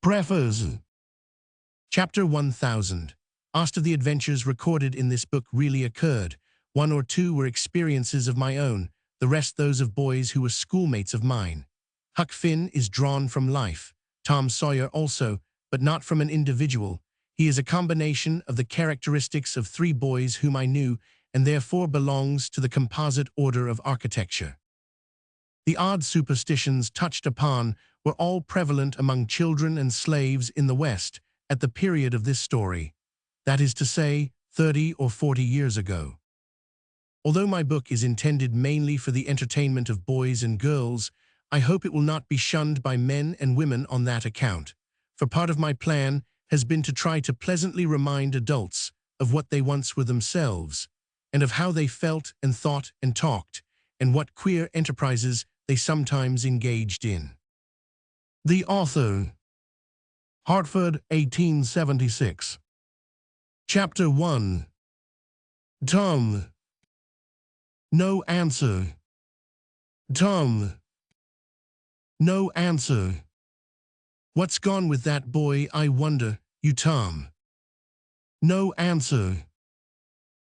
Preface. Chapter 1000. Most of the adventures recorded in this book really occurred. One or two were experiences of my own, the rest those of boys who were schoolmates of mine. Huck Finn is drawn from life. Tom Sawyer also, but not from an individual. He is a combination of the characteristics of three boys whom I knew, and therefore belongs to the composite order of architecture. The odd superstitions touched upon were all prevalent among children and slaves in the West at the period of this story, that is to say, 30 or 40 years ago. Although my book is intended mainly for the entertainment of boys and girls, I hope it will not be shunned by men and women on that account, for part of my plan has been to try to pleasantly remind adults of what they once were themselves, and of how they felt and thought and talked, and what queer enterprises they sometimes engaged in. The author. Hartford, 1876. Chapter 1. Tom. No answer. Tom. No answer. What's gone with that boy, I wonder, you Tom? No answer.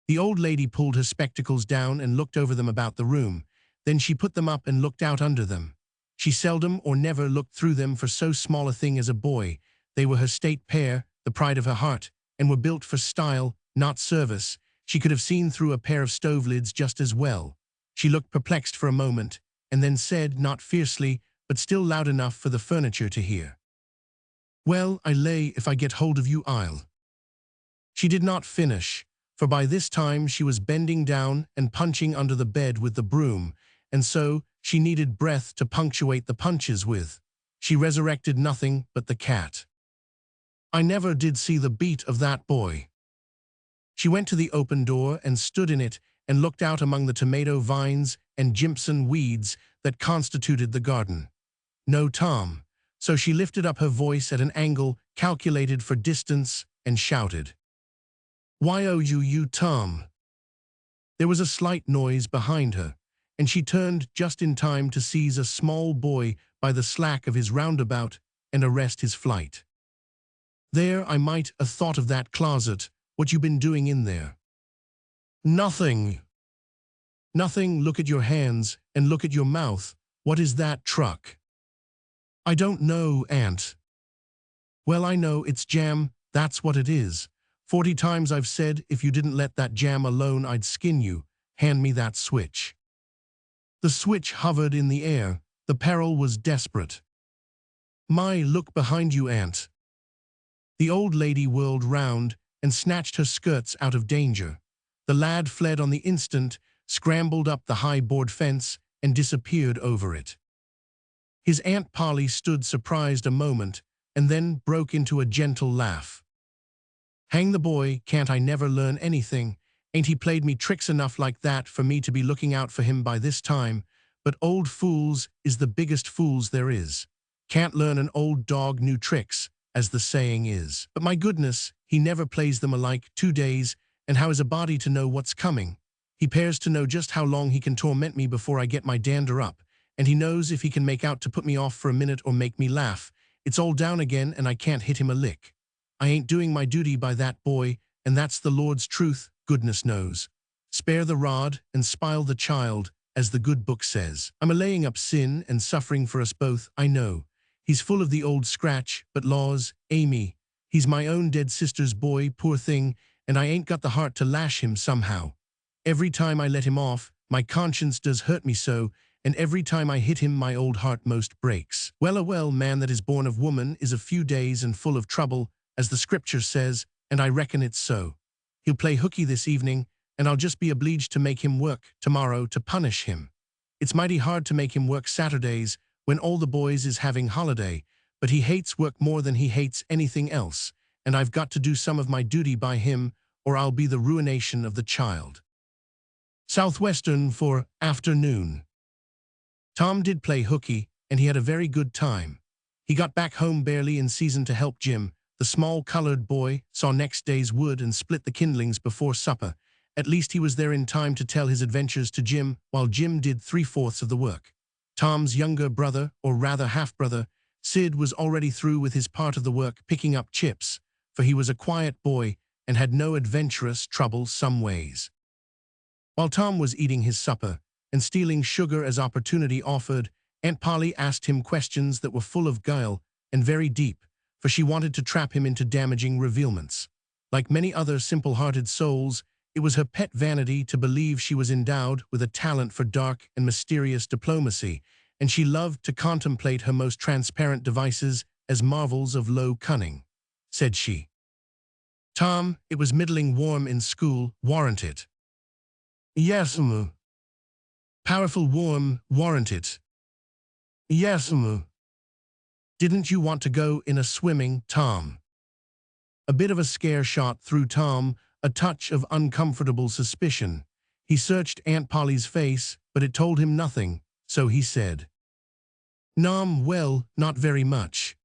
The old lady pulled her spectacles down and looked over them about the room. Then she put them up and looked out under them. She seldom or never looked through them for so small a thing as a boy. They were her state pair, the pride of her heart, and were built for style, not service. She could have seen through a pair of stove lids just as well. She looked perplexed for a moment, and then said, not fiercely, but still loud enough for the furniture to hear, "Well, I lay if I get hold of you, I'll." She did not finish, for by this time she was bending down and punching under the bed with the broom, and so she needed breath to punctuate the punches with. She resurrected nothing but the cat. I never did see the beat of that boy. She went to the open door and stood in it and looked out among the tomato vines and Jimson weeds that constituted the garden. No Tom, so she lifted up her voice at an angle calculated for distance and shouted, "Why oh you Tom?" There was a slight noise behind her, and she turned just in time to seize a small boy by the slack of his roundabout and arrest his flight. "There, I might have thought of that closet. What you been doing in there?" "Nothing." "Nothing? Look at your hands, and look at your mouth. What is that truck?" "I don't know, Aunt." "Well, I know, it's jam, that's what it is. 40 times I've said if you didn't let that jam alone I'd skin you. Hand me that switch." The switch hovered in the air. The peril was desperate. "My, look behind you, Aunt." The old lady whirled round and snatched her skirts out of danger. The lad fled on the instant, scrambled up the high board fence, and disappeared over it. His Aunt Polly stood surprised a moment, and then broke into a gentle laugh. "Hang the boy, can't I never learn anything? Ain't he played me tricks enough like that for me to be looking out for him by this time? But old fools is the biggest fools there is. Can't learn an old dog new tricks, as the saying is. But my goodness, he never plays them alike 2 days, and how is a body to know what's coming? He pairs to know just how long he can torment me before I get my dander up, and he knows if he can make out to put me off for a minute or make me laugh, it's all down again and I can't hit him a lick. I ain't doing my duty by that boy, and that's the Lord's truth, goodness knows. Spare the rod and spile the child, as the good book says. I'm a-laying up sin and suffering for us both, I know. He's full of the old scratch, but laws, Amy, he's my own dead sister's boy, poor thing, and I ain't got the heart to lash him somehow. Every time I let him off, my conscience does hurt me so, and every time I hit him my old heart most breaks. Well, man that is born of woman is a few days and full of trouble, as the scripture says, and I reckon it's so. He'll play hooky this evening, and I'll just be obliged to make him work tomorrow to punish him. It's mighty hard to make him work Saturdays when all the boys is having holiday, but he hates work more than he hates anything else, and I've got to do some of my duty by him, or I'll be the ruination of the child. Southwestern for afternoon. Tom did play hooky, and he had a very good time. He got back home barely in season to help Jim, the small colored boy, saw next day's wood and split the kindlings before supper. At least he was there in time to tell his adventures to Jim, while Jim did 3/4 of the work. Tom's younger brother, or rather half-brother, Sid was already through with his part of the work, picking up chips, for he was a quiet boy and had no adventurous trouble some ways. While Tom was eating his supper and stealing sugar as opportunity offered, Aunt Polly asked him questions that were full of guile and very deep, for she wanted to trap him into damaging revealments. Like many other simple-hearted souls, it was her pet vanity to believe she was endowed with a talent for dark and mysterious diplomacy, and she loved to contemplate her most transparent devices as marvels of low cunning. Said she. "Tom, it was middling warm in school, warn't it?" "Yes, "Powerful warm, warn't it?" "Yes, "Didn't you want to go in a swimming, Tom?" A bit of a scare shot through Tom, a touch of uncomfortable suspicion. He searched Aunt Polly's face, but it told him nothing, so he said, "Nom, well, not very much."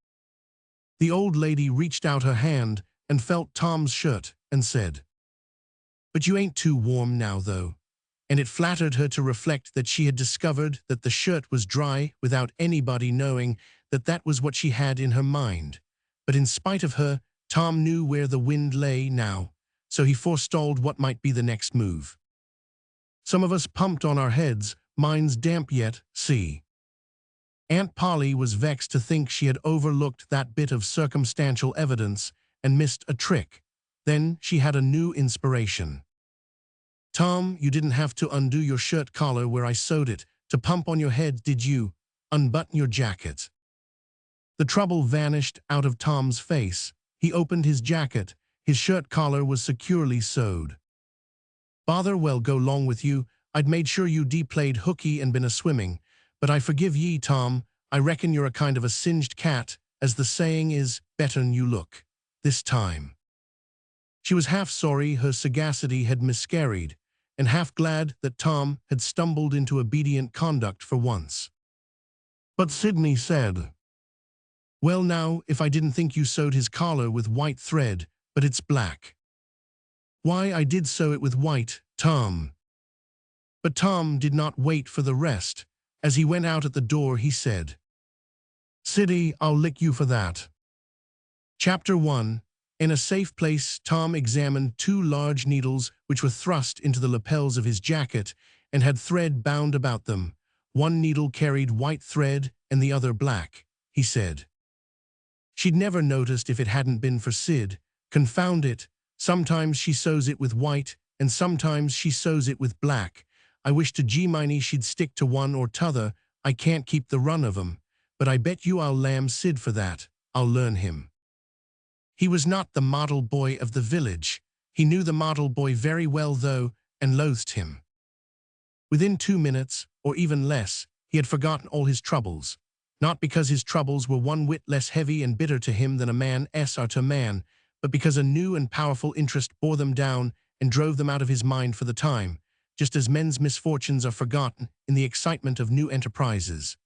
The old lady reached out her hand and felt Tom's shirt and said, "But you ain't too warm now, though." And it flattered her to reflect that she had discovered that the shirt was dry without anybody knowing that that was what she had in her mind. But in spite of her, Tom knew where the wind lay now, so he forestalled what might be the next move. "Some of us pumped on our heads, mine's damp yet, see." Aunt Polly was vexed to think she had overlooked that bit of circumstantial evidence and missed a trick. Then she had a new inspiration. "Tom, you didn't have to undo your shirt collar where I sewed it to pump on your head, did you? Unbutton your jacket." The trouble vanished out of Tom's face. He opened his jacket. His shirt collar was securely sewed. "Bother, well, go long with you. I'd made sure you played hooky and been a swimming. But I forgive ye, Tom. I reckon you're a kind of a singed cat, as the saying is, better'n you look. This time." She was half sorry her sagacity had miscarried, and half glad that Tom had stumbled into obedient conduct for once. But Sidney said, "Well now, if I didn't think you sewed his collar with white thread, but it's black." "Why, I did sew it with white, Tom." But Tom did not wait for the rest. As he went out at the door, he said, "Siddy, I'll lick you for that." Chapter 1. In a safe place, Tom examined 2 large needles which were thrust into the lapels of his jacket and had thread bound about them. One needle carried white thread and the other black, he said. She'd never noticed if it hadn't been for Sid. Confound it, sometimes she sews it with white and sometimes she sews it with black. I wish to G-Miney she'd stick to one or t'other. I can't keep the run of 'em. But I bet you I'll lamb Sid for that. I'll learn him. He was not the model boy of the village. He knew the model boy very well, though, and loathed him. Within 2 minutes, or even less, he had forgotten all his troubles. Not because his troubles were one whit less heavy and bitter to him than a man's are to man, but because a new and powerful interest bore them down and drove them out of his mind for the time, just as men's misfortunes are forgotten in the excitement of new enterprises.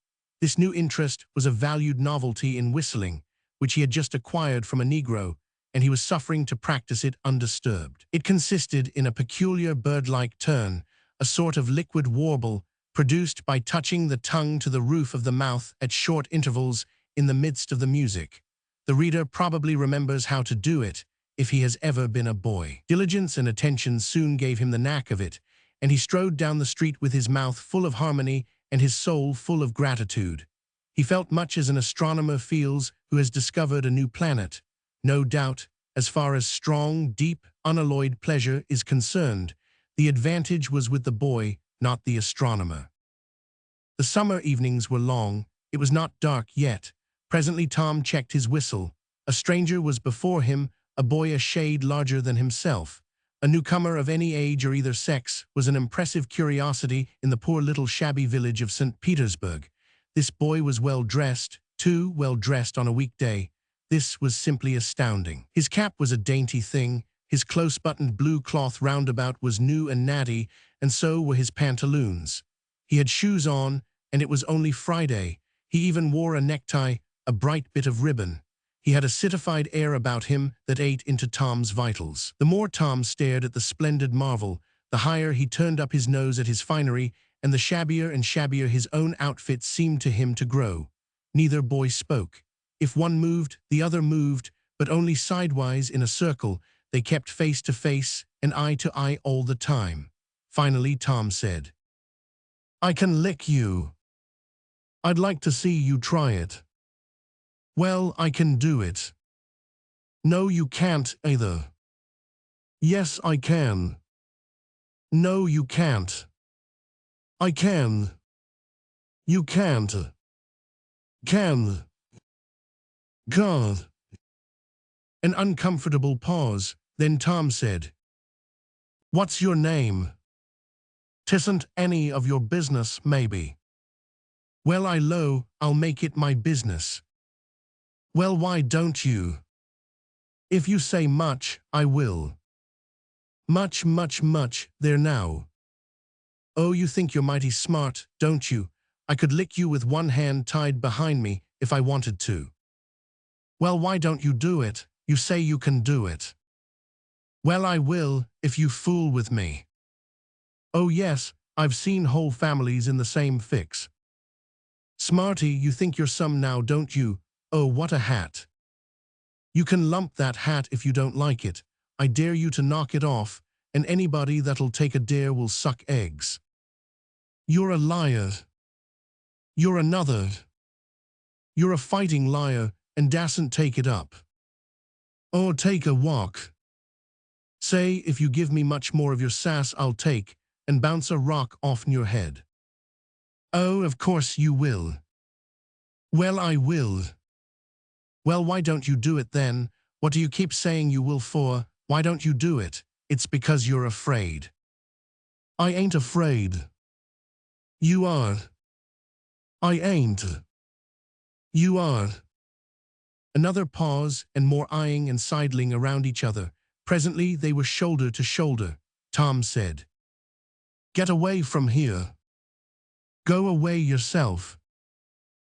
This new interest was a valued novelty in whistling, which he had just acquired from a Negro, and he was suffering to practice it undisturbed. It consisted in a peculiar bird-like turn, a sort of liquid warble, produced by touching the tongue to the roof of the mouth at short intervals in the midst of the music. The reader probably remembers how to do it, if he has ever been a boy. Diligence and attention soon gave him the knack of it, and he strode down the street with his mouth full of harmony and his soul full of gratitude. He felt much as an astronomer feels who has discovered a new planet. No doubt, as far as strong, deep, unalloyed pleasure is concerned, the advantage was with the boy, not the astronomer. The summer evenings were long. It was not dark yet. Presently Tom checked his whistle. A stranger was before him, a boy a shade larger than himself. A newcomer of any age or either sex was an impressive curiosity in the poor little shabby village of St. Petersburg. This boy was well-dressed, too well-dressed on a weekday. This was simply astounding. His cap was a dainty thing, his close-buttoned blue cloth roundabout was new and natty, and so were his pantaloons. He had shoes on, and it was only Friday. He even wore a necktie, a bright bit of ribbon. He had a citified air about him that ate into Tom's vitals. The more Tom stared at the splendid marvel, the higher he turned up his nose at his finery, and the shabbier and shabbier his own outfit seemed to him to grow. Neither boy spoke. If one moved, the other moved, but only sidewise in a circle. They kept face to face and eye to eye all the time. Finally, Tom said, "I can lick you. I'd like to see you try it." "Well, I can do it." "No, you can't either." "Yes, I can." "No, you can't." "I can." "You can't." "Can." "God." An uncomfortable pause. Then Tom said, "What's your name?" "'Tisn't any of your business, maybe." "Well, I'll make it my business." "Well, why don't you?" "If you say much, I will." "Much, much, much, there now." "Oh, you think you're mighty smart, don't you? I could lick you with one hand tied behind me if I wanted to." "Well, why don't you do it? You say you can do it." "Well, I will, if you fool with me." "Oh yes, I've seen whole families in the same fix." "Smarty, you think you're some now, don't you? Oh, what a hat." "You can lump that hat if you don't like it. I dare you to knock it off, and anybody that'll take a dare will suck eggs." "You're a liar." "You're another." "You're a fighting liar, and dasn't take it up." "Or take a walk." "Say, if you give me much more of your sass, I'll take and bounce a rock off your head." "Oh, of course you will." "Well, I will." "Well, why don't you do it then? What do you keep saying you will for? Why don't you do it?" "It's because you're afraid." "I ain't afraid." "You are." "I ain't." "You are." Another pause, and more eyeing and sidling around each other. Presently they were shoulder to shoulder. Tom said, "Get away from here." "Go away yourself."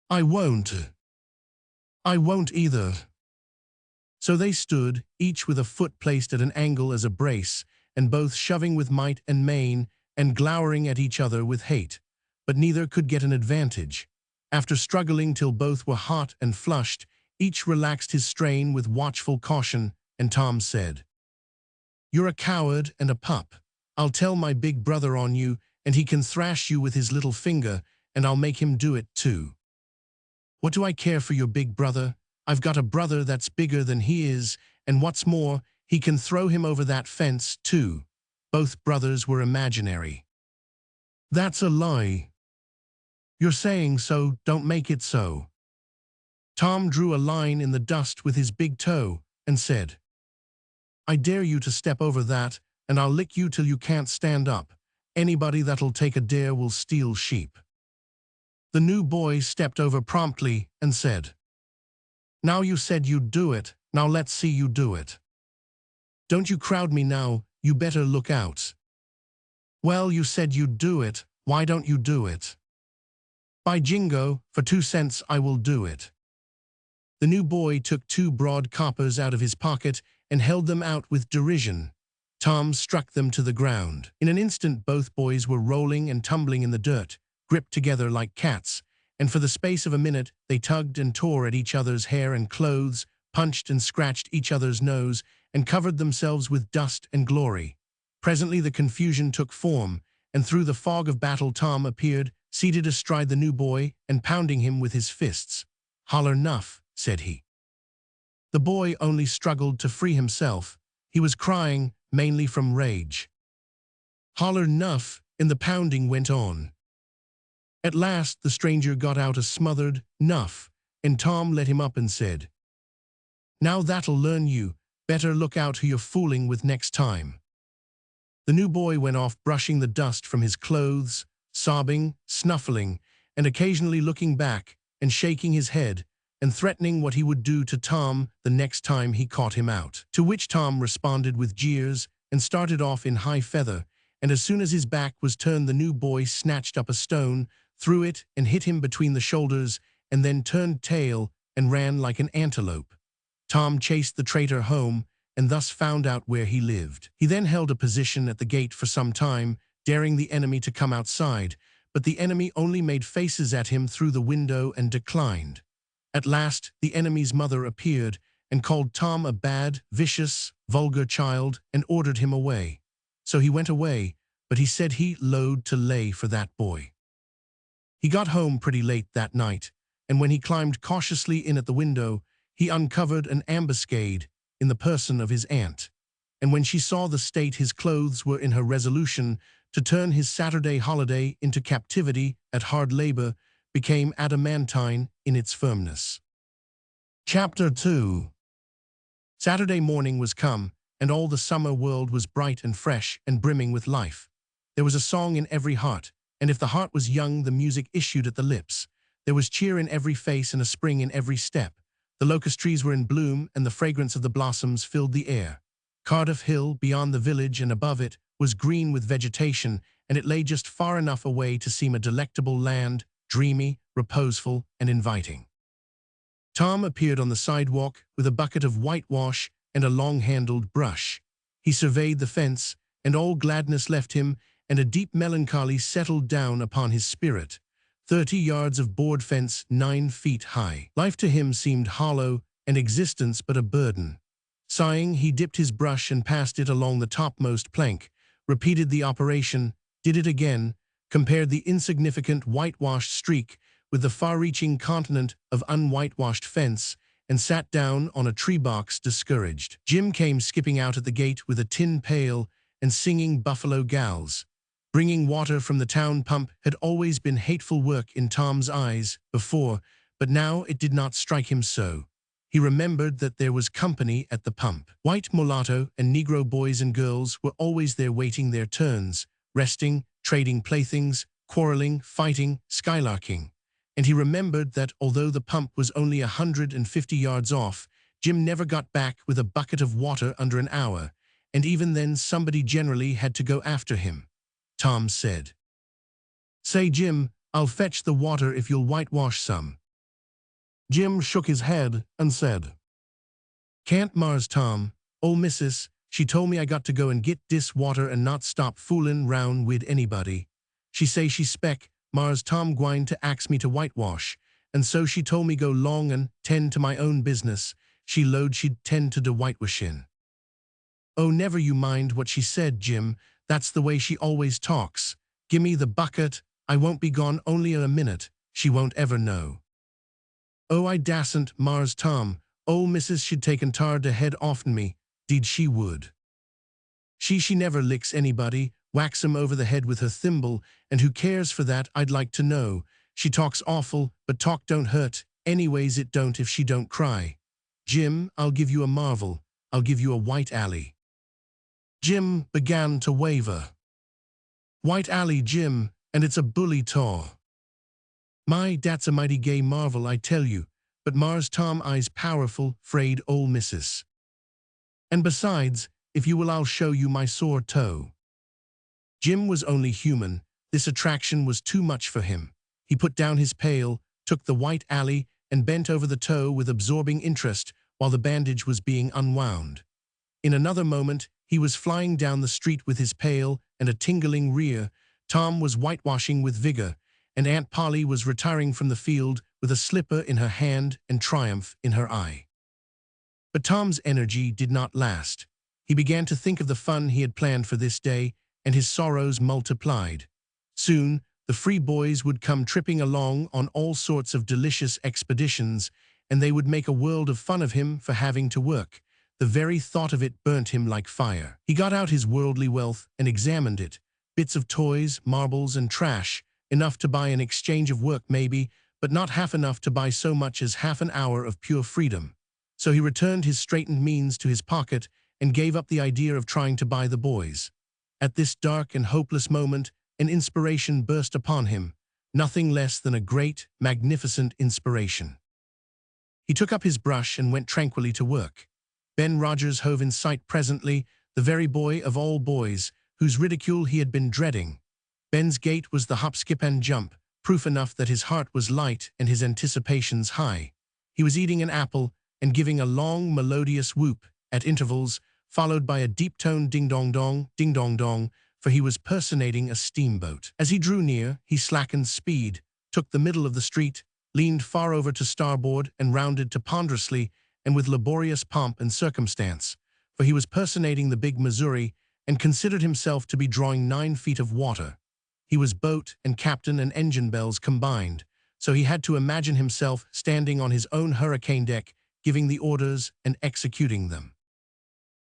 "I won't." "I won't either." So they stood, each with a foot placed at an angle as a brace, and both shoving with might and main, and glowering at each other with hate. But neither could get an advantage. After struggling till both were hot and flushed, each relaxed his strain with watchful caution, and Tom said, "You're a coward and a pup. I'll tell my big brother on you, and he can thrash you with his little finger, and I'll make him do it too." "What do I care for your big brother? I've got a brother that's bigger than he is, and what's more, he can throw him over that fence too." Both brothers were imaginary. "That's a lie." "You're saying so, don't make it so." Tom drew a line in the dust with his big toe and said, "I dare you to step over that, and I'll lick you till you can't stand up. Anybody that'll take a dare will steal sheep." The new boy stepped over promptly and said, "Now you said you'd do it, now let's see you do it." "Don't you crowd me now, you better look out." "Well, you said you'd do it, why don't you do it?" "By jingo, for 2 cents I will do it." The new boy took 2 broad coppers out of his pocket and held them out with derision. Tom struck them to the ground. In an instant both boys were rolling and tumbling in the dirt, gripped together like cats, and for the space of a minute they tugged and tore at each other's hair and clothes, punched and scratched each other's nose, and covered themselves with dust and glory. Presently the confusion took form, and through the fog of battle Tom appeared, seated astride the new boy and pounding him with his fists. "Holler 'nuff," said he. The boy only struggled to free himself. He was crying, mainly from rage. "Holler 'nuff," and the pounding went on. At last the stranger got out a smothered "nuff," and Tom let him up and said, "Now that'll learn you. Better look out who you're fooling with next time." The new boy went off brushing the dust from his clothes, sobbing, snuffling, and occasionally looking back and shaking his head and threatening what he would do to Tom the next time he caught him out. To which Tom responded with jeers and started off in high feather, and as soon as his back was turned the new boy snatched up a stone, threw it and hit him between the shoulders, and then turned tail and ran like an antelope. Tom chased the traitor home and thus found out where he lived. He then held a position at the gate for some time, daring the enemy to come outside, but the enemy only made faces at him through the window and declined. At last, the enemy's mother appeared and called Tom a bad, vicious, vulgar child and ordered him away. So he went away, but he said he loathed to lay for that boy. He got home pretty late that night, and when he climbed cautiously in at the window, he uncovered an ambuscade in the person of his aunt. And when she saw the state his clothes were in, her resolution to turn his Saturday holiday into captivity at hard labor became adamantine in its firmness. Chapter 2. Saturday morning was come, and all the summer world was bright and fresh and brimming with life. There was a song in every heart, and if the heart was young, the music issued at the lips. There was cheer in every face and a spring in every step. The locust trees were in bloom, and the fragrance of the blossoms filled the air. Cardiff Hill, beyond the village and above it, was green with vegetation, and it lay just far enough away to seem a delectable land, dreamy, reposeful, and inviting. Tom appeared on the sidewalk with a bucket of whitewash and a long-handled brush. He surveyed the fence, and all gladness left him, and a deep melancholy settled down upon his spirit. 30 yards of board fence 9 feet high. Life to him seemed hollow, and existence but a burden. Sighing, he dipped his brush and passed it along the topmost plank, repeated the operation, did it again, compared the insignificant whitewashed streak with the far-reaching continent of unwhitewashed fence, and sat down on a tree box discouraged. Jim came skipping out at the gate with a tin pail and singing Buffalo Gals. Bringing water from the town pump had always been hateful work in Tom's eyes before, but now it did not strike him so. He remembered that there was company at the pump. White mulatto and Negro boys and girls were always there waiting their turns, resting, trading playthings, quarreling, fighting, skylarking. And he remembered that although the pump was only 150 yards off, Jim never got back with a bucket of water under an hour, and even then somebody generally had to go after him. Tom said, "Say, Jim, I'll fetch the water if you'll whitewash some." Jim shook his head and said, "Can't, Mars Tom. Ol' missus, she told me I got to go and git dis water and not stop foolin' round wid anybody. She say she spec Mars Tom gwine to ax me to whitewash, and so she told me go long and tend to my own business. She lowed she'd tend to de whitewashin'." "Oh, never you mind what she said, Jim. That's the way she always talks. Gimme the bucket, I won't be gone only a minute, she won't ever know." "Oh, I dasn't, Mars Tom. Ol' missus she'd taken tar de head off'n me, deed she would. She never licks anybody, whacks 'em over the head with her thimble, and who cares for that, I'd like to know. She talks awful, but talk don't hurt, anyways it don't if she don't cry. Jim, I'll give you a marvel, I'll give you a white alley." Jim began to waver. "White alley, Jim, and it's a bully taw. My, dat's a mighty gay marvel, I tell you, but Mars Tom I's powerful, 'fraid ol' missus. And besides, if you will I'll show you my sore toe." Jim was only human. This attraction was too much for him. He put down his pail, took the white alley, and bent over the toe with absorbing interest while the bandage was being unwound. In another moment, he was flying down the street with his pail and a tingling rear. Tom was whitewashing with vigor, and Aunt Polly was retiring from the field with a slipper in her hand and triumph in her eye. But Tom's energy did not last. He began to think of the fun he had planned for this day, and his sorrows multiplied. Soon, the free boys would come tripping along on all sorts of delicious expeditions, and they would make a world of fun of him for having to work. The very thought of it burnt him like fire. He got out his worldly wealth and examined it. Bits of toys, marbles, and trash, enough to buy an exchange of work maybe, but not half enough to buy so much as half an hour of pure freedom. So he returned his straitened means to his pocket and gave up the idea of trying to buy the boys. At this dark and hopeless moment, an inspiration burst upon him, nothing less than a great, magnificent inspiration. He took up his brush and went tranquilly to work. Ben Rogers hove in sight presently, the very boy of all boys, whose ridicule he had been dreading. Ben's gait was the hop, skip, and jump, proof enough that his heart was light and his anticipations high. He was eating an apple and giving a long, melodious whoop at intervals, followed by a deep-toned ding-dong-dong, for he was personating a steamboat. As he drew near, he slackened speed, took the middle of the street, leaned far over to starboard, and rounded to ponderously and with laborious pomp and circumstance, for he was personating the big Missouri and considered himself to be drawing 9 feet of water. He was boat and captain and engine bells combined, so he had to imagine himself standing on his own hurricane deck, giving the orders and executing them.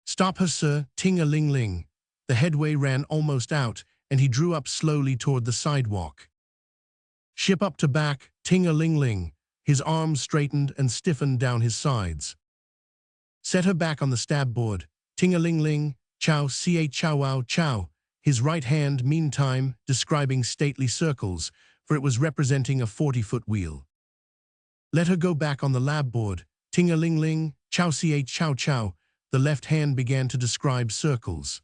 "Stop her, sir, ting-a-ling-ling." The headway ran almost out, and he drew up slowly toward the sidewalk. "Ship up to back, ting-a-ling-ling." His arms straightened and stiffened down his sides. "Set her back on the stabboard, ting-a-ling-ling, chow chow chow." His right hand, meantime, describing stately circles, for it was representing a 40-foot wheel. "Let her go back on the labboard, ting-a-ling-ling, chow chow chow." The left hand began to describe circles.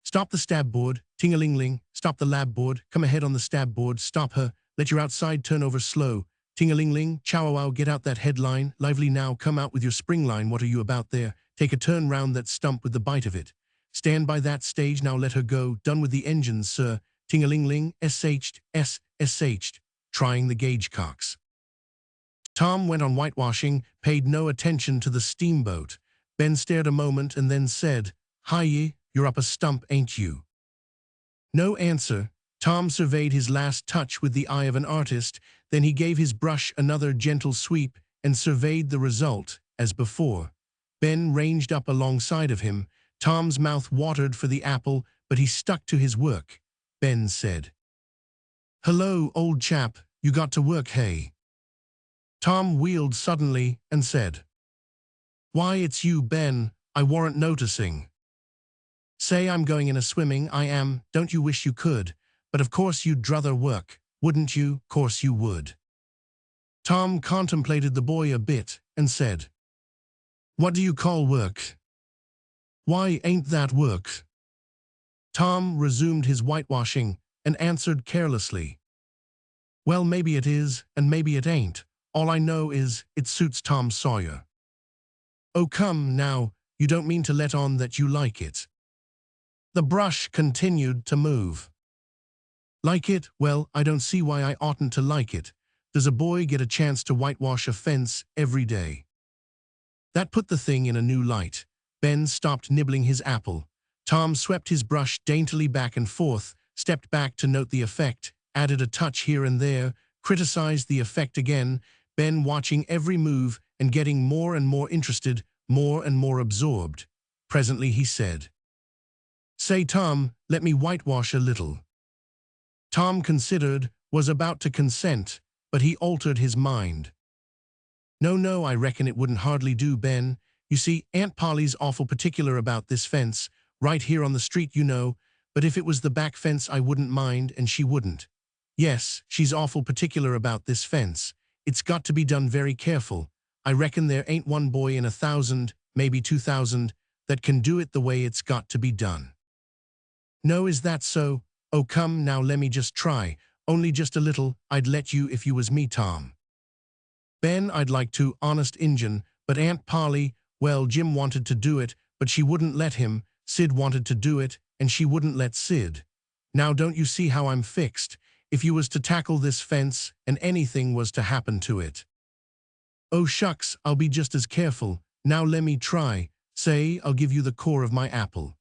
"Stop the stabboard, ting-a-ling-ling, stop the labboard, come ahead on the stabboard, stop her, let your outside turn over slow, ting-a-ling-ling, chow-wow, get out that headline, lively now, come out with your spring line, what are you about there, take a turn round that stump with the bite of it. Stand by that stage, now let her go, done with the engines, sir, ting-a-ling-ling, sh, trying the gauge cocks." Tom went on whitewashing, paid no attention to the steamboat. Ben stared a moment and then said, "Hi ye, you're up a stump, ain't you?" No answer. Tom surveyed his last touch with the eye of an artist, then he gave his brush another gentle sweep and surveyed the result, as before. Ben ranged up alongside of him. Tom's mouth watered for the apple, but he stuck to his work. Ben said, "Hello, old chap, you got to work, hey?" Tom wheeled suddenly and said, "Why, it's you, Ben, I warn't noticing." "Say I'm going in a swimming, I am, don't you wish you could, but of course you'd druther work, wouldn't you, course you would." Tom contemplated the boy a bit and said, "What do you call work? Why, ain't that work?" Tom resumed his whitewashing and answered carelessly, "Well, maybe it is, and maybe it ain't. All I know is, it suits Tom Sawyer." "Oh, come, now, you don't mean to let on that you like it." The brush continued to move. "Like it? Well, I don't see why I oughtn't to like it. Does a boy get a chance to whitewash a fence every day?" That put the thing in a new light. Ben stopped nibbling his apple. Tom swept his brush daintily back and forth, stepped back to note the effect, added a touch here and there, criticized the effect again, Ben watching every move and getting more and more interested, more and more absorbed. Presently he said, "Say, Tom, let me whitewash a little." Tom considered, was about to consent, but he altered his mind. No, I reckon it wouldn't hardly do, Ben. You see, Aunt Polly's awful particular about this fence, right here on the street, you know, but if it was the back fence I wouldn't mind, and she wouldn't. Yes, she's awful particular about this fence. It's got to be done very careful. I reckon there ain't one boy in 1,000, maybe 2,000, that can do it the way it's got to be done. No, is that so? Oh, come, now lemme just try. Only just a little, I'd let you if you was me, Tom. Ben, I'd like to, honest Injun, but Aunt Polly, well, Jim wanted to do it, but she wouldn't let him. Sid wanted to do it, and she wouldn't let Sid. Now don't you see how I'm fixed? If you was to tackle this fence, and anything was to happen to it. Oh, shucks, I'll be just as careful. Now lemme try. Say, I'll give you the core of my apple.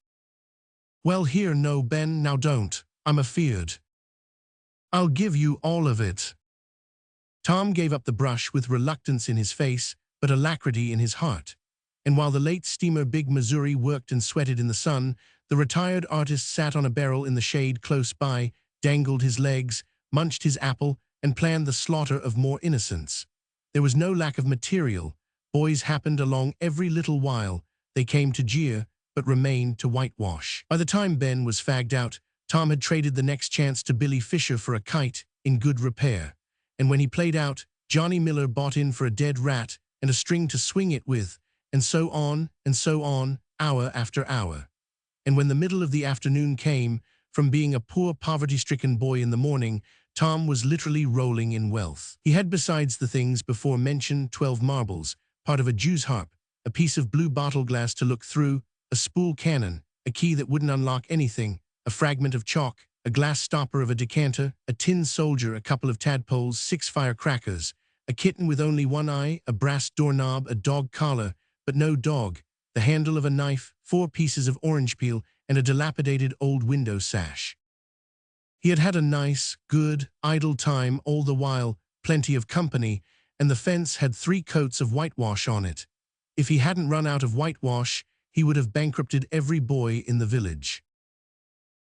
Well, here, no, Ben, now don't. I'm afeard. I'll give you all of it. Tom gave up the brush with reluctance in his face, but alacrity in his heart. And while the late steamer Big Missouri worked and sweated in the sun, the retired artist sat on a barrel in the shade close by, dangled his legs, munched his apple, and planned the slaughter of more innocents. There was no lack of material. Boys happened along every little while. They came to jeer, but remained to whitewash. By the time Ben was fagged out, Tom had traded the next chance to Billy Fisher for a kite in good repair. And when he played out, Johnny Miller bought in for a dead rat and a string to swing it with, and so on, hour after hour. And when the middle of the afternoon came, from being a poor poverty-stricken boy in the morning, Tom was literally rolling in wealth. He had, besides the things before mentioned, 12 marbles, part of a Jew's harp, a piece of blue bottle glass to look through, a spool cannon, a key that wouldn't unlock anything, a fragment of chalk, a glass stopper of a decanter, a tin soldier, a couple of tadpoles, 6 firecrackers, a kitten with only one eye, a brass doorknob, a dog collar, but no dog, the handle of a knife, 4 pieces of orange peel, and a dilapidated old window sash. He had had a nice, good, idle time all the while, plenty of company, and the fence had 3 coats of whitewash on it. If he hadn't run out of whitewash, he would have bankrupted every boy in the village.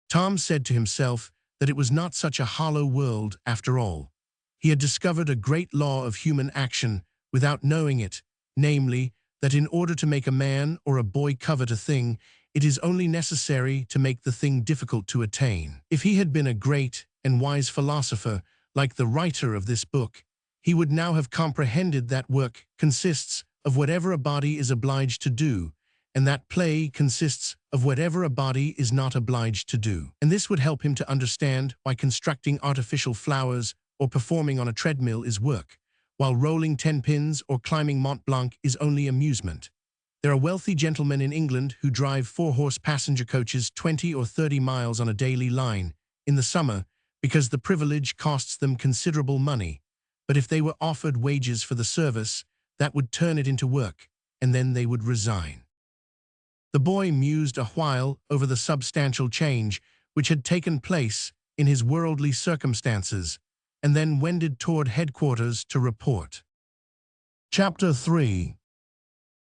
Tom said to himself that it was not such a hollow world after all. He had discovered a great law of human action without knowing it, namely, that in order to make a man or a boy covet a thing, it is only necessary to make the thing difficult to attain. If he had been a great and wise philosopher, like the writer of this book, he would now have comprehended that work consists of whatever a body is obliged to do, and that play consists of whatever a body is not obliged to do. And this would help him to understand why constructing artificial flowers or performing on a treadmill is work, while rolling 10 pins or climbing Mont Blanc is only amusement. There are wealthy gentlemen in England who drive 4-horse passenger coaches 20 or 30 miles on a daily line in the summer because the privilege costs them considerable money. But if they were offered wages for the service, that would turn it into work, and then they would resign. The boy mused a while over the substantial change which had taken place in his worldly circumstances, and then wended toward headquarters to report. Chapter 3.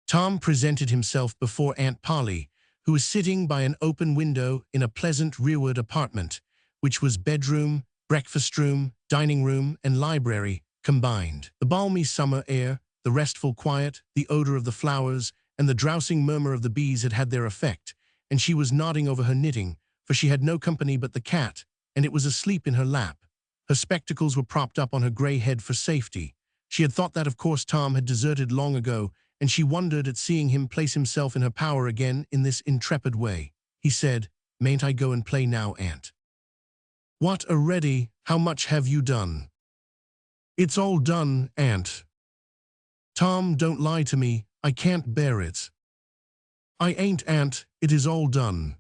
Tom presented himself before Aunt Polly, who was sitting by an open window in a pleasant rearward apartment, which was bedroom, breakfast room, dining room, and library combined. The balmy summer air, the restful quiet, the odor of the flowers, and the drowsing murmur of the bees had had their effect, and she was nodding over her knitting, for she had no company but the cat, and it was asleep in her lap. Her spectacles were propped up on her gray head for safety. She had thought that of course Tom had deserted long ago, and she wondered at seeing him place himself in her power again in this intrepid way. He said, "Mayn't I go and play now, Aunt?" "What, already? How much have you done?" "It's all done, Aunt." "Tom, don't lie to me. I can't bear it." "I ain't, Aunt. It is all done."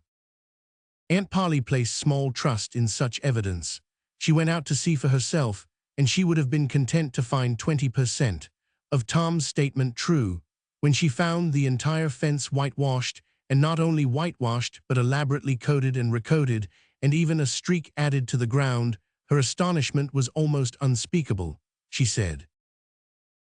Aunt Polly placed small trust in such evidence. She went out to see for herself, and she would have been content to find 20% of Tom's statement true. When she found the entire fence whitewashed, and not only whitewashed but elaborately coated and recoated, and even a streak added to the ground, her astonishment was almost unspeakable. She said,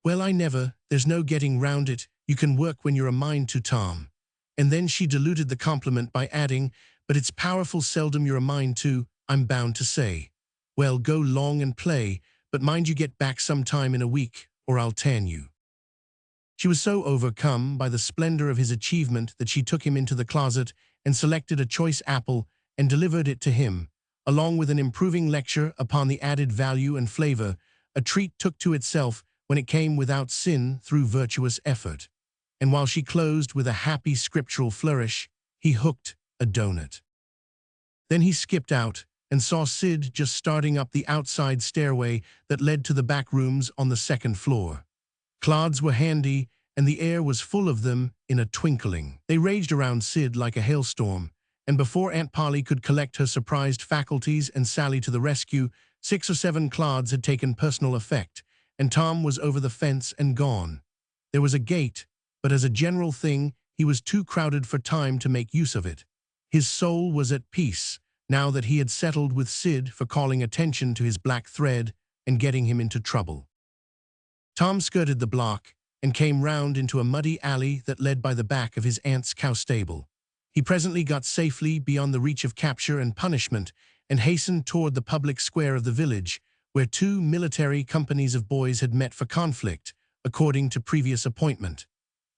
"Well, I never, there's no getting round it, you can work when you're a mind to, Tom." And then she diluted the compliment by adding, "But it's powerful seldom you're a mind to, I'm bound to say. Well, go long and play, but mind you get back some time in a week, or I'll tan you." She was so overcome by the splendor of his achievement that she took him into the closet and selected a choice apple and delivered it to him, along with an improving lecture upon the added value and flavor a treat took to itself when it came without sin through virtuous effort. And while she closed with a happy scriptural flourish, he hooked a donut. Then he skipped out and saw Sid just starting up the outside stairway that led to the back rooms on the 2nd floor. Clods were handy, and the air was full of them in a twinkling. They raged around Sid like a hailstorm, and before Aunt Polly could collect her surprised faculties and sally to the rescue, 6 or 7 clods had taken personal effect, and Tom was over the fence and gone. There was a gate, but as a general thing, he was too crowded for time to make use of it. His soul was at peace, now that he had settled with Sid for calling attention to his black thread and getting him into trouble. Tom skirted the block and came round into a muddy alley that led by the back of his aunt's cow stable. He presently got safely beyond the reach of capture and punishment and hastened toward the public square of the village, where 2 military companies of boys had met for conflict, according to previous appointment.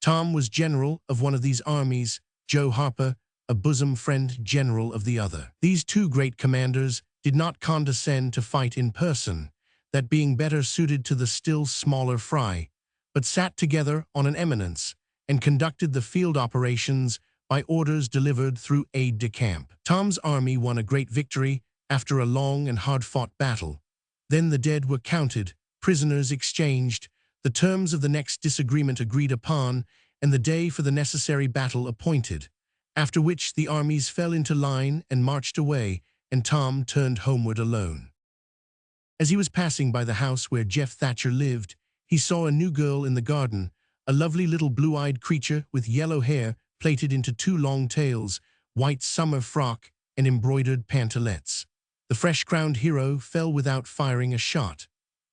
Tom was general of one of these armies, Joe Harper, a bosom friend general of the other. These 2 great commanders did not condescend to fight in person, that being better suited to the still smaller fry, but sat together on an eminence and conducted the field operations by orders delivered through aide-de-camp. Tom's army won a great victory after a long and hard-fought battle. Then the dead were counted, prisoners exchanged, the terms of the next disagreement agreed upon, and the day for the necessary battle appointed. after which the armies fell into line and marched away, and Tom turned homeward alone. As he was passing by the house where Jeff Thatcher lived, he saw a new girl in the garden, a lovely little blue-eyed creature with yellow hair plaited into two long tails, white summer frock, and embroidered pantalettes. The fresh-crowned hero fell without firing a shot.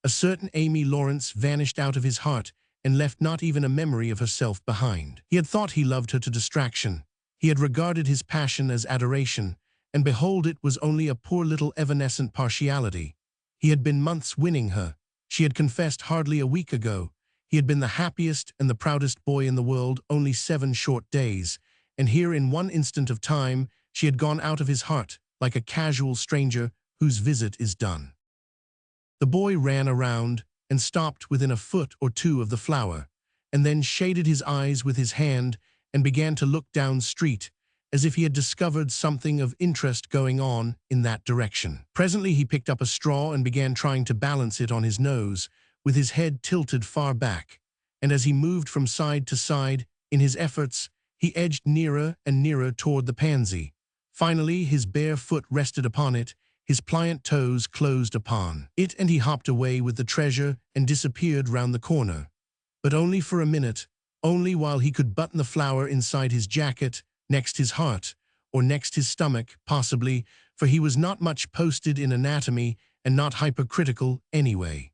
A certain Amy Lawrence vanished out of his heart and left not even a memory of herself behind. He had thought he loved her to distraction. He had regarded his passion as adoration, and behold, it was only a poor little evanescent partiality. He had been months winning her. She had confessed hardly a week ago. He had been the happiest and the proudest boy in the world only 7 short days, and here in one instant of time she had gone out of his heart like a casual stranger whose visit is done. The boy ran around and stopped within a foot or two of the flower, and then shaded his eyes with his hand and began to look down street, as if he had discovered something of interest going on in that direction. Presently he picked up a straw and began trying to balance it on his nose, with his head tilted far back, and as he moved from side to side in his efforts, he edged nearer and nearer toward the pansy. Finally his bare foot rested upon it, his pliant toes closed upon it, and he hopped away with the treasure and disappeared round the corner. But only for a minute, only while he could button the flower inside his jacket, next his heart, or next his stomach, possibly, for he was not much posted in anatomy and not hypercritical anyway.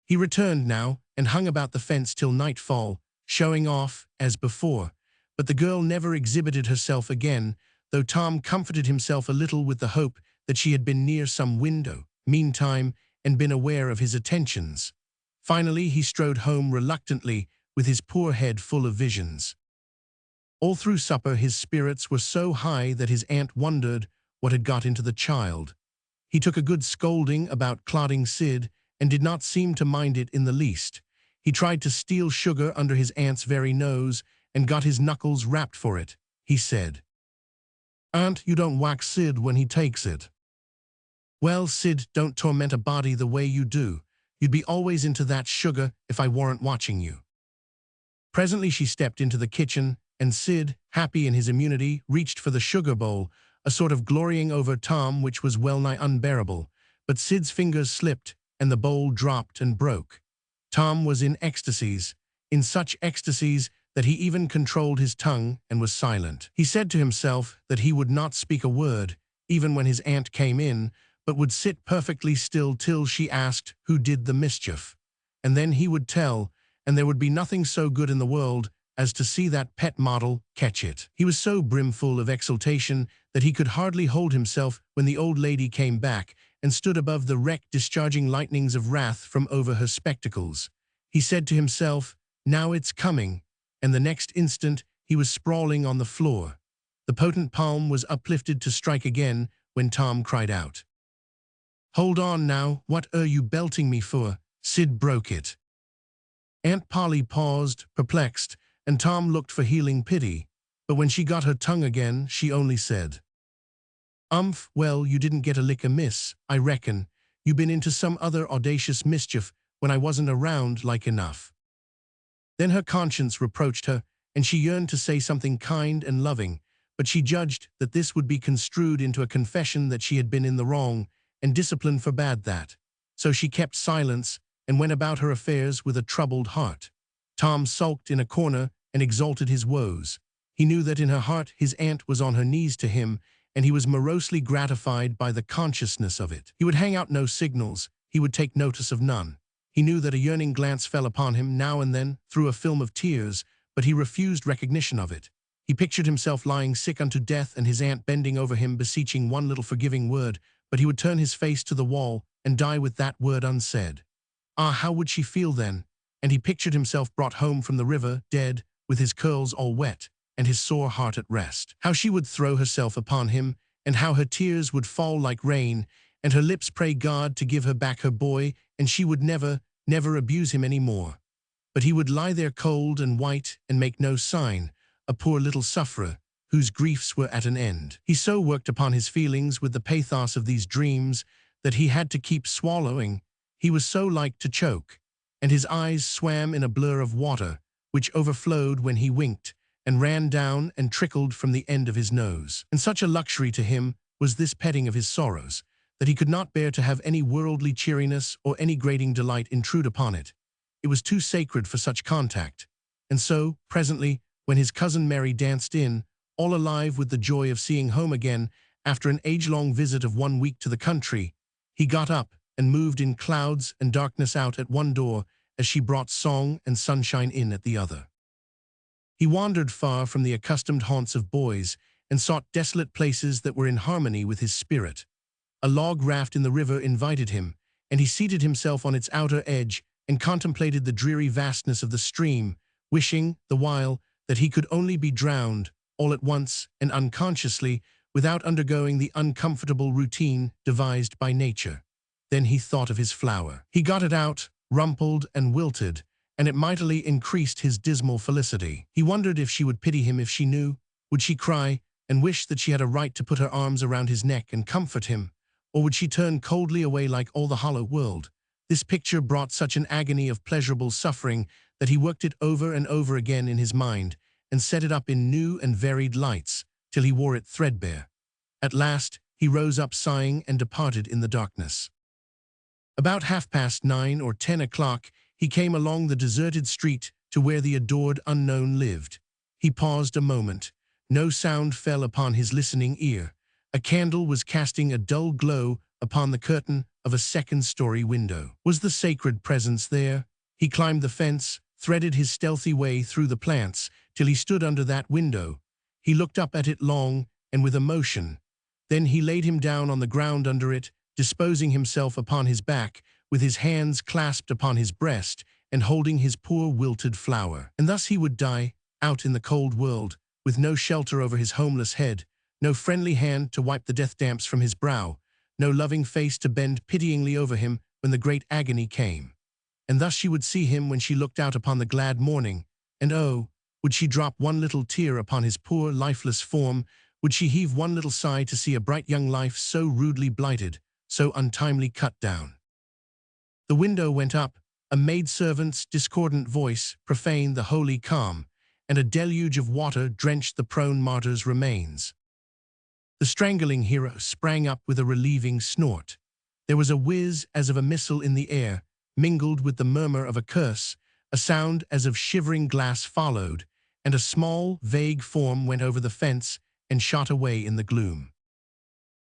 He returned now and hung about the fence till nightfall, showing off as before, but the girl never exhibited herself again, though Tom comforted himself a little with the hope that she had been near some window, meantime, and been aware of his attentions. Finally he strode home reluctantly, with his poor head full of visions. All through supper his spirits were so high that his aunt wondered what had got into the child. He took a good scolding about clodding Sid, and did not seem to mind it in the least. He tried to steal sugar under his aunt's very nose, and got his knuckles rapped for it. He said, "Aunt, you don't whack Sid when he takes it." "Well, Sid, don't torment a body the way you do. You'd be always into that sugar if I weren't watching you." Presently she stepped into the kitchen, and Sid, happy in his immunity, reached for the sugar bowl, a sort of glorying over Tom which was well-nigh unbearable. But Sid's fingers slipped, and the bowl dropped and broke. Tom was in ecstasies, in such ecstasies that he even controlled his tongue and was silent. He said to himself that he would not speak a word, even when his aunt came in, but would sit perfectly still till she asked who did the mischief. And then he would tell, and there would be nothing so good in the world as to see that pet model catch it. He was so brimful of exultation that he could hardly hold himself when the old lady came back and stood above the wreck discharging lightnings of wrath from over her spectacles. He said to himself, "Now it's coming," and the next instant he was sprawling on the floor. The potent palm was uplifted to strike again when Tom cried out, "Hold on now, what are you belting me for?" Sid broke it. Aunt Polly paused, perplexed, and Tom looked for healing pity, but when she got her tongue again, she only said, Well, you didn't get a lick amiss, I reckon. You been into some other audacious mischief when I wasn't around like enough." Then her conscience reproached her, and she yearned to say something kind and loving, but she judged that this would be construed into a confession that she had been in the wrong, and discipline forbade that. So she kept silence and went about her affairs with a troubled heart. Tom sulked in a corner and exalted his woes. He knew that in her heart his aunt was on her knees to him, and he was morosely gratified by the consciousness of it. He would hang out no signals, he would take notice of none. He knew that a yearning glance fell upon him now and then through a film of tears, but he refused recognition of it. He pictured himself lying sick unto death and his aunt bending over him beseeching one little forgiving word, but he would turn his face to the wall and die with that word unsaid. Ah, how would she feel then? And he pictured himself brought home from the river, dead, with his curls all wet, and his sore heart at rest. How she would throw herself upon him, and how her tears would fall like rain, and her lips pray God to give her back her boy, and she would never, never abuse him any more. But he would lie there cold and white and make no sign, a poor little sufferer, whose griefs were at an end. He so worked upon his feelings with the pathos of these dreams that he had to keep swallowing. He was so like to choke, and his eyes swam in a blur of water, which overflowed when he winked, and ran down and trickled from the end of his nose. And such a luxury to him was this petting of his sorrows, that he could not bear to have any worldly cheeriness or any grating delight intrude upon it. It was too sacred for such contact. And so, presently, when his cousin Mary danced in, all alive with the joy of seeing home again after an age-long visit of 1 week to the country, he got up and moved in clouds and darkness out at one door as she brought song and sunshine in at the other. He wandered far from the accustomed haunts of boys and sought desolate places that were in harmony with his spirit. A log raft in the river invited him, and he seated himself on its outer edge and contemplated the dreary vastness of the stream, wishing, the while, that he could only be drowned, all at once and unconsciously, without undergoing the uncomfortable routine devised by nature. Then he thought of his flower. He got it out, rumpled and wilted, and it mightily increased his dismal felicity. He wondered if she would pity him if she knew. Would she cry and wish that she had a right to put her arms around his neck and comfort him? Or would she turn coldly away like all the hollow world? This picture brought such an agony of pleasurable suffering that he worked it over and over again in his mind and set it up in new and varied lights till he wore it threadbare. At last, he rose up sighing and departed in the darkness. About 9:30 or 10 o'clock, he came along the deserted street to where the adored unknown lived. He paused a moment. No sound fell upon his listening ear. A candle was casting a dull glow upon the curtain of a second-story window. Was the sacred presence there? He climbed the fence, threaded his stealthy way through the plants, till he stood under that window. He looked up at it long and with emotion. Then he laid him down on the ground under it, disposing himself upon his back, with his hands clasped upon his breast and holding his poor wilted flower. And thus he would die, out in the cold world, with no shelter over his homeless head, no friendly hand to wipe the death damps from his brow, no loving face to bend pityingly over him when the great agony came. And thus she would see him when she looked out upon the glad morning, and oh, would she drop one little tear upon his poor, lifeless form, would she heave one little sigh to see a bright young life so rudely blighted, so untimely cut down. The window went up, a maidservant's discordant voice profaned the holy calm, and a deluge of water drenched the prone martyr's remains. The strangling hero sprang up with a relieving snort. There was a whiz as of a missile in the air, mingled with the murmur of a curse, a sound as of shivering glass followed, and a small, vague form went over the fence and shot away in the gloom.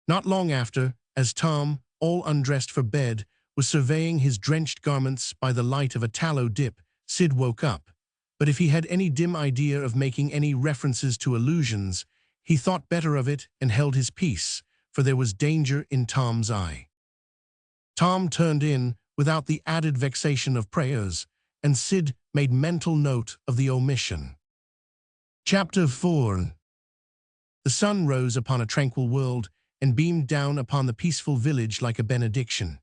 Not long after, as Tom, all undressed for bed, was surveying his drenched garments by the light of a tallow dip, Sid woke up. But if he had any dim idea of making any references to illusions, he thought better of it and held his peace, for there was danger in Tom's eye. Tom turned in without the added vexation of prayers, and Sid made mental note of the omission. Chapter 4. The sun rose upon a tranquil world and beamed down upon the peaceful village like a benediction.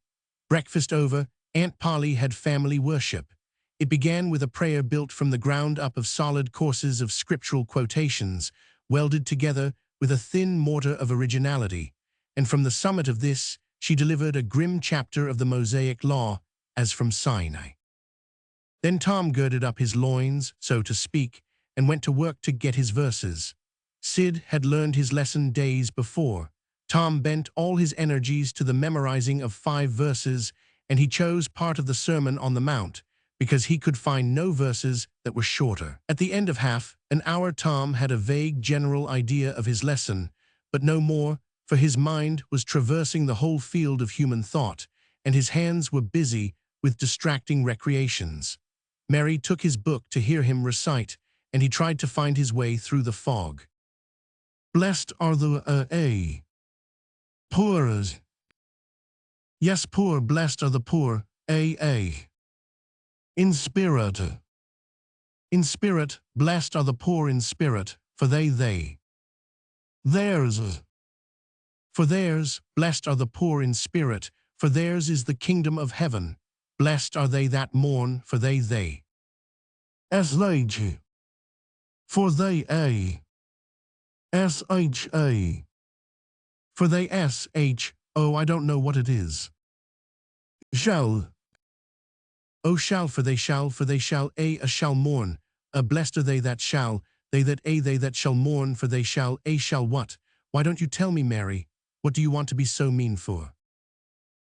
Breakfast over, Aunt Polly had family worship. It began with a prayer built from the ground up of solid courses of scriptural quotations, welded together with a thin mortar of originality, and from the summit of this she delivered a grim chapter of the Mosaic Law, as from Sinai. Then Tom girded up his loins, so to speak, and went to work to get his verses. Sid had learned his lesson days before. Tom bent all his energies to the memorizing of 5 verses, and he chose part of the Sermon on the Mount, because he could find no verses that were shorter. At the end of half an hour Tom had a vague general idea of his lesson, but no more, for his mind was traversing the whole field of human thought, and his hands were busy with distracting recreations. Mary took his book to hear him recite, and he tried to find his way through the fog. Blessed are the poor. Yes, poor, blessed are the poor, in spirit. In spirit, blessed are the poor in spirit, for they. Theirs. For theirs, blessed are the poor in spirit, for theirs is the kingdom of heaven. Blessed are they that mourn, for they. SH. For they SHA. For they SH, oh, I don't know what it is. Shall. Oh, shall, for they shall a shall mourn. Blessed are they that shall, They that shall mourn, for they shall what? Why don't you tell me, Mary? What do you want to be so mean for?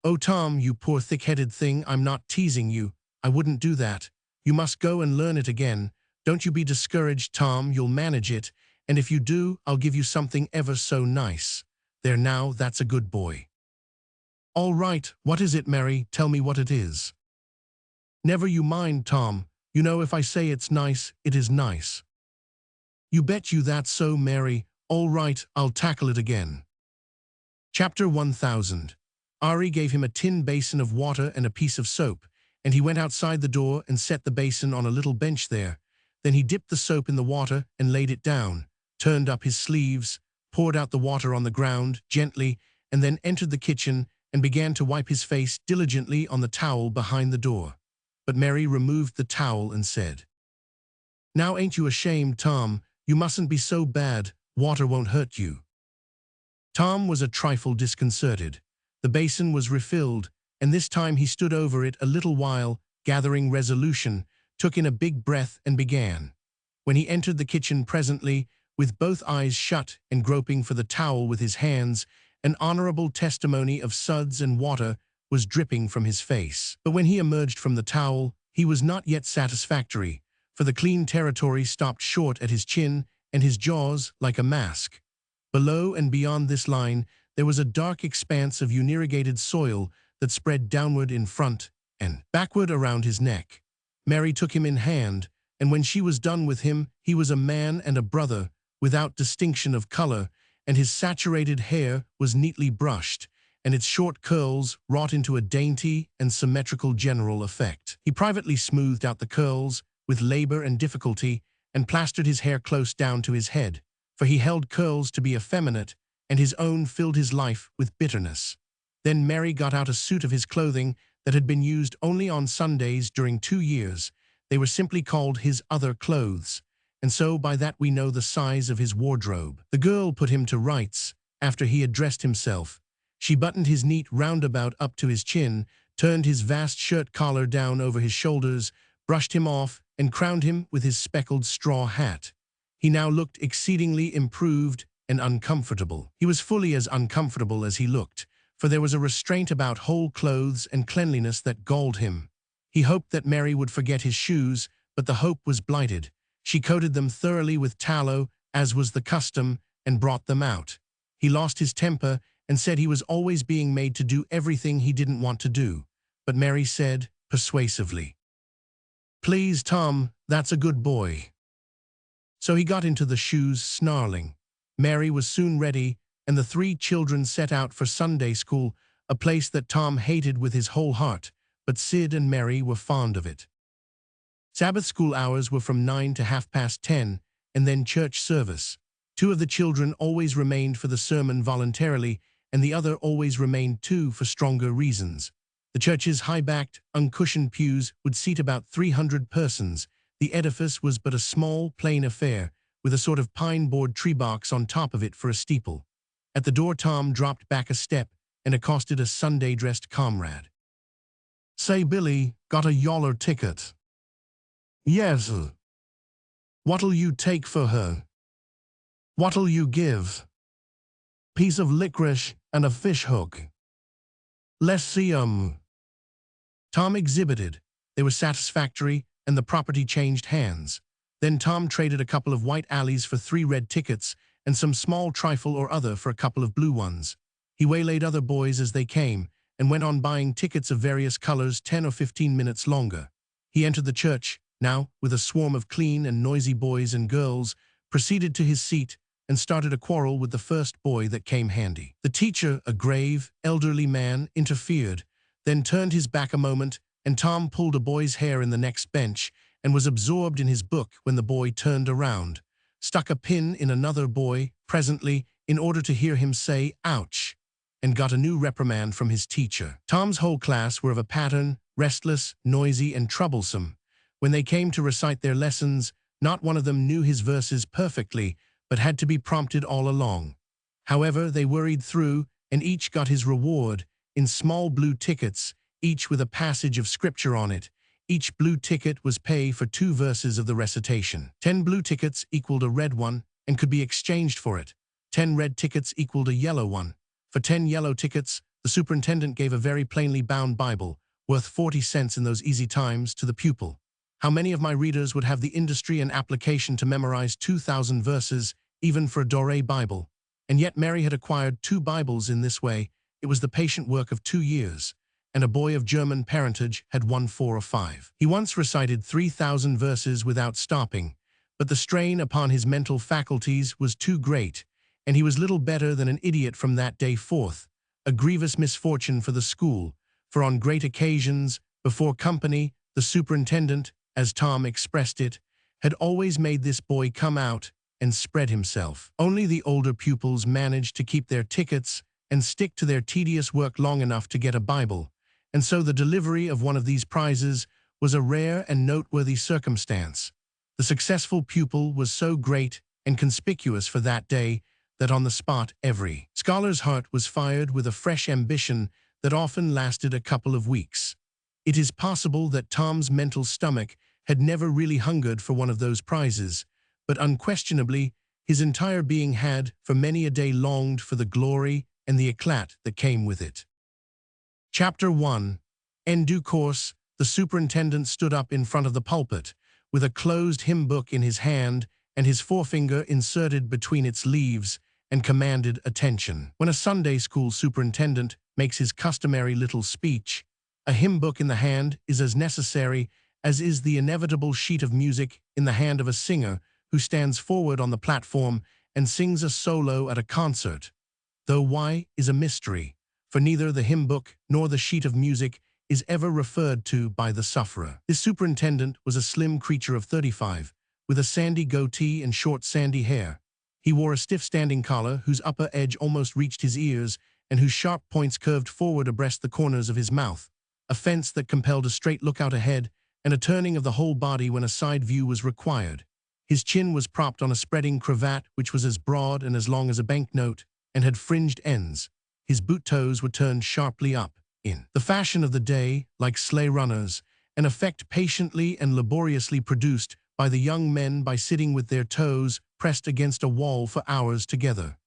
Oh, Tom, you poor thick-headed thing, I'm not teasing you. I wouldn't do that. You must go and learn it again. Don't you be discouraged, Tom, you'll manage it, and if you do, I'll give you something ever so nice. There now, that's a good boy. All right, what is it, Mary? Tell me what it is. Never you mind, Tom. You know if I say it's nice, it is nice. You bet you that's so, Mary. All right, I'll tackle it again. Chapter 1000. Ari gave him a tin basin of water and a piece of soap, and he went outside the door and set the basin on a little bench there. Then he dipped the soap in the water and laid it down, turned up his sleeves, poured out the water on the ground gently, and then entered the kitchen and began to wipe his face diligently on the towel behind the door. But Mary removed the towel and said, "Now ain't you ashamed, Tom? You mustn't be so bad. Water won't hurt you." Tom was a trifle disconcerted. The basin was refilled, and this time he stood over it a little while, gathering resolution, took in a big breath and began. When he entered the kitchen presently, with both eyes shut and groping for the towel with his hands, an honorable testimony of suds and water was dripping from his face. But when he emerged from the towel, he was not yet satisfactory, for the clean territory stopped short at his chin and his jaws like a mask. Below and beyond this line, there was a dark expanse of unirrigated soil that spread downward in front and backward around his neck. Mary took him in hand, and when she was done with him, he was a man and a brother, without distinction of color, and his saturated hair was neatly brushed, and its short curls wrought into a dainty and symmetrical general effect. He privately smoothed out the curls, with labor and difficulty, and plastered his hair close down to his head, for he held curls to be effeminate, and his own filled his life with bitterness. Then Mary got out a suit of his clothing that had been used only on Sundays during 2 years. They were simply called his other clothes, and so by that we know the size of his wardrobe. The girl put him to rights, after he had dressed himself. She buttoned his neat roundabout up to his chin, turned his vast shirt collar down over his shoulders, brushed him off, and crowned him with his speckled straw hat. He now looked exceedingly improved and uncomfortable. He was fully as uncomfortable as he looked, for there was a restraint about whole clothes and cleanliness that galled him. He hoped that Mary would forget his shoes, but the hope was blighted. She coated them thoroughly with tallow, as was the custom, and brought them out. He lost his temper and said he was always being made to do everything he didn't want to do. But Mary said, persuasively, "Please, Tom, that's a good boy." So he got into the shoes, snarling. Mary was soon ready, and the 3 children set out for Sunday school, a place that Tom hated with his whole heart, but Sid and Mary were fond of it. Sabbath school hours were from 9 to 10:30, and then church service. 2 of the children always remained for the sermon voluntarily, and the other always remained too for stronger reasons. The church's high-backed, uncushioned pews would seat about 300 persons. The edifice was but a small, plain affair, with a sort of pine-board tree box on top of it for a steeple. At the door Tom dropped back a step and accosted a Sunday-dressed comrade. "Say, Billy, got a yaller ticket?" "Yes." "What'll you take for her?" "What'll you give?" "Piece of licorice and a fish hook." "Let's see 'em." Tom exhibited. They were satisfactory, and the property changed hands. Then Tom traded a couple of white alleys for 3 red tickets, and some small trifle or other for a couple of blue ones. He waylaid other boys as they came, and went on buying tickets of various colors 10 or 15 minutes longer. He entered the church, now, with a swarm of clean and noisy boys and girls, proceeded to his seat, and started a quarrel with the first boy that came handy. The teacher, a grave, elderly man, interfered, then turned his back a moment, and Tom pulled a boy's hair in the next bench, and was absorbed in his book when the boy turned around, stuck a pin in another boy, presently, in order to hear him say, "Ouch," and got a new reprimand from his teacher. Tom's whole class were of a pattern, restless, noisy, and troublesome. When they came to recite their lessons, not one of them knew his verses perfectly, but had to be prompted all along. However, they worried through, and each got his reward, in small blue tickets, each with a passage of scripture on it, Each blue ticket was pay for 2 verses of the recitation. 10 blue tickets equaled a red one and could be exchanged for it. 10 red tickets equaled a yellow one. For 10 yellow tickets, the superintendent gave a very plainly bound Bible, worth 40 cents in those easy times, to the pupil. How many of my readers would have the industry and application to memorize 2,000 verses, even for a Doré Bible? And yet Mary had acquired 2 Bibles in this way. It was the patient work of 2 years, and a boy of German parentage had won 4 or 5. He once recited 3,000 verses without stopping, but the strain upon his mental faculties was too great, and he was little better than an idiot from that day forth, a grievous misfortune for the school, for on great occasions, before company, the superintendent, as Tom expressed it, had always made this boy come out and spread himself. Only the older pupils managed to keep their tickets and stick to their tedious work long enough to get a Bible, and so the delivery of one of these prizes was a rare and noteworthy circumstance. The successful pupil was so great and conspicuous for that day that on the spot every scholar's heart was fired with a fresh ambition that often lasted a couple of weeks. It is possible that Tom's mental stomach had never really hungered for one of those prizes, but unquestionably his entire being had for many a day longed for the glory and the éclat that came with it. Chapter 1. In due course, the superintendent stood up in front of the pulpit, with a closed hymn book in his hand and his forefinger inserted between its leaves, and commanded attention. When a Sunday school superintendent makes his customary little speech, a hymn book in the hand is as necessary as is the inevitable sheet of music in the hand of a singer who stands forward on the platform and sings a solo at a concert, though why is a mystery, for neither the hymn book nor the sheet of music is ever referred to by the sufferer. This superintendent was a slim creature of 35, with a sandy goatee and short sandy hair. He wore a stiff standing collar whose upper edge almost reached his ears and whose sharp points curved forward abreast the corners of his mouth, a fence that compelled a straight look out ahead and a turning of the whole body when a side view was required. His chin was propped on a spreading cravat which was as broad and as long as a banknote and had fringed ends. His boot toes were turned sharply up, in the fashion of the day, like sleigh runners, an effect patiently and laboriously produced by the young men by sitting with their toes pressed against a wall for hours together.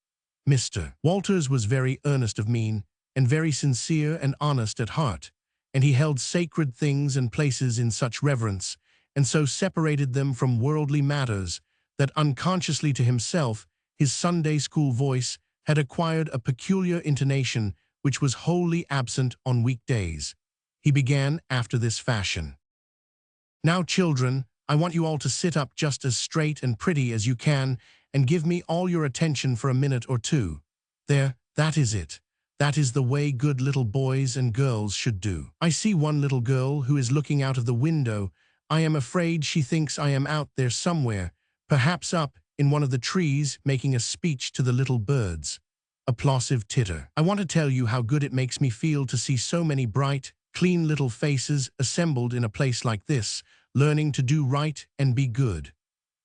Mr. Walters was very earnest of mien and very sincere and honest at heart, and he held sacred things and places in such reverence, and so separated them from worldly matters, that unconsciously to himself his Sunday school voice had acquired a peculiar intonation which was wholly absent on weekdays. He began after this fashion. "Now, children, I want you all to sit up just as straight and pretty as you can and give me all your attention for a minute or two. There, that is it. That is the way good little boys and girls should do. I see one little girl who is looking out of the window. I am afraid she thinks I am out there somewhere, perhaps up in one of the trees, making a speech to the little birds." Applausive titter. "I want to tell you how good it makes me feel to see so many bright, clean little faces assembled in a place like this, learning to do right and be good."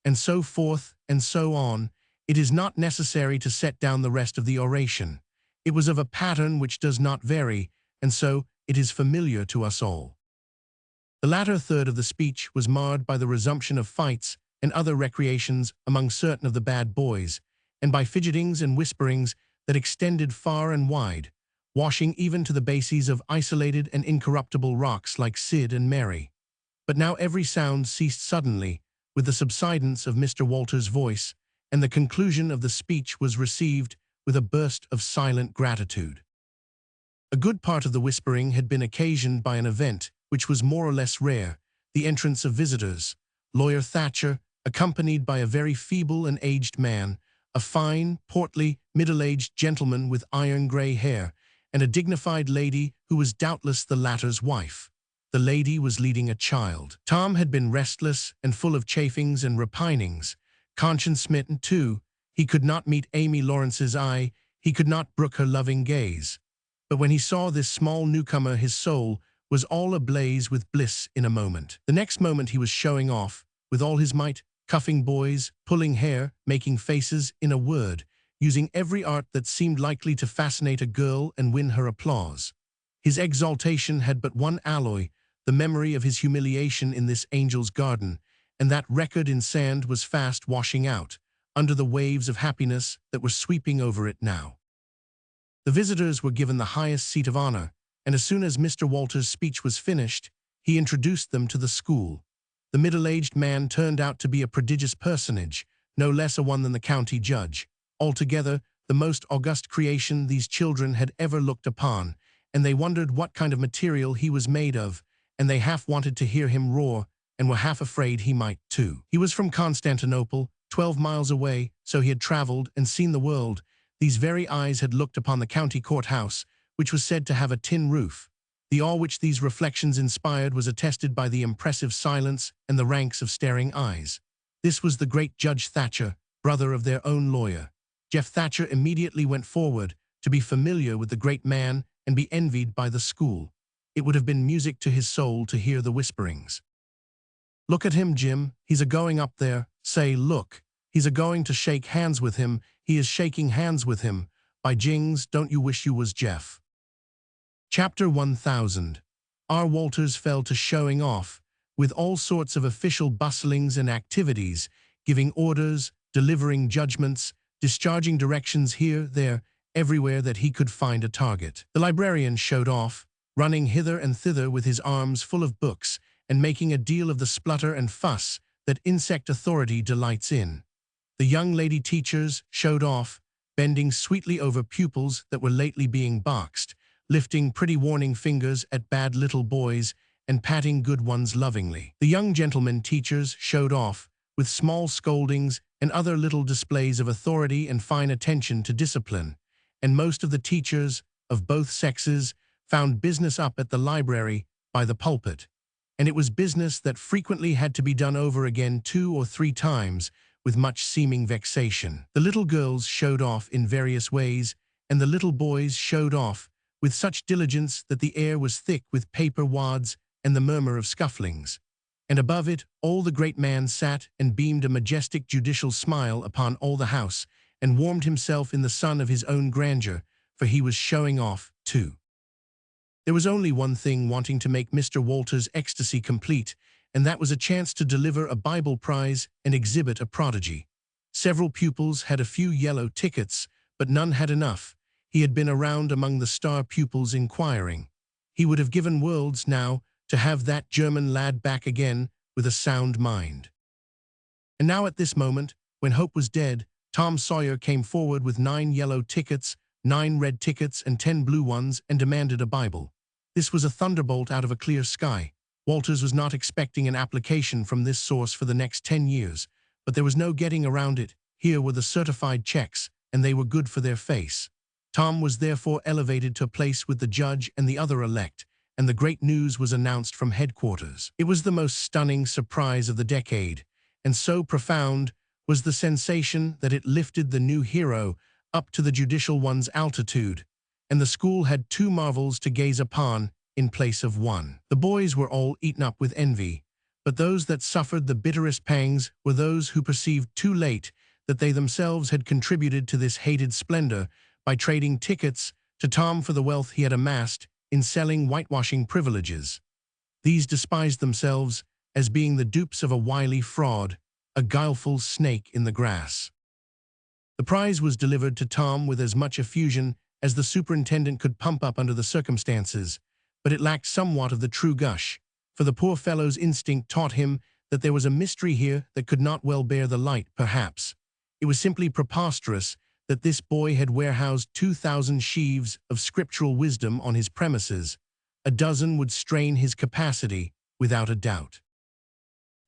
And so forth and so on. It is not necessary to set down the rest of the oration. It was of a pattern which does not vary, and so it is familiar to us all. The latter third of the speech was marred by the resumption of fights and other recreations among certain of the bad boys, and by fidgetings and whisperings that extended far and wide, washing even to the bases of isolated and incorruptible rocks like Sid and Mary. But now every sound ceased suddenly, with the subsidence of Mr. Walters' voice, and the conclusion of the speech was received with a burst of silent gratitude. A good part of the whispering had been occasioned by an event which was more or less rare, the entrance of visitors. Lawyer Thatcher, accompanied by a very feeble and aged man, a fine, portly, middle-aged gentleman with iron-gray hair, and a dignified lady who was doubtless the latter's wife. The lady was leading a child. Tom had been restless and full of chafings and repinings. Conscience-smitten, too, he could not meet Amy Lawrence's eye, he could not brook her loving gaze. But when he saw this small newcomer, his soul was all ablaze with bliss in a moment. The next moment he was showing off, with all his might, cuffing boys, pulling hair, making faces, in a word, using every art that seemed likely to fascinate a girl and win her applause. His exaltation had but one alloy, the memory of his humiliation in this angel's garden, and that record in sand was fast washing out, under the waves of happiness that were sweeping over it now. The visitors were given the highest seat of honor, and as soon as Mr. Walters' speech was finished, he introduced them to the school. The middle-aged man turned out to be a prodigious personage, no less a one than the county judge. Altogether, the most august creation these children had ever looked upon, and they wondered what kind of material he was made of, and they half wanted to hear him roar, and were half afraid he might too. He was from Constantinople, 12 miles away, so he had traveled and seen the world. These very eyes had looked upon the county courthouse, which was said to have a tin roof. The awe which these reflections inspired was attested by the impressive silence and the ranks of staring eyes. This was the great Judge Thatcher, brother of their own lawyer. Jeff Thatcher immediately went forward to be familiar with the great man and be envied by the school. It would have been music to his soul to hear the whisperings. "Look at him, Jim. He's a-going up there. Say, look. He's a-going to shake hands with him. He is shaking hands with him. By jings, don't you wish you was Jeff?" Chapter 1000. R. Walters fell to showing off, with all sorts of official bustlings and activities, giving orders, delivering judgments, discharging directions here, there, everywhere that he could find a target. The librarian showed off, running hither and thither with his arms full of books, and making a deal of the splutter and fuss that insect authority delights in. The young lady teachers showed off, bending sweetly over pupils that were lately being boxed, lifting pretty warning fingers at bad little boys and patting good ones lovingly. The young gentlemen teachers showed off, with small scoldings and other little displays of authority and fine attention to discipline, and most of the teachers, of both sexes, found business up at the library by the pulpit, and it was business that frequently had to be done over again 2 or 3 times, with much seeming vexation. The little girls showed off in various ways, and the little boys showed off with such diligence that the air was thick with paper wads and the murmur of scufflings. And above it, all the great man sat and beamed a majestic judicial smile upon all the house, and warmed himself in the sun of his own grandeur, for he was showing off, too. There was only one thing wanting to make Mr. Walters' ecstasy complete, and that was a chance to deliver a Bible prize and exhibit a prodigy. Several pupils had a few yellow tickets, but none had enough. He had been around among the star pupils inquiring. He would have given worlds now to have that German lad back again with a sound mind. And now at this moment, when hope was dead, Tom Sawyer came forward with 9 yellow tickets, 9 red tickets, and 10 blue ones, and demanded a Bible. This was a thunderbolt out of a clear sky. Walters was not expecting an application from this source for the next 10 years, but there was no getting around it. Here were the certified checks, and they were good for their face. Tom was therefore elevated to a place with the judge and the other elect, and the great news was announced from headquarters. It was the most stunning surprise of the decade, and so profound was the sensation that it lifted the new hero up to the judicial one's altitude, and the school had 2 marvels to gaze upon in place of 1. The boys were all eaten up with envy, but those that suffered the bitterest pangs were those who perceived too late that they themselves had contributed to this hated splendor by trading tickets to Tom for the wealth he had amassed in selling whitewashing privileges. These despised themselves as being the dupes of a wily fraud, a guileful snake in the grass. The prize was delivered to Tom with as much effusion as the superintendent could pump up under the circumstances, but it lacked somewhat of the true gush, for the poor fellow's instinct taught him that there was a mystery here that could not well bear the light, perhaps. It was simply preposterous that this boy had warehoused 2,000 sheaves of scriptural wisdom on his premises. A dozen would strain his capacity, without a doubt.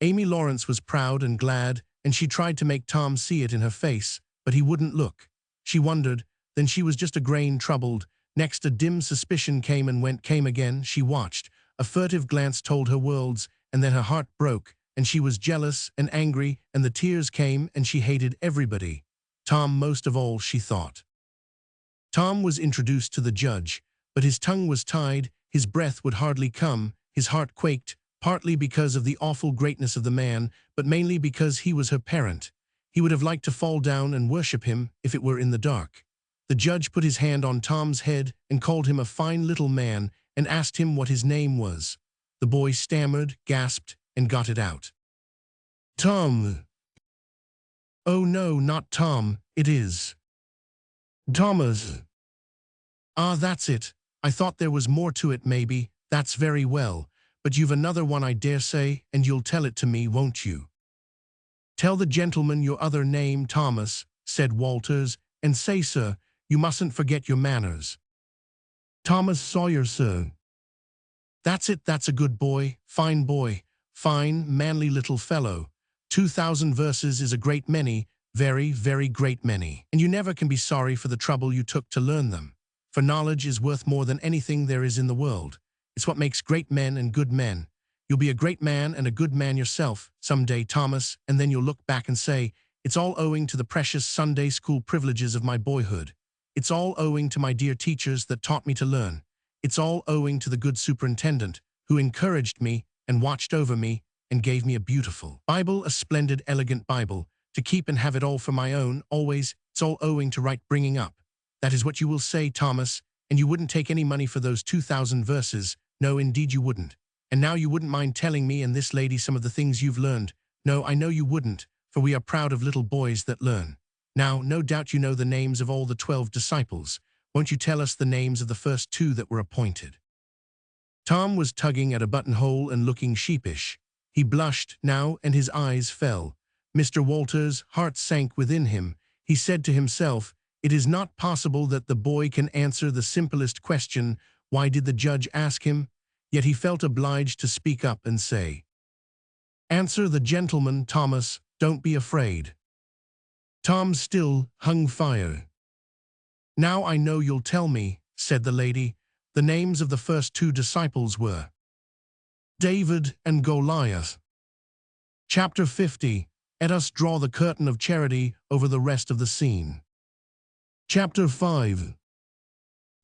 Amy Lawrence was proud and glad, and she tried to make Tom see it in her face, but he wouldn't look. She wondered, then she was just a grain troubled. Next a dim suspicion came and went, came again. She watched. A furtive glance told her worlds, and then her heart broke, and she was jealous and angry, and the tears came, and she hated everybody. Tom most of all, she thought. Tom was introduced to the judge, but his tongue was tied, his breath would hardly come, his heart quaked, partly because of the awful greatness of the man, but mainly because he was her parent. He would have liked to fall down and worship him if it were in the dark. The judge put his hand on Tom's head and called him a fine little man and asked him what his name was. The boy stammered, gasped, and got it out. Tom. Oh no, not Tom, it is Thomas. Ah, that's it. I thought there was more to it maybe. That's very well. But you've another one I dare say, and you'll tell it to me, won't you? Tell the gentleman your other name, Thomas, said Walters, and say, sir, you mustn't forget your manners. Thomas Sawyer, sir. That's it, that's a good boy, fine, manly little fellow. 2,000 verses is a great many, very, very great many. And you never can be sorry for the trouble you took to learn them. For knowledge is worth more than anything there is in the world. It's what makes great men and good men. You'll be a great man and a good man yourself someday, Thomas, and then you'll look back and say, it's all owing to the precious Sunday school privileges of my boyhood. It's all owing to my dear teachers that taught me to learn. It's all owing to the good superintendent who encouraged me and watched over me and gave me a beautiful Bible, a splendid, elegant Bible, to keep and have it all for my own, always. It's all owing to right bringing up. That is what you will say, Thomas, and you wouldn't take any money for those 2,000 verses. No, indeed you wouldn't. And now you wouldn't mind telling me and this lady some of the things you've learned. No, I know you wouldn't, for we are proud of little boys that learn. Now, no doubt you know the names of all the 12 disciples. Won't you tell us the names of the first 2 that were appointed? Tom was tugging at a buttonhole and looking sheepish. He blushed now, and his eyes fell. Mr. Walters' heart sank within him. He said to himself, it is not possible that the boy can answer the simplest question, why did the judge ask him? Yet he felt obliged to speak up and say, answer the gentleman, Thomas, don't be afraid. Tom still hung fire. Now I know you'll tell me, said the lady. The names of the first 2 disciples were David and Goliath. Chapter 50. Let us draw the curtain of charity over the rest of the scene. Chapter 5.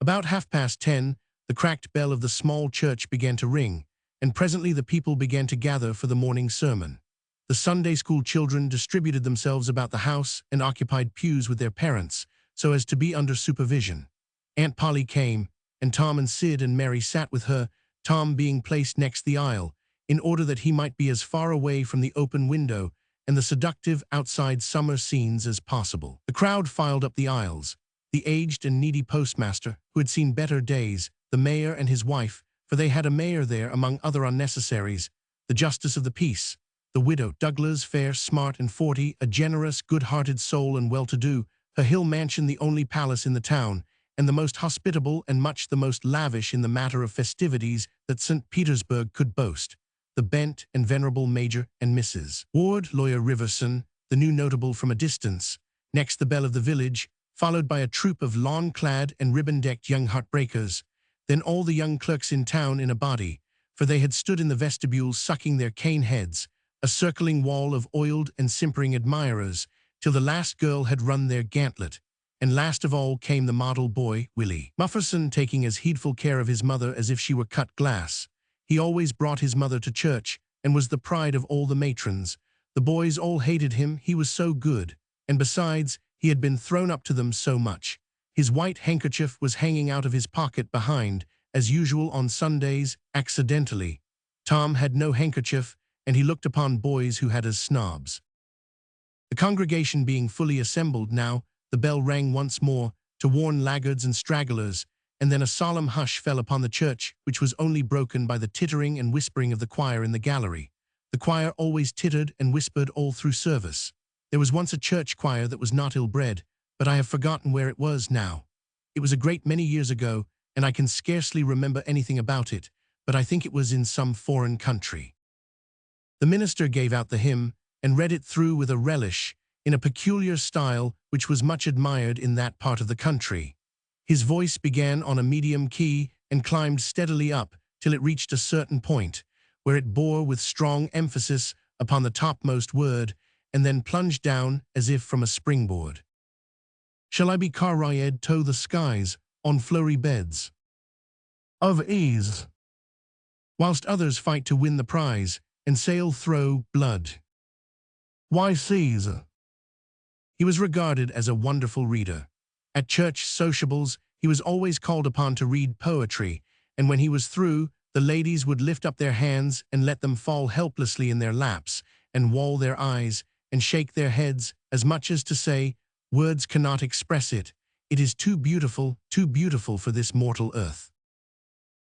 About 10:30, the cracked bell of the small church began to ring, and presently the people began to gather for the morning sermon. The Sunday school children distributed themselves about the house and occupied pews with their parents, so as to be under supervision. Aunt Polly came, and Tom and Sid and Mary sat with her, Tom being placed next the aisle, in order that he might be as far away from the open window and the seductive outside summer scenes as possible. The crowd filed up the aisles. The aged and needy postmaster, who had seen better days, the mayor and his wife, for they had a mayor there among other unnecessaries, the justice of the peace, the widow, Douglas, fair, smart, and 40, a generous, good-hearted soul and well-to-do, her hill mansion the only palace in the town, and the most hospitable and much the most lavish in the matter of festivities that St. Petersburg could boast, the bent and venerable Major and Mrs. Ward, lawyer Riverson, the new notable from a distance, next the belle of the village, followed by a troop of lawn-clad and ribbon-decked young heartbreakers, then all the young clerks in town in a body, for they had stood in the vestibule sucking their cane heads, a circling wall of oiled and simpering admirers, till the last girl had run their gauntlet, and last of all came the model boy, Willie Mufferson, taking as heedful care of his mother as if she were cut glass. He always brought his mother to church, and was the pride of all the matrons. The boys all hated him, he was so good, and besides, he had been thrown up to them so much. His white handkerchief was hanging out of his pocket behind, as usual on Sundays, accidentally. Tom had no handkerchief, and he looked upon boys who had as snobs. The congregation being fully assembled now, the bell rang once more, to warn laggards and stragglers, and then a solemn hush fell upon the church, which was only broken by the tittering and whispering of the choir in the gallery. The choir always tittered and whispered all through service. There was once a church choir that was not ill-bred, but I have forgotten where it was now. It was a great many years ago, and I can scarcely remember anything about it, but I think it was in some foreign country. The minister gave out the hymn, and read it through with a relish, in a peculiar style which was much admired in that part of the country. His voice began on a medium key and climbed steadily up till it reached a certain point, where it bore with strong emphasis upon the topmost word, and then plunged down as if from a springboard. Shall I be carried to the skies on flowery beds of ease, whilst others fight to win the prize and sail through blood? Why Caesar? He was regarded as a wonderful reader. At church sociables, he was always called upon to read poetry, and when he was through, the ladies would lift up their hands and let them fall helplessly in their laps, and wall their eyes, and shake their heads, as much as to say, "Words cannot express it. It is too beautiful for this mortal earth."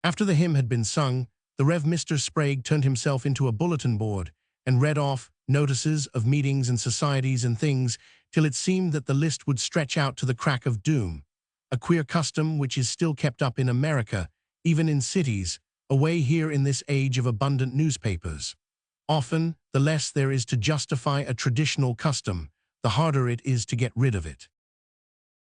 After the hymn had been sung, the Rev. Mr. Sprague turned himself into a bulletin board and read off notices of meetings and societies and things till it seemed that the list would stretch out to the crack of doom. A queer custom which is still kept up in America, even in cities, away here in this age of abundant newspapers. Often, the less there is to justify a traditional custom, the harder it is to get rid of it.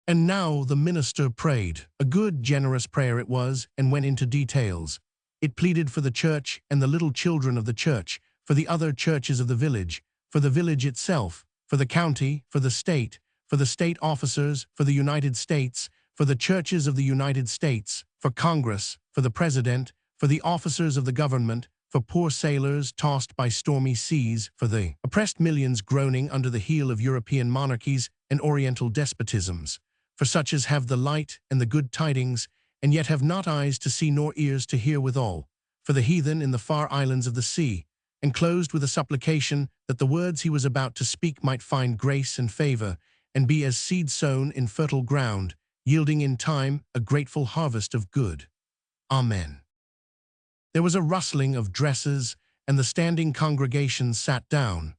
And now the minister prayed. A good, generous prayer it was, and went into details. It pleaded for the church and the little children of the church, for the other churches of the village itself, for the county, for the state officers, for the United States, for the churches of the United States, for Congress, for the president, for the officers of the government, for poor sailors tossed by stormy seas, for the oppressed millions groaning under the heel of European monarchies and Oriental despotisms, for such as have the light and the good tidings, and yet have not eyes to see nor ears to hear withal, for the heathen in the far islands of the sea, and closed with a supplication that the words he was about to speak might find grace and favor, and be as seed sown in fertile ground, yielding in time a grateful harvest of good. Amen. There was a rustling of dresses, and the standing congregation sat down.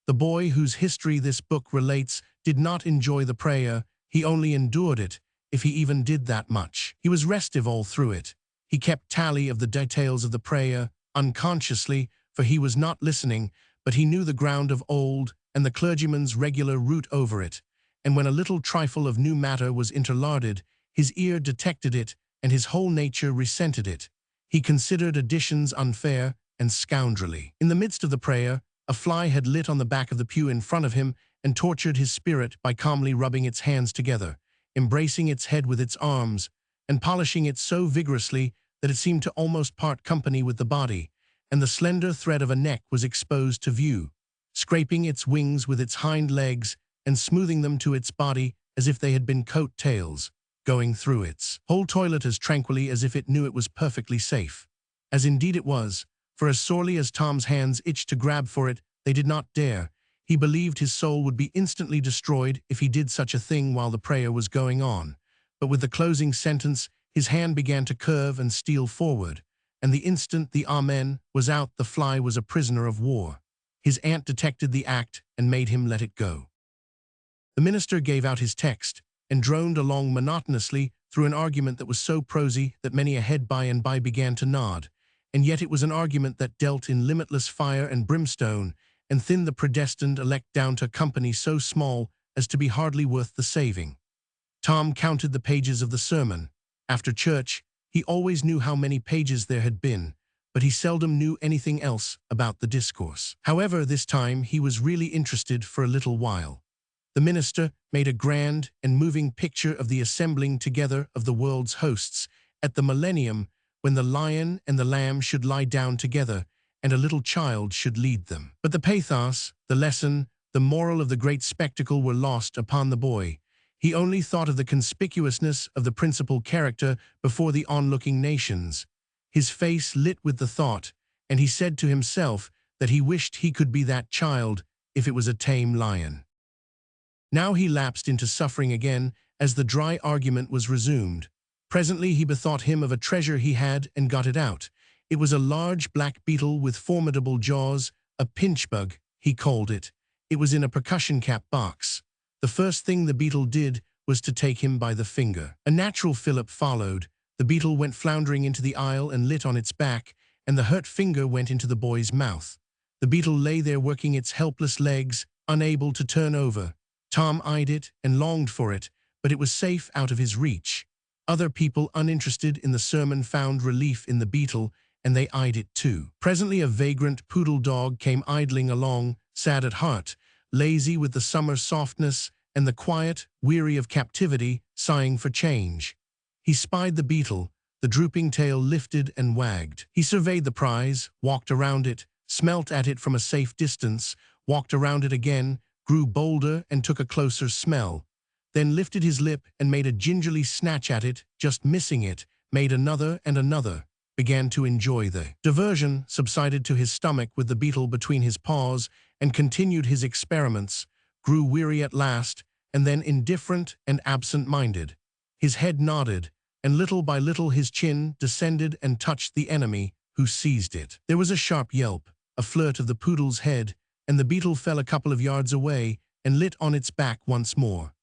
The boy whose history this book relates did not enjoy the prayer, he only endured it, if he even did that much. He was restive all through it. He kept tally of the details of the prayer, unconsciously, for he was not listening, but he knew the ground of old, and the clergyman's regular route over it, and when a little trifle of new matter was interlarded, his ear detected it, and his whole nature resented it. He considered additions unfair and scoundrelly. In the midst of the prayer, a fly had lit on the back of the pew in front of him and tortured his spirit by calmly rubbing its hands together, embracing its head with its arms, and polishing it so vigorously that it seemed to almost part company with the body, and the slender thread of a neck was exposed to view, scraping its wings with its hind legs and smoothing them to its body as if they had been coat tails, going through its whole toilet as tranquilly as if it knew it was perfectly safe. As indeed it was, for as sorely as Tom's hands itched to grab for it, they did not dare. He believed his soul would be instantly destroyed if he did such a thing while the prayer was going on. But with the closing sentence, his hand began to curve and steal forward, and the instant the Amen was out, the fly was a prisoner of war. His aunt detected the act and made him let it go. The minister gave out his text and droned along monotonously through an argument that was so prosy that many a head by and by began to nod, and yet it was an argument that dealt in limitless fire and brimstone and thinned the predestined elect down to a company so small as to be hardly worth the saving. Tom counted the pages of the sermon. After church, he always knew how many pages there had been, but he seldom knew anything else about the discourse. However, this time he was really interested for a little while. The minister made a grand and moving picture of the assembling together of the world's hosts at the millennium, when the lion and the lamb should lie down together and a little child should lead them. But the pathos, the lesson, the moral of the great spectacle were lost upon the boy. He only thought of the conspicuousness of the principal character before the onlooking nations. His face lit with the thought, and he said to himself that he wished he could be that child if it was a tame lion. Now he lapsed into suffering again as the dry argument was resumed. Presently he bethought him of a treasure he had and got it out. It was a large black beetle with formidable jaws, a pinch bug, he called it. It was in a percussion cap box. The first thing the beetle did was to take him by the finger. A natural fillip followed. The beetle went floundering into the aisle and lit on its back, and the hurt finger went into the boy's mouth. The beetle lay there working its helpless legs, unable to turn over. Tom eyed it and longed for it, but it was safe out of his reach. Other people uninterested in the sermon found relief in the beetle, and they eyed it too. Presently a vagrant poodle dog came idling along, sad at heart, lazy with the summer softness and the quiet, weary of captivity, sighing for change. He spied the beetle, the drooping tail lifted and wagged. He surveyed the prize, walked around it, smelt at it from a safe distance, walked around it again, grew bolder and took a closer smell, then lifted his lip and made a gingerly snatch at it, just missing it, made another and another. began to enjoy the diversion, subsided to his stomach with the beetle between his paws, and continued his experiments, grew weary at last, and then indifferent and absent-minded. His head nodded, and little by little his chin descended and touched the enemy, who seized it. There was a sharp yelp, a flirt of the poodle's head, and the beetle fell a couple of yards away and lit on its back once more.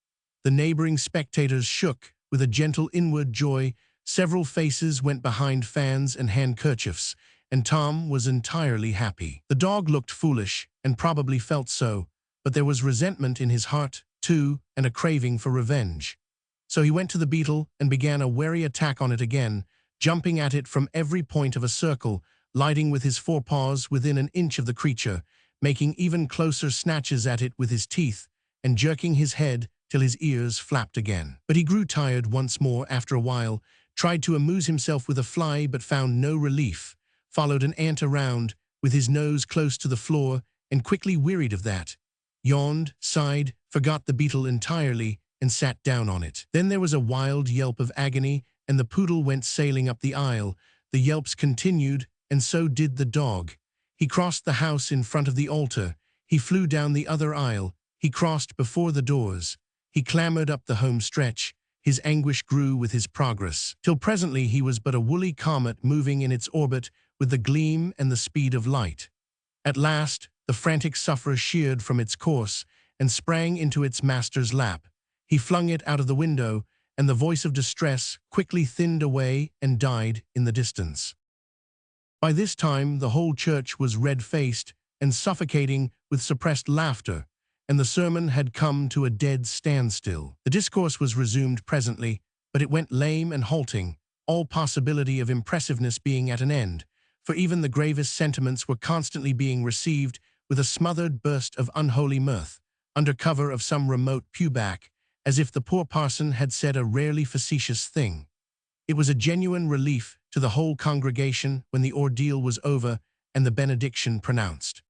The neighboring spectators shook with a gentle inward joy. Several faces went behind fans and handkerchiefs, and Tom was entirely happy. The dog looked foolish, and probably felt so, but there was resentment in his heart, too, and a craving for revenge. So he went to the beetle and began a wary attack on it again, jumping at it from every point of a circle, lighting with his forepaws within an inch of the creature, making even closer snatches at it with his teeth, and jerking his head till his ears flapped again. But he grew tired once more after a while, tried to amuse himself with a fly but found no relief, followed an ant around, with his nose close to the floor, and quickly wearied of that, yawned, sighed, forgot the beetle entirely, and sat down on it. Then there was a wild yelp of agony, and the poodle went sailing up the aisle. The yelps continued, and so did the dog. He crossed the house in front of the altar. He flew down the other aisle. He crossed before the doors. He clambered up the home stretch. His anguish grew with his progress, till presently he was but a woolly comet moving in its orbit with the gleam and the speed of light. At last, the frantic sufferer sheered from its course and sprang into its master's lap. He flung it out of the window, and the voice of distress quickly thinned away and died in the distance. By this time, the whole church was red-faced and suffocating with suppressed laughter, and the sermon had come to a dead standstill. The discourse was resumed presently, but it went lame and halting, all possibility of impressiveness being at an end, for even the gravest sentiments were constantly being received with a smothered burst of unholy mirth, under cover of some remote pewback, as if the poor parson had said a rarely facetious thing. It was a genuine relief to the whole congregation when the ordeal was over and the benediction pronounced.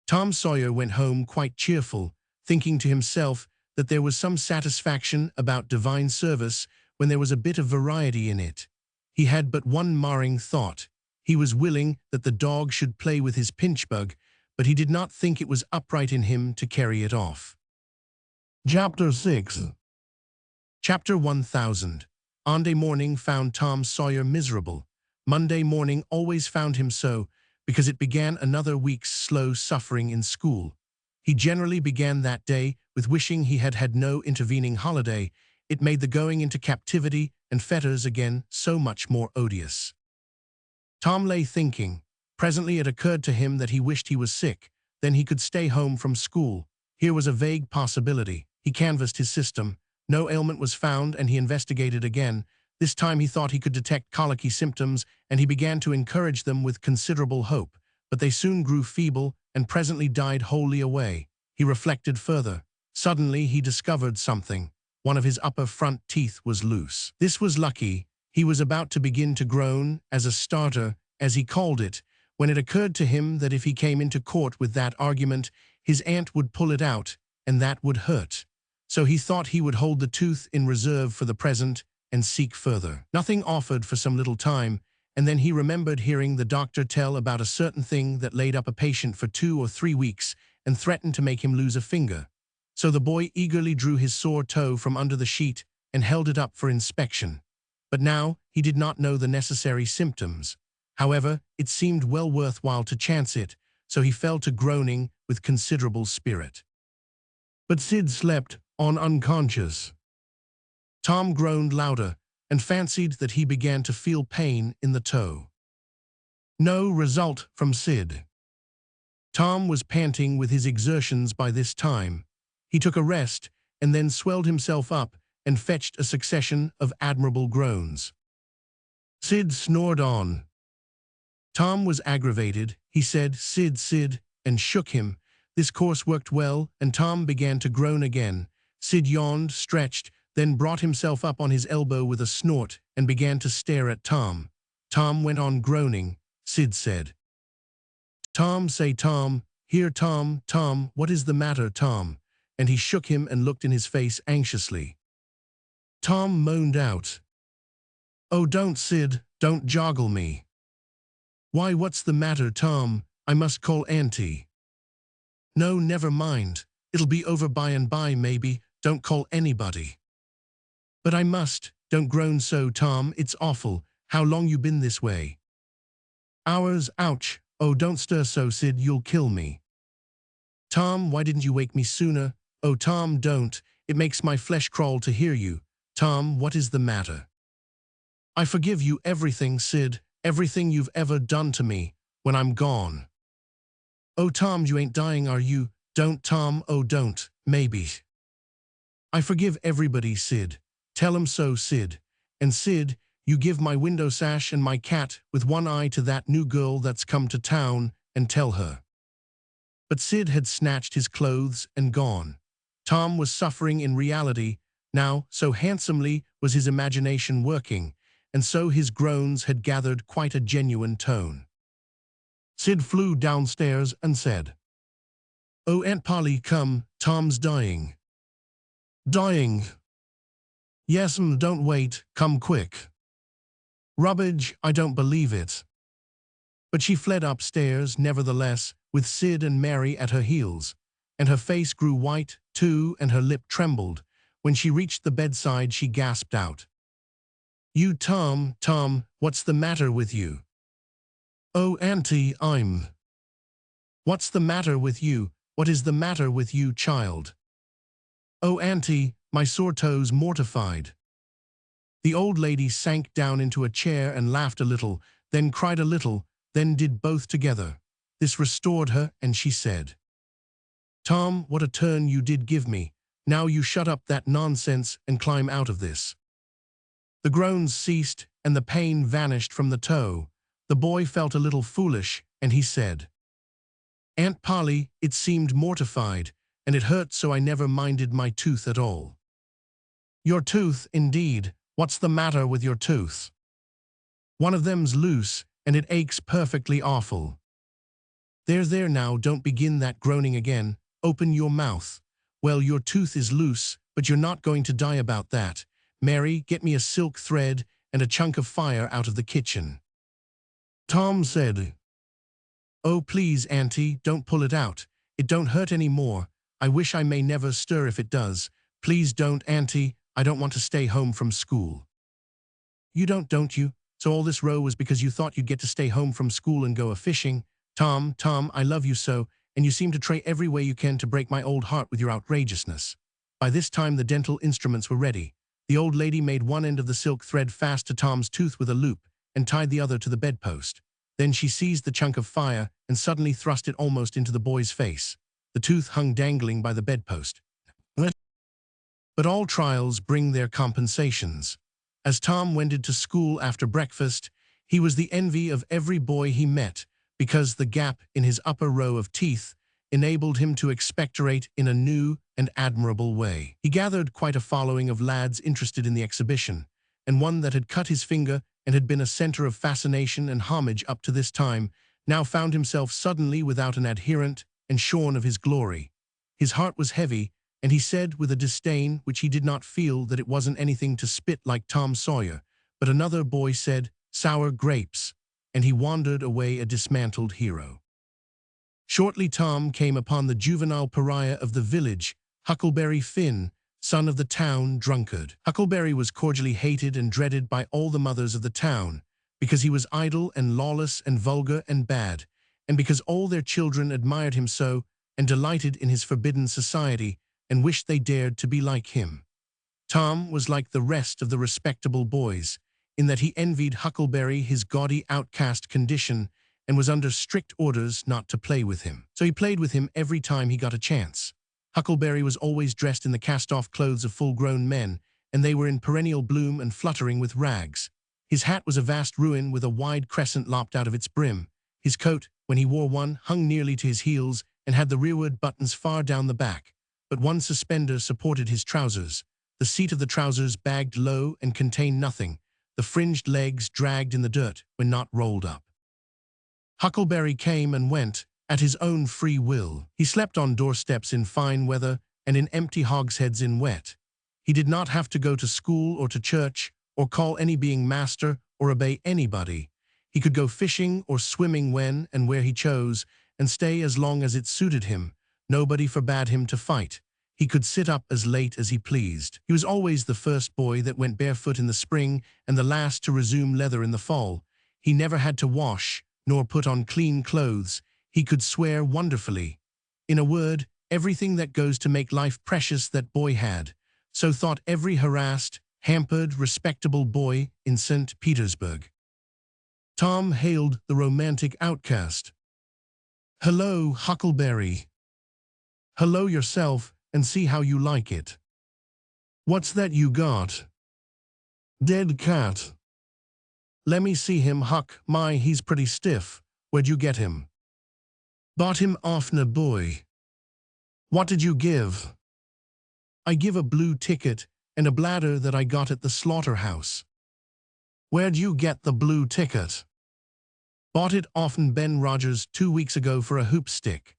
Tom Sawyer went home quite cheerful, thinking to himself that there was some satisfaction about divine service when there was a bit of variety in it. He had but one marring thought. He was willing that the dog should play with his pinchbug, but he did not think it was upright in him to carry it off. Chapter 6. Chapter 1000. Monday morning found Tom Sawyer miserable. Monday morning always found him so, because it began another week's slow suffering in school. He generally began that day with wishing he had had no intervening holiday. It made the going into captivity and fetters again so much more odious. Tom lay thinking. Presently it occurred to him that he wished he was sick. Then he could stay home from school. Here was a vague possibility. He canvassed his system. No ailment was found, and he investigated again. This time he thought he could detect colicky symptoms, and he began to encourage them with considerable hope. But they soon grew feeble, and presently died wholly away. He reflected further. Suddenly he discovered something. One of his upper front teeth was loose. This was lucky. He was about to begin to groan, as a starter, as he called it, when it occurred to him that if he came into court with that argument, his aunt would pull it out, and that would hurt. So he thought he would hold the tooth in reserve for the present and seek further. Nothing offered for some little time, and then he remembered hearing the doctor tell about a certain thing that laid up a patient for 2 or 3 weeks and threatened to make him lose a finger. So the boy eagerly drew his sore toe from under the sheet and held it up for inspection. But now he did not know the necessary symptoms. However, it seemed well worthwhile to chance it, so he fell to groaning with considerable spirit. But Sid slept on unconscious. Tom groaned louder and fancied that he began to feel pain in the toe. No result from Sid. Tom was panting with his exertions by this time. He took a rest and then swelled himself up and fetched a succession of admirable groans. Sid snored on. Tom was aggravated. He said, "Sid, Sid," and shook him. This course worked well, and Tom began to groan again. Sid yawned, stretched, then brought himself up on his elbow with a snort and began to stare at Tom. Tom went on groaning. Sid said, "Tom, say Tom, here Tom, Tom, what is the matter, Tom?" And he shook him and looked in his face anxiously. Tom moaned out, "Oh, don't, Sid, don't joggle me. Why, what's the matter, Tom? I must call Auntie. No, never mind. It'll be over by and by, maybe. Don't call anybody. But I must. Don't groan so, Tom. It's awful. How long you been this way? Hours, ouch. Oh, don't stir so, Sid, you'll kill me. Tom, why didn't you wake me sooner? Oh, Tom, don't. It makes my flesh crawl to hear you. Tom, what is the matter? I forgive you everything, Sid, everything you've ever done to me, when I'm gone. Oh, Tom, you ain't dying, are you? Don't, Tom, oh, don't, maybe. I forgive everybody, Sid. Tell 'em so, Sid. And Sid, you give my window sash and my cat with one eye to that new girl that's come to town, and tell her. But Sid had snatched his clothes and gone. Tom was suffering in reality. Now, so handsomely was his imagination working, and so his groans had gathered quite a genuine tone. Sid flew downstairs and said, "Oh, Aunt Polly, come, Tom's dying." "Dying?" "Yes, don't wait, come quick." "Rubbage, I don't believe it." But she fled upstairs, nevertheless, with Sid and Mary at her heels, and her face grew white, too, and her lip trembled. When she reached the bedside, she gasped out, "You, Tom, Tom, what's the matter with you?" "Oh, Auntie, I'm—" "What's the matter with you? What is the matter with you, child?" "Oh, Auntie, my sore toes mortified." The old lady sank down into a chair and laughed a little, then cried a little, then did both together. This restored her, and she said, "Tom, what a turn you did give me. Now you shut up that nonsense and climb out of this." The groans ceased, and the pain vanished from the toe. The boy felt a little foolish, and he said, "Aunt Polly, it seemed mortified, and it hurt so I never minded my tooth at all." "Your tooth, indeed. What's the matter with your tooth?" "One of them's loose, and it aches perfectly awful." There now, don't begin that groaning again. Open your mouth. Well, your tooth is loose, but you're not going to die about that. Mary, get me a silk thread and a chunk of fire out of the kitchen." Tom said, "Oh, please, Auntie, don't pull it out. It don't hurt any more. I wish I may never stir if it does. Please don't, Auntie. I don't want to stay home from school." "You don't you? So all this row was because you thought you'd get to stay home from school and go a-fishing? Tom, Tom, I love you so, and you seem to try every way you can to break my old heart with your outrageousness." By this time the dental instruments were ready. The old lady made one end of the silk thread fast to Tom's tooth with a loop, and tied the other to the bedpost. Then she seized the chunk of fire and suddenly thrust it almost into the boy's face. The tooth hung dangling by the bedpost. But all trials bring their compensations. As Tom wended to school after breakfast, he was the envy of every boy he met, because the gap in his upper row of teeth enabled him to expectorate in a new and admirable way. He gathered quite a following of lads interested in the exhibition, and one that had cut his finger and had been a center of fascination and homage up to this time, now found himself suddenly without an adherent and shorn of his glory. His heart was heavy, and he said with a disdain which he did not feel that it wasn't anything to spit like Tom Sawyer, but another boy said, "Sour grapes," and he wandered away a dismantled hero. Shortly Tom came upon the juvenile pariah of the village, Huckleberry Finn, son of the town drunkard. Huckleberry was cordially hated and dreaded by all the mothers of the town, because he was idle and lawless and vulgar and bad, and because all their children admired him so and delighted in his forbidden society and wished they dared to be like him. Tom was like the rest of the respectable boys, in that he envied Huckleberry his gaudy outcast condition and was under strict orders not to play with him. So he played with him every time he got a chance. Huckleberry was always dressed in the cast-off clothes of full-grown men, and they were in perennial bloom and fluttering with rags. His hat was a vast ruin with a wide crescent lopped out of its brim. His coat, when he wore one, hung nearly to his heels and had the rearward buttons far down the back, but one suspender supported his trousers. The seat of the trousers bagged low and contained nothing. The fringed legs dragged in the dirt when not rolled up. Huckleberry came and went at his own free will. He slept on doorsteps in fine weather and in empty hogsheads in wet. He did not have to go to school or to church or call any being master or obey anybody. He could go fishing or swimming when and where he chose, and stay as long as it suited him. Nobody forbade him to fight. He could sit up as late as he pleased. He was always the first boy that went barefoot in the spring and the last to resume leather in the fall. He never had to wash, nor put on clean clothes. He could swear wonderfully. In a word, everything that goes to make life precious that boy had. So thought every harassed, hampered, respectable boy in St. Petersburg. Tom hailed the romantic outcast. "Hello, Huckleberry. Hello yourself, and see how you like it. What's that you got?" "Dead cat." "Lemme see him, Huck. My, he's pretty stiff. Where'd you get him?" "Bought him off na boy." "What did you give?" "I give a blue ticket and a bladder that I got at the slaughterhouse." "Where'd you get the blue ticket?" "Bought it off'n Ben Rogers 2 weeks ago for a hoop stick."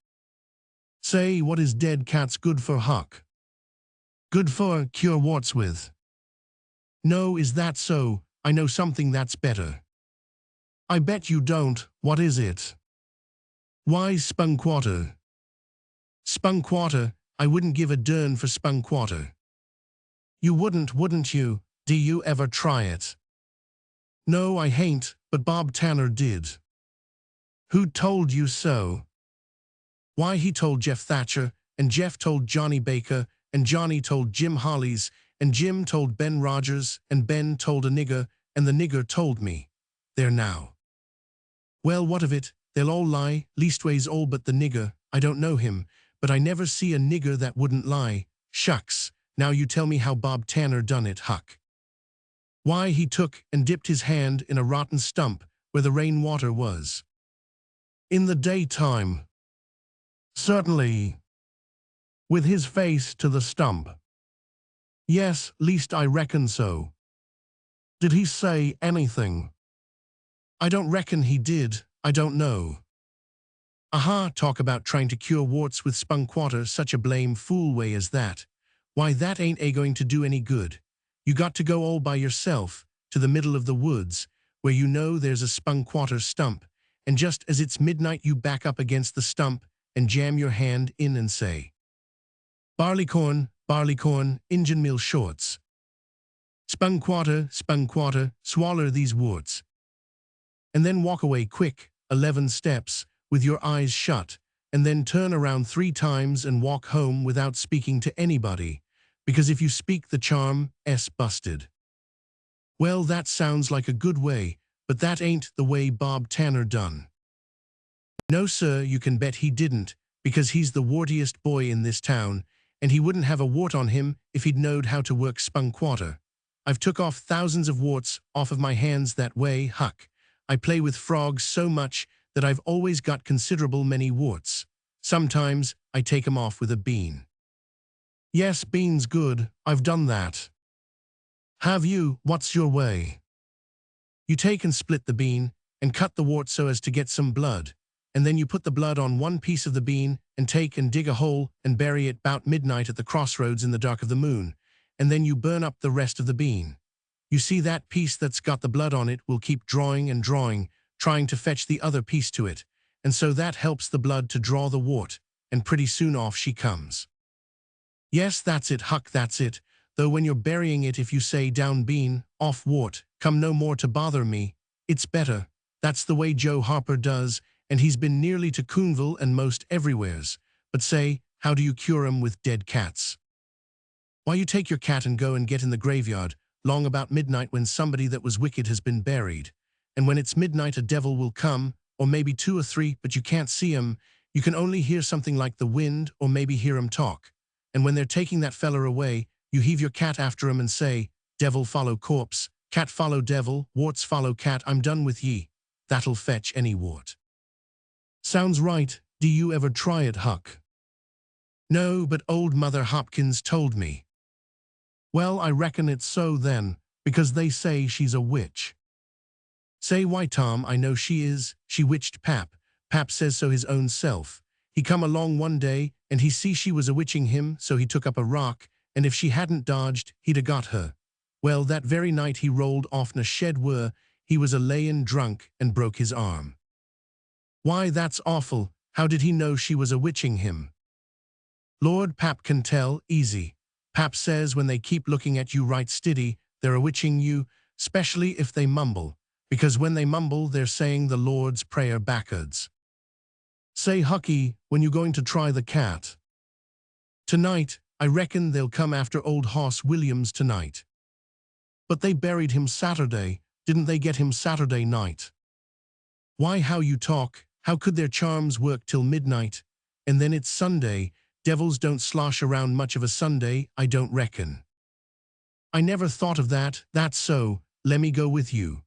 "Say, what is dead cats good for, Huck?" "Good for cure warts with." "No, is that so? I know something that's better." "I bet you don't. What is it?" "Why, spunkwater." "Spunkwater? I wouldn't give a dern for spunkwater." "You wouldn't you? Do you ever try it?" "No, I hain't, but Bob Tanner did." "Who told you so?" "Why, he told Jeff Thatcher, and Jeff told Johnny Baker, and Johnny told Jim Hollies, and Jim told Ben Rogers, and Ben told a nigger, and the nigger told me. There now." "Well, what of it? They'll all lie, leastways all but the nigger. I don't know him, but I never see a nigger that wouldn't lie." "Shucks, now you tell me how Bob Tanner done it, Huck." "Why, he took and dipped his hand in a rotten stump where the rainwater was." "In the daytime?" "Certainly." "With his face to the stump?" "Yes, least I reckon so." "Did he say anything?" "I don't reckon he did. I don't know." "Aha, talk about trying to cure warts with spunkwater such a blame fool way as that. Why, that ain't going to do any good. You got to go all by yourself, to the middle of the woods, where you know there's a spunkwater stump, and just as it's midnight you back up against the stump and jam your hand in and say, 'Barleycorn, barleycorn, Injun meal shorts. Spunkwater, spunkwater, swaller these warts.' And then walk away quick, 11 steps, with your eyes shut, and then turn around 3 times and walk home without speaking to anybody, because if you speak the charm, busted." "Well, that sounds like a good way, but that ain't the way Bob Tanner done." "No, sir, you can bet he didn't, because he's the wartiest boy in this town, and he wouldn't have a wart on him if he'd knowed how to work spunkwater. I've took off thousands of warts off of my hands that way, Huck. I play with frogs so much that I've always got considerable many warts. Sometimes I take 'em off with a bean." "Yes, bean's good. I've done that." "Have you? What's your way?" "You take and split the bean, and cut the wart so as to get some blood, and then you put the blood on one piece of the bean, and take and dig a hole and bury it 'bout midnight at the crossroads in the dark of the moon, and then you burn up the rest of the bean. You see, that piece that's got the blood on it will keep drawing and drawing, trying to fetch the other piece to it, and so that helps the blood to draw the wart, and pretty soon off she comes." "Yes, that's it, Huck, that's it. Though when you're burying it, if you say, 'Down bean, off wart, come no more to bother me,' it's better. That's the way Joe Harper does, and he's been nearly to Coonville and most everywheres. But say, how do you cure 'em with dead cats?" "Why, you take your cat and go and get in the graveyard, long about midnight when somebody that was wicked has been buried. And when it's midnight a devil will come, or maybe 2 or 3, but you can't see 'em. You can only hear something like the wind, or maybe hear 'em talk. And when they're taking that feller away, you heave your cat after 'em and say, 'Devil follow corpse, cat follow devil, warts follow cat, I'm done with ye.' That'll fetch any wart." "Sounds right. Do you ever try it, Huck?" "No, but old Mother Hopkins told me." "Well, I reckon it's so then, because they say she's a witch." "Say, why, Tom, I know she is. She witched Pap. Pap says so his own self. He come along one day, and he see she was a-witching him, so he took up a rock, and if she hadn't dodged, he'd a got her. Well, that very night he rolled off'n a shed where he was a layin' drunk and broke his arm. Why, that's awful. How did he know she was a-witching him? Lord, Pap can tell, easy. Pap says when they keep looking at you right stiddy, they're a-witching you, specially if they mumble, because when they mumble, they're saying the Lord's Prayer backwards. Say, Hucky, when you going to try the cat? Tonight, I reckon they'll come after old Hoss Williams tonight. But they buried him Saturday, didn't they get him Saturday night? Why, how you talk, how could their charms work till midnight? And then it's Sunday, devils don't slosh around much of a Sunday, I don't reckon. I never thought of that, that's so, lemme go with you.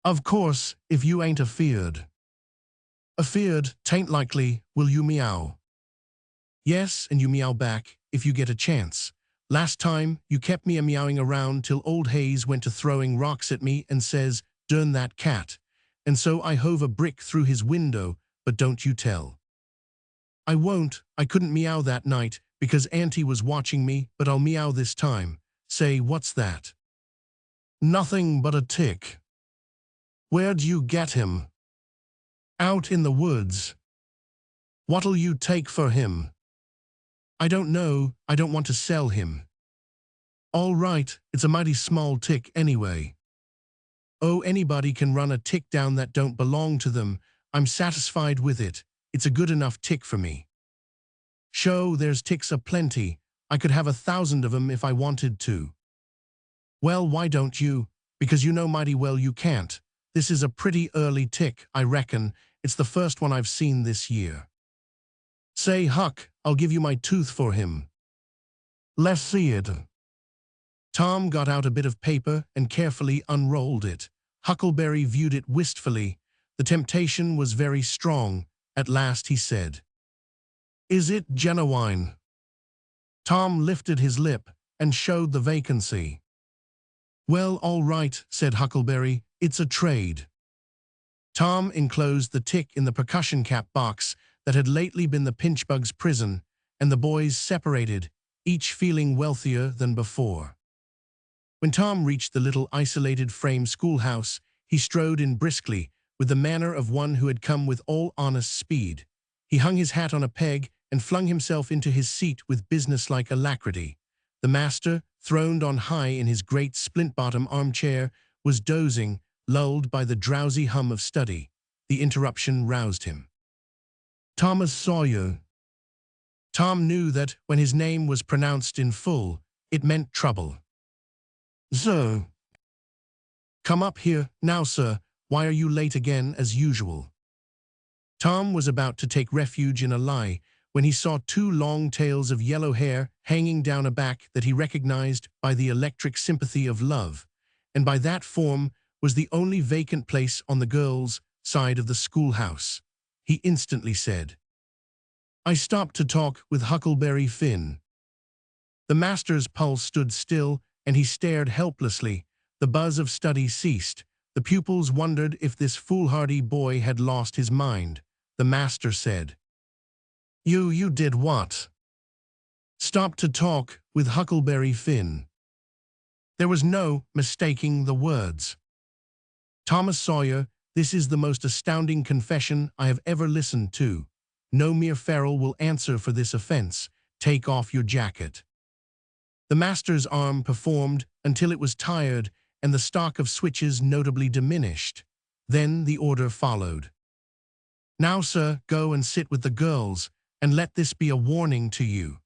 Of course, if you ain't afeard. Afeard, 'tain't likely, will you meow? Yes, and you meow back, if you get a chance. Last time, you kept me a-meowing around till old Hayes went to throwing rocks at me and says, "Durn that cat." And so I hove a brick through his window, but don't you tell. I won't, I couldn't meow that night, because Auntie was watching me, but I'll meow this time. Say, what's that? Nothing but a tick. Where'd you get him? Out in the woods. What'll you take for him? I don't know, I don't want to sell him. All right, it's a mighty small tick anyway. Oh, anybody can run a tick down that don't belong to them. I'm satisfied with it. It's a good enough tick for me. Sho, there's ticks a-plenty. I could have 1,000 of 'em if I wanted to. Well, why don't you? Because you know mighty well you can't. This is a pretty early tick, I reckon. It's the first one I've seen this year. Say, Huck, I'll give you my tooth for him. Let's see it. Tom got out a bit of paper and carefully unrolled it. Huckleberry viewed it wistfully. The temptation was very strong. At last he said, "Is it genuine?" Tom lifted his lip and showed the vacancy. "Well, all right," said Huckleberry, "it's a trade." Tom enclosed the tick in the percussion cap box that had lately been the pinchbug's prison, and the boys separated, each feeling wealthier than before. When Tom reached the little isolated frame schoolhouse, he strode in briskly, with the manner of one who had come with all honest speed. He hung his hat on a peg and flung himself into his seat with businesslike alacrity. The master, throned on high in his great splint-bottom armchair, was dozing, lulled by the drowsy hum of study. The interruption roused him. "Thomas Sawyer." Tom knew that, when his name was pronounced in full, it meant trouble. "Sir." "Come up here, now, sir. Why are you late again, as usual?" Tom was about to take refuge in a lie when he saw 2 long tails of yellow hair hanging down a back that he recognized by the electric sympathy of love, and by that form was the only vacant place on the girls' side of the schoolhouse. He instantly said, "I stopped to talk with Huckleberry Finn." The master's pulse stood still, and he stared helplessly. The buzz of study ceased. The pupils wondered if this foolhardy boy had lost his mind. The master said, You did what?" "Stopped to talk with Huckleberry Finn." There was no mistaking the words. "Thomas Sawyer, this is the most astounding confession I have ever listened to. No mere feral will answer for this offense. Take off your jacket." The master's arm performed until it was tired and the stock of switches notably diminished. Then the order followed. "Now, sir, go and sit with the girls, and let this be a warning to you."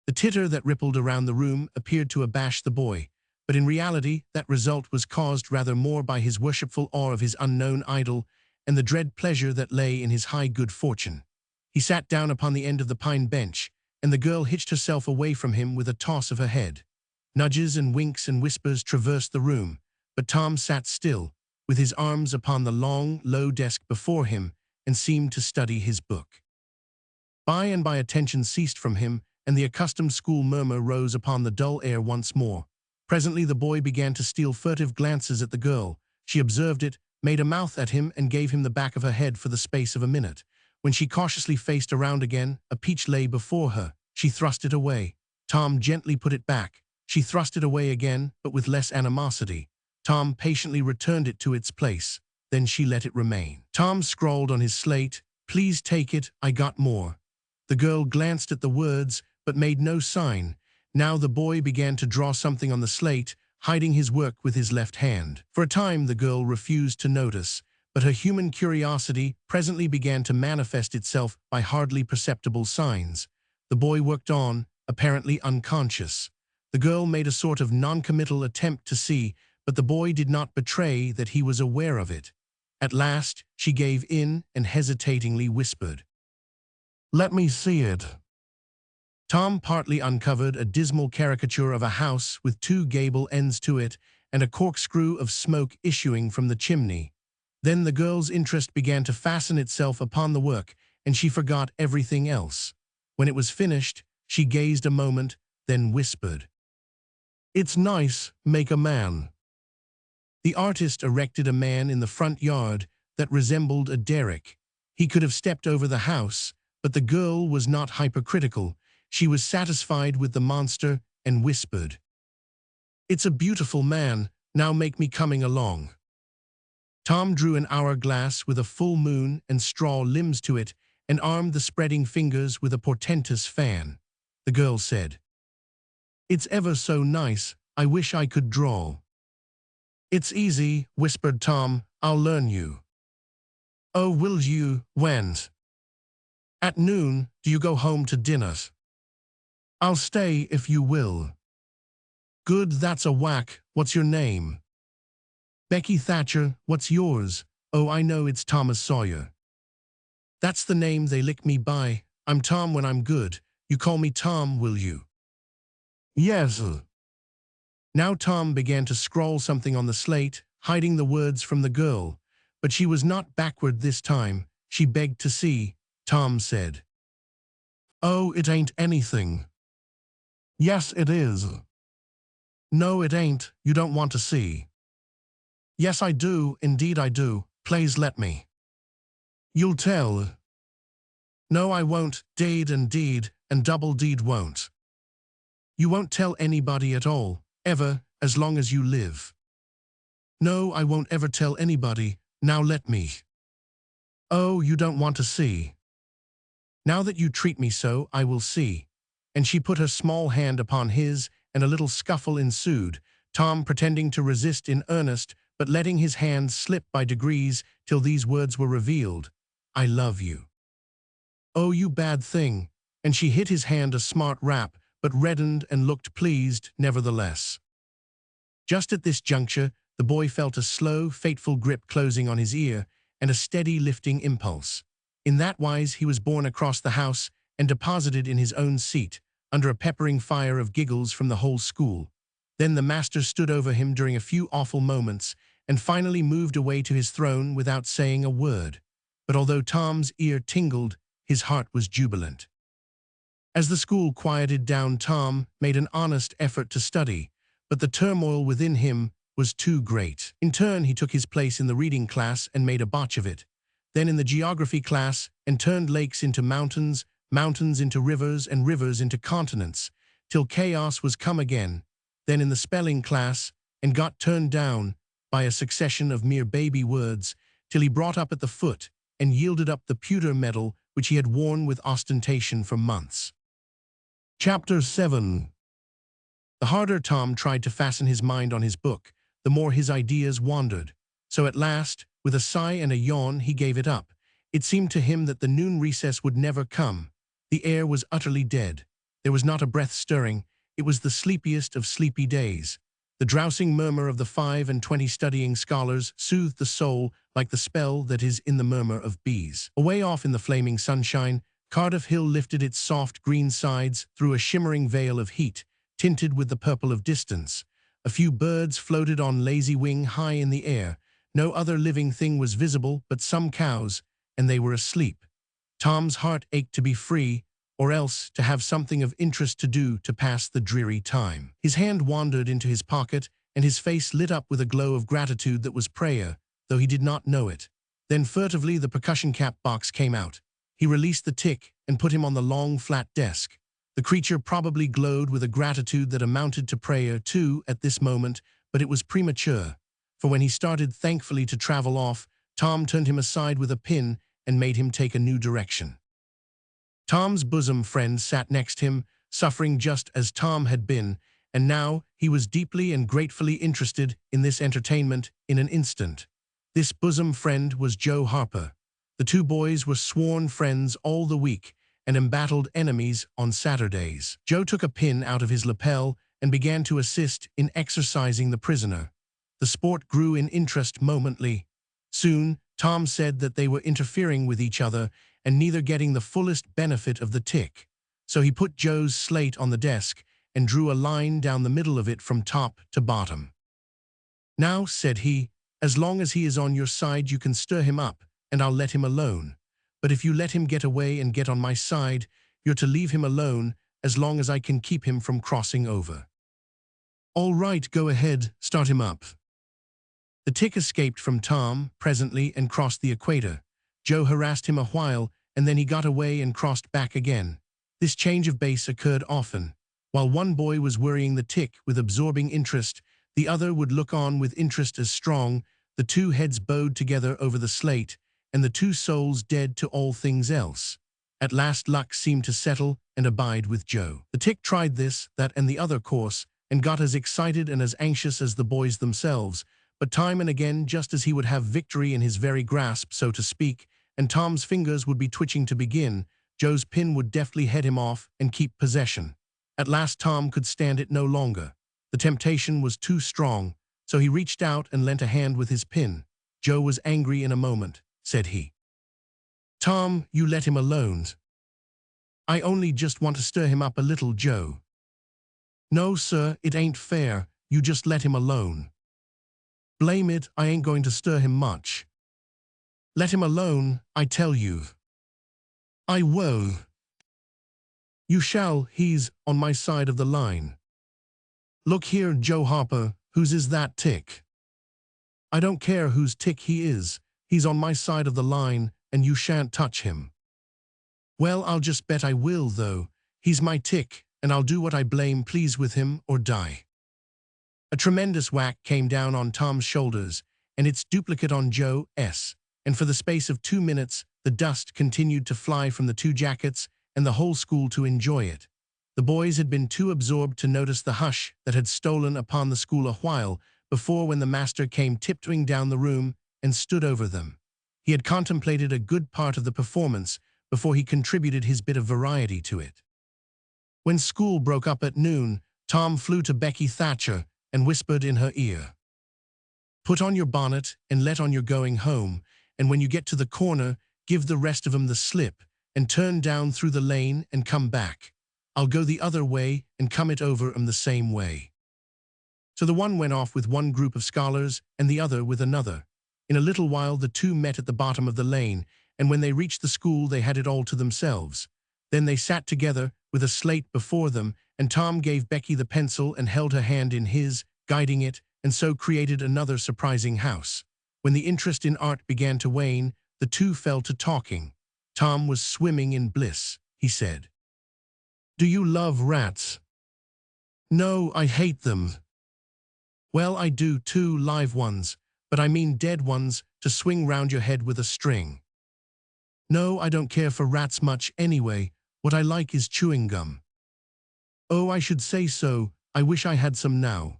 The titter that rippled around the room appeared to abash the boy, but in reality that result was caused rather more by his worshipful awe of his unknown idol and the dread pleasure that lay in his high good fortune. He sat down upon the end of the pine bench, and the girl hitched herself away from him with a toss of her head. Nudges and winks and whispers traversed the room, but Tom sat still, with his arms upon the long, low desk before him, and seemed to study his book. By and by attention ceased from him, and the accustomed school murmur rose upon the dull air once more. Presently the boy began to steal furtive glances at the girl. She observed it, made a mouth at him, and gave him the back of her head for the space of a minute. When she cautiously faced around again, a peach lay before her. She thrust it away. Tom gently put it back. She thrust it away again, but with less animosity. Tom patiently returned it to its place. Then she let it remain. Tom scrawled on his slate, "Please take it, I got more." The girl glanced at the words, but made no sign. Now the boy began to draw something on the slate, hiding his work with his left hand. For a time the girl refused to notice, but her human curiosity presently began to manifest itself by hardly perceptible signs. The boy worked on, apparently unconscious. The girl made a sort of non-committal attempt to see, but the boy did not betray that he was aware of it. At last, she gave in and hesitatingly whispered, "Let me see it." Tom partly uncovered a dismal caricature of a house with two gable ends to it and a corkscrew of smoke issuing from the chimney. Then the girl's interest began to fasten itself upon the work, and she forgot everything else. When it was finished, she gazed a moment, then whispered, "It's nice, make a man." The artist erected a man in the front yard that resembled a derrick. He could have stepped over the house, but the girl was not hypercritical. She was satisfied with the monster and whispered, "It's a beautiful man, now make me coming along." Tom drew an hourglass with a full moon and straw limbs to it and armed the spreading fingers with a portentous fan. The girl said, "It's ever so nice, I wish I could draw." "It's easy," whispered Tom, "I'll learn you." "Oh, will you? When?" "At noon. Do you go home to dinner?" "I'll stay if you will." "Good, that's a whack. What's your name?" "Becky Thatcher. What's yours?" "Oh, I know, it's Thomas Sawyer." "That's the name they lick me by. I'm Tom when I'm good. You call me Tom, will you?" "Yes." Now Tom began to scrawl something on the slate, hiding the words from the girl. But she was not backward this time. She begged to see. Tom said, "Oh, it ain't anything." "Yes, it is." "No, it ain't. You don't want to see." "Yes, I do. Indeed I do. Please let me." "You'll tell." "No, I won't. Deed and deed, and double deed won't." "You won't tell anybody at all, ever, as long as you live." "No, I won't ever tell anybody. Now let me." "Oh, you don't want to see." "Now that you treat me so, I will see." And she put her small hand upon his, and a little scuffle ensued, Tom pretending to resist in earnest, but letting his hand slip by degrees till these words were revealed, "I love you." "Oh, you bad thing." And she hit his hand a smart rap, but reddened and looked pleased nevertheless. Just at this juncture, the boy felt a slow, fateful grip closing on his ear, and a steady lifting impulse. In that wise he was borne across the house and deposited in his own seat, under a peppering fire of giggles from the whole school. Then the master stood over him during a few awful moments, and finally moved away to his throne without saying a word. But although Tom's ear tingled, his heart was jubilant. As the school quieted down, Tom made an honest effort to study, but the turmoil within him was too great. In turn, he took his place in the reading class and made a botch of it. Then in the geography class, and turned lakes into mountains, mountains into rivers, and rivers into continents, till chaos was come again. Then in the spelling class, and got turned down by a succession of mere baby words, till he brought up at the foot and yielded up the pewter medal which he had worn with ostentation for months. Chapter 7. The harder Tom tried to fasten his mind on his book, the more his ideas wandered. So at last, with a sigh and a yawn, he gave it up. It seemed to him that the noon recess would never come. The air was utterly dead. There was not a breath stirring. It was the sleepiest of sleepy days. The drowsing murmur of the 25 studying scholars soothed the soul like the spell that is in the murmur of bees. Away off in the flaming sunshine, Cardiff Hill lifted its soft green sides through a shimmering veil of heat, tinted with the purple of distance. A few birds floated on lazy wing high in the air. No other living thing was visible but some cows, and they were asleep. Tom's heart ached to be free, or else to have something of interest to do to pass the dreary time. His hand wandered into his pocket, and his face lit up with a glow of gratitude that was prayer, though he did not know it. Then furtively the percussion cap box came out. He released the tick and put him on the long, flat desk. The creature probably glowed with a gratitude that amounted to prayer too at this moment, but it was premature. for when he started thankfully to travel off, Tom turned him aside with a pin and made him take a new direction. Tom's bosom friend sat next him, suffering just as Tom had been, and now he was deeply and gratefully interested in this entertainment in an instant. This bosom friend was Joe Harper. The two boys were sworn friends all the week and embattled enemies on Saturdays. Joe took a pin out of his lapel and began to assist in exercising the prisoner. The sport grew in interest momently. Soon, Tom said that they were interfering with each other and neither getting the fullest benefit of the tick. So he put Joe's slate on the desk and drew a line down the middle of it from top to bottom. "Now," said he, "as long as he is on your side you can stir him up, and I'll let him alone. But if you let him get away and get on my side, you're to leave him alone as long as I can keep him from crossing over." "All right, go ahead, start him up." The tick escaped from Tom presently and crossed the equator. Joe harassed him a while, and then he got away and crossed back again. This change of base occurred often. While one boy was worrying the tick with absorbing interest, the other would look on with interest as strong. The two heads bowed together over the slate, and the two souls dead to all things else. At last luck seemed to settle and abide with Joe. The tick tried this, that, and the other course, and got as excited and as anxious as the boys themselves, but time and again, just as he would have victory in his very grasp, so to speak, and Tom's fingers would be twitching to begin, Joe's pin would deftly head him off and keep possession. At last Tom could stand it no longer. The temptation was too strong, so he reached out and lent a hand with his pin. Joe was angry in a moment. Said he, "Tom, you let him alone. I only just want to stir him up a little, Joe." "No, sir, it ain't fair. You just let him alone." "Blame it, I ain't going to stir him much." "Let him alone, I tell you." "I will." "You shall, he's on my side of the line." "Look here, Joe Harper, whose is that tick?" "I don't care whose tick he is. He's on my side of the line, and you shan't touch him." "Well, I'll just bet I will, though. He's my tick, and I'll do what I blame please with him or die." A tremendous whack came down on Tom's shoulders, and its duplicate on Joe's, and for the space of 2 minutes, the dust continued to fly from the two jackets and the whole school to enjoy it. The boys had been too absorbed to notice the hush that had stolen upon the school a while before when the master came tiptoeing down the room and stood over them. He had contemplated a good part of the performance before he contributed his bit of variety to it. When school broke up at noon, Tom flew to Becky Thatcher and whispered in her ear, "Put on your bonnet and let on you're going home, and when you get to the corner, give the rest of 'em the slip, and turn down through the lane and come back. I'll go the other way and come it over 'em the same way." So the one went off with one group of scholars and the other with another. In a little while the two met at the bottom of the lane, and when they reached the school they had it all to themselves. Then they sat together with a slate before them, and Tom gave Becky the pencil and held her hand in his, guiding it, and so created another surprising house. When the interest in art began to wane, the two fell to talking. Tom was swimming in bliss. He said, "Do you love rats?" "No, I hate them." "Well, I do too, live ones. But I mean dead ones, to swing round your head with a string." "No, I don't care for rats much anyway. What I like is chewing gum." "Oh, I should say so. I wish I had some now."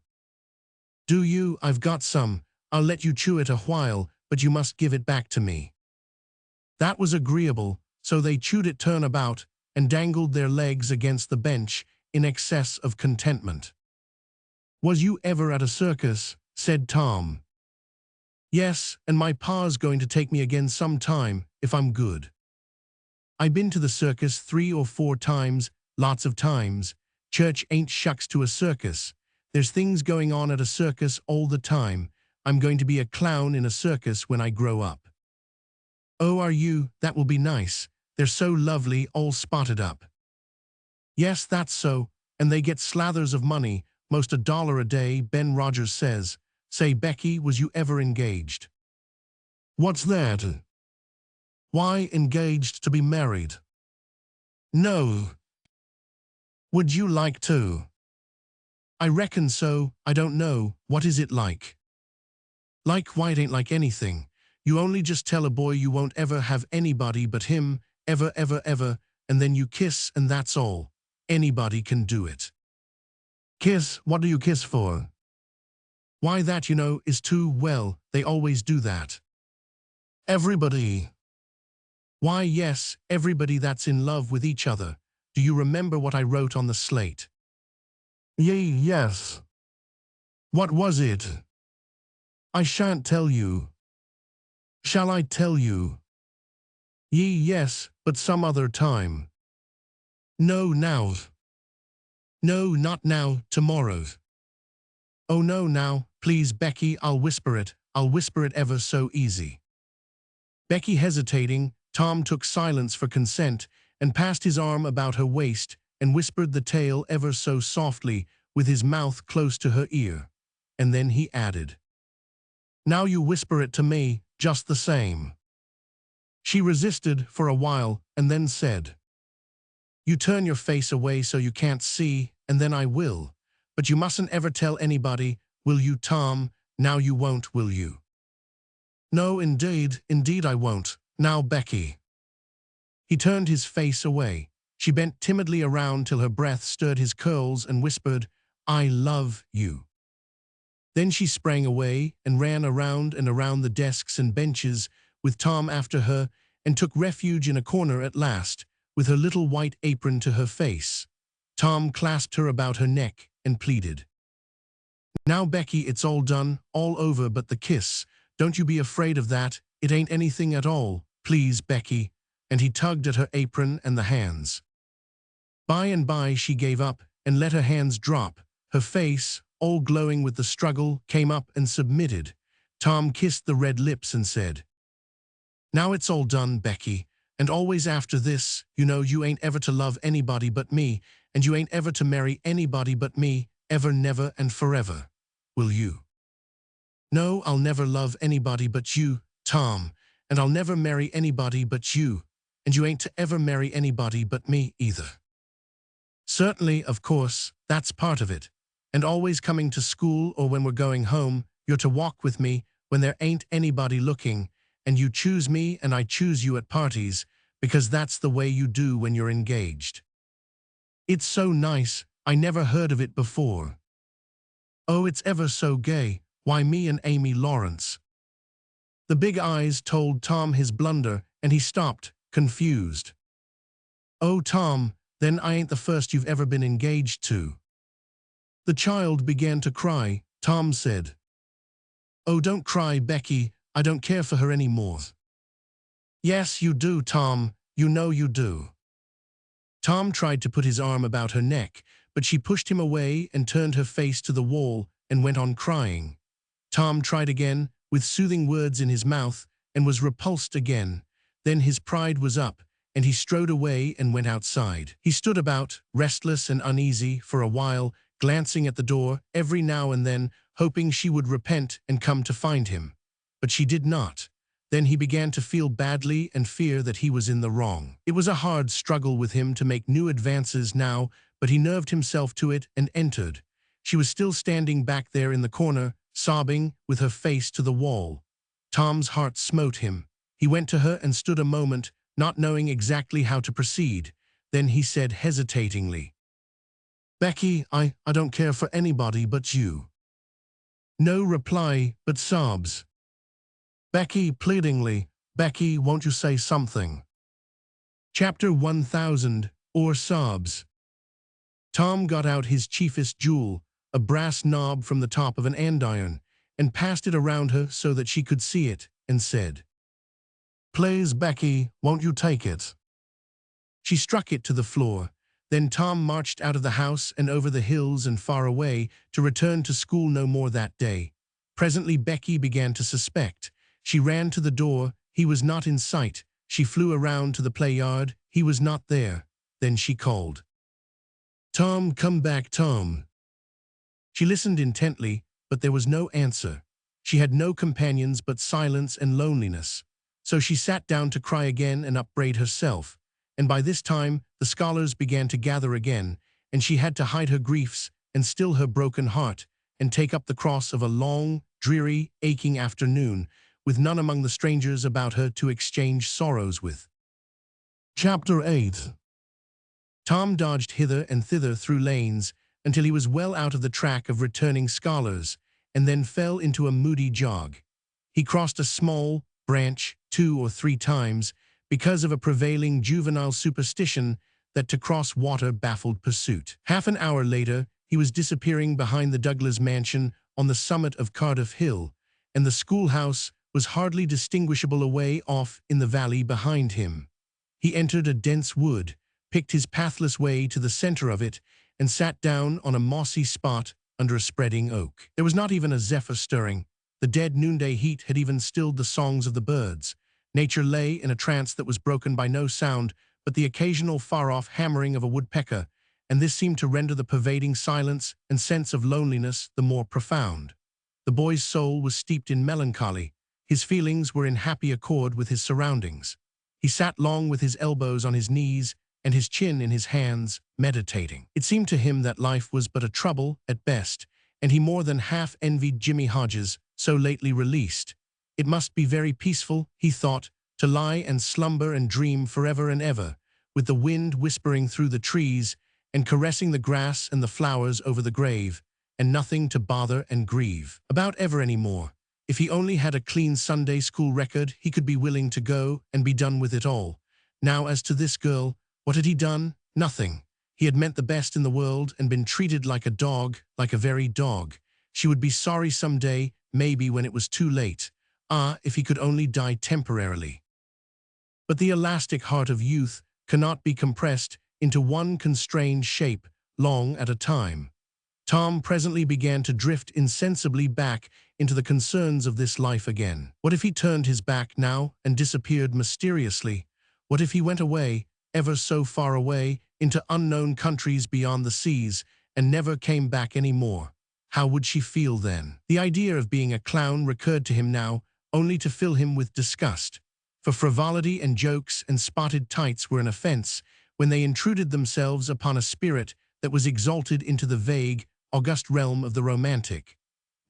"Do you? I've got some. I'll let you chew it a while, but you must give it back to me." That was agreeable, so they chewed it turn about and dangled their legs against the bench in excess of contentment. "Was you ever at a circus?" said Tom. "Yes, and my pa's going to take me again sometime, if I'm good." "I been to the circus 3 or 4 times, lots of times. Church ain't shucks to a circus. There's things going on at a circus all the time. I'm going to be a clown in a circus when I grow up." "Oh, are you? That will be nice. They're so lovely, all spotted up." "Yes, that's so, and they get slathers of money, most $1 a day, Ben Rogers says. Say, Becky, was you ever engaged?" "What's that?" "Why, engaged to be married." "No." "Would you like to?" "I reckon so. I don't know. What is it like?" Like white ain't like anything. You only just tell a boy you won't ever have anybody but him, ever, ever, ever, and then you kiss and that's all. Anybody can do it. Kiss? What do you kiss for? Why, that, is too, well, they always do that. Everybody. Why, yes, everybody that's in love with each other. Do you remember what I wrote on the slate? Yes. What was it? I shan't tell you. Shall I tell you? Yes, but some other time. No, now. No, not now, tomorrow. Oh no, now, please, Becky, I'll whisper it ever so easy. Becky hesitating, Tom took silence for consent and passed his arm about her waist and whispered the tale ever so softly with his mouth close to her ear. And then he added, "Now you whisper it to me, just the same." She resisted for a while and then said, "You turn your face away so you can't see, and then I will. But you mustn't ever tell anybody, will you, Tom? Now you won't, will you?" "No, indeed I won't. Now, Becky." He turned his face away. She bent timidly around till her breath stirred his curls and whispered, "I love you." Then she sprang away and ran around and around the desks and benches, with Tom after her, and took refuge in a corner at last, with her little white apron to her face. Tom clasped her about her neck and pleaded, "Now, Becky, it's all done, all over but the kiss. Don't you be afraid of that. It ain't anything at all. Please, Becky." And he tugged at her apron and the hands. By and by she gave up and let her hands drop. Her face, all glowing with the struggle, came up and submitted. Tom kissed the red lips and said, "Now it's all done, Becky. And always after this, you ain't ever to love anybody but me, and you ain't ever to marry anybody but me, ever, never, and forever. Will you?" "No, I'll never love anybody but you, Tom, and I'll never marry anybody but you, and you ain't to ever marry anybody but me either." "Certainly, of course, that's part of it. And always coming to school or when we're going home, you're to walk with me when there ain't anybody looking, and you choose me and I choose you at parties, because that's the way you do when you're engaged." "It's so nice. I never heard of it before." "Oh, it's ever so gay. Why, me and Amy Lawrence." The big eyes told Tom his blunder, and he stopped, confused. "Oh, Tom, then I ain't the first you've ever been engaged to." The child began to cry. Tom said, "Oh, don't cry, Becky. I don't care for her any more." "Yes, you do, Tom. You know you do." Tom tried to put his arm about her neck, but she pushed him away and turned her face to the wall and went on crying. Tom tried again, with soothing words in his mouth, and was repulsed again. Then his pride was up, and he strode away and went outside. He stood about, restless and uneasy, for a while, glancing at the door every now and then, hoping she would repent and come to find him. But she did not. Then he began to feel badly and fear that he was in the wrong. It was a hard struggle with him to make new advances now, but he nerved himself to it and entered. She was still standing back there in the corner, sobbing, with her face to the wall. Tom's heart smote him. He went to her and stood a moment, not knowing exactly how to proceed. Then he said hesitatingly, "Becky, I don't care for anybody but you." No reply, but sobs. "Becky," pleadingly, "Becky, won't you say something?" Chapter 1000, or Sobs. Tom got out his chiefest jewel, a brass knob from the top of an andiron, and passed it around her so that she could see it, and said, "Please, Becky, won't you take it?" She struck it to the floor. Then Tom marched out of the house and over the hills and far away, to return to school no more that day. Presently Becky began to suspect. She ran to the door. He was not in sight. She flew around to the play yard. He was not there. Then she called, "Tom, come back, Tom." She listened intently, but there was no answer. She had no companions but silence and loneliness. So she sat down to cry again and upbraid herself. And by this time the scholars began to gather again, and she had to hide her griefs and still her broken heart, and take up the cross of a long, dreary, aching afternoon, with none among the strangers about her to exchange sorrows with. Chapter 8. Tom dodged hither and thither through lanes until he was well out of the track of returning scholars, and then fell into a moody jog. He crossed a small branch 2 or 3 times because of a prevailing juvenile superstition that to cross water baffled pursuit. Half an hour later, he was disappearing behind the Douglas mansion on the summit of Cardiff Hill, and the schoolhouse was hardly distinguishable away off in the valley behind him. He entered a dense wood, picked his pathless way to the center of it, and sat down on a mossy spot under a spreading oak. There was not even a zephyr stirring. The dead noonday heat had even stilled the songs of the birds. Nature lay in a trance that was broken by no sound but the occasional far-off hammering of a woodpecker, and this seemed to render the pervading silence and sense of loneliness the more profound. The boy's soul was steeped in melancholy. His feelings were in happy accord with his surroundings. He sat long with his elbows on his knees and his chin in his hands, meditating. It seemed to him that life was but a trouble at best, and he more than half envied Jimmy Hodges, so lately released. It must be very peaceful, he thought, to lie and slumber and dream forever and ever, with the wind whispering through the trees and caressing the grass and the flowers over the grave, and nothing to bother and grieve about ever any more. If he only had a clean Sunday school record, he could be willing to go and be done with it all. Now, as to this girl, what had he done? Nothing. He had meant the best in the world and been treated like a dog, like a very dog. She would be sorry someday, maybe when it was too late. Ah, if he could only die temporarily. But the elastic heart of youth cannot be compressed into one constrained shape, long at a time. Tom presently began to drift insensibly back into the concerns of this life again. What if he turned his back now and disappeared mysteriously? What if he went away, ever so far away, into unknown countries beyond the seas, and never came back any more? How would she feel then? The idea of being a clown recurred to him now, only to fill him with disgust. For frivolity and jokes and spotted tights were an offense when they intruded themselves upon a spirit that was exalted into the vague, august realm of the romantic.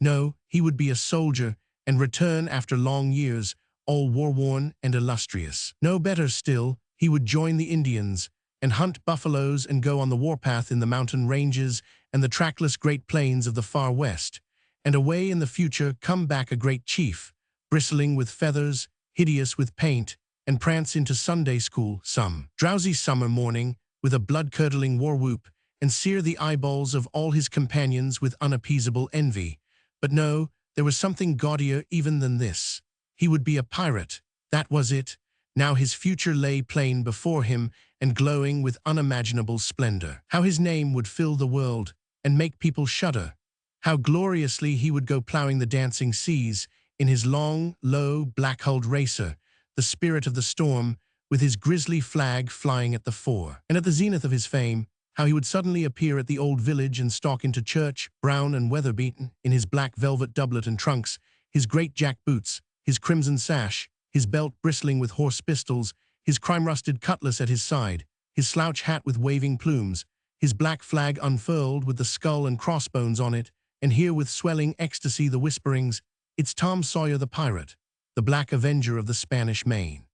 No, he would be a soldier and return after long years, all war-worn and illustrious. No, better still, he would join the Indians and hunt buffaloes and go on the warpath in the mountain ranges and the trackless great plains of the far west, and away in the future come back a great chief, bristling with feathers, hideous with paint, and prance into Sunday school some drowsy summer morning with a blood-curdling war-whoop and sear the eyeballs of all his companions with unappeasable envy. But no, there was something gaudier even than this. He would be a pirate. That was it. Now his future lay plain before him and glowing with unimaginable splendor. How his name would fill the world and make people shudder. How gloriously he would go plowing the dancing seas in his long, low, black-hulled racer, the spirit of the storm, with his grisly flag flying at the fore. And at the zenith of his fame, how he would suddenly appear at the old village and stalk into church, brown and weather-beaten, in his black velvet doublet and trunks, his great jack boots, his crimson sash, his belt bristling with horse pistols, his crime-rusted cutlass at his side, his slouch hat with waving plumes, his black flag unfurled with the skull and crossbones on it, and hear with swelling ecstasy the whisperings, "It's Tom Sawyer the pirate, the black avenger of the Spanish Main."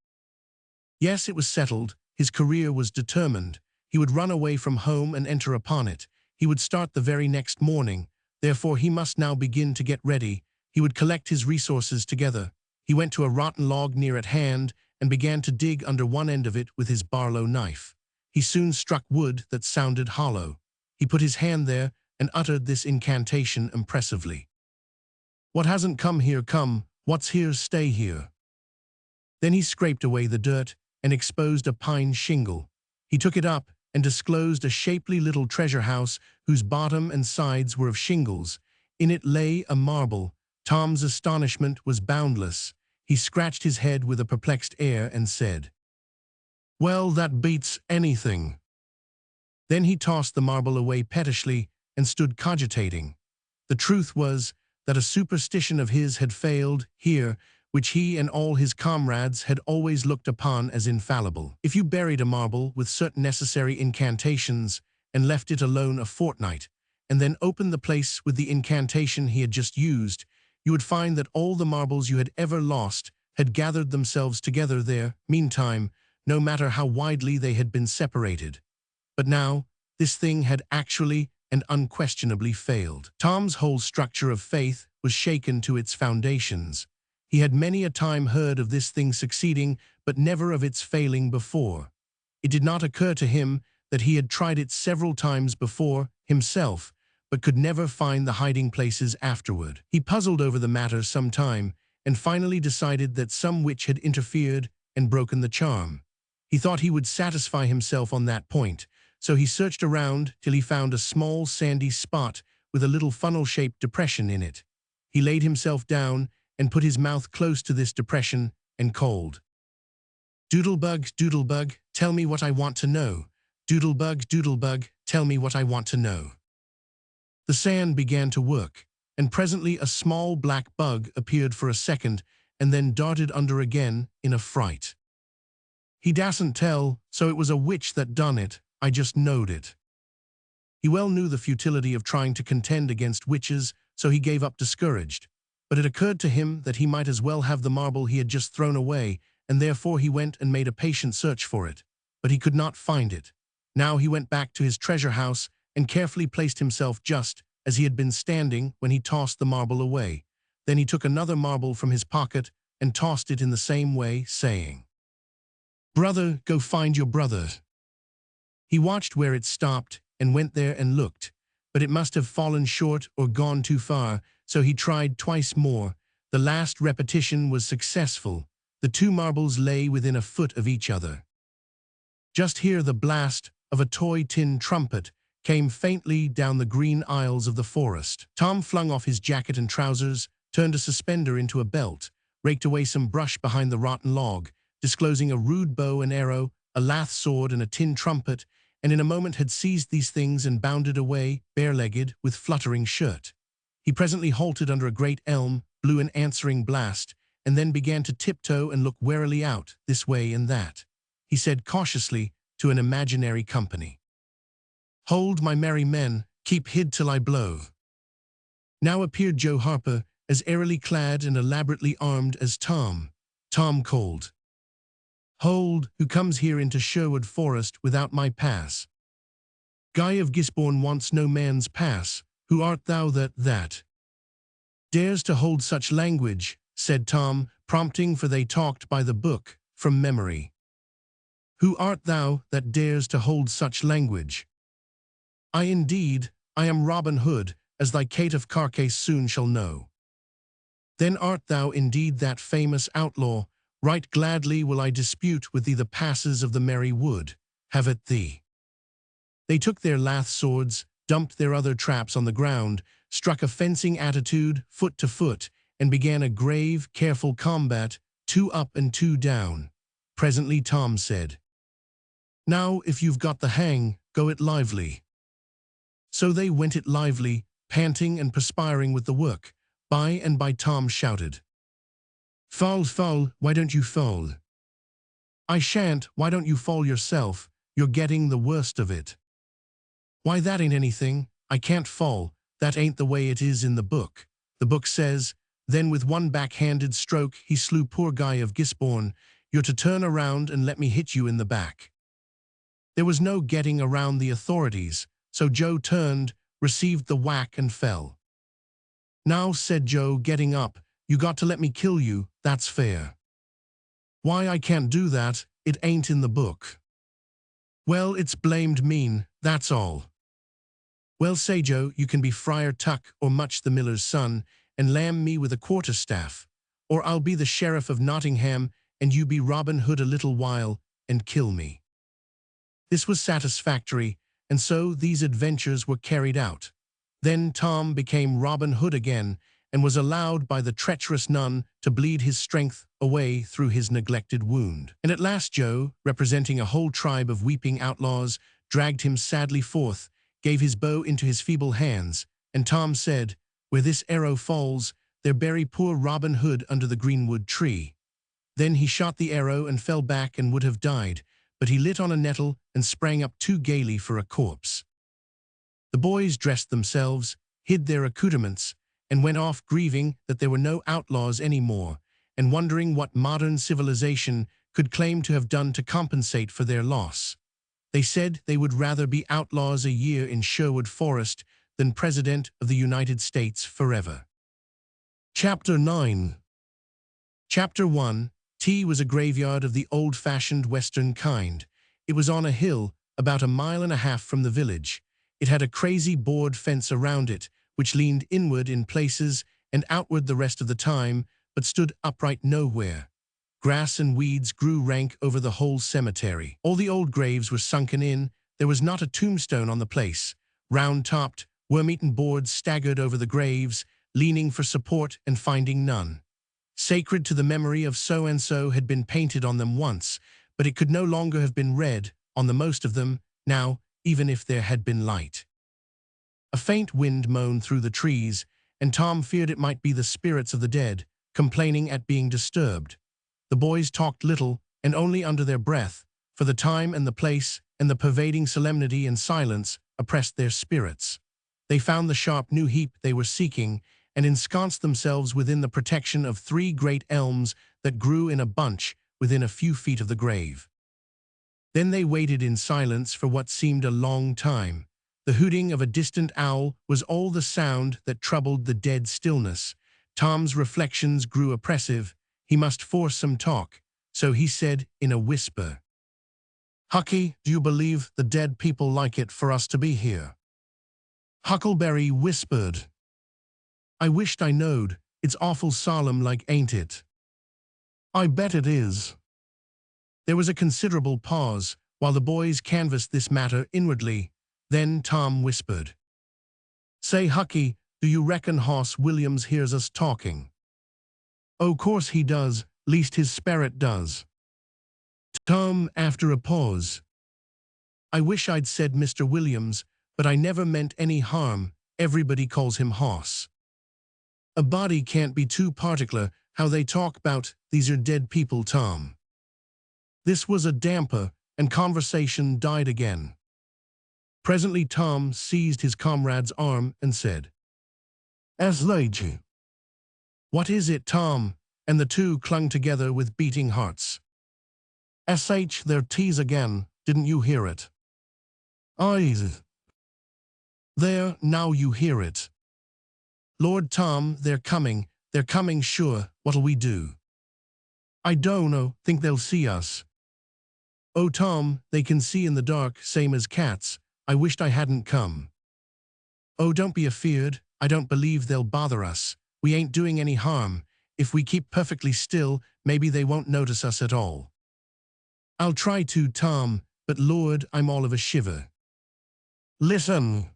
Yes, it was settled. His career was determined. He would run away from home and enter upon it. He would start the very next morning. Therefore, he must now begin to get ready. He would collect his resources together. He went to a rotten log near at hand and began to dig under one end of it with his Barlow knife. He soon struck wood that sounded hollow. He put his hand there and uttered this incantation impressively. "What hasn't come here come, what's here stay here." Then he scraped away the dirt and exposed a pine shingle. He took it up and disclosed a shapely little treasure house whose bottom and sides were of shingles. In it lay a marble. Tom's astonishment was boundless. He scratched his head with a perplexed air and said, "Well, that beats anything." Then he tossed the marble away pettishly and stood cogitating. The truth was that a superstition of his had failed here, which he and all his comrades had always looked upon as infallible. If you buried a marble with certain necessary incantations and left it alone a fortnight, and then opened the place with the incantation he had just used, you would find that all the marbles you had ever lost had gathered themselves together there, meantime, no matter how widely they had been separated. But now, this thing had actually and unquestionably failed. Tom's whole structure of faith was shaken to its foundations. He had many a time heard of this thing succeeding, but never of its failing before. It did not occur to him that he had tried it several times before, himself, but could never find the hiding places afterward. He puzzled over the matter some time, and finally decided that some witch had interfered and broken the charm. He thought he would satisfy himself on that point, so he searched around till he found a small sandy spot with a little funnel-shaped depression in it. He laid himself down and put his mouth close to this depression and called, "Doodlebug, doodlebug, tell me what I want to know. Doodlebug, doodlebug, tell me what I want to know." The sand began to work, and presently a small black bug appeared for a second and then darted under again in a fright. He dasn't tell, so it was a witch that done it, I just knowed it. He well knew the futility of trying to contend against witches, so he gave up discouraged. But it occurred to him that he might as well have the marble he had just thrown away, and therefore he went and made a patient search for it. But he could not find it. Now he went back to his treasure house and carefully placed himself just as he had been standing when he tossed the marble away. Then he took another marble from his pocket and tossed it in the same way, saying, "Brother, go find your brother." He watched where it stopped and went there and looked, but it must have fallen short or gone too far, so he tried twice more. The last repetition was successful. The two marbles lay within a foot of each other. Just here the blast of a toy tin trumpet came faintly down the green aisles of the forest. Tom flung off his jacket and trousers, turned a suspender into a belt, raked away some brush behind the rotten log, disclosing a rude bow and arrow, a lath sword and a tin trumpet, and in a moment had seized these things and bounded away, bare-legged, with fluttering shirt. He presently halted under a great elm, blew an answering blast, and then began to tiptoe and look warily out, this way and that. He said cautiously to an imaginary company, "Hold, my merry men, keep hid till I blow." Now appeared Joe Harper, as airily clad and elaborately armed as Tom. Tom called, "Hold, who comes here into Sherwood Forest without my pass? Guy of Gisborne wants no man's pass. Who art thou that dares to hold such language?" said Tom, prompting, for they talked by the book, from memory. "Who art thou that dares to hold such language?" "I indeed, I am Robin Hood, as thy caitiff carcase soon shall know." "Then art thou indeed that famous outlaw? Right gladly will I dispute with thee the passes of the merry wood. Have at thee." They took their lath swords, dumped their other traps on the ground, struck a fencing attitude, foot to foot, and began a grave, careful combat, 2 up and 2 down. Presently Tom said, "Now, if you've got the hang, go it lively." So they went it lively, panting and perspiring with the work. By and by Tom shouted, "Fall, fall, why don't you fall?" "I shan't, why don't you fall yourself? You're getting the worst of it." "Why, that ain't anything. I can't fall. That ain't the way it is in the book. The book says," then with one backhanded stroke he slew poor Guy of Gisborne, "you're to turn around and let me hit you in the back." There was no getting around the authorities, so Joe turned, received the whack and fell. "Now," said Joe, getting up, "you got to let me kill you, that's fair." "Why, I can't do that, it ain't in the book." "Well, it's blamed mean, that's all." "Well, say, Joe, you can be Friar Tuck or Much the miller's son, and lamb me with a quarterstaff, or I'll be the sheriff of Nottingham, and you be Robin Hood a little while, and kill me." This was satisfactory, and so these adventures were carried out. Then Tom became Robin Hood again, and was allowed by the treacherous nun to bleed his strength away through his neglected wound. And at last Joe, representing a whole tribe of weeping outlaws, dragged him sadly forth, gave his bow into his feeble hands, and Tom said, "Where this arrow falls, there bury poor Robin Hood under the greenwood tree." Then he shot the arrow and fell back and would have died, but he lit on a nettle and sprang up too gaily for a corpse. The boys dressed themselves, hid their accoutrements, and went off grieving that there were no outlaws anymore, and wondering what modern civilization could claim to have done to compensate for their loss. They said they would rather be outlaws a year in Sherwood Forest than President of the United States forever. Chapter 9. Chapter 1. T was a graveyard of the old-fashioned Western kind. It was on a hill, about 1.5 miles from the village. It had a crazy board fence around it, which leaned inward in places and outward the rest of the time, but stood upright nowhere. Grass and weeds grew rank over the whole cemetery. All the old graves were sunken in. There was not a tombstone on the place. Round-topped, worm-eaten boards staggered over the graves, leaning for support and finding none. Sacred to the memory of so-and-so had been painted on them once, but it could no longer have been read on the most of them now, even if there had been light. A faint wind moaned through the trees, and Tom feared it might be the spirits of the dead, complaining at being disturbed. The boys talked little, and only under their breath, for the time and the place and the pervading solemnity and silence oppressed their spirits. They found the sharp new heap they were seeking, and ensconced themselves within the protection of 3 great elms that grew in a bunch within a few feet of the grave. Then they waited in silence for what seemed a long time. The hooting of a distant owl was all the sound that troubled the dead stillness. Tom's reflections grew oppressive. He must force some talk, so he said in a whisper, "Hucky, do you believe the dead people like it for us to be here?" Huckleberry whispered, "I wished I knowed. It's awful solemn like, ain't it?" "I bet it is." There was a considerable pause, while the boys canvassed this matter inwardly. Then Tom whispered, "Say, Hucky, do you reckon Hoss Williams hears us talking?" "O' course he does, least his sperrit does." Tom, after a pause, "I wish I'd said Mr. Williams, but I never meant any harm. Everybody calls him Hoss. A body can't be too particular how they talk about these are dead people, Tom." This was a damper, and conversation died again. Presently Tom seized his comrade's arm and said, "Aslage." "What is it, Tom?" And the two clung together with beating hearts. "Sh, their T's again, didn't you hear it?" "Aye." "There, now you hear it." "Lord Tom, they're coming sure, what'll we do?" "I don't know, think they'll see us." "Oh, Tom, they can see in the dark, same as cats. I wished I hadn't come." "Oh, don't be afeard, I don't believe they'll bother us. We ain't doing any harm. If we keep perfectly still, maybe they won't notice us at all." "I'll try to, Tom, but Lord, I'm all of a shiver." "Listen."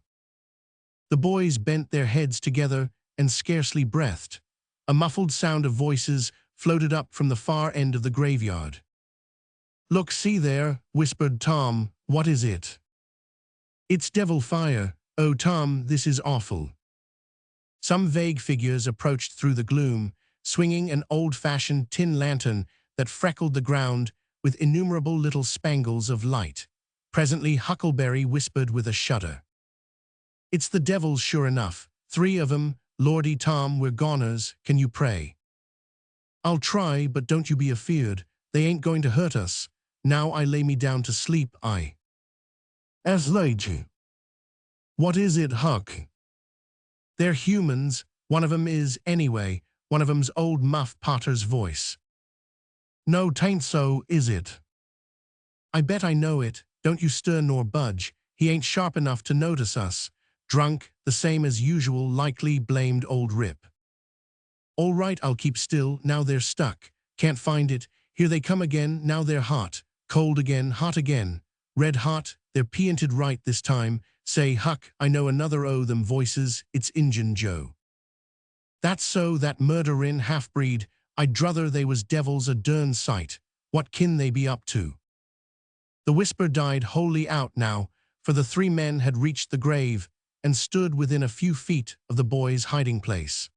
The boys bent their heads together and scarcely breathed. A muffled sound of voices floated up from the far end of the graveyard. "Look, see there," whispered Tom. "What is it?" "It's devil fire. Oh, Tom, this is awful." Some vague figures approached through the gloom, swinging an old-fashioned tin lantern that freckled the ground with innumerable little spangles of light. Presently Huckleberry whispered with a shudder, "It's the devils sure enough. 3 of 'em. Lordy, Tom, we're goners. Can you pray?" "I'll try, but don't you be afeard. They ain't going to hurt us. Now I lay me down to sleep, I." "Aslage." "What is it, Huck?" "They're humans. One of 'em is, anyway. One of 'em's old Muff Potter's voice." "No, 'tain't so, is it?" "I bet I know it. Don't you stir nor budge. He ain't sharp enough to notice us. Drunk, the same as usual, likely," blamed old Rip. "All right, I'll keep still. Now they're stuck. Can't find it. Here they come again. Now they're hot. Cold again, hot again. Red hot. They're peented right this time. Say, Huck, I know another o' them voices. It's Injun Joe." "That's so, that murderin' half-breed. I'd druther they was devils a dern sight. What kin they be up to?" The whisper died wholly out now, for the 3 men had reached the grave and stood within a few feet of the boy's hiding place.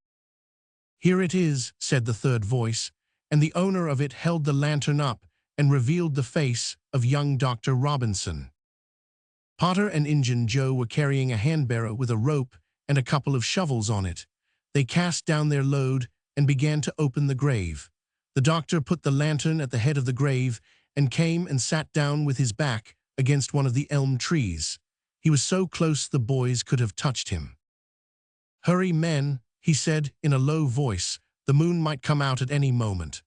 "Here it is," said the third voice, and the owner of it held the lantern up and revealed the face of young Dr. Robinson. Potter and Injun Joe were carrying a handbarrow with a rope and a couple of shovels on it. They cast down their load and began to open the grave. The doctor put the lantern at the head of the grave and came and sat down with his back against one of the elm trees. He was so close the boys could have touched him. "Hurry, men," he said in a low voice. "The moon might come out at any moment."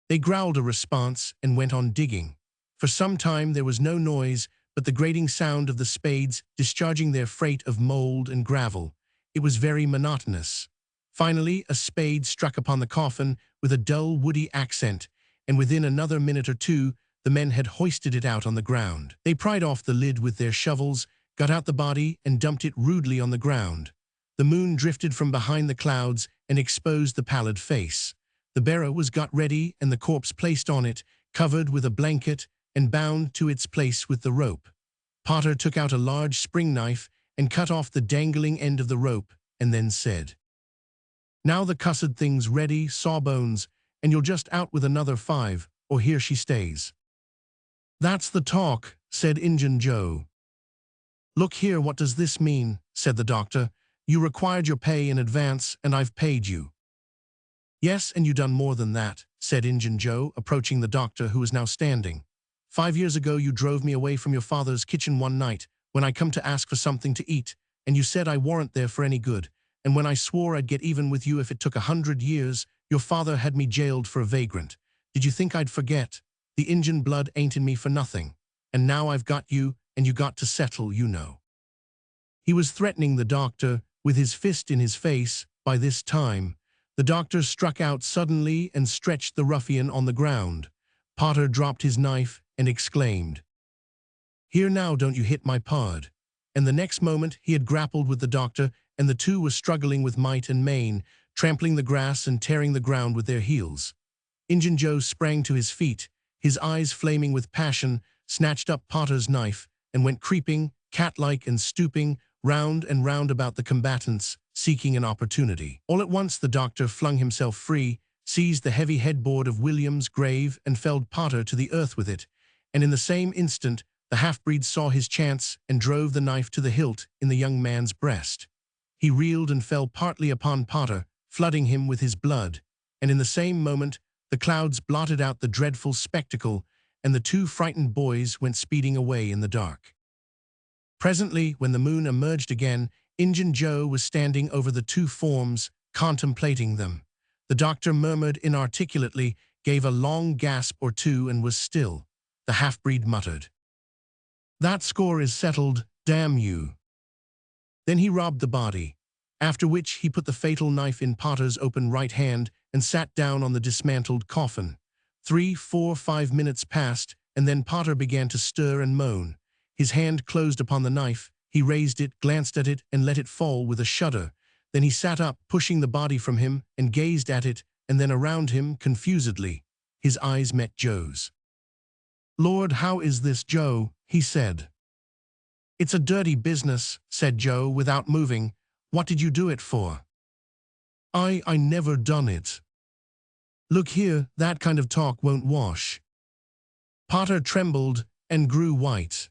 They growled a response and went on digging. For some time there was no noise but the grating sound of the spades discharging their freight of mold and gravel. It was very monotonous. Finally, a spade struck upon the coffin with a dull, woody accent, and within another minute or two, the men had hoisted it out on the ground. They pried off the lid with their shovels, got out the body, and dumped it rudely on the ground. The moon drifted from behind the clouds and exposed the pallid face. The bearer was got ready and the corpse placed on it, covered with a blanket and bound to its place with the rope. Potter took out a large spring knife and cut off the dangling end of the rope, and then said, "Now the cussed thing's ready, Sawbones, and you'll just out with another 5, or here she stays." "That's the talk," said Injun Joe. "Look here, what does this mean?" said the doctor. "You required your pay in advance, and I've paid you." "Yes, and you done more than that," said Injun Joe, approaching the doctor, who was now standing. "5 years ago you drove me away from your father's kitchen one night when I come to ask for something to eat, and you said I warn't there for any good, and when I swore I'd get even with you if it took 100 years, your father had me jailed for a vagrant. Did you think I'd forget? The Injun blood ain't in me for nothing, and now I've got you, and you got to settle, you know." He was threatening the doctor, with his fist in his face. By this time, the doctor struck out suddenly and stretched the ruffian on the ground. Potter dropped his knife and exclaimed, "Here now, don't you hit my pard." And the next moment he had grappled with the doctor, and the two were struggling with might and main, trampling the grass and tearing the ground with their heels. Injun Joe sprang to his feet, his eyes flaming with passion, snatched up Potter's knife, and went creeping, cat-like and stooping, round and round about the combatants, seeking an opportunity. All at once the doctor flung himself free, seized the heavy headboard of William's grave and felled Potter to the earth with it, and in the same instant the half-breed saw his chance and drove the knife to the hilt in the young man's breast. He reeled and fell partly upon Potter, flooding him with his blood, and in the same moment the clouds blotted out the dreadful spectacle, and the two frightened boys went speeding away in the dark. Presently, when the moon emerged again, Injun Joe was standing over the two forms, contemplating them. The doctor murmured inarticulately, gave a long gasp or two, and was still. The half-breed muttered, "That score is settled, damn you." Then he robbed the body, after which he put the fatal knife in Potter's open right hand and sat down on the dismantled coffin. 3, 4, 5 minutes passed, and then Potter began to stir and moan. His hand closed upon the knife. He raised it, glanced at it, and let it fall with a shudder. Then he sat up, pushing the body from him, and gazed at it, and then around him, confusedly. His eyes met Joe's. "Lord, how is this, Joe?" he said. "It's a dirty business," said Joe, without moving. "What did you do it for?" I never done it." "Look here, that kind of talk won't wash." Potter trembled and grew white.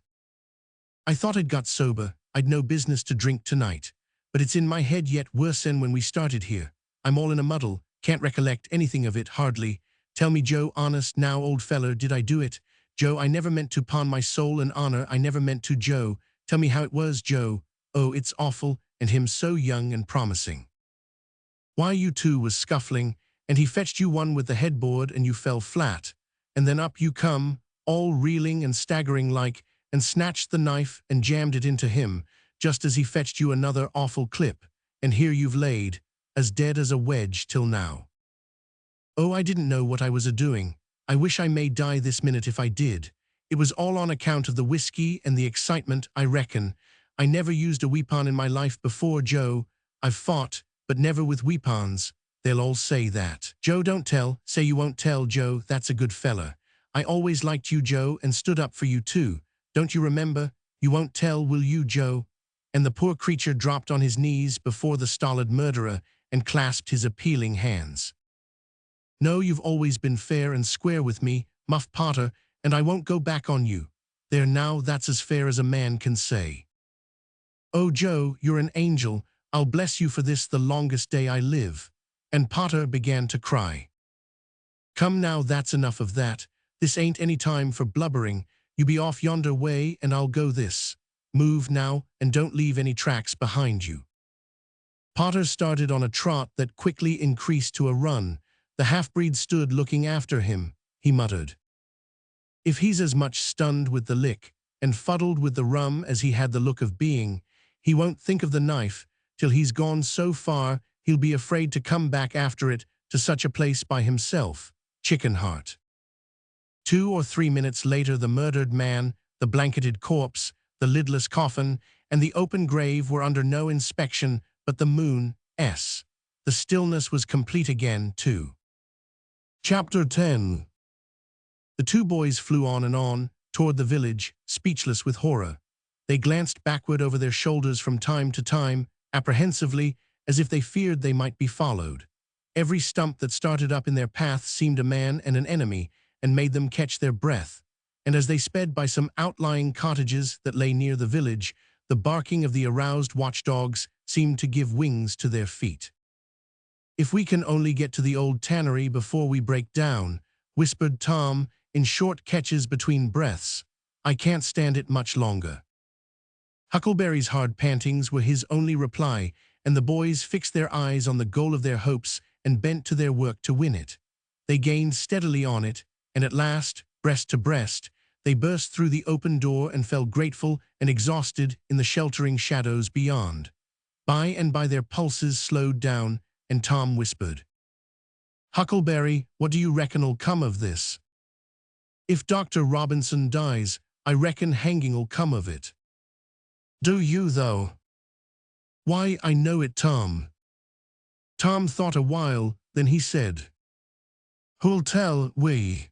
"I thought I'd got sober. I'd no business to drink tonight. But it's in my head yet worse'n when we started here. I'm all in a muddle, can't recollect anything of it, hardly. Tell me, Joe, honest now, old feller, did I do it? Joe, I never meant to, 'pon my soul and honor, I never meant to, Joe. Tell me how it was, Joe. Oh, it's awful, and him so young and promising." "Why, you two was scuffling, and he fetched you one with the headboard, and you fell flat. And then up you come, all reeling and staggering like, and snatched the knife and jammed it into him, just as he fetched you another awful clip, and here you've laid, as dead as a wedge till now." "Oh, I didn't know what I was a-doing. I wish I may die this minute if I did. It was all on account of the whiskey and the excitement, I reckon. I never used a weapon in my life before, Joe. I've fought, but never with weapons. They'll all say that." "Joe, don't tell. Say you won't tell, Joe. That's a good fella. I always liked you, Joe, and stood up for you too. Don't you remember? You won't tell, will you, Joe?" And the poor creature dropped on his knees before the stolid murderer and clasped his appealing hands. "No, you've always been fair and square with me, Muff Potter, and I won't go back on you. There now, that's as fair as a man can say." "Oh, Joe, you're an angel. I'll bless you for this the longest day I live." And Potter began to cry. "Come now, that's enough of that. This ain't any time for blubbering. You be off yonder way and I'll go this. Move now and don't leave any tracks behind you." Potter started on a trot that quickly increased to a run. The half-breed stood looking after him. He muttered, "If he's as much stunned with the lick and fuddled with the rum as he had the look of being, he won't think of the knife till he's gone so far he'll be afraid to come back after it to such a place by himself. Chicken heart." 2 or 3 minutes later the murdered man, the blanketed corpse, the lidless coffin, and the open grave were under no inspection but the moon's. The stillness was complete again, too. Chapter 10. The two boys flew on, toward the village, speechless with horror. They glanced backward over their shoulders from time to time, apprehensively, as if they feared they might be followed. Every stump that started up in their path seemed a man and an enemy, and made them catch their breath. And as they sped by some outlying cottages that lay near the village, the barking of the aroused watchdogs seemed to give wings to their feet. "If we can only get to the old tannery before we break down," whispered Tom, in short catches between breaths. "I can't stand it much longer." Huckleberry's hard pantings were his only reply, and the boys fixed their eyes on the goal of their hopes and bent to their work to win it. They gained steadily on it, and at last, breast to breast, they burst through the open door and fell grateful and exhausted in the sheltering shadows beyond. By and by their pulses slowed down, and Tom whispered, "Huckleberry, what do you reckon'll come of this?" "If Dr. Robinson dies, I reckon hanging'll come of it." "Do you, though?" "Why, I know it, Tom." Tom thought a while, then he said, "Who'll tell, we?"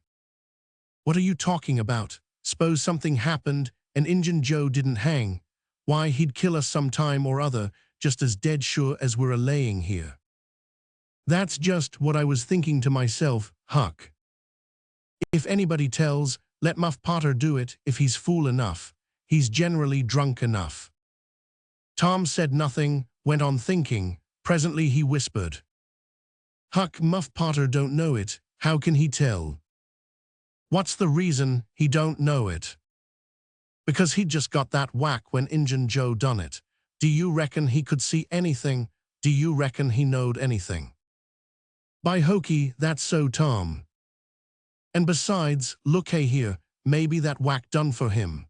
"What are you talking about? S'pose something happened and Injun Joe didn't hang. Why, he'd kill us some time or other, just as dead sure as we're a-laying here." "That's just what I was thinking to myself, Huck. If anybody tells, let Muff Potter do it if he's fool enough. He's generally drunk enough." Tom said nothing, went on thinking. Presently he whispered, "Huck, Muff Potter don't know it. How can he tell?" "What's the reason he don't know it?" "Because he'd just got that whack when Injun Joe done it. Do you reckon he could see anything? Do you reckon he knowed anything?" "By hokey, that's so, Tom. And besides, look here, maybe that whack done for him."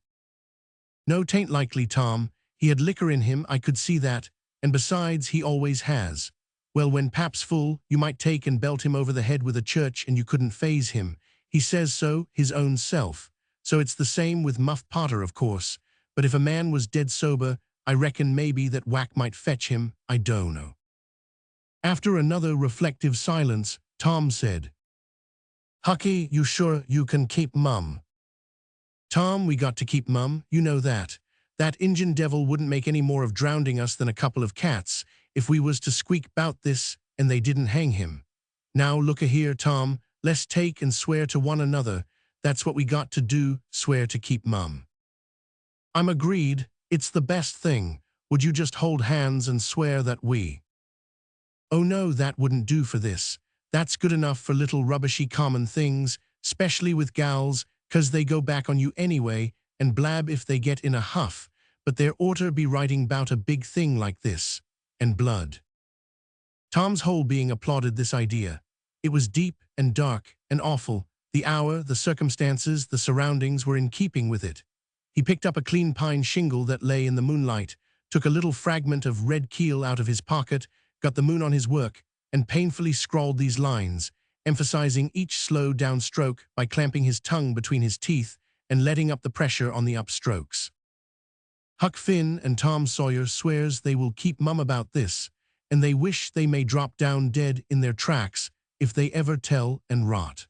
"No, 'tain't likely, Tom. He had liquor in him, I could see that, and besides, he always has. Well, when Pap's full, you might take and belt him over the head with a church and you couldn't faze him. He says so, his own self. So it's the same with Muff Potter, of course. But if a man was dead sober, I reckon maybe that whack might fetch him, I don't know." After another reflective silence, Tom said, "Hucky, you sure you can keep mum?" "Tom, we got to keep mum, you know that. That Injun devil wouldn't make any more of drowning us than a couple of cats, if we was to squeak 'bout this and they didn't hang him. Now look-a-here, Tom, let's take and swear to one another. That's what we got to do, swear to keep mum." "I'm agreed. It's the best thing. Would you just hold hands and swear that we—" "Oh no, that wouldn't do for this. That's good enough for little rubbishy common things, specially with gals, 'cause they go back on you anyway and blab if they get in a huff, but there orter be writing 'bout a big thing like this, and blood." Tom's whole being applauded this idea. It was deep and dark and awful. The hour, the circumstances, the surroundings were in keeping with it. He picked up a clean pine shingle that lay in the moonlight, took a little fragment of red keel out of his pocket, got the moon on his work, and painfully scrawled these lines, emphasizing each slow downstroke by clamping his tongue between his teeth and letting up the pressure on the upstrokes. "Huck Finn and Tom Sawyer swears they will keep mum about this, and they wish they may drop down dead in their tracks if they ever tell and rot."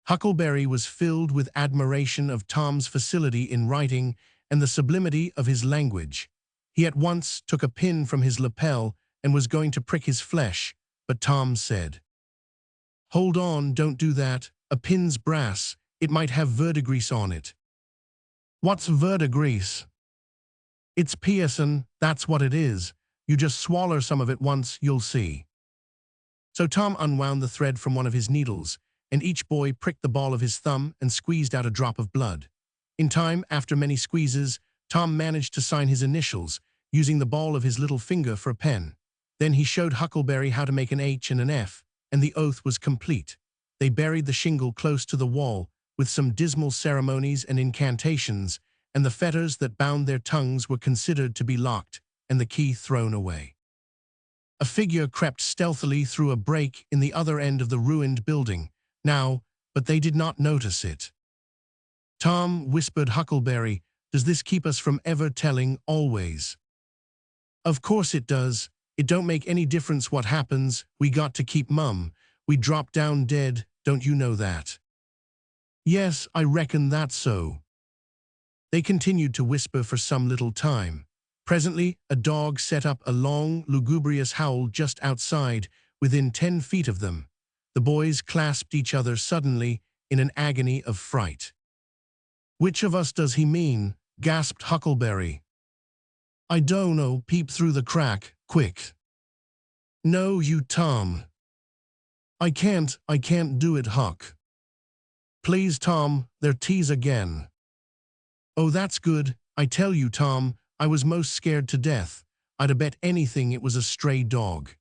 Huckleberry was filled with admiration of Tom's facility in writing and the sublimity of his language. He at once took a pin from his lapel and was going to prick his flesh, but Tom said, "Hold on, don't do that. A pin's brass. It might have verdigris on it." "What's verdigris?" "It's piercin', that's what it is. You just swaller some of it once, you'll see." So Tom unwound the thread from one of his needles, and each boy pricked the ball of his thumb and squeezed out a drop of blood. In time, after many squeezes, Tom managed to sign his initials, using the ball of his little finger for a pen. Then he showed Huckleberry how to make an H and an F, and the oath was complete. They buried the shingle close to the wall, with some dismal ceremonies and incantations, and the fetters that bound their tongues were considered to be locked, and the key thrown away. A figure crept stealthily through a break in the other end of the ruined building, now, but they did not notice it. "Tom," whispered Huckleberry, "does this keep us from ever telling always?" "Of course it does. It don't make any difference what happens. We got to keep mum. We drop down dead, don't you know that?" "Yes, I reckon that's so." They continued to whisper for some little time. Presently, a dog set up a long, lugubrious howl just outside, within 10 feet of them. The boys clasped each other suddenly in an agony of fright. "Which of us does he mean?" gasped Huckleberry. "I don't know, peep through the crack, quick." "No, you Tom." I can't do it, Huck." "Please, Tom, they're tease again." "Oh, that's good. I tell you, Tom, I was most scared to death. I'd bet anything it was a stray dog."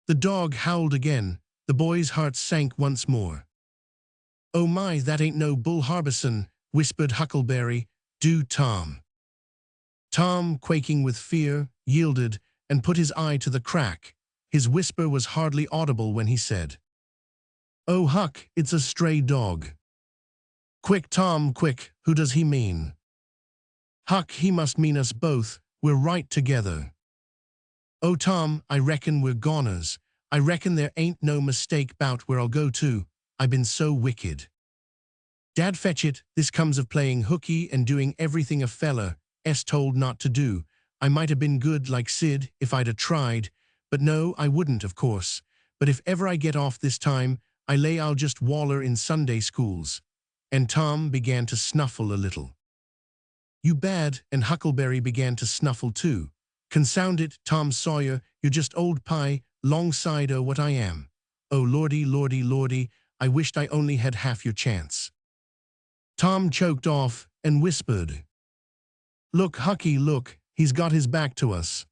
The dog howled again. The boys' hearts sank once more. "Oh my, that ain't no Bull Harbison," whispered Huckleberry. "Do, Tom." Tom, quaking with fear, yielded and put his eye to the crack. His whisper was hardly audible when he said, "Oh, Huck, it's a stray dog." "Quick, Tom, quick, who does he mean?" "Huck, he must mean us both. We're right together." "Oh, Tom, I reckon we're goners. I reckon there ain't no mistake 'bout where I'll go to. I been so wicked." "Dad, fetch it. This comes of playing hooky and doing everything a feller s told not to do. I might have been good like Sid if I'd a tried, but no, I wouldn't, of course. But if ever I get off this time, I lay I'll just waller in Sunday schools." And Tom began to snuffle a little. "You bad," and Huckleberry began to snuffle too. "Consound it, Tom Sawyer, you're just old pie, longside o' what I am. Oh, lordy, lordy, lordy, I wished I only had half your chance." Tom choked off and whispered, "Look, Hucky, look, he's got his back to us."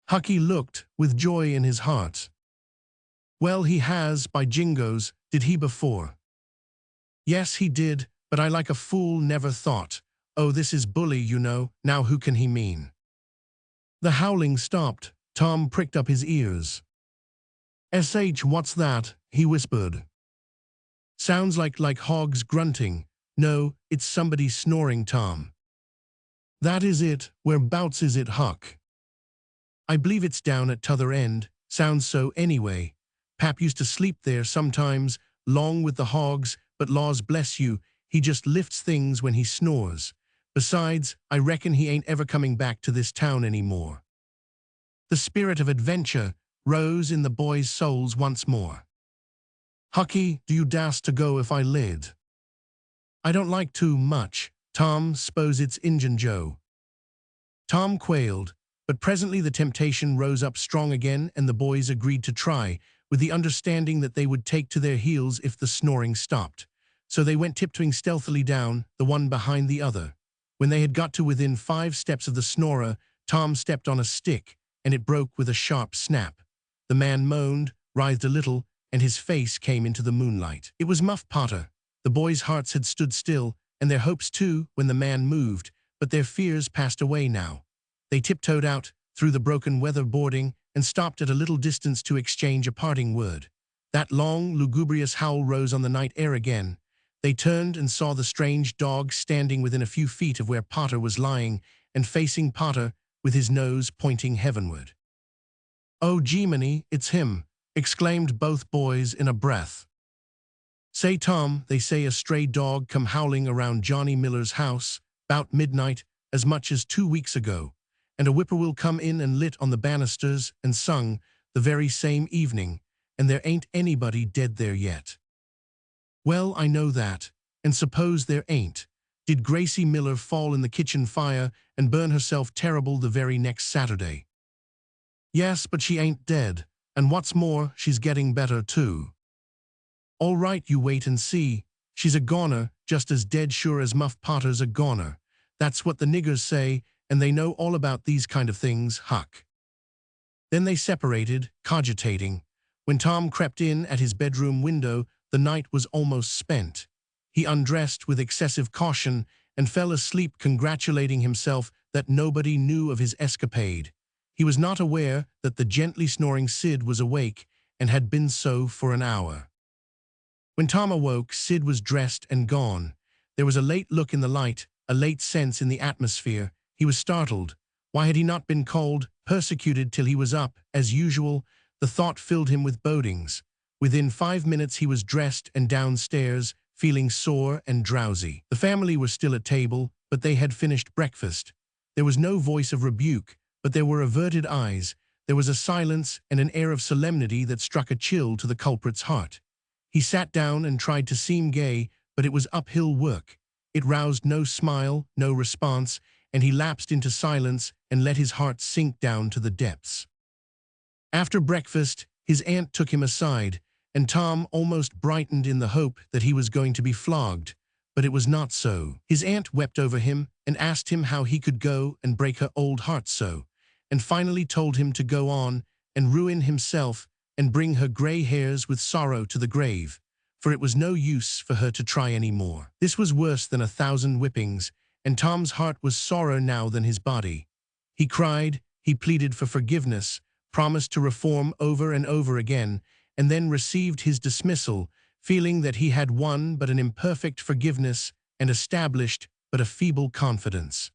Hucky looked, with joy in his heart. "Well, he has, by jingoes, did he before?" "Yes, he did, but I like a fool never thought. Oh, this is bully, you know, now who can he mean?" The howling stopped. Tom pricked up his ears. "SH, what's that?" he whispered. "Sounds like hogs grunting. No, it's somebody snoring, Tom." "That is it. Whereabouts is it, Huck?" "I believe it's down at t'other end. Sounds so anyway. Pap used to sleep there sometimes, long with the hogs, but laws bless you, he just lifts things when he snores. Besides, I reckon he ain't ever coming back to this town anymore." The spirit of adventure rose in the boys' souls once more. "Hucky, do you dast to go if I lid?" "I don't like to much, Tom, s'pose it's Injun Joe." Tom quailed, but presently the temptation rose up strong again and the boys agreed to try, with the understanding that they would take to their heels if the snoring stopped. So they went tiptoeing stealthily down, the one behind the other. When they had got to within 5 steps of the snorer, Tom stepped on a stick, and it broke with a sharp snap. The man moaned, writhed a little, and his face came into the moonlight. It was Muff Potter. The boys' hearts had stood still, and their hopes too, when the man moved, but their fears passed away now. They tiptoed out, through the broken weather boarding, and stopped at a little distance to exchange a parting word. That long, lugubrious howl rose on the night air again. They turned and saw the strange dog standing within a few feet of where Potter was lying, and facing Potter, with his nose pointing heavenward. "Oh, Gemini, it's him!" exclaimed both boys in a breath. "Say, Tom, they say a stray dog come howling around Johnny Miller's house, 'bout midnight, as much as 2 weeks ago, and a whippoorwill come in and lit on the banisters and sung the very same evening, and there ain't anybody dead there yet." "Well, I know that, and suppose there ain't. Did Gracie Miller fall in the kitchen fire and burn herself terrible the very next Saturday?" Yes, but she ain't dead. And what's more, she's getting better too. All right, you wait and see. She's a goner, just as dead sure as Muff Potter's a goner. That's what the niggers say, and they know all about these kind of things, Huck. Then they separated, cogitating. When Tom crept in at his bedroom window, the night was almost spent. He undressed with excessive caution and fell asleep congratulating himself that nobody knew of his escapade. He was not aware that the gently snoring Sid was awake and had been so for an hour. When Tom awoke, Sid was dressed and gone. There was a late look in the light, a late sense in the atmosphere. He was startled. Why had he not been called, persecuted till he was up, as usual? The thought filled him with bodings. Within 5 minutes he was dressed and downstairs, feeling sore and drowsy. The family were still at table, but they had finished breakfast. There was no voice of rebuke, but there were averted eyes. There was a silence and an air of solemnity that struck a chill to the culprit's heart. He sat down and tried to seem gay, but it was uphill work. It roused no smile, no response, and he lapsed into silence and let his heart sink down to the depths. After breakfast, his aunt took him aside, and Tom almost brightened in the hope that he was going to be flogged, but it was not so. His aunt wept over him and asked him how he could go and break her old heart so, and finally told him to go on and ruin himself and bring her gray hairs with sorrow to the grave, for it was no use for her to try any more. This was worse than 1,000 whippings, and Tom's heart was sorer now than his body. He cried, he pleaded for forgiveness, promised to reform over and over again, and then received his dismissal, feeling that he had won but an imperfect forgiveness and established but a feeble confidence.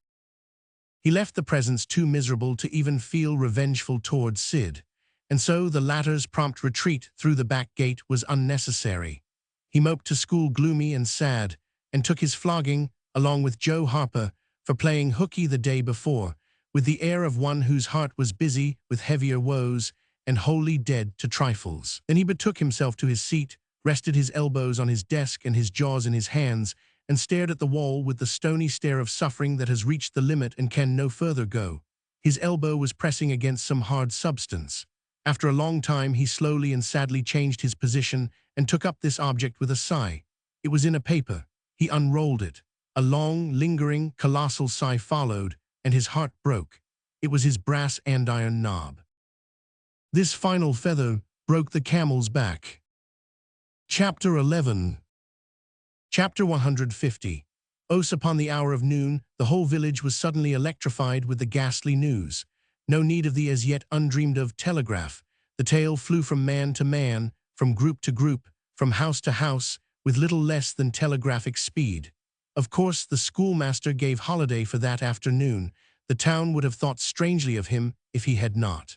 He left the presence too miserable to even feel revengeful towards Sid, and so the latter's prompt retreat through the back gate was unnecessary. He moped to school gloomy and sad, and took his flogging, along with Joe Harper, for playing hooky the day before, with the air of one whose heart was busy with heavier woes and wholly dead to trifles. Then he betook himself to his seat, rested his elbows on his desk and his jaws in his hands, and stared at the wall with the stony stare of suffering that has reached the limit and can no further go. His elbow was pressing against some hard substance. After a long time, he slowly and sadly changed his position and took up this object with a sigh. It was in a paper. He unrolled it. A long, lingering, colossal sigh followed, and his heart broke. It was his brass andiron knob. This final feather broke the camel's back. Chapter 11. Chapter 150. Close upon the hour of noon, the whole village was suddenly electrified with the ghastly news. No need of the as yet undreamed-of telegraph. The tale flew from man to man, from group to group, from house to house, with little less than telegraphic speed. Of course, the schoolmaster gave holiday for that afternoon. The town would have thought strangely of him if he had not.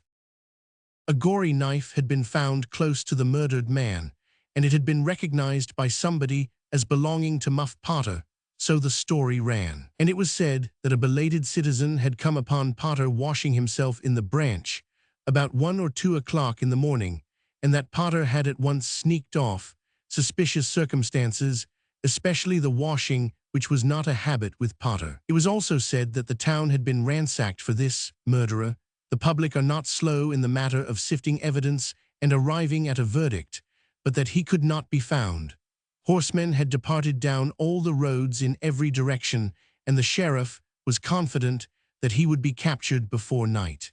A gory knife had been found close to the murdered man, and it had been recognized by somebody as belonging to Muff Potter, so the story ran. And it was said that a belated citizen had come upon Potter washing himself in the branch about 1 or 2 o'clock in the morning, and that Potter had at once sneaked off. Suspicious circumstances, especially the washing, which was not a habit with Potter. It was also said that the town had been ransacked for this murderer. The public are not slow in the matter of sifting evidence and arriving at a verdict, but that he could not be found. Horsemen had departed down all the roads in every direction, and the sheriff was confident that he would be captured before night.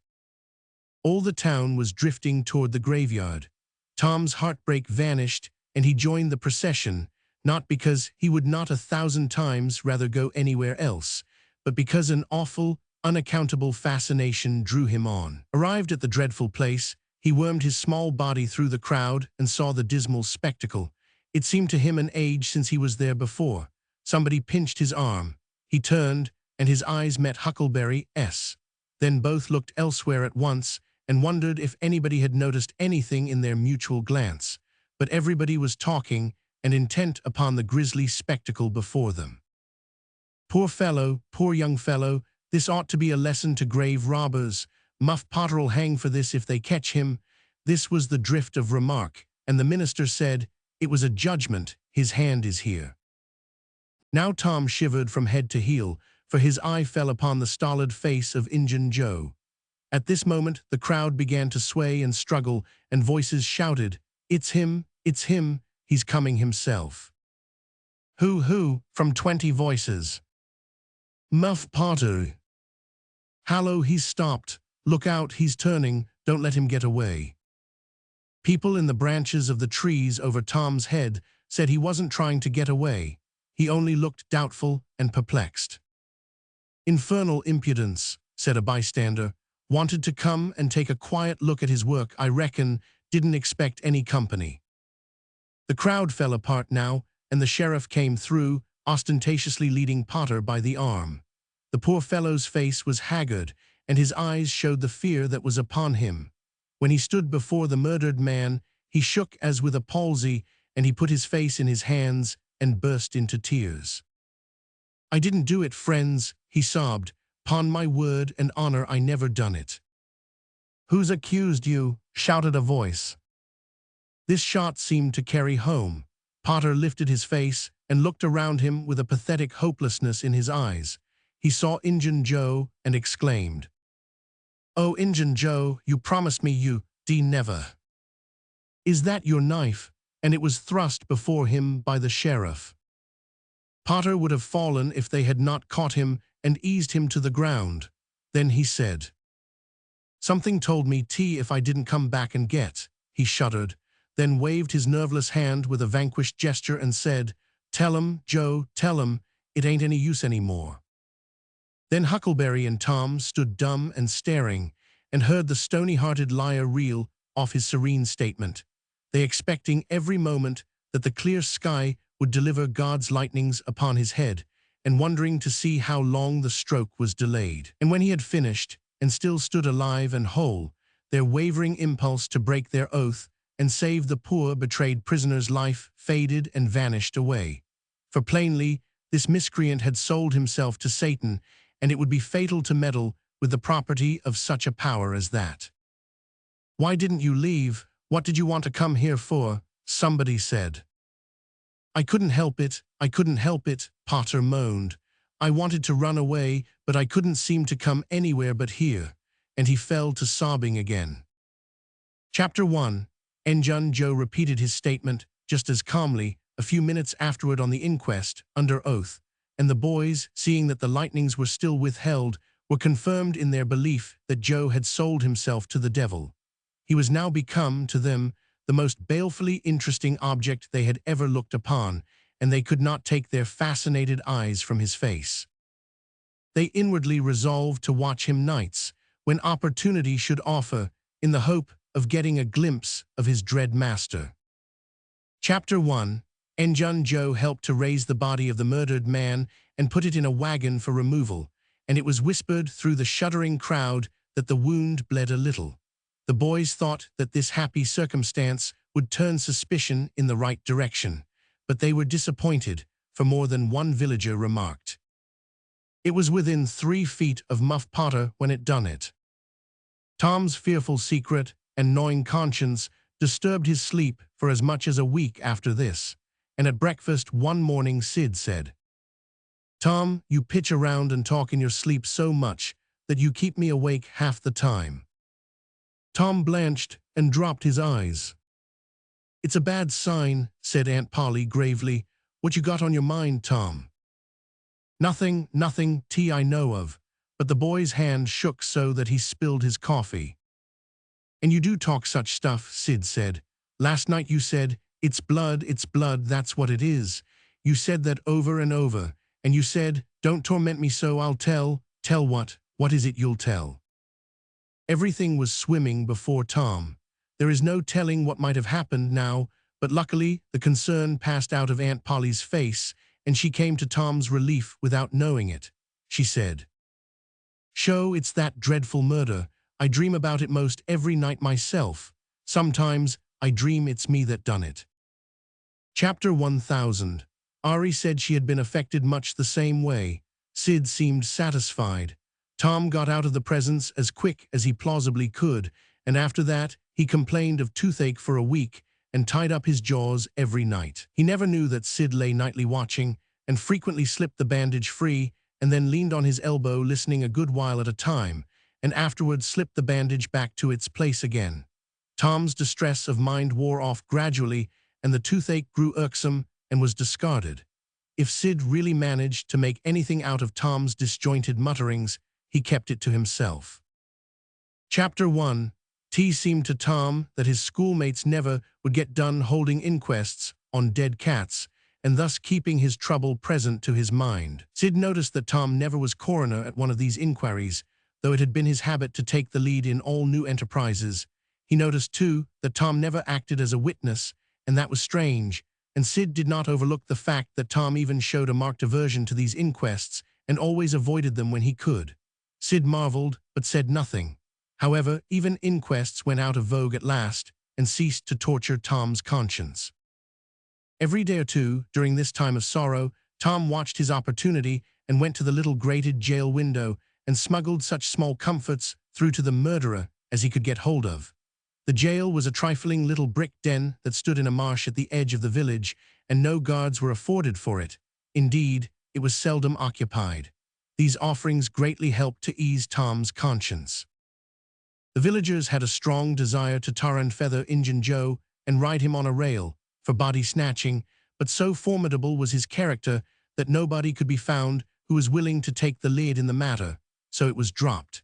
All the town was drifting toward the graveyard. Tom's heartbreak vanished, and he joined the procession, not because he would not 1,000 times rather go anywhere else, but because an awful, unaccountable fascination drew him on. Arrived at the dreadful place, he wormed his small body through the crowd and saw the dismal spectacle. It seemed to him an age since he was there before. Somebody pinched his arm. He turned, and his eyes met Huckleberry's. Then both looked elsewhere at once and wondered if anybody had noticed anything in their mutual glance. But everybody was talking and intent upon the grisly spectacle before them. Poor fellow, poor young fellow, this ought to be a lesson to grave robbers. Muff Potter'll hang for this if they catch him. This was the drift of remark, and the minister said, "It was a judgment, his hand is here." Now Tom shivered from head to heel, for his eye fell upon the stolid face of Injun Joe. At this moment, the crowd began to sway and struggle, and voices shouted, it's him, he's coming himself. Who, from 20 voices. Muff Potter. Hallo, he's stopped. Look out, he's turning, don't let him get away. People in the branches of the trees over Tom's head said he wasn't trying to get away. He only looked doubtful and perplexed. Infernal impudence, said a bystander. Wanted to come and take a quiet look at his work, I reckon, didn't expect any company. The crowd fell apart now, and the sheriff came through, ostentatiously leading Potter by the arm. The poor fellow's face was haggard, and his eyes showed the fear that was upon him. When he stood before the murdered man, he shook as with a palsy, and he put his face in his hands and burst into tears. I didn't do it, friends, he sobbed. "'Pon my word and honor, I never done it." "Who's accused you?" shouted a voice. This shot seemed to carry home. Potter lifted his face and looked around him with a pathetic hopelessness in his eyes. He saw Injun Joe and exclaimed, "Oh, Injun Joe, you promised me you never. Is that your knife?" And it was thrust before him by the sheriff. Potter would have fallen if they had not caught him and eased him to the ground. Then he said, "Something told me if I didn't come back and get." He shuddered, then waved his nerveless hand with a vanquished gesture and said, "Tell 'em, Joe, tell 'em, it ain't any use anymore." Then Huckleberry and Tom stood dumb and staring, and heard the stony-hearted liar reel off his serene statement, they expecting every moment that the clear sky would deliver God's lightnings upon his head, and wondering to see how long the stroke was delayed. And when he had finished, and still stood alive and whole, their wavering impulse to break their oath and save the poor betrayed prisoner's life faded and vanished away. For plainly, this miscreant had sold himself to Satan, and it would be fatal to meddle with the property of such a power as that. "Why didn't you leave? What did you want to come here for?" somebody said. I couldn't help it, Potter moaned. "I wanted to run away, but I couldn't seem to come anywhere but here," and he fell to sobbing again. Chapter 1. Injun Joe repeated his statement just as calmly a few minutes afterward on the inquest, under oath, and the boys, seeing that the lightnings were still withheld, were confirmed in their belief that Joe had sold himself to the devil. He was now become, to them, the most balefully interesting object they had ever looked upon, and they could not take their fascinated eyes from his face. They inwardly resolved to watch him nights, when opportunity should offer, in the hope of getting a glimpse of his dread master. Chapter 1. Injun Joe helped to raise the body of the murdered man and put it in a wagon for removal, and it was whispered through the shuddering crowd that the wound bled a little. The boys thought that this happy circumstance would turn suspicion in the right direction, but they were disappointed, for more than one villager remarked, "It was within 3 feet of Muff Potter when it done it." Tom's fearful secret and gnawing conscience disturbed his sleep for as much as a week after this, and at breakfast one morning Sid said, "Tom, you pitch around and talk in your sleep so much that you keep me awake half the time." Tom blanched and dropped his eyes. "It's a bad sign," said Aunt Polly gravely. "What you got on your mind, Tom?" Nothing, I know of," but the boy's hand shook so that he spilled his coffee. "And you do talk such stuff," Sid said. "Last night you said, 'It's blood, that's what it is.' You said that over and over, and you said, 'Don't torment me so, I'll tell.' Tell what? What is it you'll tell?" Everything was swimming before Tom. There is no telling what might have happened now, but luckily the concern passed out of Aunt Polly's face, and she came to Tom's relief without knowing it. She said, "Sho, it's that dreadful murder. I dream about it most every night myself. Sometimes I dream it's me that done it." Chapter 1000. Ari said she had been affected much the same way. Sid seemed satisfied. Tom got out of the presence as quick as he plausibly could, and after that he complained of toothache for a week and tied up his jaws every night. He never knew that Sid lay nightly watching and frequently slipped the bandage free and then leaned on his elbow listening a good while at a time, and afterwards slipped the bandage back to its place again. Tom's distress of mind wore off gradually, and the toothache grew irksome and was discarded. If Sid really managed to make anything out of Tom's disjointed mutterings, he kept it to himself. Chapter 1. T seemed to Tom that his schoolmates never would get done holding inquests on dead cats, and thus keeping his trouble present to his mind. Sid noticed that Tom never was coroner at one of these inquiries, though it had been his habit to take the lead in all new enterprises. He noticed, too, that Tom never acted as a witness, and that was strange, and Sid did not overlook the fact that Tom even showed a marked aversion to these inquests and always avoided them when he could. Sid marveled, but said nothing. However, even inquests went out of vogue at last and ceased to torture Tom's conscience. Every day or two, during this time of sorrow, Tom watched his opportunity and went to the little grated jail window and smuggled such small comforts through to the murderer as he could get hold of. The jail was a trifling little brick den that stood in a marsh at the edge of the village, and no guards were afforded for it. Indeed, it was seldom occupied. These offerings greatly helped to ease Tom's conscience. The villagers had a strong desire to tar and feather Injun Joe and ride him on a rail for body snatching, but so formidable was his character that nobody could be found who was willing to take the lead in the matter, so it was dropped.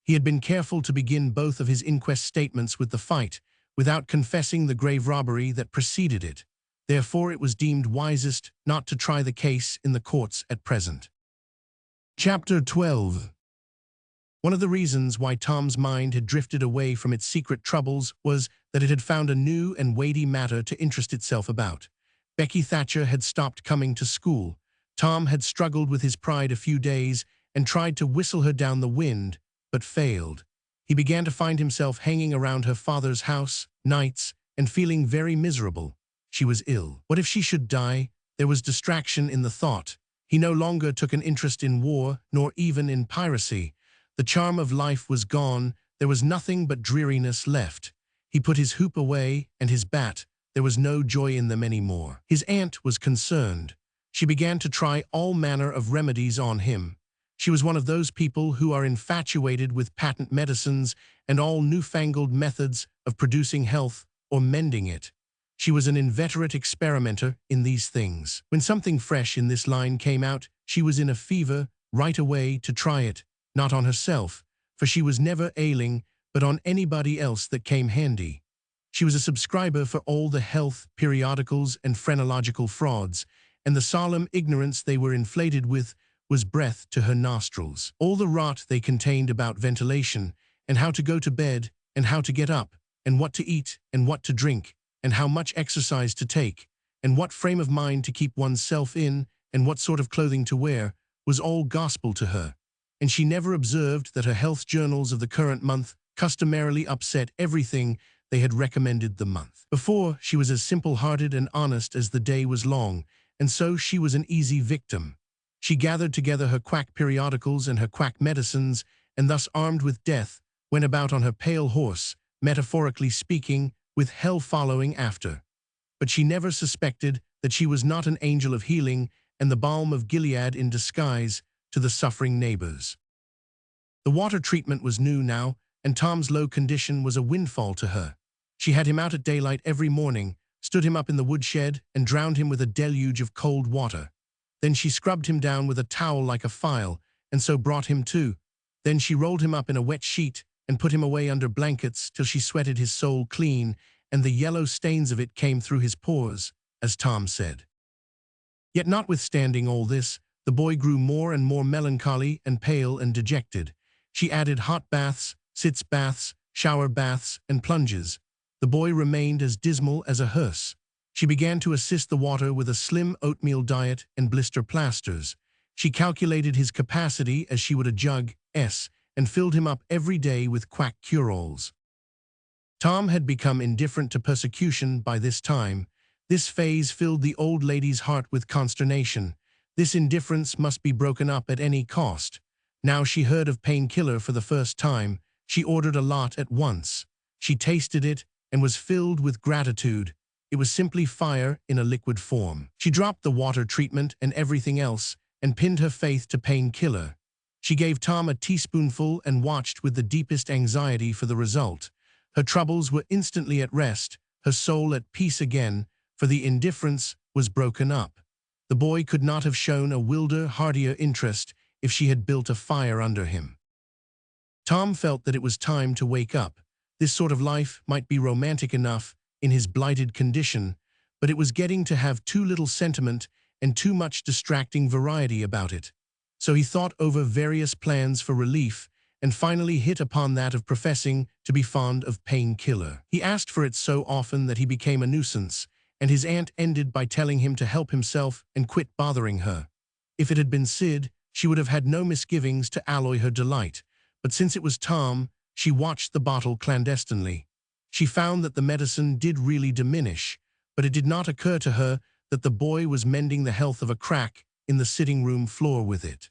He had been careful to begin both of his inquest statements with the fight, without confessing the grave robbery that preceded it. Therefore, it was deemed wisest not to try the case in the courts at present. Chapter 12. One of the reasons why Tom's mind had drifted away from its secret troubles was that it had found a new and weighty matter to interest itself about. Becky Thatcher had stopped coming to school. Tom had struggled with his pride a few days and tried to whistle her down the wind, but failed. He began to find himself hanging around her father's house nights and feeling very miserable. She was ill. What if she should die? There was distraction in the thought. He no longer took an interest in war, nor even in piracy. The charm of life was gone. There was nothing but dreariness left. He put his hoop away and his bat. There was no joy in them anymore. His aunt was concerned. She began to try all manner of remedies on him. She was one of those people who are infatuated with patent medicines and all newfangled methods of producing health or mending it. She was an inveterate experimenter in these things. When something fresh in this line came out, she was in a fever right away to try it, not on herself, for she was never ailing, but on anybody else that came handy. She was a subscriber for all the health periodicals and phrenological frauds, and the solemn ignorance they were inflated with was breath to her nostrils. All the rot they contained about ventilation, and how to go to bed, and how to get up, and what to eat, and what to drink, and how much exercise to take, and what frame of mind to keep oneself in, and what sort of clothing to wear, was all gospel to her. And she never observed that her health journals of the current month customarily upset everything they had recommended the month before. She was as simple-hearted and honest as the day was long, and so she was an easy victim. She gathered together her quack periodicals and her quack medicines, and thus armed with death, went about on her pale horse, metaphorically speaking, with hell following after. But she never suspected that she was not an angel of healing and the balm of Gilead in disguise to the suffering neighbors. The water treatment was new now, and Tom's low condition was a windfall to her. She had him out at daylight every morning, stood him up in the woodshed, and drowned him with a deluge of cold water. Then she scrubbed him down with a towel like a file, and so brought him to. Then she rolled him up in a wet sheet and put him away under blankets till she sweated his soul clean, and the yellow stains of it came through his pores, as Tom said. Yet notwithstanding all this, the boy grew more and more melancholy and pale and dejected. She added hot baths, sitz baths, shower baths, and plunges. The boy remained as dismal as a hearse. She began to assist the water with a slim oatmeal diet and blister plasters. She calculated his capacity as she would a jug, and filled him up every day with quack cure-alls. Tom had become indifferent to persecution by this time. This phase filled the old lady's heart with consternation. This indifference must be broken up at any cost. Now she heard of painkiller for the first time. She ordered a lot at once. She tasted it and was filled with gratitude. It was simply fire in a liquid form. She dropped the water treatment and everything else and pinned her faith to painkiller. She gave Tom a teaspoonful and watched with the deepest anxiety for the result. Her troubles were instantly at rest, her soul at peace again, for the indifference was broken up. The boy could not have shown a wilder, heartier interest if she had built a fire under him. Tom felt that it was time to wake up. This sort of life might be romantic enough in his blighted condition, but it was getting to have too little sentiment and too much distracting variety about it. So he thought over various plans for relief and finally hit upon that of professing to be fond of painkiller. He asked for it so often that he became a nuisance, and his aunt ended by telling him to help himself and quit bothering her. If it had been Sid, she would have had no misgivings to alloy her delight, but since it was Tom, she watched the bottle clandestinely. She found that the medicine did really diminish, but it did not occur to her that the boy was mending the health of a crack in the sitting room floor with it.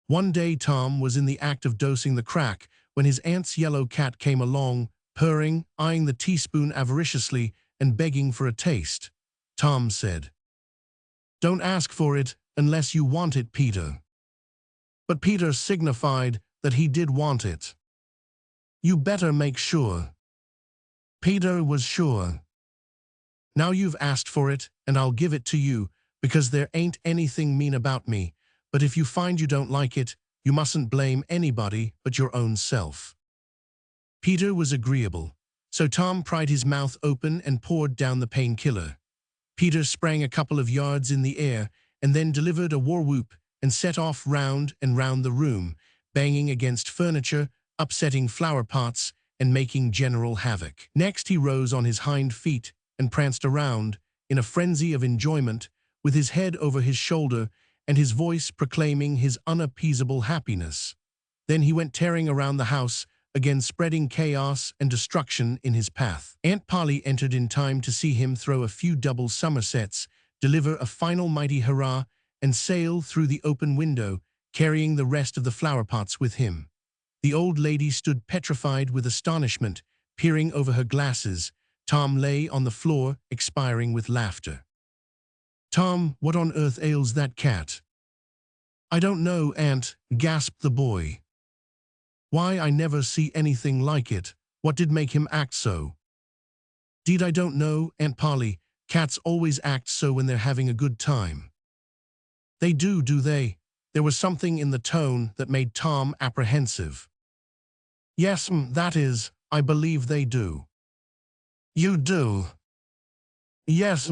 One day Tom was in the act of dosing the crack when his aunt's yellow cat came along, purring, eyeing the teaspoon avariciously, and begging for a taste. Tom said, "Don't ask for it unless you want it, Peter." But Peter signified that he did want it. "You better make sure." Peter was sure. "Now you've asked for it, and I'll give it to you, because there ain't anything mean about me, but if you find you don't like it, you mustn't blame anybody but your own self." Peter was agreeable, so Tom pried his mouth open and poured down the painkiller. Peter sprang a couple of yards in the air and then delivered a war whoop and set off round and round the room, banging against furniture, upsetting flower pots, and making general havoc. Next he rose on his hind feet and pranced around, in a frenzy of enjoyment, with his head over his shoulder and his voice proclaiming his unappeasable happiness. Then he went tearing around the house, again spreading chaos and destruction in his path. Aunt Polly entered in time to see him throw a few double somersets, deliver a final mighty hurrah, and sail through the open window, carrying the rest of the flower pots with him. The old lady stood petrified with astonishment, peering over her glasses. Tom lay on the floor, expiring with laughter. "Tom, what on earth ails that cat?" "I don't know, Aunt," gasped the boy. "Why, I never see anything like it. What did make him act so?" "'Deed I don't know, Aunt Polly. Cats always act so when they're having a good time." "They do they?" There was something in the tone that made Tom apprehensive. "Yes, that is, I believe they do." "You do?" "Yes,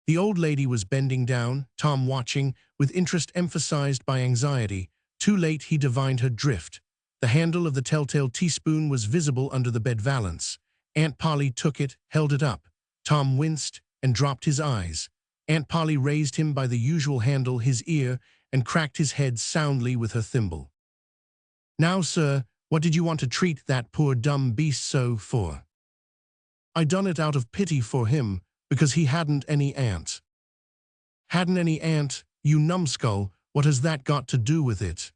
The old lady was bending down, Tom watching, with interest emphasized by anxiety. Too late he divined her drift. The handle of the telltale teaspoon was visible under the bed valance. Aunt Polly took it, held it up. Tom winced and dropped his eyes. Aunt Polly raised him by the usual handle, his ear, and cracked his head soundly with her thimble. "Now, sir, what did you want to treat that poor dumb beast so for?" "I done it out of pity for him, because he hadn't any aunt." "Hadn't any aunt, you numbskull, what has that got to do with it?"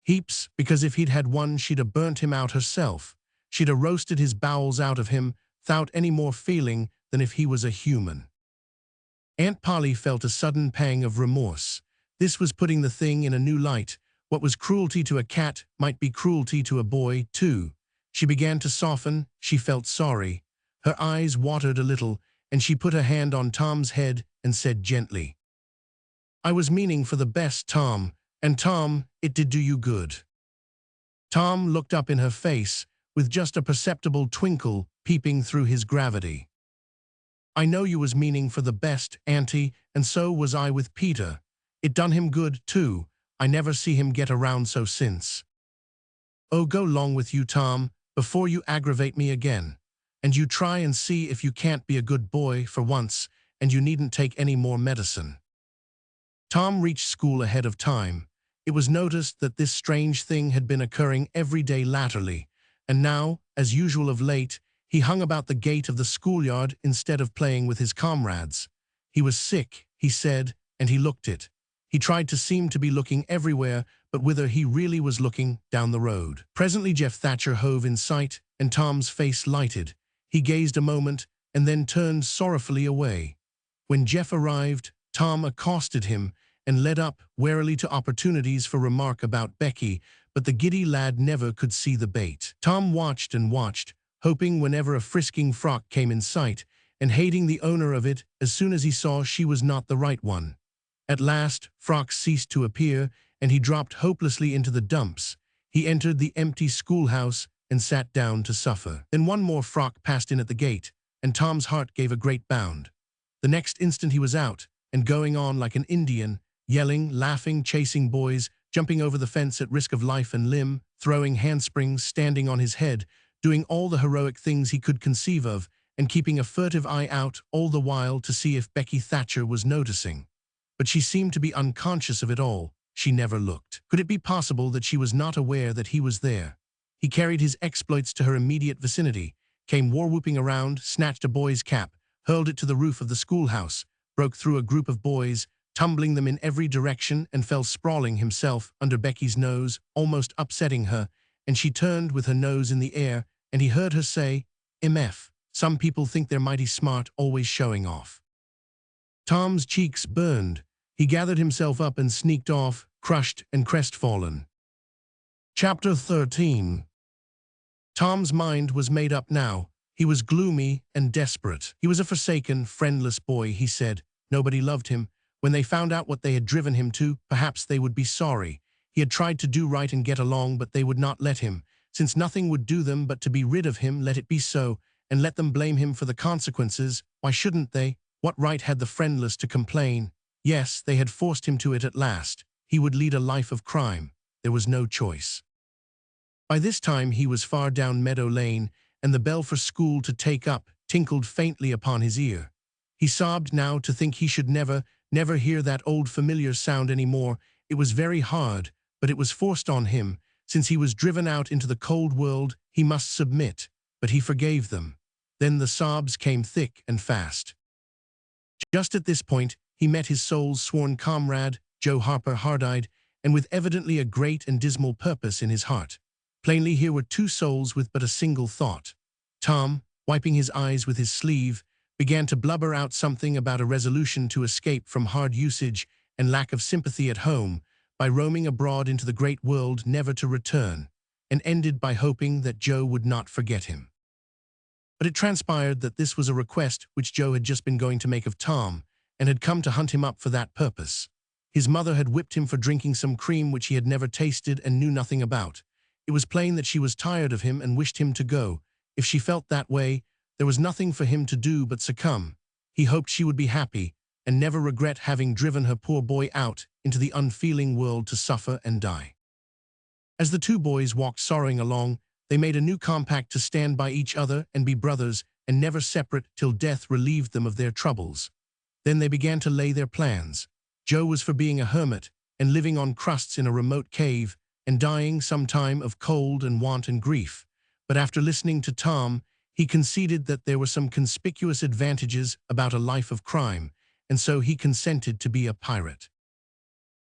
"Heaps, because if he'd had one she'd a burnt him out herself. She'd a roasted his bowels out of him, 'thout any more feeling than if he was a human." Aunt Polly felt a sudden pang of remorse. This was putting the thing in a new light. What was cruelty to a cat might be cruelty to a boy, too. She began to soften, she felt sorry. Her eyes watered a little, and she put her hand on Tom's head and said gently, "I was meaning for the best, Tom, and Tom, it did do you good." Tom looked up in her face, with just a perceptible twinkle peeping through his gravity. "I know you was meaning for the best, Auntie, and so was I with Peter. It done him good, too. I never see him get around so since." "Oh, go 'long with you, Tom, before you aggravate me again. And you try and see if you can't be a good boy for once, and you needn't take any more medicine." Tom reached school ahead of time. It was noticed that this strange thing had been occurring every day latterly, and now, as usual of late, he hung about the gate of the schoolyard instead of playing with his comrades. He was sick, he said, and he looked it. He tried to seem to be looking everywhere, but whither he really was looking down the road. Presently Jeff Thatcher hove in sight, and Tom's face lighted. He gazed a moment, and then turned sorrowfully away. When Jeff arrived, Tom accosted him, and led up warily to opportunities for remark about Becky, but the giddy lad never could see the bait. Tom watched and watched, hoping whenever a frisking frock came in sight, and hating the owner of it as soon as he saw she was not the right one. At last, frocks ceased to appear, and he dropped hopelessly into the dumps. He entered the empty schoolhouse and sat down to suffer. Then one more frock passed in at the gate, and Tom's heart gave a great bound. The next instant he was out, and going on like an Indian, yelling, laughing, chasing boys, jumping over the fence at risk of life and limb, throwing handsprings, standing on his head, doing all the heroic things he could conceive of, and keeping a furtive eye out all the while to see if Becky Thatcher was noticing. But she seemed to be unconscious of it all. She never looked. Could it be possible that she was not aware that he was there? He carried his exploits to her immediate vicinity, came war-whooping around, snatched a boy's cap, hurled it to the roof of the schoolhouse, broke through a group of boys, tumbling them in every direction, and fell sprawling himself under Becky's nose, almost upsetting her, and she turned with her nose in the air, and he heard her say, "MF, some people think they're mighty smart, always showing off." Tom's cheeks burned. He gathered himself up and sneaked off, crushed and crestfallen. Chapter 13. Tom's mind was made up now. He was gloomy and desperate. He was a forsaken, friendless boy, he said. Nobody loved him. When they found out what they had driven him to, perhaps they would be sorry. He had tried to do right and get along, but they would not let him. Since nothing would do them but to be rid of him, let it be so, and let them blame him for the consequences. Why shouldn't they? What right had the friendless to complain? Yes, they had forced him to it at last. He would lead a life of crime. There was no choice. By this time he was far down Meadow Lane, and the bell for school to take up tinkled faintly upon his ear. He sobbed now to think he should never hear that old familiar sound any more. It was very hard, but it was forced on him. Since he was driven out into the cold world, he must submit, but he forgave them. Then the sobs came thick and fast. Just at this point, he met his soul's sworn comrade, Joe Harper, hard-eyed, and with evidently a great and dismal purpose in his heart. Plainly here were two souls with but a single thought. Tom, wiping his eyes with his sleeve, began to blubber out something about a resolution to escape from hard usage and lack of sympathy at home by roaming abroad into the great world never to return, and ended by hoping that Joe would not forget him. But it transpired that this was a request which Joe had just been going to make of Tom, and had come to hunt him up for that purpose. His mother had whipped him for drinking some cream which he had never tasted and knew nothing about. It was plain that she was tired of him and wished him to go. If she felt that way, there was nothing for him to do but succumb. He hoped she would be happy, and never regret having driven her poor boy out into the unfeeling world to suffer and die. As the two boys walked sorrowing along, they made a new compact to stand by each other and be brothers, and never separate till death relieved them of their troubles. Then they began to lay their plans. Joe was for being a hermit, and living on crusts in a remote cave, and dying sometime of cold and want and grief. But after listening to Tom, he conceded that there were some conspicuous advantages about a life of crime, and so he consented to be a pirate.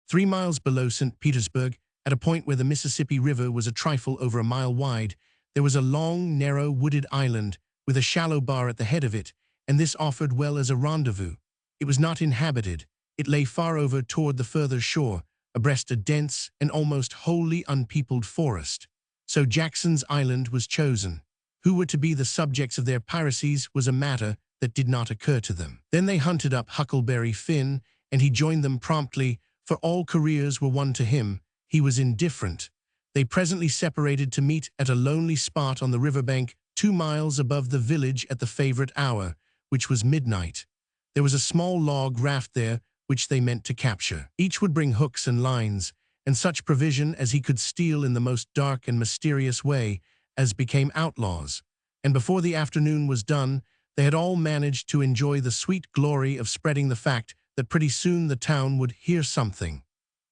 3 miles below St. Petersburg, at a point where the Mississippi River was a trifle over a mile wide, there was a long, narrow, wooded island with a shallow bar at the head of it, and this offered well as a rendezvous. It was not inhabited. It lay far over toward the further shore, abreast a dense and almost wholly unpeopled forest. So Jackson's Island was chosen. Who were to be the subjects of their piracies was a matter that did not occur to them. Then they hunted up Huckleberry Finn, and he joined them promptly, for all careers were one to him. He was indifferent. They presently separated to meet at a lonely spot on the riverbank 2 miles above the village at the favorite hour, which was midnight. There was a small log raft there, which they meant to capture. Each would bring hooks and lines, and such provision as he could steal in the most dark and mysterious way, as became outlaws. And before the afternoon was done, they had all managed to enjoy the sweet glory of spreading the fact that pretty soon the town would hear something.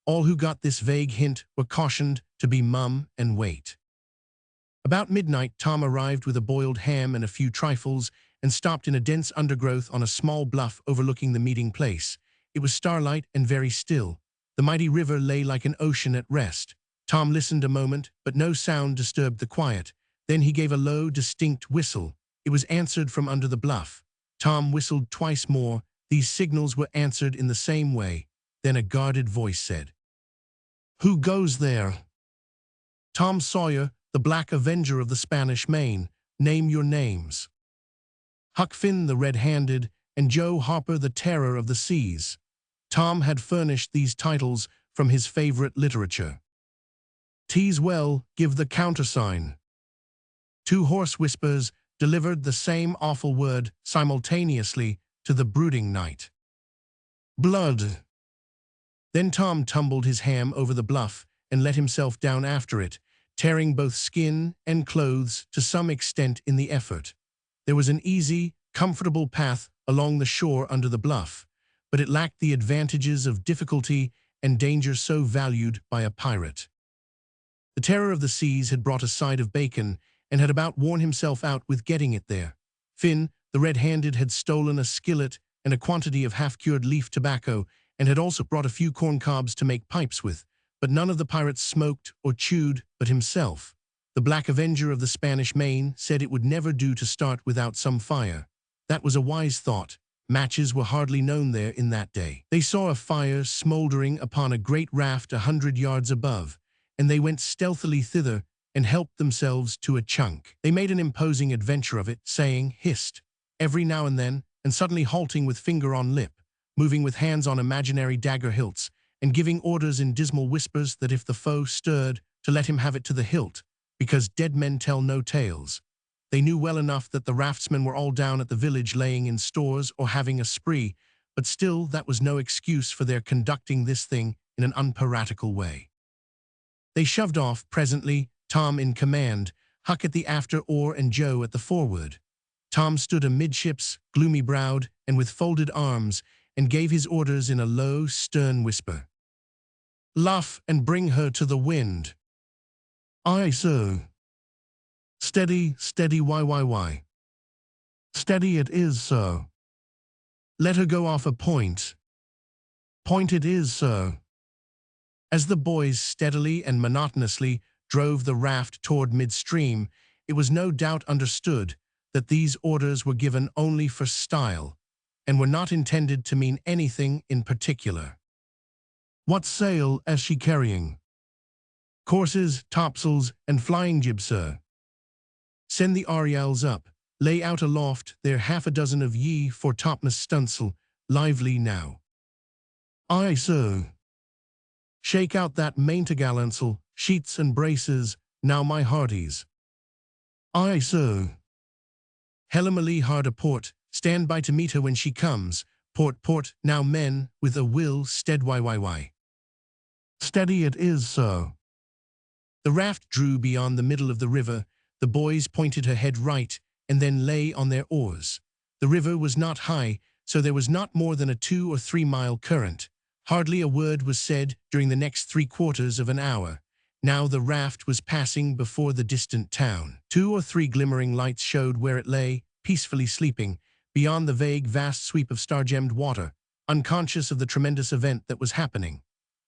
All who got this vague hint were cautioned to be mum and wait. About midnight, Tom arrived with a boiled ham and a few trifles, and stopped in a dense undergrowth on a small bluff overlooking the meeting place. It was starlight and very still. The mighty river lay like an ocean at rest. Tom listened a moment, but no sound disturbed the quiet. Then he gave a low, distinct whistle. It was answered from under the bluff. Tom whistled twice more. These signals were answered in the same way. Then a guarded voice said, "Who goes there?" "Tom Sawyer, the Black Avenger of the Spanish Main. Name your names." "Huck Finn, the Red-Handed, and Joe Harper, the Terror of the Seas." Tom had furnished these titles from his favorite literature. "Tease well, give the countersign." Two hoarse whispers delivered the same awful word simultaneously to the brooding night. "Blood." Then Tom tumbled his ham over the bluff and let himself down after it, tearing both skin and clothes to some extent in the effort. There was an easy, comfortable path along the shore under the bluff, but it lacked the advantages of difficulty and danger so valued by a pirate. The Terror of the Seas had brought a side of bacon and had about worn himself out with getting it there. Finn, the Red-Handed, had stolen a skillet and a quantity of half-cured leaf tobacco and had also brought a few corn cobs to make pipes with, but none of the pirates smoked or chewed but himself. The Black Avenger of the Spanish Main said it would never do to start without some fire. That was a wise thought. Matches were hardly known there in that day. They saw a fire smoldering upon a great raft 100 yards above, and they went stealthily thither and helped themselves to a chunk. They made an imposing adventure of it, saying "hist" every now and then, and suddenly halting with finger on lip, moving with hands on imaginary dagger hilts, and giving orders in dismal whispers that if the foe stirred, to let him have it to the hilt, because dead men tell no tales. They knew well enough that the raftsmen were all down at the village laying in stores or having a spree, but still that was no excuse for their conducting this thing in an unpiratical way. They shoved off presently, Tom in command, Huck at the after oar and Joe at the forward. Tom stood amidships, gloomy-browed and with folded arms, and gave his orders in a low, stern whisper. "Luff and bring her to the wind." "Aye, sir." "Steady, steady, why. "Steady it is, sir." "Let her go off a point." "Point it is, sir." As the boys steadily and monotonously drove the raft toward midstream, it was no doubt understood that these orders were given only for style, and were not intended to mean anything in particular. "What sail is she carrying?" "Courses, topsails, and flying jib, sir." "Send the Ariels up. Lay out aloft there 6 of ye for topmast stunsail. Lively now." "Aye, sir." "Shake out that maintogalans'l, sheets and braces, now my hearties." "Aye, sir." "Hellam hard a port, stand by to meet her when she comes. Port, port, now men, with a will, stead why. "Steady it is, sir." The raft drew beyond the middle of the river. The boys pointed her head right, and then lay on their oars. The river was not high, so there was not more than a 2 or 3 mile current. Hardly a word was said during the next 3/4 of an hour. Now the raft was passing before the distant town. 2 or 3 glimmering lights showed where it lay, peacefully sleeping, beyond the vague, vast sweep of star-gemmed water, unconscious of the tremendous event that was happening.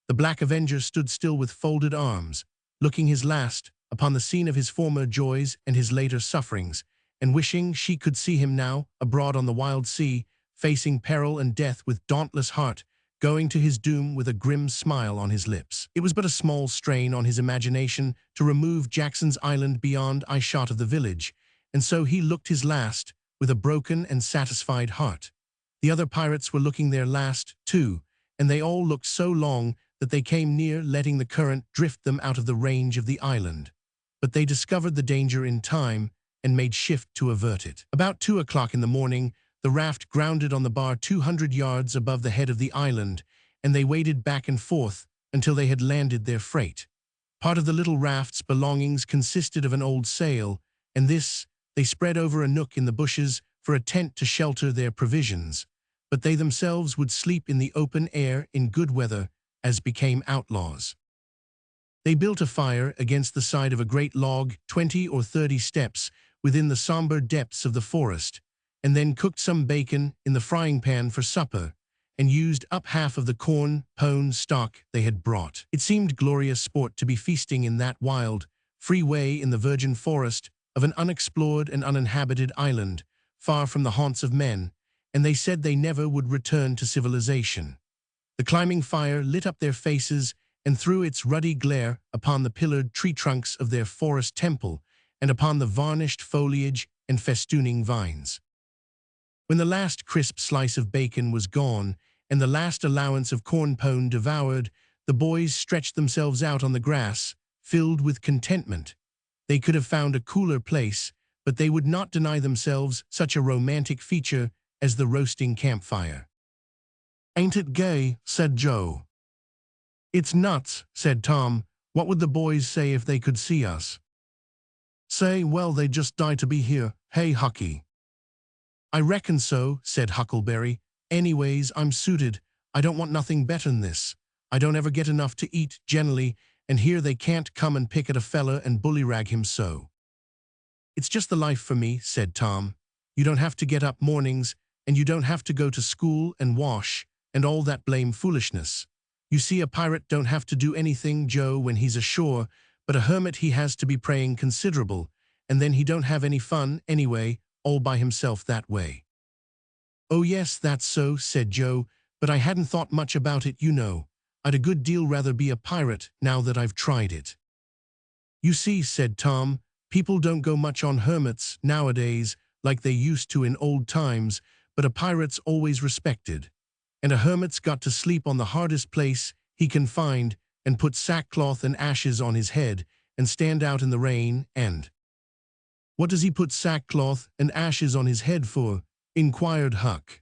The Black Avenger stood still with folded arms, looking his last upon the scene of his former joys and his later sufferings, and wishing she could see him now, abroad on the wild sea, facing peril and death with dauntless heart, going to his doom with a grim smile on his lips. It was but a small strain on his imagination to remove Jackson's Island beyond eyeshot of the village, and so he looked his last with a broken and satisfied heart. The other pirates were looking their last, too, and they all looked so long that they came near letting the current drift them out of the range of the island. But they discovered the danger in time and made shift to avert it. About 2 o'clock in the morning, the raft grounded on the bar 200 yards above the head of the island, and they waded back and forth until they had landed their freight. Part of the little raft's belongings consisted of an old sail, and this they spread over a nook in the bushes for a tent to shelter their provisions, but they themselves would sleep in the open air in good weather, as became outlaws. They built a fire against the side of a great log 20 or 30 steps within the somber depths of the forest, and then cooked some bacon in the frying pan for supper, and used up half of the corn pone stock they had brought. It seemed glorious sport to be feasting in that wild, free way in the virgin forest of an unexplored and uninhabited island, far from the haunts of men, and they said they never would return to civilization. The climbing fire lit up their faces and threw its ruddy glare upon the pillared tree trunks of their forest temple and upon the varnished foliage and festooning vines. When the last crisp slice of bacon was gone and the last allowance of corn pone devoured, the boys stretched themselves out on the grass, filled with contentment. They could have found a cooler place, but they would not deny themselves such a romantic feature as the roasting campfire. "Ain't it gay?" said Joe. "It's nuts," said Tom. "What would the boys say if they could see us?" "Say, well, they'd just die to be here. Hey, Hucky?" "I reckon so," said Huckleberry. "Anyways, I'm suited. I don't want nothing better'n this. I don't ever get enough to eat, generally, and here they can't come and pick at a fella and bullyrag him so." "It's just the life for me," said Tom. "You don't have to get up mornings, and you don't have to go to school and wash, and all that blame foolishness. You see, a pirate don't have to do anything, Joe, when he's ashore, but a hermit he has to be praying considerable, and then he don't have any fun, anyway, all by himself that way." "Oh yes, that's so," said Joe, "but I hadn't thought much about it, you know. I'd a good deal rather be a pirate, now that I've tried it." "You see," said Tom, "people don't go much on hermits nowadays like they used to in old times, but a pirate's always respected. And a hermit's got to sleep on the hardest place he can find and put sackcloth and ashes on his head and stand out in the rain and—" "What does he put sackcloth and ashes on his head for?" inquired Huck.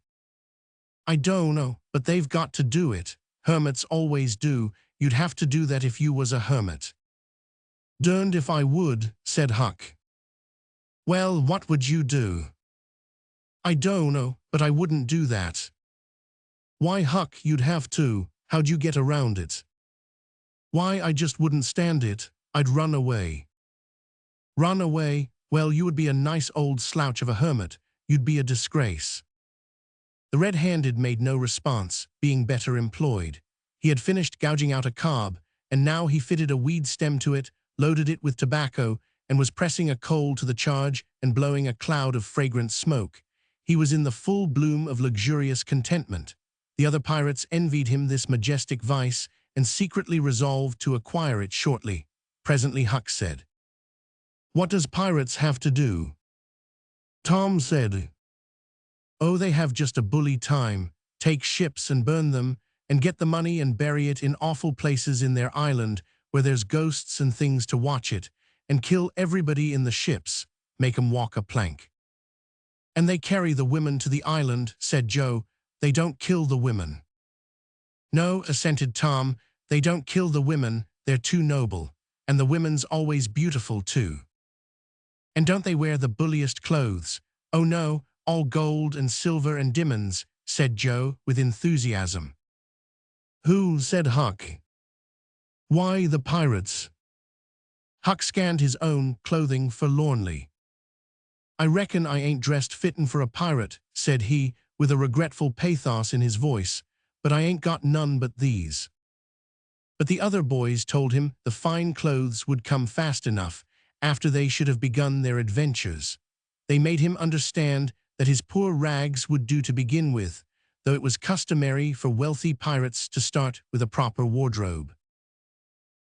"I don't know, but they've got to do it. Hermits always do. You'd have to do that if you was a hermit." "Derned if I would," said Huck. "Well, what would you do?" "I don't know, but I wouldn't do that." "Why, Huck, you'd have to. How'd you get around it?" "Why, I just wouldn't stand it. I'd run away." "Run away? Well, you would be a nice old slouch of a hermit. You'd be a disgrace." The red-handed made no response, being better employed. He had finished gouging out a cob, and now he fitted a weed stem to it, loaded it with tobacco, and was pressing a coal to the charge and blowing a cloud of fragrant smoke. He was in the full bloom of luxurious contentment. The other pirates envied him this majestic vice and secretly resolved to acquire it shortly. Presently Huck said, "What does pirates have to do?" Tom said, "Oh, they have just a bully time. Take ships and burn them, and get the money and bury it in awful places in their island where there's ghosts and things to watch it, and kill everybody in the ships, make 'em walk a plank." "And they carry the women to the island," said Joe. "They don't kill the women." "No," assented Tom, "they don't kill the women, they're too noble, and the women's always beautiful too." "And don't they wear the bulliest clothes?" "Oh no, all gold and silver and diamonds," said Joe with enthusiasm. "Who?" said Huck. "Why, the pirates." Huck scanned his own clothing forlornly. "I reckon I ain't dressed fittin' for a pirate," said he, with a regretful pathos in his voice, "but I ain't got none but these." But the other boys told him the fine clothes would come fast enough after they should have begun their adventures. They made him understand that his poor rags would do to begin with, though it was customary for wealthy pirates to start with a proper wardrobe.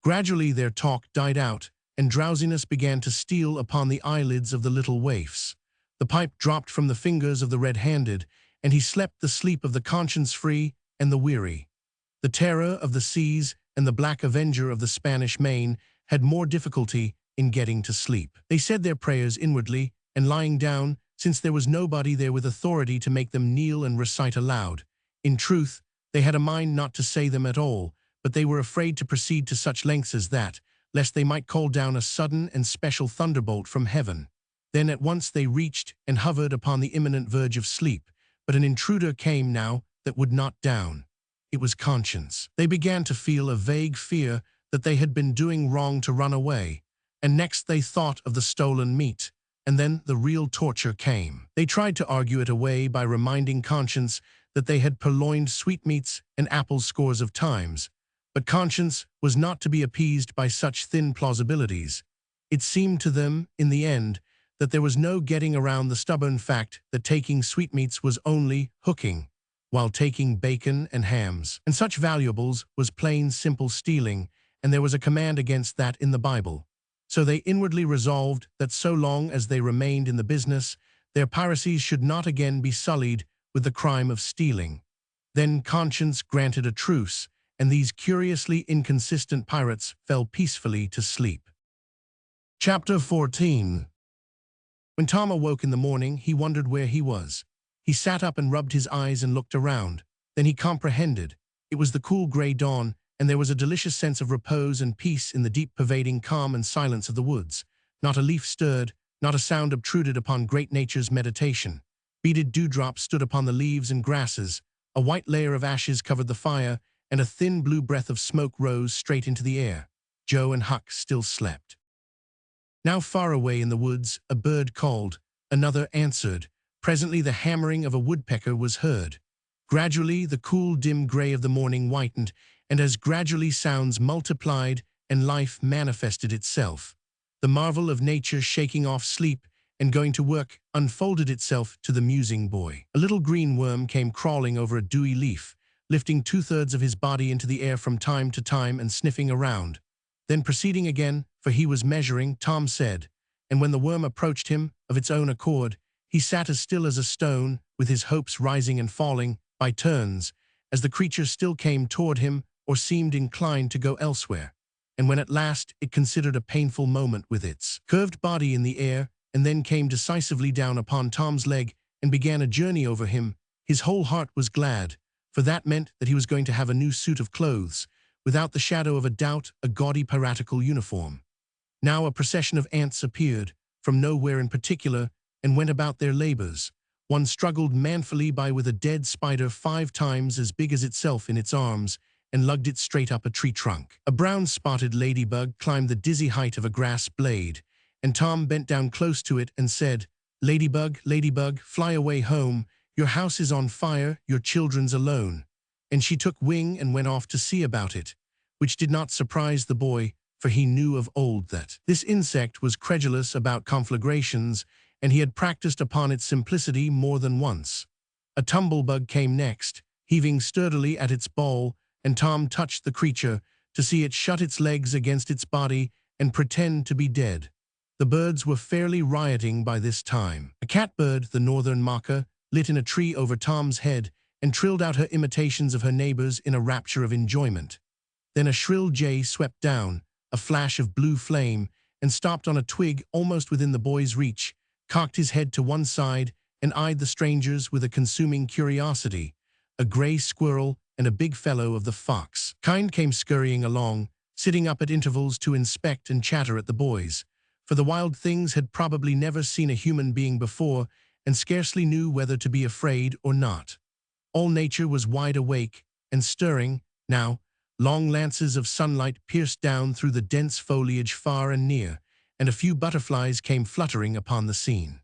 Gradually their talk died out, and drowsiness began to steal upon the eyelids of the little waifs. The pipe dropped from the fingers of the red-handed, and he slept the sleep of the conscience-free and the weary. The terror of the seas and the black avenger of the Spanish Main had more difficulty in getting to sleep. They said their prayers inwardly, and lying down, since there was nobody there with authority to make them kneel and recite aloud. In truth, they had a mind not to say them at all, but they were afraid to proceed to such lengths as that, lest they might call down a sudden and special thunderbolt from heaven. Then at once they reached and hovered upon the imminent verge of sleep, but an intruder came now that would not down. It was conscience. They began to feel a vague fear that they had been doing wrong to run away, and next they thought of the stolen meat, and then the real torture came. They tried to argue it away by reminding conscience that they had purloined sweetmeats and apples scores of times, but conscience was not to be appeased by such thin plausibilities. It seemed to them, in the end, that there was no getting around the stubborn fact that taking sweetmeats was only hooking. while taking bacon and hams. And such valuables was plain simple stealing, and there was a command against that in the Bible. So they inwardly resolved that so long as they remained in the business, their piracies should not again be sullied with the crime of stealing. Then conscience granted a truce, and these curiously inconsistent pirates fell peacefully to sleep. Chapter 14. When Tom awoke in the morning, he wondered where he was. He sat up and rubbed his eyes and looked around. Then he comprehended. It was the cool gray dawn, and there was a delicious sense of repose and peace in the deep pervading calm and silence of the woods. Not a leaf stirred, not a sound obtruded upon great nature's meditation. Beaded dewdrops stood upon the leaves and grasses. A white layer of ashes covered the fire, and a thin blue breath of smoke rose straight into the air. Joe and Huck still slept. Now far away in the woods, a bird called. Another answered. Presently the hammering of a woodpecker was heard. Gradually the cool dim gray of the morning whitened, and as gradually sounds multiplied and life manifested itself, the marvel of nature shaking off sleep and going to work unfolded itself to the musing boy. A little green worm came crawling over a dewy leaf, lifting 2/3 of his body into the air from time to time and sniffing around. Then proceeding again, for he was measuring, Tom said, and when the worm approached him of its own accord, he sat as still as a stone, with his hopes rising and falling, by turns, as the creature still came toward him or seemed inclined to go elsewhere. And when at last it considered a painful moment with its curved body in the air, and then came decisively down upon Tom's leg and began a journey over him, his whole heart was glad, for that meant that he was going to have a new suit of clothes, without the shadow of a doubt, a gaudy piratical uniform. Now a procession of ants appeared, from nowhere in particular, and went about their labors. One struggled manfully by with a dead spider 5 times as big as itself in its arms, and lugged it straight up a tree trunk. A brown-spotted ladybug climbed the dizzy height of a grass blade, and Tom bent down close to it and said, "Ladybug, ladybug, fly away home. Your house is on fire, your children's alone." And she took wing and went off to see about it, which did not surprise the boy, for he knew of old that this insect was credulous about conflagrations, and he had practiced upon its simplicity more than once. A tumblebug came next, heaving sturdily at its ball, and Tom touched the creature to see it shut its legs against its body and pretend to be dead. The birds were fairly rioting by this time. A catbird, the northern mocker, lit in a tree over Tom's head and trilled out her imitations of her neighbors in a rapture of enjoyment. Then a shrill jay swept down, a flash of blue flame, and stopped on a twig almost within the boy's reach, cocked his head to one side, and eyed the strangers with a consuming curiosity. A gray squirrel and a big fellow of the fox kind came scurrying along, sitting up at intervals to inspect and chatter at the boys, for the wild things had probably never seen a human being before and scarcely knew whether to be afraid or not. All nature was wide awake and stirring now. Long lances of sunlight pierced down through the dense foliage far and near, and a few butterflies came fluttering upon the scene.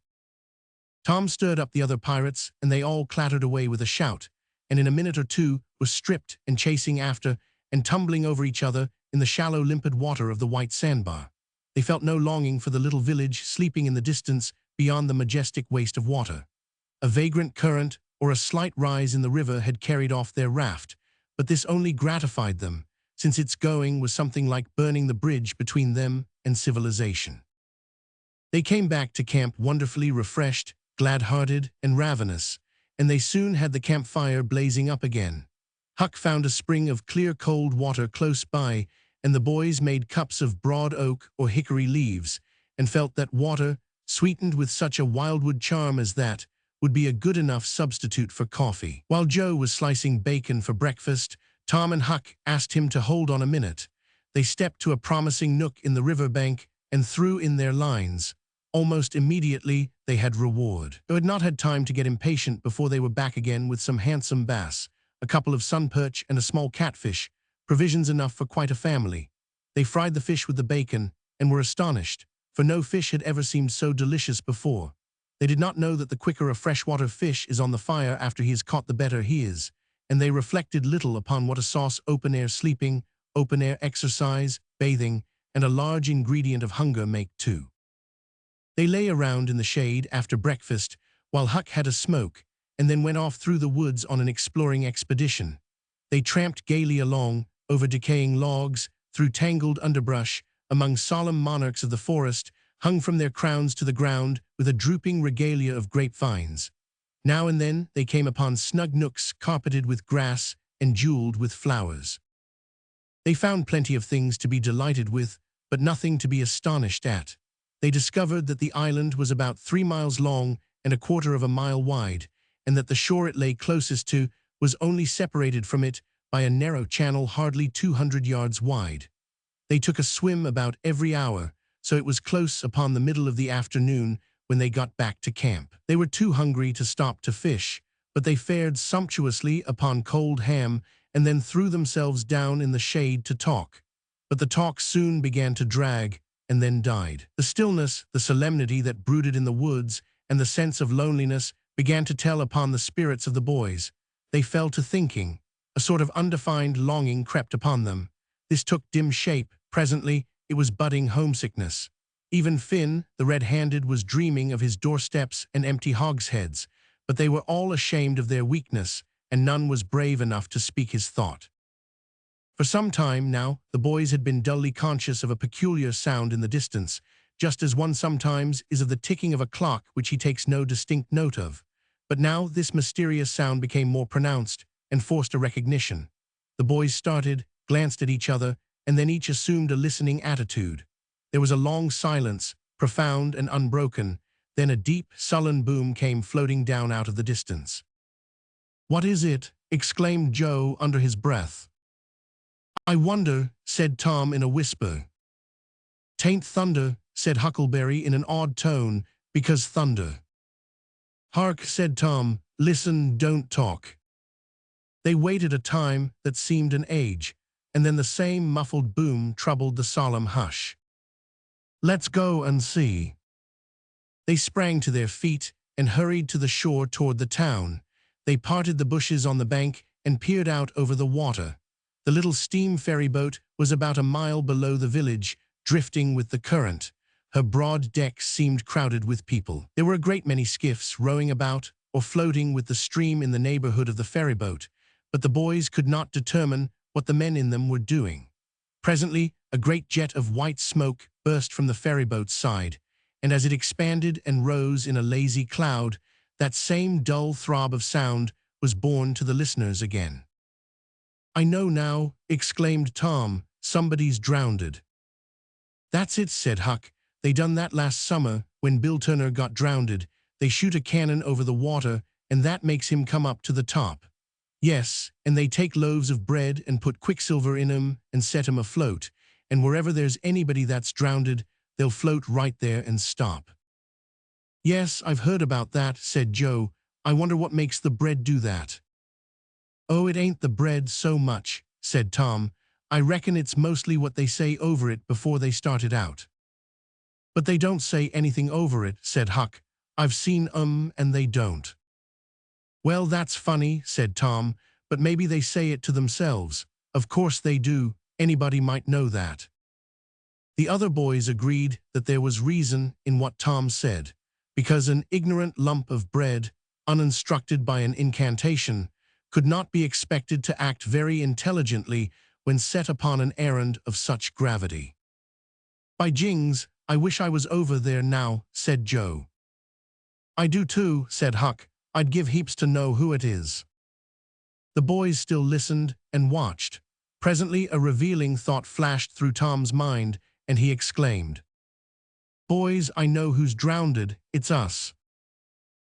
Tom stirred up the other pirates, and they all clattered away with a shout, and in a minute or two were stripped and chasing after and tumbling over each other in the shallow limpid water of the white sandbar. They felt no longing for the little village sleeping in the distance beyond the majestic waste of water. A vagrant current or a slight rise in the river had carried off their raft, but this only gratified them, since its going was something like burning the bridge between them and civilization. They came back to camp wonderfully refreshed, glad-hearted, and ravenous, and they soon had the campfire blazing up again. Huck found a spring of clear cold water close by, and the boys made cups of broad oak or hickory leaves, and felt that water, sweetened with such a wildwood charm as that, would be a good enough substitute for coffee. While Joe was slicing bacon for breakfast, Tom and Huck asked him to hold on a minute. They stepped to a promising nook in the riverbank and threw in their lines. Almost immediately, they had reward. They had not had time to get impatient before they were back again with some handsome bass, a couple of sunperch, and a small catfish, provisions enough for quite a family. They fried the fish with the bacon and were astonished, for no fish had ever seemed so delicious before. They did not know that the quicker a freshwater fish is on the fire after he is caught, the better he is, and they reflected little upon what a sauce open-air sleeping, open-air exercise, bathing, and a large ingredient of hunger make too. They lay around in the shade after breakfast while Huck had a smoke, and then went off through the woods on an exploring expedition. They tramped gaily along, over decaying logs, through tangled underbrush, among solemn monarchs of the forest, hung from their crowns to the ground with a drooping regalia of grapevines. Now and then they came upon snug nooks carpeted with grass and jeweled with flowers. They found plenty of things to be delighted with, but nothing to be astonished at. They discovered that the island was about 3 miles long and 1/4 of a mile wide, and that the shore it lay closest to was only separated from it by a narrow channel hardly 200 yards wide. They took a swim about every hour, so it was close upon the middle of the afternoon when they got back to camp. They were too hungry to stop to fish, but they fared sumptuously upon cold ham and then threw themselves down in the shade to talk. But the talk soon began to drag and then died. The stillness, the solemnity that brooded in the woods, and the sense of loneliness began to tell upon the spirits of the boys. They fell to thinking. A sort of undefined longing crept upon them. This took dim shape. Presently, it was budding homesickness. Even Finn, the red-handed, was dreaming of his doorsteps and empty hogsheads, but they were all ashamed of their weakness, and none was brave enough to speak his thought. For some time now, the boys had been dully conscious of a peculiar sound in the distance, just as one sometimes is of the ticking of a clock which he takes no distinct note of. But now this mysterious sound became more pronounced and forced a recognition. The boys started, glanced at each other, and then each assumed a listening attitude. There was a long silence, profound and unbroken. Then a deep, sullen boom came floating down out of the distance. "What is it?" exclaimed Joe under his breath. "I wonder," said Tom in a whisper. "'Tain't thunder," said Huckleberry in an odd tone, "because thunder." "Hark," said Tom. "Listen, don't talk." They waited a time that seemed an age, and then the same muffled boom troubled the solemn hush. "Let's go and see." They sprang to their feet and hurried to the shore toward the town. They parted the bushes on the bank and peered out over the water. The little steam ferry boat was about a mile below the village, drifting with the current. Her broad decks seemed crowded with people. There were a great many skiffs rowing about or floating with the stream in the neighborhood of the ferryboat, but the boys could not determine what the men in them were doing. Presently, a great jet of white smoke burst from the ferryboat's side, and as it expanded and rose in a lazy cloud, that same dull throb of sound was borne to the listeners again. "I know now," exclaimed Tom. "Somebody's drownded." "That's it," said Huck. "They done that last summer when Bill Turner got drownded. They shoot a cannon over the water, and that makes him come up to the top. Yes, and they take loaves of bread and put quicksilver in 'em and set 'em afloat, and wherever there's anybody that's drownded, they'll float right there and stop." "Yes, I've heard about that," said Joe. "I wonder what makes the bread do that." "Oh, it ain't the bread so much," said Tom. "I reckon it's mostly what they say over it before they start it out." "But they don't say anything over it," said Huck. "I've seen 'em and they don't." "Well, that's funny," said Tom, "but maybe they say it to themselves. Of course they do. Anybody might know that." The other boys agreed that there was reason in what Tom said, because an ignorant lump of bread, uninstructed by an incantation, could not be expected to act very intelligently when set upon an errand of such gravity. "By jings, I wish I was over there now," said Joe. "I do too," said Huck. "I'd give heaps to know who it is." The boys still listened and watched. Presently a revealing thought flashed through Tom's mind, and he exclaimed, "Boys, I know who's drownded. It's us."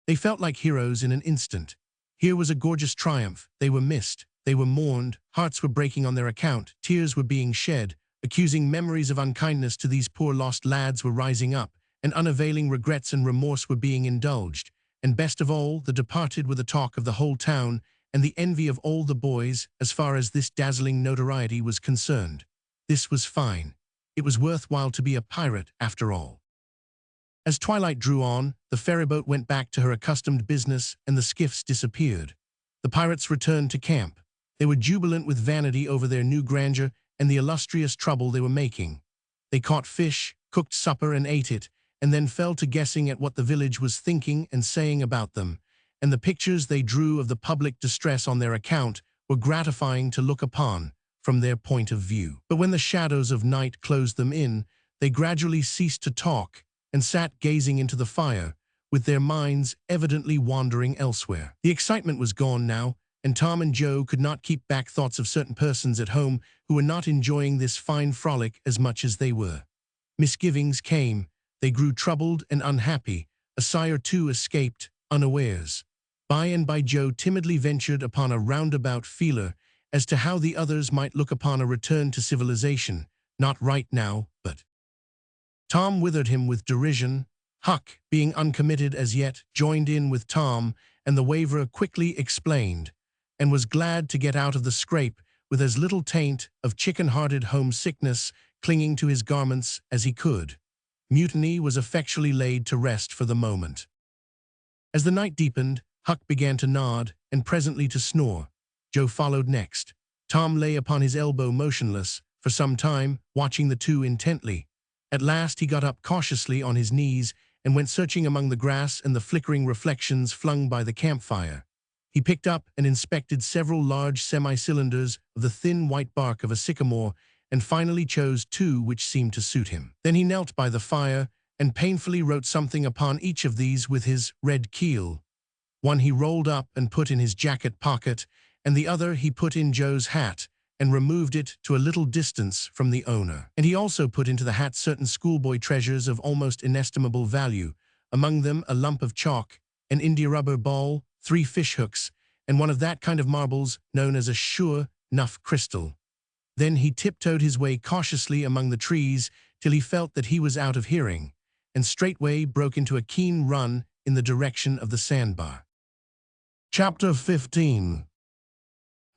They felt like heroes in an instant. Here was a gorgeous triumph. They were missed. They were mourned. Hearts were breaking on their account. Tears were being shed. Accusing memories of unkindness to these poor lost lads were rising up, and unavailing regrets and remorse were being indulged. And best of all, the departed were the talk of the whole town and the envy of all the boys as far as this dazzling notoriety was concerned. This was fine. It was worthwhile to be a pirate, after all. As twilight drew on, the ferryboat went back to her accustomed business and the skiffs disappeared. The pirates returned to camp. They were jubilant with vanity over their new grandeur and the illustrious trouble they were making. They caught fish, cooked supper and ate it, and then fell to guessing at what the village was thinking and saying about them, and the pictures they drew of the public distress on their account were gratifying to look upon from their point of view. But when the shadows of night closed them in, they gradually ceased to talk and sat gazing into the fire, with their minds evidently wandering elsewhere. The excitement was gone now, and Tom and Joe could not keep back thoughts of certain persons at home who were not enjoying this fine frolic as much as they were. Misgivings came, they grew troubled and unhappy. A sigh or two escaped, unawares. By and by Joe timidly ventured upon a roundabout feeler as to how the others might look upon a return to civilization, not right now, but. Tom withered him with derision. Huck, being uncommitted as yet, joined in with Tom, and the waverer quickly explained, and was glad to get out of the scrape with as little taint of chicken-hearted homesickness clinging to his garments as he could. Mutiny was effectually laid to rest for the moment. As the night deepened, Huck began to nod and presently to snore. Joe followed next. Tom lay upon his elbow motionless for some time, watching the two intently. At last he got up cautiously on his knees and went searching among the grass and the flickering reflections flung by the campfire. He picked up and inspected several large semi-cylinders of the thin white bark of a sycamore and finally chose two which seemed to suit him. Then he knelt by the fire and painfully wrote something upon each of these with his red keel. One he rolled up and put in his jacket pocket, and the other he put in Joe's hat and removed it to a little distance from the owner. And he also put into the hat certain schoolboy treasures of almost inestimable value, among them a lump of chalk, an india-rubber ball, 3 fishhooks, and one of that kind of marbles known as a sure nuff crystal. Then he tiptoed his way cautiously among the trees till he felt that he was out of hearing, and straightway broke into a keen run in the direction of the sandbar. Chapter 15.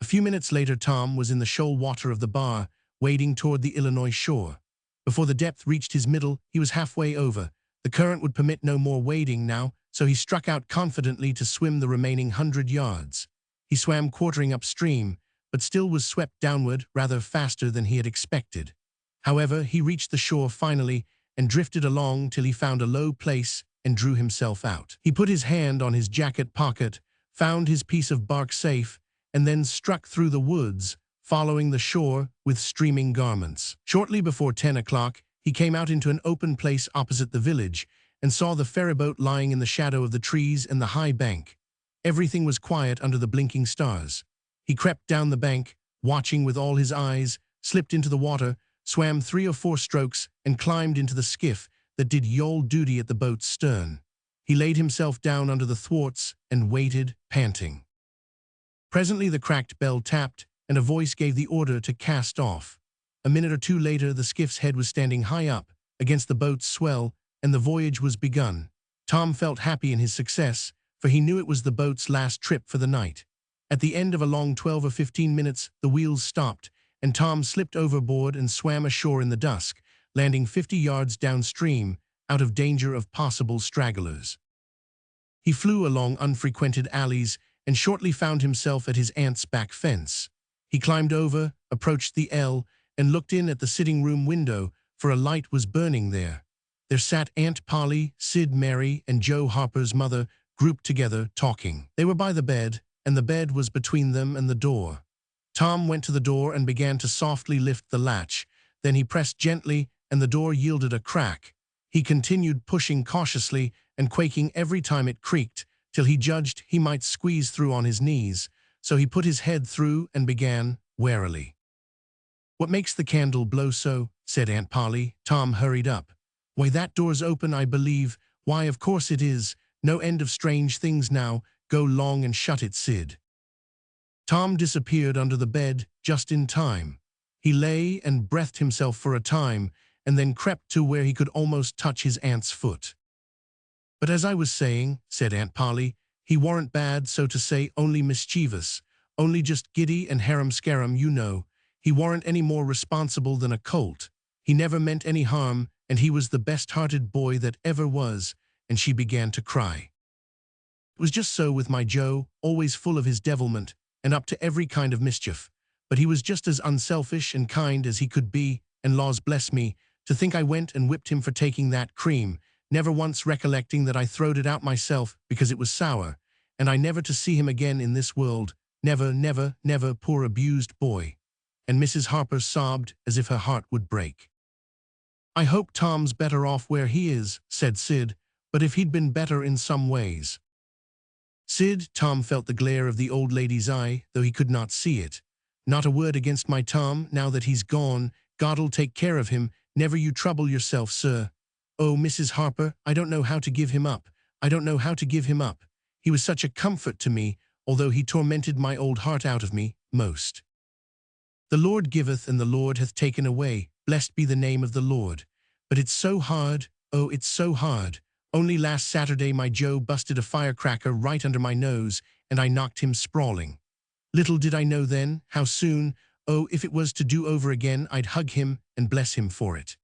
A few minutes later Tom was in the shoal water of the bar, wading toward the Illinois shore. Before the depth reached his middle, he was halfway over. The current would permit no more wading now, so he struck out confidently to swim the remaining 100 yards. He swam quartering upstream, but still was swept downward rather faster than he had expected. However, he reached the shore finally and drifted along till he found a low place and drew himself out. He put his hand on his jacket pocket, found his piece of bark safe, and then struck through the woods, following the shore with streaming garments. Shortly before 10 o'clock, he came out into an open place opposite the village and saw the ferryboat lying in the shadow of the trees and the high bank. Everything was quiet under the blinking stars. He crept down the bank, watching with all his eyes, slipped into the water, swam 3 or 4 strokes, and climbed into the skiff that did yawl duty at the boat's stern. He laid himself down under the thwarts and waited, panting. Presently the cracked bell tapped, and a voice gave the order to cast off. A minute or two later the skiff's head was standing high up against the boat's swell, and the voyage was begun. Tom felt happy in his success, for he knew it was the boat's last trip for the night. At the end of a long 12 or 15 minutes, the wheels stopped, and Tom slipped overboard and swam ashore in the dusk, landing 50 yards downstream, out of danger of possible stragglers. He flew along unfrequented alleys and shortly found himself at his aunt's back fence. He climbed over, approached the L, and looked in at the sitting-room window, for a light was burning there. There sat Aunt Polly, Sid, Mary, and Joe Harper's mother, grouped together, talking. They were by the bed, and the bed was between them and the door. Tom went to the door and began to softly lift the latch. Then he pressed gently, and the door yielded a crack. He continued pushing cautiously and quaking every time it creaked, till he judged he might squeeze through on his knees, so he put his head through and began, warily. "What makes the candle blow so?" said Aunt Polly. Tom hurried up. "Why, that door's open, I believe. Why, of course it is. No end of strange things now. Go long and shut it, Sid." Tom disappeared under the bed just in time. He lay and breathed himself for a time, and then crept to where he could almost touch his aunt's foot. "But as I was saying," said Aunt Polly, "he warn't bad, so to say, only mischievous, only just giddy and harum-scarum, you know. He warn't any more responsible than a colt. He never meant any harm, and he was the best-hearted boy that ever was," and she began to cry. "It was just so with my Joe, always full of his devilment, and up to every kind of mischief. But he was just as unselfish and kind as he could be, and laws bless me, to think I went and whipped him for taking that cream, never once recollecting that I throwed it out myself because it was sour, and I never to see him again in this world. Never, never, never, poor abused boy." And Mrs. Harper sobbed as if her heart would break. "I hope Tom's better off where he is," said Sid, "but if he'd been better in some ways." "Sid," Tom felt the glare of the old lady's eye, though he could not see it. "Not a word against my Tom, now that he's gone. God'll take care of him. Never you trouble yourself, sir. Oh, Mrs. Harper, I don't know how to give him up. I don't know how to give him up. He was such a comfort to me, although he tormented my old heart out of me, most. The Lord giveth and the Lord hath taken away. Blessed be the name of the Lord. But it's so hard, oh, it's so hard. Only last Saturday my Joe busted a firecracker right under my nose, and I knocked him sprawling. Little did I know then, how soon, oh, if it was to do over again, I'd hug him and bless him for it."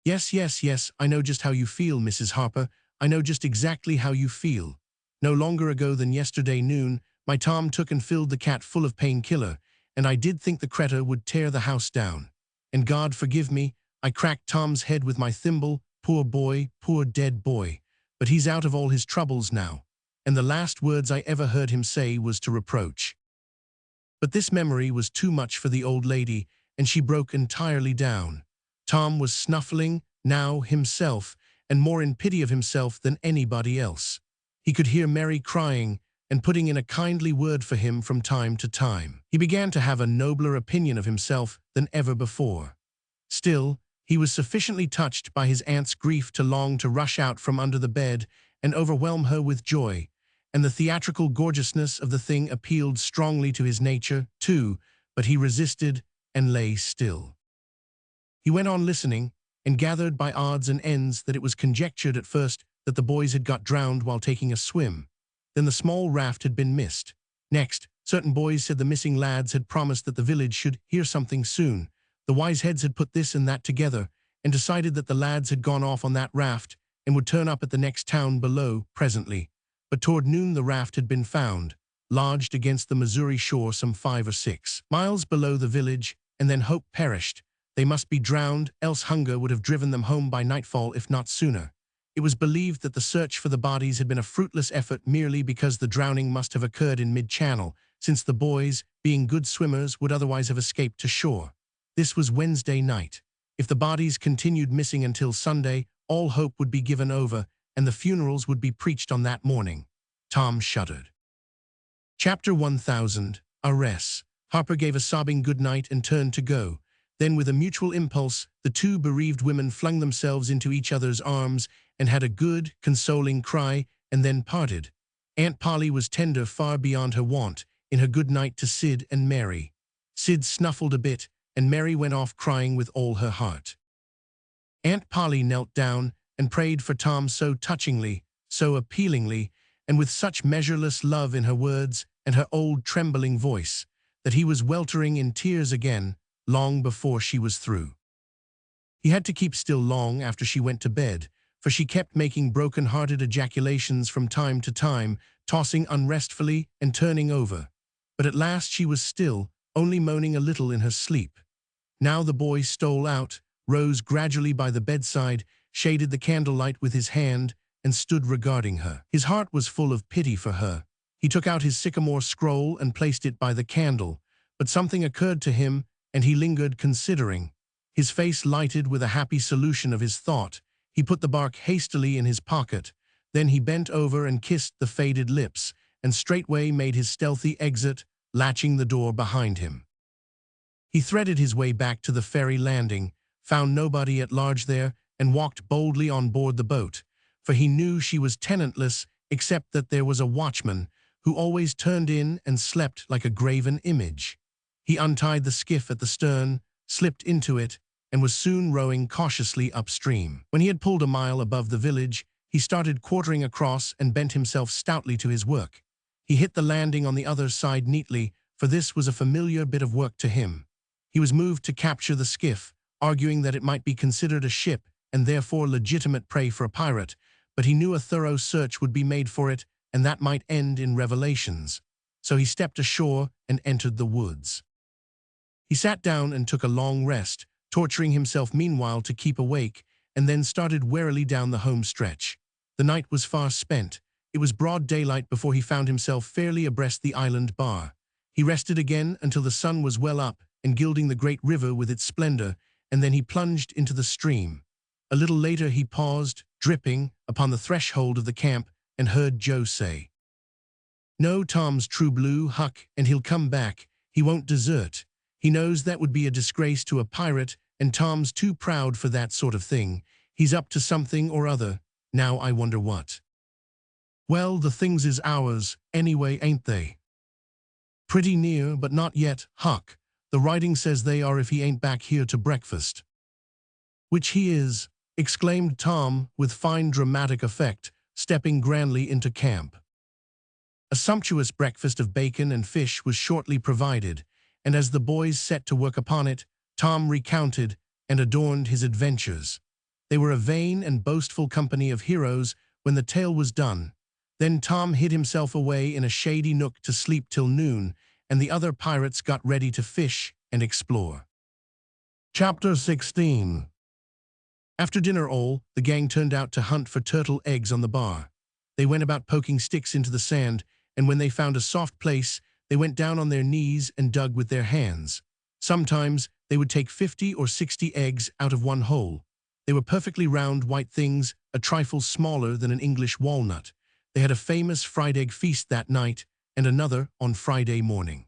"Yes, yes, yes, I know just how you feel, Mrs. Harper. I know just exactly how you feel. No longer ago than yesterday noon, my Tom took and filled the cat full of painkiller, and I did think the cretur would tear the house down. And God forgive me, I cracked Tom's head with my thimble, poor boy, poor dead boy. But he's out of all his troubles now. And the last words I ever heard him say was to reproach." But this memory was too much for the old lady, and she broke entirely down. Tom was snuffling, now, himself, and more in pity of himself than anybody else. He could hear Mary crying and putting in a kindly word for him from time to time. He began to have a nobler opinion of himself than ever before. Still, he was sufficiently touched by his aunt's grief to long to rush out from under the bed and overwhelm her with joy, and the theatrical gorgeousness of the thing appealed strongly to his nature, too, but he resisted and lay still. He went on listening, and gathered by odds and ends that it was conjectured at first that the boys had got drowned while taking a swim. Then the small raft had been missed. Next, certain boys said the missing lads had promised that the village should hear something soon. The wise heads had put this and that together, and decided that the lads had gone off on that raft and would turn up at the next town below presently. But toward noon the raft had been found, lodged against the Missouri shore some 5 or 6 miles below the village, and then hope perished. They must be drowned, else hunger would have driven them home by nightfall if not sooner. It was believed that the search for the bodies had been a fruitless effort merely because the drowning must have occurred in mid-channel, since the boys, being good swimmers, would otherwise have escaped to shore. This was Wednesday night. If the bodies continued missing until Sunday, all hope would be given over, and the funerals would be preached on that morning. Tom shuddered. Chapter 1000. Arrest. Harper gave a sobbing goodnight and turned to go. Then, with a mutual impulse, the two bereaved women flung themselves into each other's arms and had a good, consoling cry, and then parted. Aunt Polly was tender far beyond her wont in her good night to Sid and Mary. Sid snuffled a bit, and Mary went off crying with all her heart. Aunt Polly knelt down and prayed for Tom so touchingly, so appealingly, and with such measureless love in her words and her old trembling voice, that he was weltering in tears again, long before she was through. He had to keep still long after she went to bed, for she kept making broken-hearted ejaculations from time to time, tossing unrestfully and turning over. But at last she was still, only moaning a little in her sleep. Now the boy stole out, rose gradually by the bedside, shaded the candlelight with his hand, and stood regarding her. His heart was full of pity for her. He took out his sycamore scroll and placed it by the candle, but something occurred to him, and he lingered considering. His face lighted with a happy solution of his thought. He put the bark hastily in his pocket. Then he bent over and kissed the faded lips, and straightway made his stealthy exit, latching the door behind him. He threaded his way back to the ferry landing, found nobody at large there, and walked boldly on board the boat, for he knew she was tenantless except that there was a watchman who always turned in and slept like a graven image. He untied the skiff at the stern, slipped into it, and was soon rowing cautiously upstream. When he had pulled a mile above the village, he started quartering across and bent himself stoutly to his work. He hit the landing on the other side neatly, for this was a familiar bit of work to him. He was moved to capture the skiff, arguing that it might be considered a ship and therefore legitimate prey for a pirate, but he knew a thorough search would be made for it, and that might end in revelations. So he stepped ashore and entered the woods. He sat down and took a long rest, torturing himself meanwhile to keep awake, and then started warily down the home stretch. The night was far spent, It was broad daylight before he found himself fairly abreast the island bar. He rested again until the sun was well up and gilding the great river with its splendor, and then he plunged into the stream. A little later he paused, dripping, upon the threshold of the camp and heard Joe say, "No, Tom's true blue, Huck, and he'll come back. He won't desert. He knows that would be a disgrace to a pirate, and Tom's too proud for that sort of thing. He's up to something or other. Now I wonder what." "Well, the things is ours, anyway, ain't they?" "Pretty near, but not yet, Huck. The writing says they are if he ain't back here to breakfast." "Which he is," exclaimed Tom with fine dramatic effect, stepping grandly into camp. A sumptuous breakfast of bacon and fish was shortly provided, and as the boys set to work upon it, Tom recounted and adorned his adventures. They were a vain and boastful company of heroes when the tale was done. Then Tom hid himself away in a shady nook to sleep till noon, and the other pirates got ready to fish and explore. Chapter 16. After dinner the gang turned out to hunt for turtle eggs on the bar. They went about poking sticks into the sand, and when they found a soft place, they went down on their knees and dug with their hands. Sometimes they would take 50 or 60 eggs out of one hole. They were perfectly round white things, a trifle smaller than an English walnut. They had a famous fried egg feast that night, and another on Friday morning.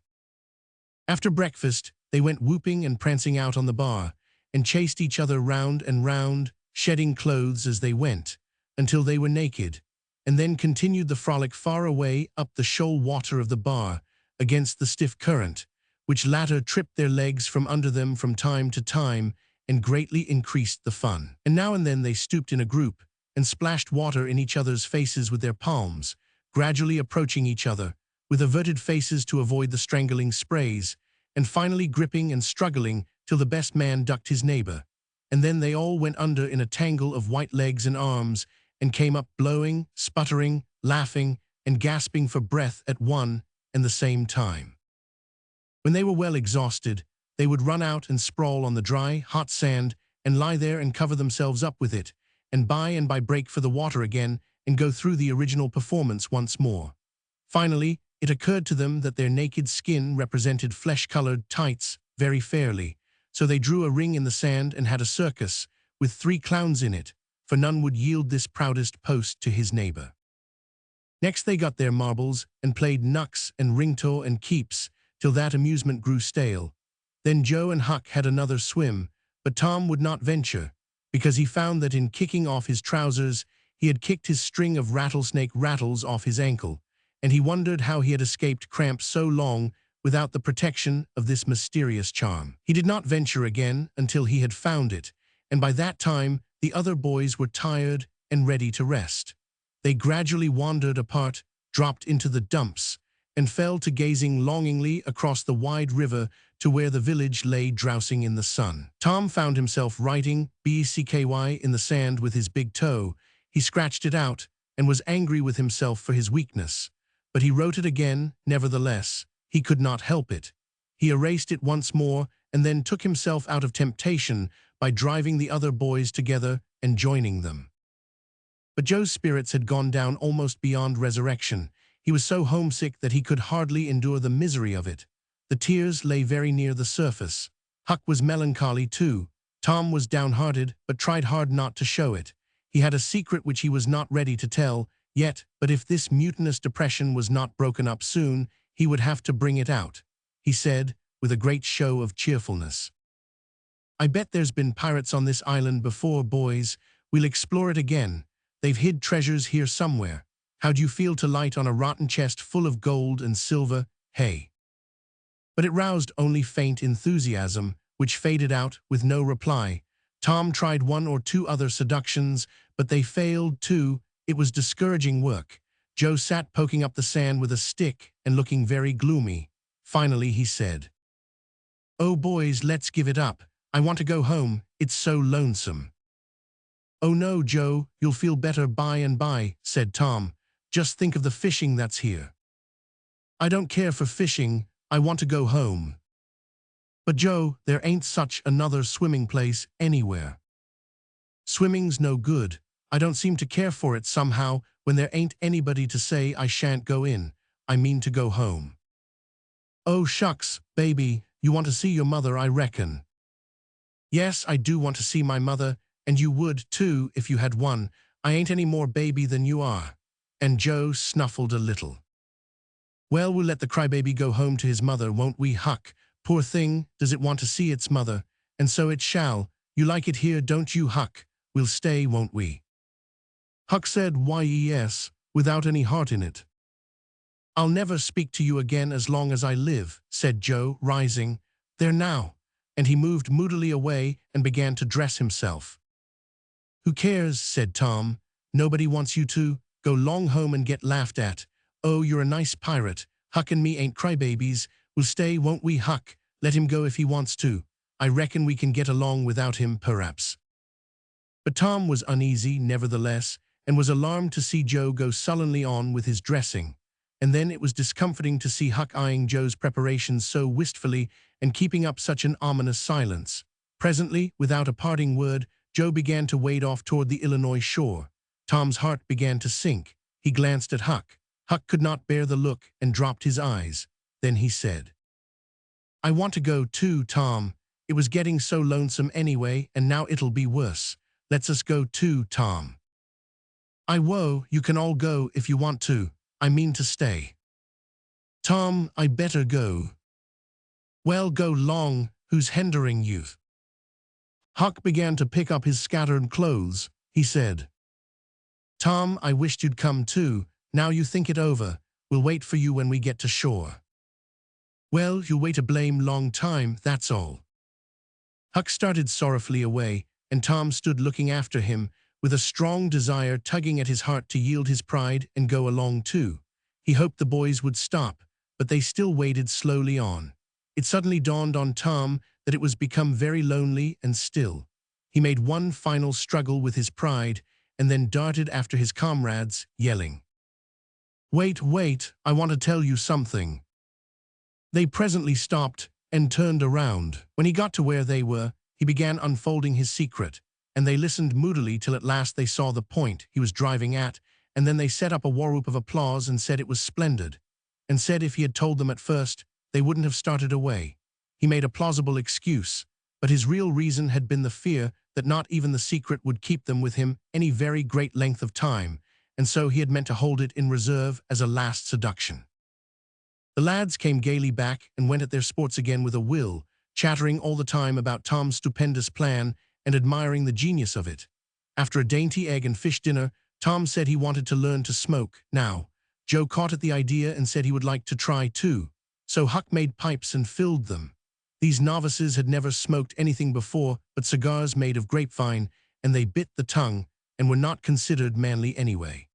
After breakfast, they went whooping and prancing out on the bar, and chased each other round and round, shedding clothes as they went, until they were naked, and then continued the frolic far away up the shoal water of the bar, against the stiff current, which latter tripped their legs from under them from time to time, and greatly increased the fun. And now and then they stooped in a group, and splashed water in each other's faces with their palms, gradually approaching each other, with averted faces to avoid the strangling sprays, and finally gripping and struggling till the best man ducked his neighbor. And then they all went under in a tangle of white legs and arms, and came up blowing, sputtering, laughing, and gasping for breath at one and the same time. When they were well exhausted, they would run out and sprawl on the dry, hot sand, and lie there and cover themselves up with it, and by break for the water again and go through the original performance once more. Finally, it occurred to them that their naked skin represented flesh-colored tights very fairly, so they drew a ring in the sand and had a circus, with 3 clowns in it, for none would yield this proudest post to his neighbor. Next they got their marbles and played knucks and ringto and keeps, till that amusement grew stale. Then Joe and Huck had another swim, but Tom would not venture, because he found that in kicking off his trousers, he had kicked his string of rattlesnake rattles off his ankle, and he wondered how he had escaped cramps so long without the protection of this mysterious charm. He did not venture again until he had found it, and by that time the other boys were tired and ready to rest. They gradually wandered apart, dropped into the dumps, and fell to gazing longingly across the wide river to where the village lay drowsing in the sun. Tom found himself writing BCKY in the sand with his big toe. He scratched it out and was angry with himself for his weakness. But he wrote it again, nevertheless. He could not help it. He erased it once more and then took himself out of temptation by driving the other boys together and joining them. But Joe's spirits had gone down almost beyond resurrection. He was so homesick that he could hardly endure the misery of it. The tears lay very near the surface. Huck was melancholy too. Tom was downhearted, but tried hard not to show it. He had a secret which he was not ready to tell yet, but if this mutinous depression was not broken up soon, he would have to bring it out. He said, with a great show of cheerfulness, "I bet there's been pirates on this island before, boys. We'll explore it again. They've hid treasures here somewhere. How'd you feel to light on a rotten chest full of gold and silver, hey?" But it roused only faint enthusiasm, which faded out with no reply. Tom tried 1 or 2 other seductions, but they failed too. It was discouraging work. Joe sat poking up the sand with a stick and looking very gloomy. Finally he said, "Oh boys, let's give it up. I want to go home. It's so lonesome." "Oh no, Joe, you'll feel better by and by," said Tom. "Just think of the fishing that's here." "I don't care for fishing. I want to go home." "But Joe, there ain't such another swimming place anywhere." "Swimming's no good. I don't seem to care for it somehow when there ain't anybody to say I shan't go in. I mean to go home. Oh shucks, baby, you want to see your mother, I reckon. Yes, I do want to see my mother, and you would, too, if you had one. I ain't any more baby than you are. And Joe snuffled a little. Well, we'll let the crybaby go home to his mother, won't we, Huck? Poor thing, does it want to see its mother? And so it shall. You like it here, don't you, Huck? We'll stay, won't we? Huck said, why yes, without any heart in it. I'll never speak to you again as long as I live, said Joe, rising. There now. And he moved moodily away and began to dress himself. Who cares, said Tom. Nobody wants you to. Go long home and get laughed at. Oh, you're a nice pirate. Huck and me ain't crybabies. We'll stay, won't we, Huck? Let him go if he wants to. I reckon we can get along without him, perhaps. But Tom was uneasy, nevertheless, and was alarmed to see Joe go sullenly on with his dressing. And then it was discomforting to see Huck eyeing Joe's preparations so wistfully and keeping up such an ominous silence. Presently, without a parting word, Joe began to wade off toward the Illinois shore. Tom's heart began to sink. He glanced at Huck. Huck could not bear the look and dropped his eyes. Then he said, I want to go too, Tom. It was getting so lonesome anyway, and now it'll be worse. Let's us go too, Tom. You can all go if you want to. I mean to stay. Tom, I better go. Well, go long, who's hindering you? Huck began to pick up his scattered clothes. He said, Tom, I wished you'd come too. Now you think it over. We'll wait for you when we get to shore. Well, you'll wait a blame long time, that's all. Huck started sorrowfully away, and Tom stood looking after him, with a strong desire tugging at his heart to yield his pride and go along too. He hoped the boys would stop, but they still waded slowly on. It suddenly dawned on Tom that it was become very lonely and still. He made one final struggle with his pride, and then darted after his comrades, yelling, Wait, I want to tell you something. They presently stopped and turned around. When he got to where they were, he began unfolding his secret, and they listened moodily till at last they saw the point he was driving at, and then they set up a war-whoop of applause and said it was splendid, and said if he had told them at first, they wouldn't have started away. He made a plausible excuse, but his real reason had been the fear that not even the secret would keep them with him any very great length of time, and so he had meant to hold it in reserve as a last seduction. The lads came gaily back and went at their sports again with a will, chattering all the time about Tom's stupendous plan and admiring the genius of it. After a dainty egg and fish dinner, Tom said he wanted to learn to smoke. Now, Joe caught at the idea and said he would like to try too. So Huck made pipes and filled them. These novices had never smoked anything before but cigars made of grapevine, and they bit the tongue and were not considered manly anyway.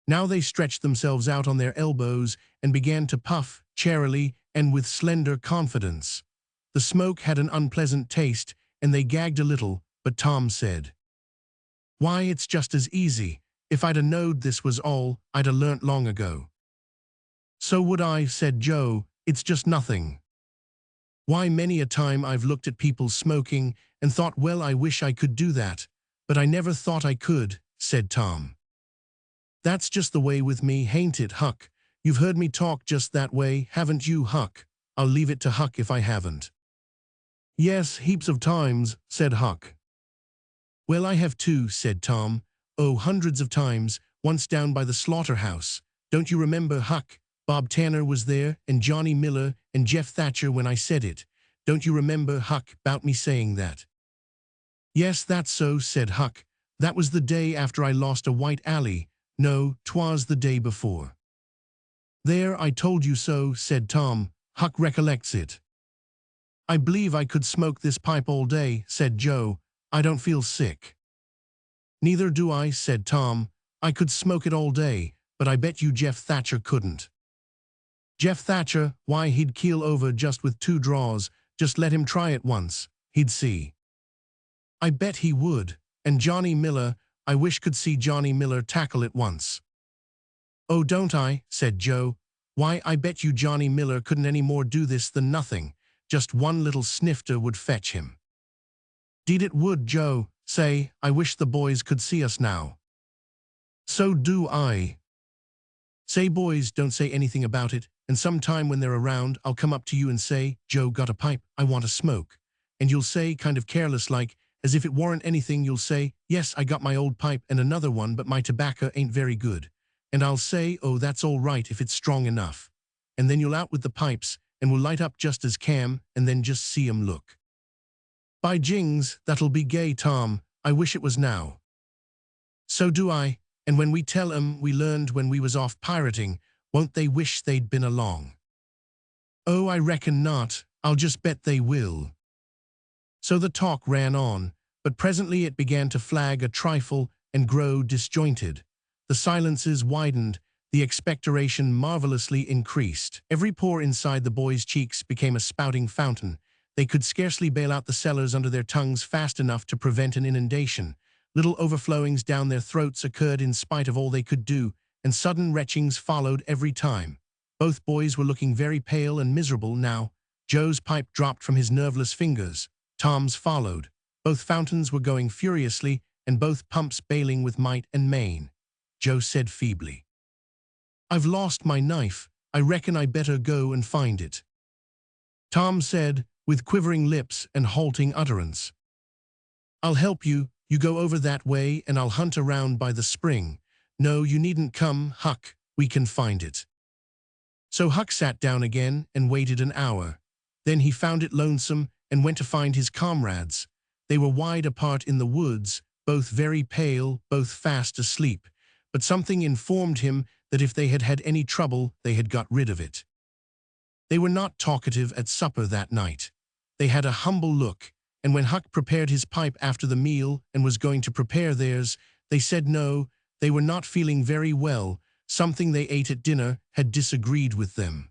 Now they stretched themselves out on their elbows and began to puff, charily and with slender confidence. The smoke had an unpleasant taste, and they gagged a little, but Tom said, Why, it's just as easy. If I'd a knowed this was all, I'd a learnt long ago. So would I, said Joe. It's just nothing. Why, many a time I've looked at people smoking and thought, well, I wish I could do that, but I never thought I could, said Tom. That's just the way with me, hain't it, Huck? You've heard me talk just that way, haven't you, Huck? I'll leave it to Huck if I haven't. Yes, heaps of times, said Huck. Well, I have too, said Tom. Oh, hundreds of times, once down by the slaughterhouse. Don't you remember, Huck? Bob Tanner was there, and Johnny Miller, and Jeff Thatcher when I said it. Don't you remember, Huck, 'bout me saying that? Yes, that's so, said Huck. That was the day after I lost a white alley. No, 'twas the day before. There, I told you so, said Tom. Huck recollects it. I believe I could smoke this pipe all day, said Joe. I don't feel sick. Neither do I, said Tom. I could smoke it all day, but I bet you Jeff Thatcher couldn't. Jeff Thatcher, why, he'd keel over just with 2 draws. Just let him try it once. He'd see. I bet he would. And Johnny Miller, I wish could see Johnny Miller tackle it once. Oh, don't I, said Joe. Why, I bet you Johnny Miller couldn't any more do this than nothing. Just one little snifter would fetch him. Deed it would, Joe. Say, I wish the boys could see us now. So do I. Say, boys, don't say anything about it, and sometime when they're around, I'll come up to you and say, Joe, got a pipe? I want a smoke. And you'll say, kind of careless like, as if it weren't anything, you'll say, yes, I got my old pipe and another one, but my tobacco ain't very good. And I'll say, oh, that's all right if it's strong enough. And then you'll out with the pipes, and we'll light up just as cam, and then just see 'em look. By jings, that'll be gay, Tom. I wish it was now. So do I. And when we tell 'em we learned when we was off pirating, won't they wish they'd been along? Oh, I reckon not. I'll just bet they will. So the talk ran on, but presently it began to flag a trifle and grow disjointed. The silences widened, the expectoration marvelously increased. Every pore inside the boys' cheeks became a spouting fountain. They could scarcely bail out the cellars under their tongues fast enough to prevent an inundation. Little overflowings down their throats occurred in spite of all they could do, and sudden retchings followed every time. Both boys were looking very pale and miserable now. Joe's pipe dropped from his nerveless fingers. Tom's followed. Both fountains were going furiously, and both pumps bailing with might and main. Joe said feebly, I've lost my knife. I reckon I better go and find it. Tom said, with quivering lips and halting utterance, I'll help you. You go over that way, and I'll hunt around by the spring. No, you needn't come, Huck. We can find it. So Huck sat down again and waited an hour. Then he found it lonesome and went to find his comrades. They were wide apart in the woods, both very pale, both fast asleep. But something informed him that if they had had any trouble, they had got rid of it. They were not talkative at supper that night. They had a humble look, and when Huck prepared his pipe after the meal and was going to prepare theirs, they said no, they were not feeling very well. Something they ate at dinner had disagreed with them.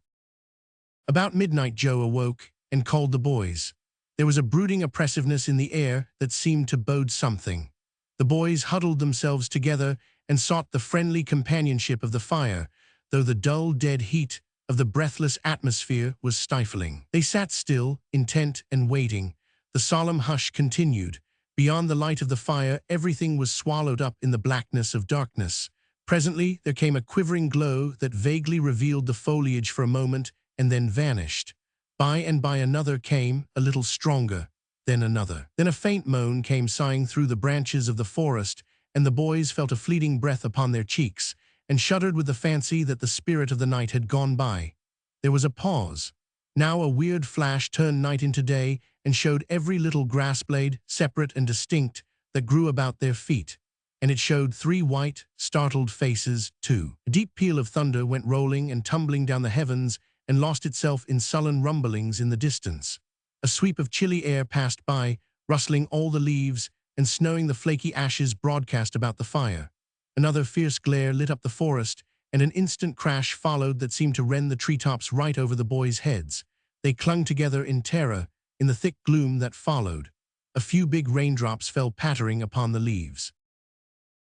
About midnight Joe awoke and called the boys. There was a brooding oppressiveness in the air that seemed to bode something. The boys huddled themselves together and sought the friendly companionship of the fire, though the dull, dead heat of the breathless atmosphere was stifling. They sat still, intent and waiting. The solemn hush continued. Beyond the light of the fire, everything was swallowed up in the blackness of darkness. Presently, there came a quivering glow that vaguely revealed the foliage for a moment and then vanished. By and by another came, a little stronger, then another. Then a faint moan came sighing through the branches of the forest, and the boys felt a fleeting breath upon their cheeks, and shuddered with the fancy that the spirit of the night had gone by. There was a pause. Now a weird flash turned night into day and showed every little grass blade, separate and distinct, that grew about their feet. And it showed 3 white, startled faces, too. A deep peal of thunder went rolling and tumbling down the heavens and lost itself in sullen rumblings in the distance. A sweep of chilly air passed by, rustling all the leaves and snowing the flaky ashes broadcast about the fire. Another fierce glare lit up the forest, and an instant crash followed that seemed to rend the treetops right over the boys' heads. They clung together in terror, in the thick gloom that followed. A few big raindrops fell pattering upon the leaves.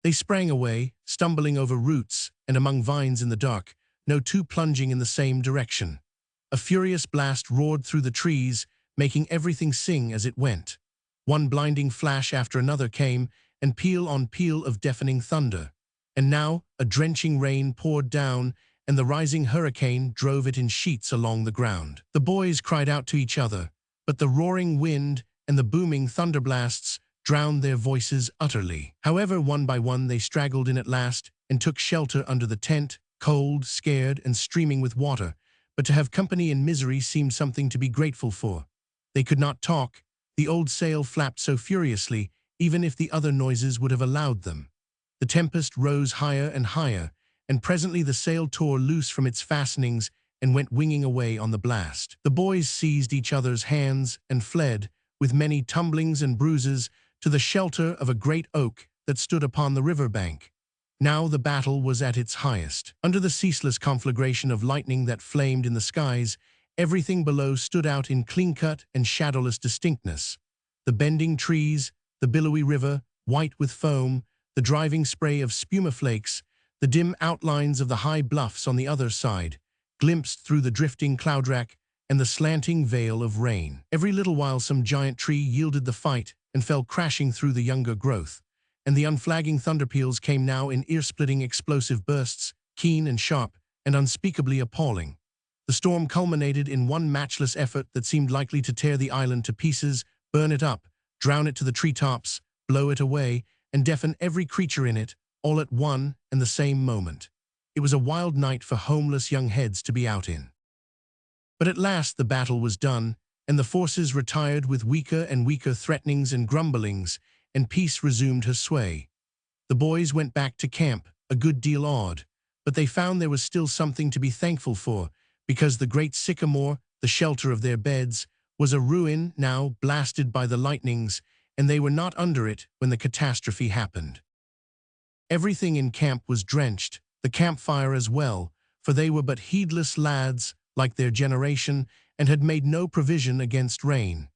They sprang away, stumbling over roots and among vines in the dark, no two plunging in the same direction. A furious blast roared through the trees, making everything sing as it went. One blinding flash after another came, and peal on peal of deafening thunder. And now a drenching rain poured down, and the rising hurricane drove it in sheets along the ground. The boys cried out to each other, but the roaring wind and the booming thunderblasts drowned their voices utterly. However, one by one they straggled in at last and took shelter under the tent, cold, scared, and streaming with water. But to have company in misery seemed something to be grateful for. They could not talk. The old sail flapped so furiously, even if the other noises would have allowed them. The tempest rose higher and higher, and presently the sail tore loose from its fastenings and went winging away on the blast. The boys seized each other's hands and fled, with many tumblings and bruises, to the shelter of a great oak that stood upon the river bank. Now the battle was at its highest. Under the ceaseless conflagration of lightning that flamed in the skies, everything below stood out in clean-cut and shadowless distinctness. The bending trees, the billowy river, white with foam, the driving spray of spuma flakes, the dim outlines of the high bluffs on the other side, glimpsed through the drifting cloudrack and the slanting veil of rain. Every little while some giant tree yielded the fight and fell crashing through the younger growth, and the unflagging thunderpeals came now in ear-splitting explosive bursts, keen and sharp, and unspeakably appalling. The storm culminated in one matchless effort that seemed likely to tear the island to pieces, burn it up, drown it to the treetops, blow it away, and deafen every creature in it, all at one and the same moment. It was a wild night for homeless young heads to be out in. But at last the battle was done, and the forces retired with weaker and weaker threatenings and grumblings, and peace resumed her sway. The boys went back to camp, a good deal awed, but they found there was still something to be thankful for, because the great sycamore, the shelter of their beds, was a ruin now blasted by the lightnings, and they were not under it when the catastrophe happened. Everything in camp was drenched, the campfire as well, for they were but heedless lads, like their generation, and had made no provision against rain.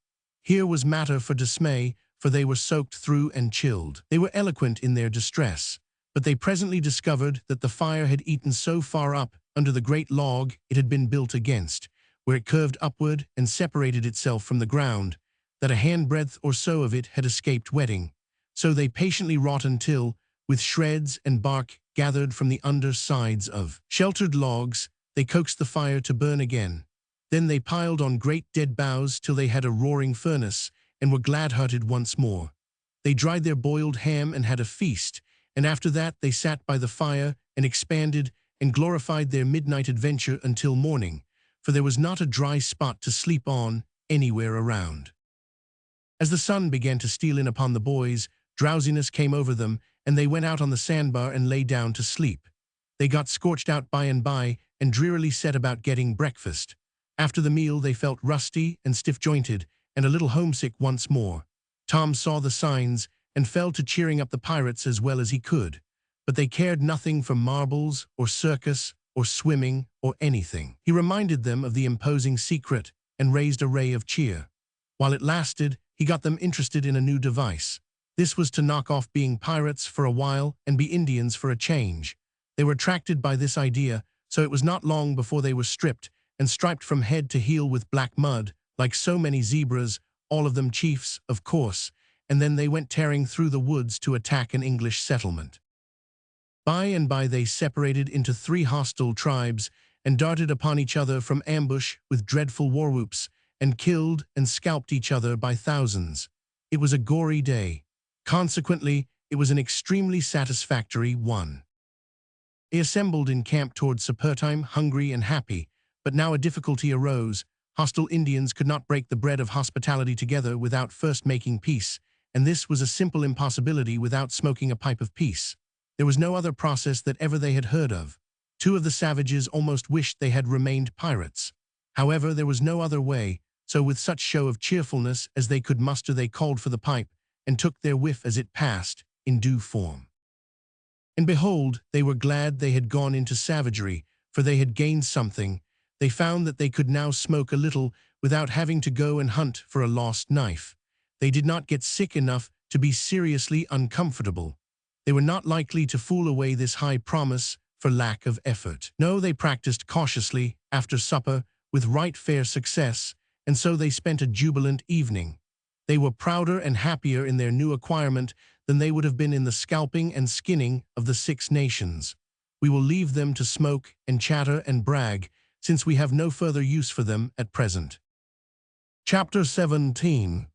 Here was matter for dismay, for they were soaked through and chilled. They were eloquent in their distress, but they presently discovered that the fire had eaten so far up under the great log it had been built against, where it curved upward and separated itself from the ground, that a handbreadth or so of it had escaped wetting. So they patiently wrought until, with shreds and bark gathered from the undersides of sheltered logs, they coaxed the fire to burn again. Then they piled on great dead boughs till they had a roaring furnace, and were glad-hearted once more. They dried their boiled ham and had a feast, and after that they sat by the fire and expanded and glorified their midnight adventure until morning, for there was not a dry spot to sleep on anywhere around. As the sun began to steal in upon the boys, drowsiness came over them, and they went out on the sandbar and lay down to sleep. They got scorched out by and by, and drearily set about getting breakfast. After the meal they felt rusty and stiff-jointed, and a little homesick once more. Tom saw the signs, and fell to cheering up the pirates as well as he could. But they cared nothing for marbles, or circus, or swimming, or anything. He reminded them of the imposing secret, and raised a ray of cheer. While it lasted, he got them interested in a new device. This was to knock off being pirates for a while and be Indians for a change. They were attracted by this idea, so it was not long before they were stripped and striped from head to heel with black mud, like so many zebras, all of them chiefs, of course, and then they went tearing through the woods to attack an English settlement. By and by they separated into 3 hostile tribes and darted upon each other from ambush with dreadful war-whoops, and killed and scalped each other by thousands. It was a gory day. Consequently, it was an extremely satisfactory one. They assembled in camp toward supper time, hungry and happy, but now a difficulty arose. Hostile Indians could not break the bread of hospitality together without first making peace, and this was a simple impossibility without smoking a pipe of peace. There was no other process that ever they had heard of. 2 of the savages almost wished they had remained pirates. However, there was no other way, so with such show of cheerfulness as they could muster they called for the pipe, and took their whiff as it passed, in due form. And behold, they were glad they had gone into savagery, for they had gained something. They found that they could now smoke a little without having to go and hunt for a lost knife. They did not get sick enough to be seriously uncomfortable. They were not likely to fool away this high promise for lack of effort. No, they practiced cautiously, after supper, with right fair success, and so they spent a jubilant evening. They were prouder and happier in their new acquirement than they would have been in the scalping and skinning of the 6 nations. We will leave them to smoke and chatter and brag, since we have no further use for them at present. Chapter 17.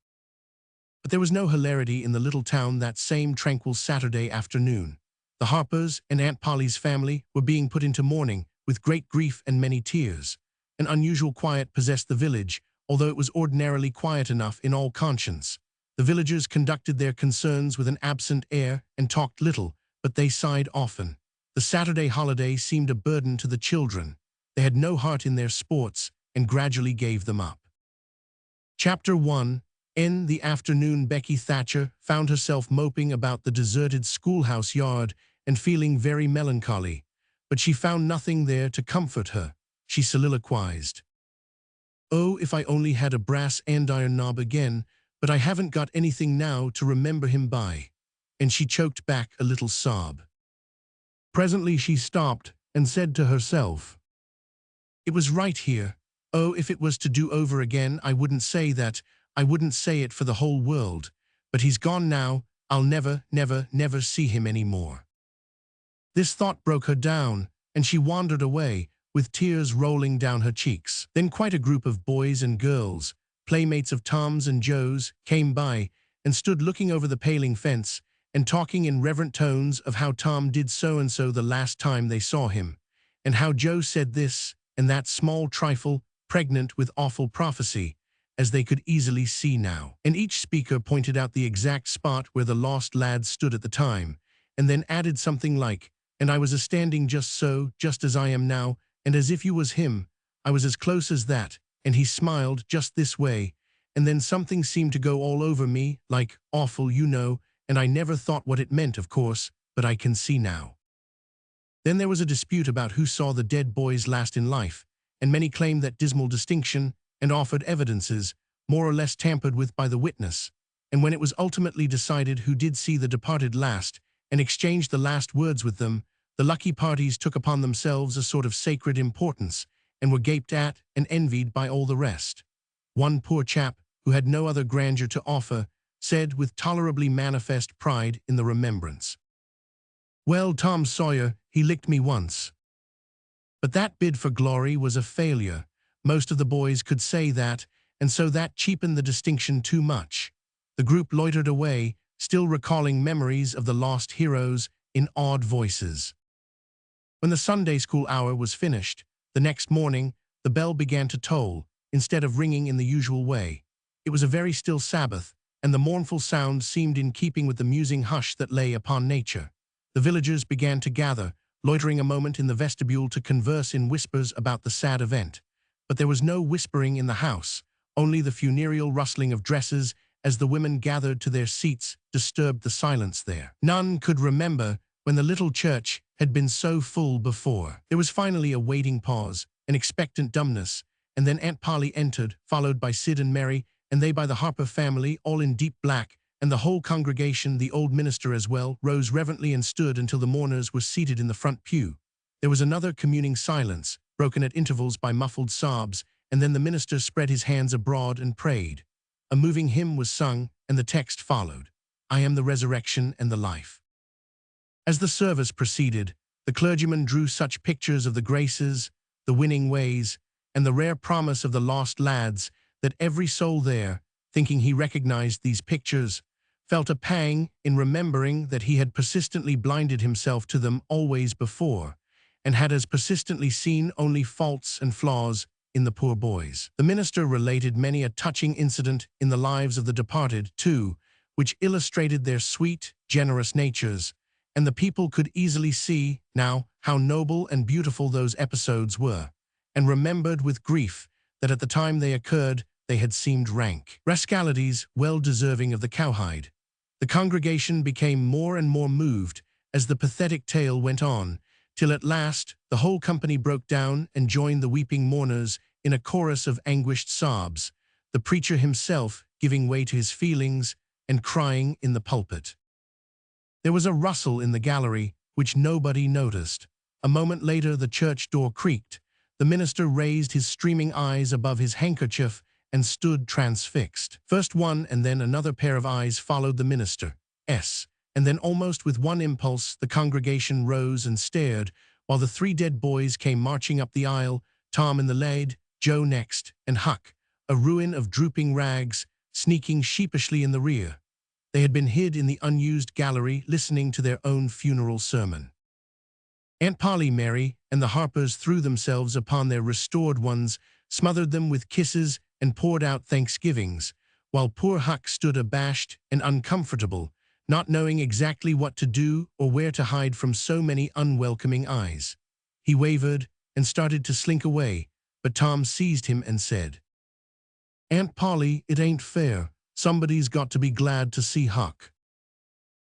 But there was no hilarity in the little town that same tranquil Saturday afternoon. The Harpers and Aunt Polly's family were being put into mourning, with great grief and many tears. An unusual quiet possessed the village, although it was ordinarily quiet enough in all conscience. The villagers conducted their concerns with an absent air and talked little, but they sighed often. The Saturday holiday seemed a burden to the children. They had no heart in their sports and gradually gave them up. Chapter 1. In the afternoon, Becky Thatcher found herself moping about the deserted schoolhouse yard and feeling very melancholy, but she found nothing there to comfort her. She soliloquized, "Oh, if I only had a brass andiron knob again, but I haven't got anything now to remember him by." And she choked back a little sob. Presently she stopped and said to herself, "It was right here. Oh, if it was to do over again, I wouldn't say that. I wouldn't say it for the whole world. But he's gone now, I'll never, never, never see him any more. This thought broke her down, and she wandered away, with tears rolling down her cheeks. Then quite a group of boys and girls, playmates of Tom's and Joe's, came by and stood looking over the paling fence and talking in reverent tones of how Tom did so-and-so the last time they saw him, and how Joe said this and that small trifle pregnant with awful prophecy, as they could easily see now. And each speaker pointed out the exact spot where the lost lad stood at the time, and then added something like, "And I was a-standing just so, just as I am now, and as if you was him, I was as close as that, and he smiled just this way, and then something seemed to go all over me, like awful, you know, and I never thought what it meant, of course, but I can see now." Then there was a dispute about who saw the dead boys last in life, and many claimed that dismal distinction and offered evidences, more or less tampered with by the witness. And when it was ultimately decided who did see the departed last and exchanged the last words with them, the lucky parties took upon themselves a sort of sacred importance and were gaped at and envied by all the rest. One poor chap, who had no other grandeur to offer, said with tolerably manifest pride in the remembrance, "Well, Tom Sawyer, he licked me once." But that bid for glory was a failure. Most of the boys could say that, and so that cheapened the distinction too much. The group loitered away, still recalling memories of the lost heroes in awed voices. When the Sunday school hour was finished, the next morning, the bell began to toll, instead of ringing in the usual way. It was a very still Sabbath, and the mournful sound seemed in keeping with the musing hush that lay upon nature. The villagers began to gather, loitering a moment in the vestibule to converse in whispers about the sad event. But there was no whispering in the house, only the funereal rustling of dresses as the women gathered to their seats disturbed the silence there. None could remember when the little church had been so full before. There was finally a waiting pause, an expectant dumbness, and then Aunt Polly entered, followed by Sid and Mary, and they by the Harper family, all in deep black, and the whole congregation, the old minister as well, rose reverently and stood until the mourners were seated in the front pew. There was another communing silence, broken at intervals by muffled sobs, and then the minister spread his hands abroad and prayed. A moving hymn was sung, and the text followed, "I am the resurrection and the life." As the service proceeded, the clergyman drew such pictures of the graces, the winning ways, and the rare promise of the lost lads that every soul there, thinking he recognized these pictures, felt a pang in remembering that he had persistently blinded himself to them always before, and had as persistently seen only faults and flaws in the poor boys. The minister related many a touching incident in the lives of the departed, too, which illustrated their sweet, generous natures, and the people could easily see, now, how noble and beautiful those episodes were, and remembered with grief that at the time they occurred they had seemed rank rascalities well deserving of the cowhide. The congregation became more and more moved as the pathetic tale went on, till at last the whole company broke down and joined the weeping mourners in a chorus of anguished sobs, the preacher himself giving way to his feelings and crying in the pulpit. There was a rustle in the gallery which nobody noticed. A moment later the church door creaked. The minister raised his streaming eyes above his handkerchief and stood transfixed. First one and then another pair of eyes followed the minister's, and then almost with one impulse the congregation rose and stared, while the three dead boys came marching up the aisle, Tom in the lead, Joe next, and Huck, a ruin of drooping rags, sneaking sheepishly in the rear. They had been hid in the unused gallery listening to their own funeral sermon. Aunt Polly, Mary, and the Harpers threw themselves upon their restored ones, smothered them with kisses, and poured out thanksgivings, while poor Huck stood abashed and uncomfortable, not knowing exactly what to do or where to hide from so many unwelcoming eyes. He wavered and started to slink away, but Tom seized him and said, "Aunt Polly, it ain't fair. Somebody's got to be glad to see Huck."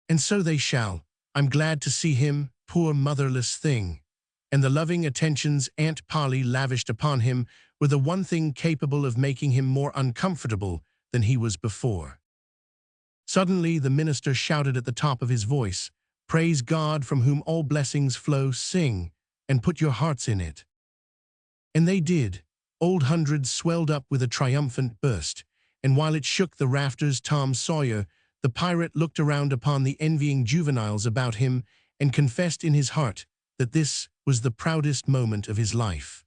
"And so they shall. I'm glad to see him, poor motherless thing." And the loving attentions Aunt Polly lavished upon him were the one thing capable of making him more uncomfortable than he was before. Suddenly the minister shouted at the top of his voice, "Praise God from whom all blessings flow, sing, and put your hearts in it." And they did. Old Hundred swelled up with a triumphant burst, and while it shook the rafters, Tom Sawyer, the pirate looked around upon the envying juveniles about him and confessed in his heart that this was the proudest moment of his life.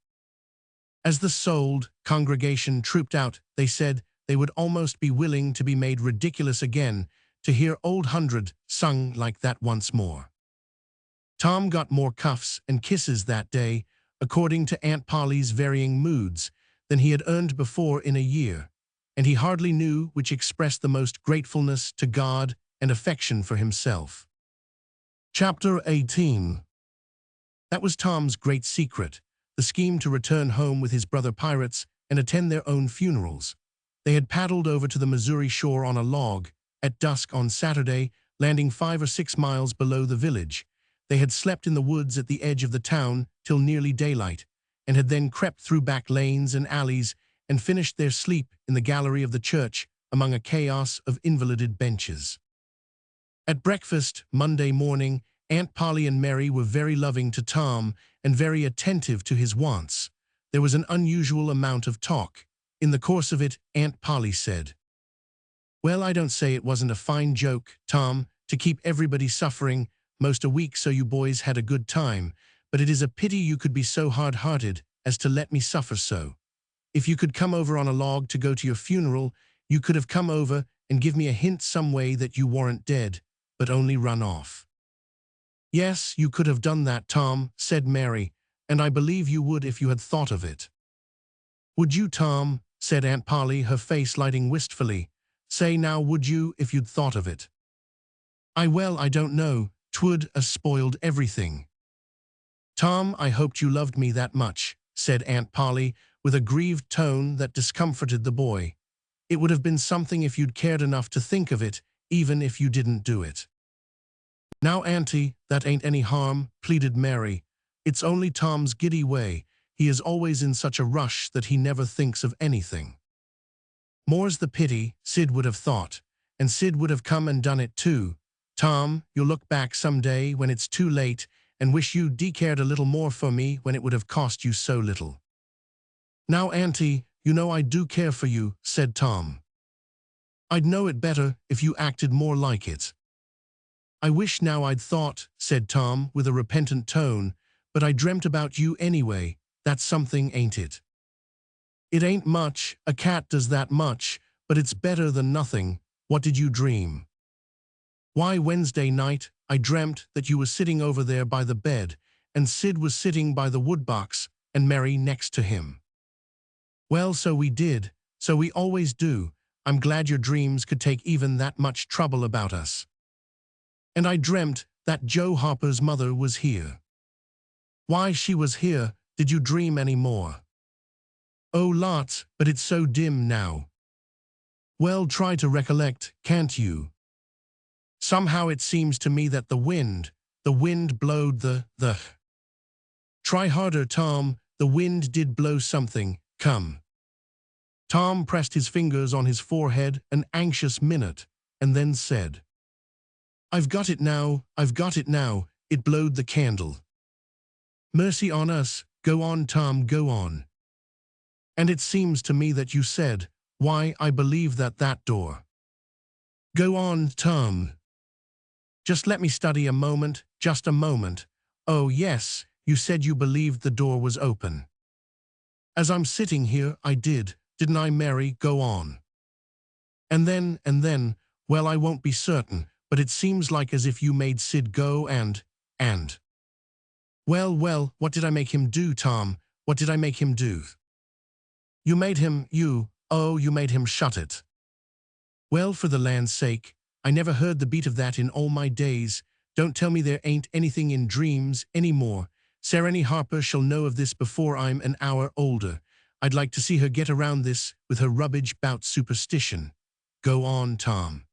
As the souled congregation trooped out, they said they would almost be willing to be made ridiculous again to hear Old Hundred sung like that once more. Tom got more cuffs and kisses that day, according to Aunt Polly's varying moods, than he had earned before in a year, and he hardly knew which expressed the most gratefulness to God and affection for himself. Chapter 18. That was Tom's great secret, the scheme to return home with his brother pirates and attend their own funerals. They had paddled over to the Missouri shore on a log at dusk on Saturday, landing 5 or 6 miles below the village. They had slept in the woods at the edge of the town till nearly daylight, and had then crept through back lanes and alleys and finished their sleep in the gallery of the church among a chaos of invalided benches. At breakfast Monday morning, Aunt Polly and Mary were very loving to Tom and very attentive to his wants. There was an unusual amount of talk. In the course of it, Aunt Polly said, "Well, I don't say it wasn't a fine joke, Tom, to keep everybody suffering most a week so you boys had a good time, but it is a pity you could be so hard-hearted as to let me suffer so. If you could come over on a log to go to your funeral, you could have come over and give me a hint some way that you weren't dead, but only run off." "Yes, you could have done that, Tom," said Mary, "and I believe you would if you had thought of it." "Would you, Tom?" said Aunt Polly, her face lighting wistfully. "Say now, would you, if you'd thought of it?" Well, I don't know. 'Twould a spoiled everything." "Tom, I hoped you loved me that much," said Aunt Polly, with a grieved tone that discomforted the boy. "It would have been something if you'd cared enough to think of it, even if you didn't do it." "Now, Auntie, that ain't any harm," pleaded Mary. "It's only Tom's giddy way. He is always in such a rush that he never thinks of anything." "More's the pity," Sid would have thought, and Sid would have come and done it too. "Tom, you'll look back some day when it's too late and wish you cared a little more for me when it would have cost you so little." "Now, Auntie, you know I do care for you," said Tom. "I'd know it better if you acted more like it." "I wish now I'd thought," said Tom with a repentant tone, "but I dreamt about you anyway. That's something, ain't it?" "It ain't much, a cat does that much, but it's better than nothing. What did you dream?" "Why, Wednesday night, I dreamt that you were sitting over there by the bed, and Sid was sitting by the woodbox, and Mary next to him." "Well, so we did, so we always do. I'm glad your dreams could take even that much trouble about us." "And I dreamt that Joe Harper's mother was here." "Why, she was here. Did you dream any more?" "Oh, lots, but it's so dim now." "Well, try to recollect, can't you?" "Somehow it seems to me that the wind blowed the. Try harder, Tom. The wind did blow something. Come." Tom pressed his fingers on his forehead an anxious minute, and then said, I've got it now. It blowed the candle." "Mercy on us. Go on, Tom, go on." "And it seems to me that you said, why, I believe that door." "Go on, Tom." "Just let me study a moment, just a moment. Oh, yes, you said you believed the door was open." "As I'm sitting here, I did, didn't I, Mary? Go on." And then, well, I won't be certain, but it seems like as if you made Sid go and. Well, what did I make him do, Tom? What did I make him do?" "You made him, you made him shut it." "Well, for the land's sake, I never heard the beat of that in all my days. Don't tell me there ain't anything in dreams any more. Sarah Harper shall know of this before I'm an hour older. I'd like to see her get around this with her rubbage 'bout superstition. Go on, Tom."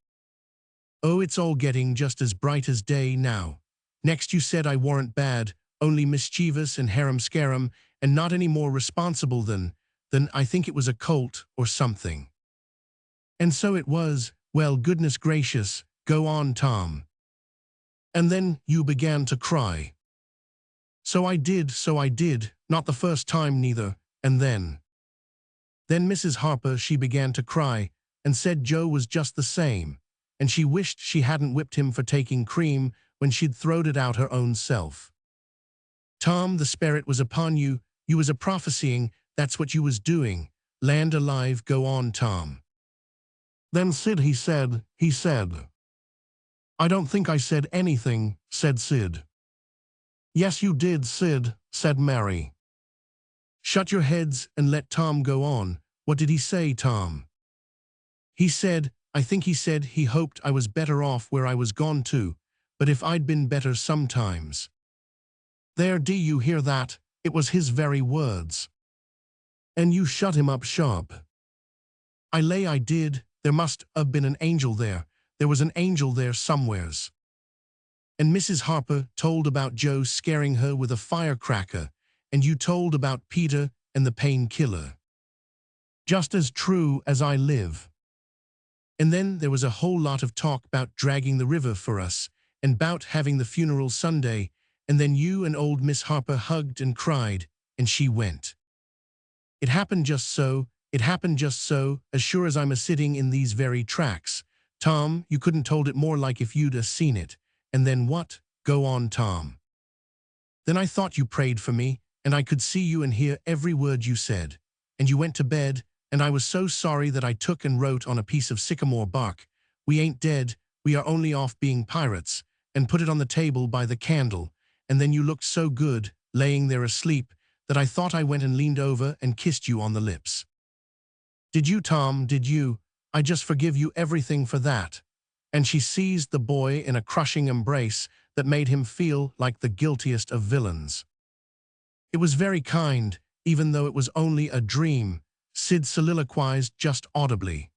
"Oh, it's all getting just as bright as day now. Next you said I warn't bad, only mischievous and harum-scarum, and not any more responsible than I think it was a colt or something." "And so it was. Well, goodness gracious, go on, Tom." "And then you began to cry." So I did, not the first time neither, and then Mrs. Harper, she began to cry, and said Joe was just the same, and she wished she hadn't whipped him for taking cream when she'd throwed it out her own self. Tom, the spirit was upon you, you was a-prophesying, that's what you was doing. Land alive, go on, Tom. Then Sid, he said. I don't think I said anything, said Sid. Yes, you did, Sid, said Mary. Shut your heads and let Tom go on. What did he say, Tom? I think he said he hoped I was better off where I was gone to, but if I'd been better sometimes. There, do you hear that? It was his very words. And you shut him up sharp. I lay I did. There must have been an angel there. There was an angel there somewheres. And Mrs. Harper told about Joe scaring her with a firecracker, and you told about Peter and the painkiller. Just as true as I live. And then there was a whole lot of talk about dragging the river for us, and about having the funeral Sunday, and then you and old Miss Harper hugged and cried, and she went. It happened just so, as sure as I'm a-sitting in these very tracks. Tom, you couldn't told it more like if you'd a-seen it. And then what? Go on, Tom. Then I thought you prayed for me, and I could see you and hear every word you said. And you went to bed, and I was so sorry that I took and wrote on a piece of sycamore bark, "We ain't dead, we are only off being pirates," and put it on the table by the candle. And then you looked so good, laying there asleep, that I thought I went and leaned over and kissed you on the lips. Did you, Tom, did you? I just forgive you everything for that. And she seized the boy in a crushing embrace that made him feel like the guiltiest of villains. It was very kind, even though it was only a dream, Sid soliloquized just audibly.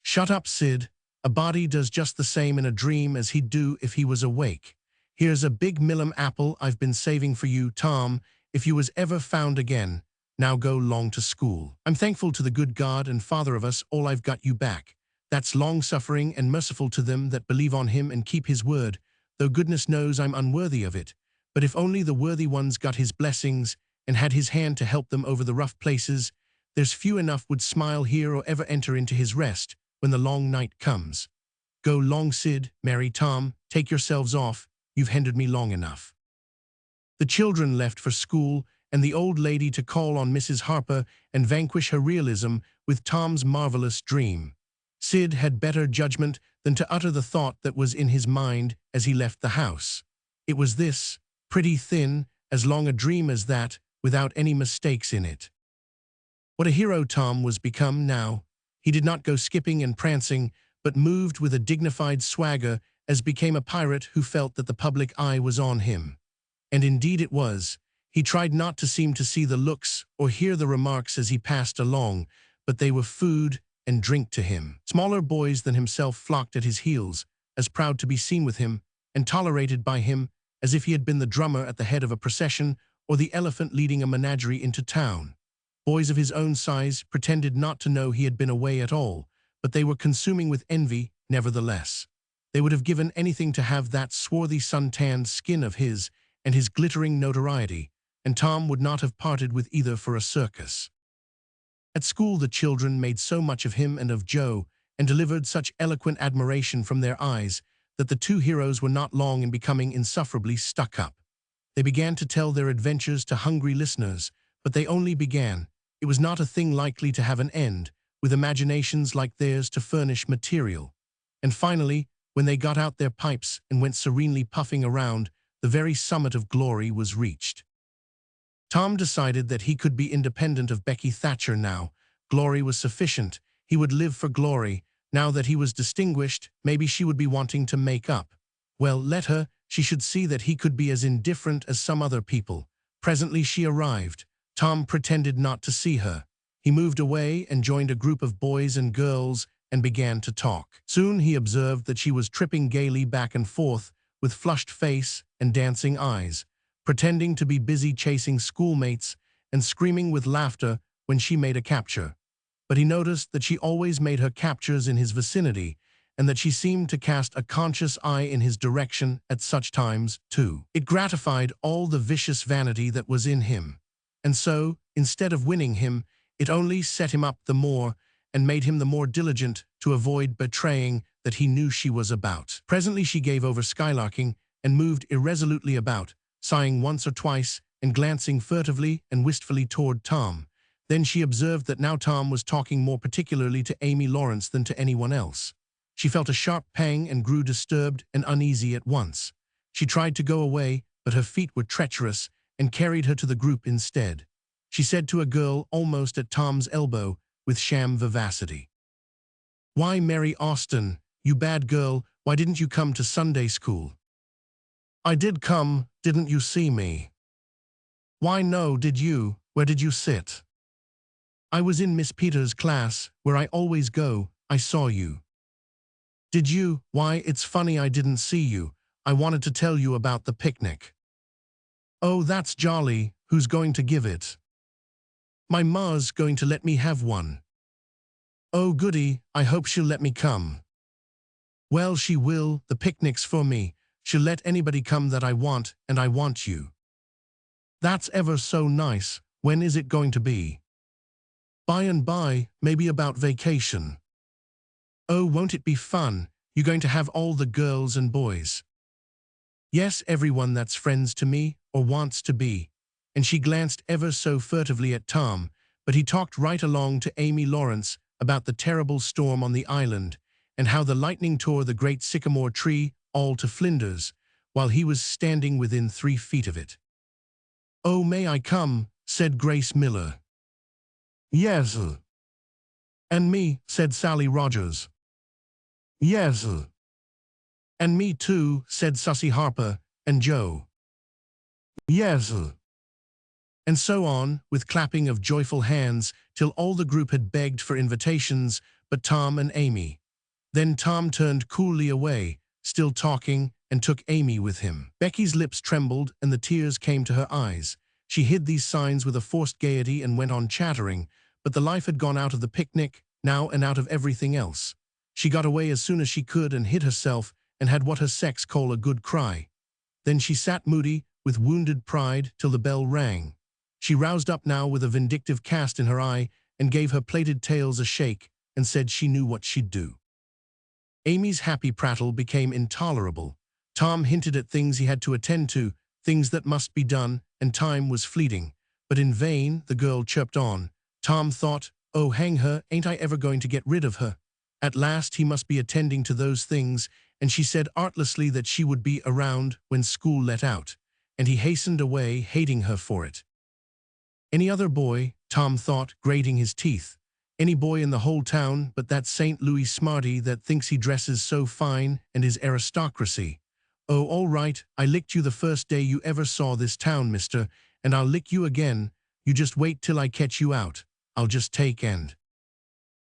Shut up, Sid. A body does just the same in a dream as he'd do if he was awake. Here's a big Millam apple I've been saving for you, Tom, if you was ever found again. Now go long to school. I'm thankful to the good God and Father of us all I've got you back. That's long-suffering and merciful to them that believe on him and keep his word, though goodness knows I'm unworthy of it. But if only the worthy ones got his blessings and had his hand to help them over the rough places, there's few enough would smile here or ever enter into his rest when the long night comes. Go long, Sid, Mary, Tom, take yourselves off. You've hindered me long enough. The children left for school, and the old lady to call on Mrs. Harper and vanquish her realism with Tom's marvelous dream. Sid had better judgment than to utter the thought that was in his mind as he left the house. It was this, pretty thin, as long a dream as that, without any mistakes in it. What a hero Tom was become now. He did not go skipping and prancing, but moved with a dignified swagger as became a pirate who felt that the public eye was on him. And indeed it was. He tried not to seem to see the looks or hear the remarks as he passed along, but they were food and drink to him. Smaller boys than himself flocked at his heels, as proud to be seen with him and tolerated by him as if he had been the drummer at the head of a procession or the elephant leading a menagerie into town. Boys of his own size pretended not to know he had been away at all, but they were consuming with envy nevertheless. They would have given anything to have that swarthy sun-tanned skin of his and his glittering notoriety, and Tom would not have parted with either for a circus. At school the children made so much of him and of Joe, and delivered such eloquent admiration from their eyes, that the two heroes were not long in becoming insufferably stuck up. They began to tell their adventures to hungry listeners, but they only began. It was not a thing likely to have an end, with imaginations like theirs to furnish material. And finally, when they got out their pipes and went serenely puffing around, the very summit of glory was reached. Tom decided that he could be independent of Becky Thatcher now. Glory was sufficient. He would live for glory. Now that he was distinguished, maybe she would be wanting to make up. Well, let her. She should see that he could be as indifferent as some other people. Presently she arrived. Tom pretended not to see her. He moved away and joined a group of boys and girls and began to talk. Soon he observed that she was tripping gaily back and forth with flushed face and dancing eyes, pretending to be busy chasing schoolmates and screaming with laughter when she made a capture. But he noticed that she always made her captures in his vicinity, and that she seemed to cast a conscious eye in his direction at such times, too. It gratified all the vicious vanity that was in him. And so, instead of winning him, it only set him up the more and made him the more diligent to avoid betraying that he knew she was about. Presently she gave over skylarking and moved irresolutely about, sighing once or twice and glancing furtively and wistfully toward Tom. Then she observed that now Tom was talking more particularly to Amy Lawrence than to anyone else. She felt a sharp pang and grew disturbed and uneasy at once. She tried to go away, but her feet were treacherous and carried her to the group instead. She said to a girl almost at Tom's elbow with sham vivacity, "Why, Mary Austin, you bad girl, why didn't you come to Sunday school?" "I did come, didn't you see me?" "Why no, did you? Where did you sit?" "I was in Miss Peters' class, where I always go. I saw you." "Did you? Why, it's funny I didn't see you. I wanted to tell you about the picnic." "Oh, that's jolly. Who's going to give it?" "My ma's going to let me have one." "Oh, goody, I hope she'll let me come." "Well, she will. The picnic's for me. She'll let anybody come that I want, and I want you." "That's ever so nice. When is it going to be?" "By and by, maybe about vacation." "Oh, won't it be fun? You going to have all the girls and boys?" "Yes, everyone that's friends to me, or wants to be." And she glanced ever so furtively at Tom, but he talked right along to Amy Lawrence about the terrible storm on the island, and how the lightning tore the great sycamore tree all to flinders, while he was standing within 3 feet of it. "Oh, may I come?" said Grace Miller. "Yes." "And me," said Sally Rogers. "Yes." "And me too," said Susie Harper and Joe. "Yes." And so on, with clapping of joyful hands, till all the group had begged for invitations but Tom and Amy. Then Tom turned coolly away, still talking, and took Amy with him. Becky's lips trembled and the tears came to her eyes. She hid these signs with a forced gaiety and went on chattering, but the life had gone out of the picnic now and out of everything else. She got away as soon as she could and hid herself and had what her sex call a good cry. Then she sat moody, with wounded pride, till the bell rang. She roused up now with a vindictive cast in her eye and gave her plaited tails a shake and said she knew what she'd do. Amy's happy prattle became intolerable. Tom hinted at things he had to attend to, things that must be done, and time was fleeting. But in vain the girl chirped on. Tom thought, "Oh, hang her, ain't I ever going to get rid of her?" At last he must be attending to those things, and she said artlessly that she would be around when school let out, and he hastened away, hating her for it. Any other boy, Tom thought, grating his teeth. Any boy in the whole town but that St. Louis smarty that thinks he dresses so fine and is aristocracy. "Oh, all right, I licked you the first day you ever saw this town, mister, and I'll lick you again. You just wait till I catch you out. I'll just take end."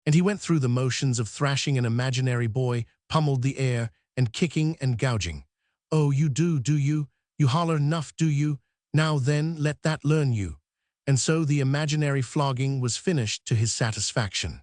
And he went through the motions of thrashing an imaginary boy, pummeled the air, and kicking and gouging. "Oh, you do you? You holler 'nuff, do you? Now then, let that learn you." And so the imaginary flogging was finished to his satisfaction.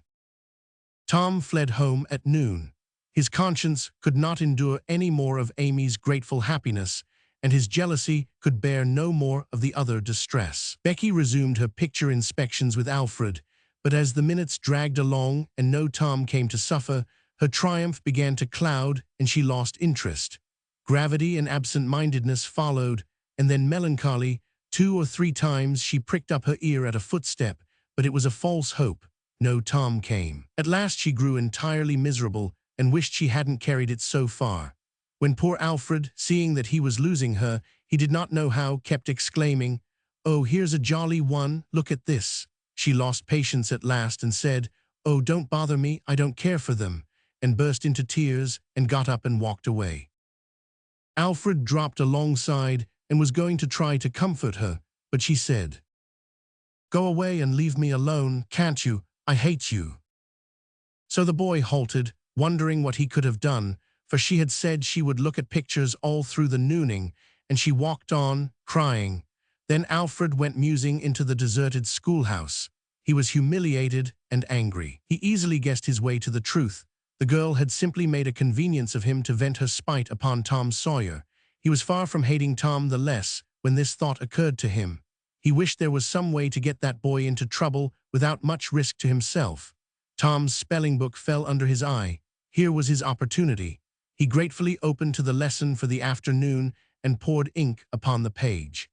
Tom fled home at noon. His conscience could not endure any more of Amy's grateful happiness, and his jealousy could bear no more of the other distress. Becky resumed her picture inspections with Alfred, but as the minutes dragged along and no Tom came to suffer, her triumph began to cloud and she lost interest. Gravity and absent-mindedness followed, and then melancholy. 2 or 3 times she pricked up her ear at a footstep, but it was a false hope. No Tom came. At last she grew entirely miserable and wished she hadn't carried it so far. When poor Alfred, seeing that he was losing her, he did not know how, kept exclaiming, "Oh, here's a jolly one, look at this." She lost patience at last and said, "Oh, don't bother me, I don't care for them," and burst into tears and got up and walked away. Alfred dropped alongside and was going to try to comfort her, but she said, "Go away and leave me alone, can't you? I hate you." So the boy halted, wondering what he could have done, for she had said she would look at pictures all through the nooning, and she walked on, crying. Then Alfred went musing into the deserted schoolhouse. He was humiliated and angry. He easily guessed his way to the truth. The girl had simply made a convenience of him to vent her spite upon Tom Sawyer. He was far from hating Tom the less when this thought occurred to him. He wished there was some way to get that boy into trouble without much risk to himself. Tom's spelling book fell under his eye. Here was his opportunity. He gratefully opened to the lesson for the afternoon and poured ink upon the page.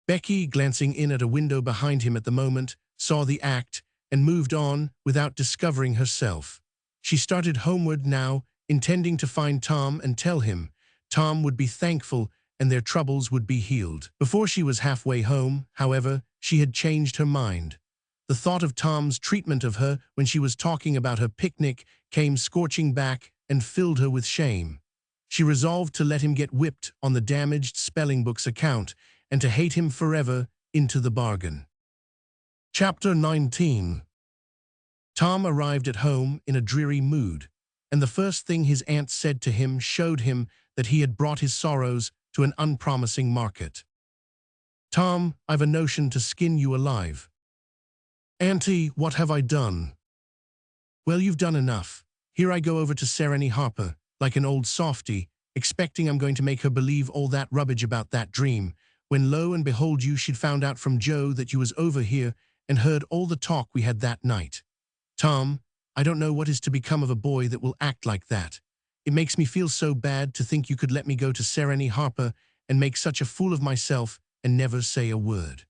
Becky, glancing in at a window behind him at the moment, saw the act and moved on without discovering herself. She started homeward now, intending to find Tom and tell him. Tom would be thankful and their troubles would be healed. Before she was halfway home, however, she had changed her mind. The thought of Tom's treatment of her when she was talking about her picnic came scorching back and filled her with shame. She resolved to let him get whipped on the damaged spelling book's account and to hate him forever into the bargain. Chapter 19. Tom arrived at home in a dreary mood, and the first thing his aunt said to him showed him that he had brought his sorrows to an unpromising market. "Tom, I've a notion to skin you alive." "Auntie, what have I done?" "Well, you've done enough. Here I go over to Sereny Harper, like an old softy, expecting I'm going to make her believe all that rubbish about that dream, when lo and behold she'd found out from Joe that you was over here and heard all the talk we had that night. Tom, I don't know what is to become of a boy that will act like that. It makes me feel so bad to think you could let me go to Sereny Harper and make such a fool of myself and never say a word."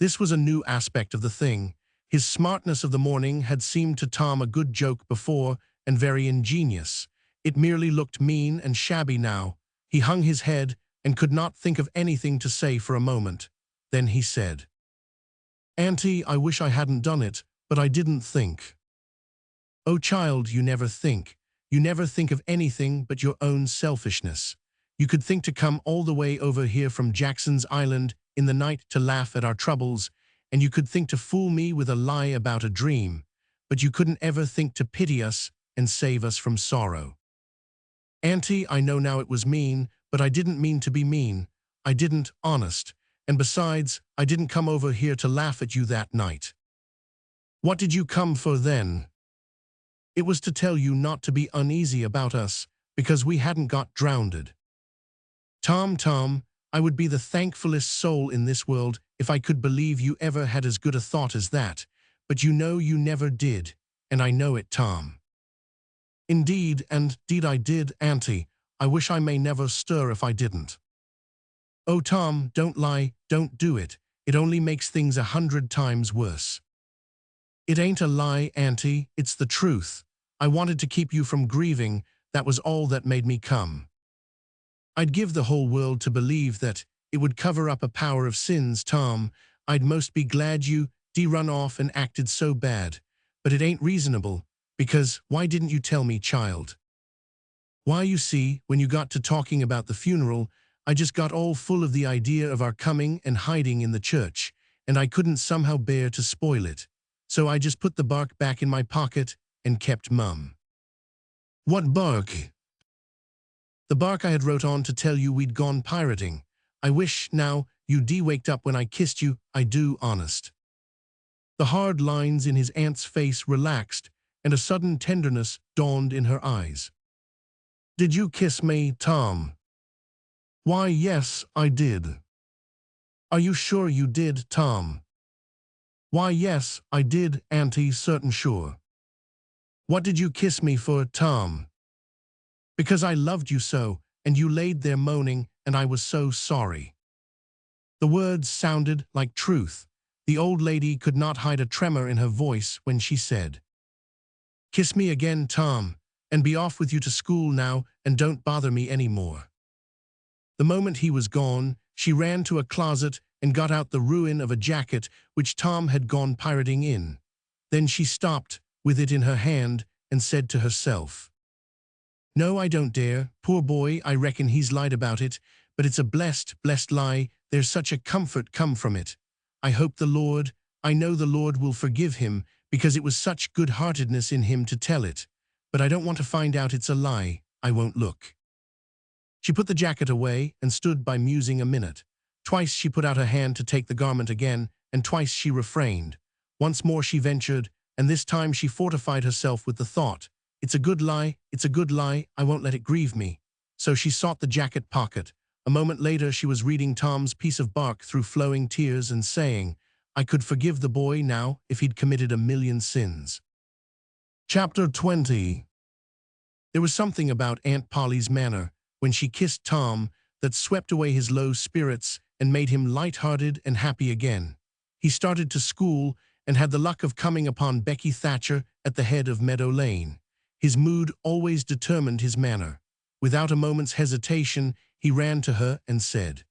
This was a new aspect of the thing. His smartness of the morning had seemed to Tom a good joke before and very ingenious. It merely looked mean and shabby now. He hung his head and could not think of anything to say for a moment. Then he said, "Auntie, I wish I hadn't done it, but I didn't think." "Oh, child, you never think. You never think of anything but your own selfishness. You could think to come all the way over here from Jackson's Island in the night to laugh at our troubles, and you could think to fool me with a lie about a dream, but you couldn't ever think to pity us and save us from sorrow." "Auntie, I know now it was mean, but I didn't mean to be mean. I didn't, honest. And besides, I didn't come over here to laugh at you that night." "What did you come for then?" "It was to tell you not to be uneasy about us, because we hadn't got drowned." Tom, I would be the thankfulest soul in this world if I could believe you ever had as good a thought as that, but you know you never did, and I know it, Tom." Indeed I did, Auntie. I wish I may never stir if I didn't." "Oh, Tom, don't lie, don't do it. It only makes things 100 times worse." "It ain't a lie, Auntie, it's the truth. I wanted to keep you from grieving, that was all that made me come. I'd give the whole world to believe that it would cover up a power of sins, Tom. I'd most be glad you run off and acted so bad. But it ain't reasonable, because why didn't you tell me, child?" "Why, you see, when you got to talking about the funeral, I just got all full of the idea of our coming and hiding in the church, and I couldn't somehow bear to spoil it. So I just put the bark back in my pocket and kept mum." "What bark?" "The bark I had wrote on to tell you we'd gone pirating. I wish, now, you waked up when I kissed you, I do, honest." The hard lines in his aunt's face relaxed, and a sudden tenderness dawned in her eyes. "Did you kiss me, Tom?" "Why, yes, I did." "Are you sure you did, Tom?" "Why, yes, I did, Auntie, certain sure." "What did you kiss me for, Tom?" "Because I loved you so, and you laid there moaning, and I was so sorry." The words sounded like truth. The old lady could not hide a tremor in her voice when she said, "Kiss me again, Tom, and be off with you to school now, and don't bother me any more." The moment he was gone, she ran to a closet and got out the ruin of a jacket which Tom had gone pirating in. Then she stopped, with it in her hand, and said to herself, "No, I don't dare. Poor boy, I reckon he's lied about it, but it's a blessed lie. There's such a comfort come from it. I know the Lord will forgive him, because it was such good-heartedness in him to tell it. But I don't want to find out it's a lie. I won't look." She put the jacket away and stood by musing a minute. Twice she put out her hand to take the garment again, and twice she refrained. Once more she ventured, and this time she fortified herself with the thought, it's a good lie, I won't let it grieve me." So she sought the jacket pocket. A moment later she was reading Tom's piece of bark through flowing tears and saying, I could forgive the boy now if he'd committed 1,000,000 sins. Chapter 20. There was something about Aunt Polly's manner when she kissed Tom that swept away his low spirits and made him light-hearted and happy again. He started to school and had the luck of coming upon Becky Thatcher at the head of Meadow Lane. His mood always determined his manner. Without a moment's hesitation, he ran to her and said,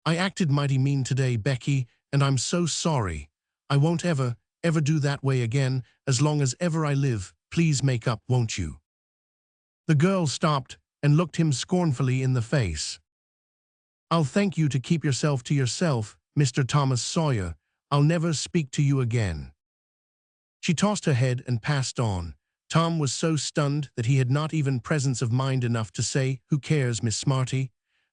"I acted mighty mean today, Becky, and I'm so sorry. I won't ever do that way again as long as ever I live. Please make up, won't you?" The girl stopped and looked him scornfully in the face. "I'll thank you to keep yourself to yourself, Mr. Thomas Sawyer. I'll never speak to you again." She tossed her head and passed on. Tom was so stunned that he had not even presence of mind enough to say, "Who cares, Miss Smarty?"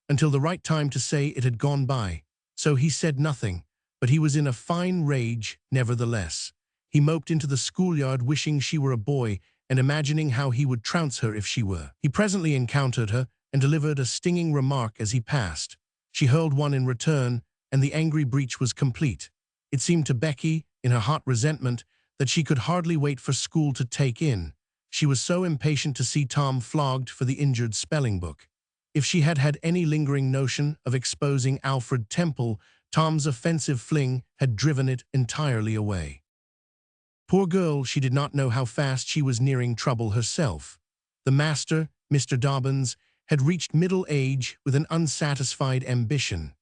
until the right time to say it had gone by. So he said nothing, but he was in a fine rage nevertheless. He moped into the schoolyard wishing she were a boy and imagining how he would trounce her if she were. He presently encountered her and delivered a stinging remark as he passed. She hurled one in return, and the angry breach was complete. It seemed to Becky, in her hot resentment, that she could hardly wait for school to take in. She was so impatient to see Tom flogged for the injured spelling book. If she had had any lingering notion of exposing Alfred Temple, Tom's offensive fling had driven it entirely away. Poor girl, she did not know how fast she was nearing trouble herself. The master, Mr. Dobbins, had reached middle age with an unsatisfied ambition.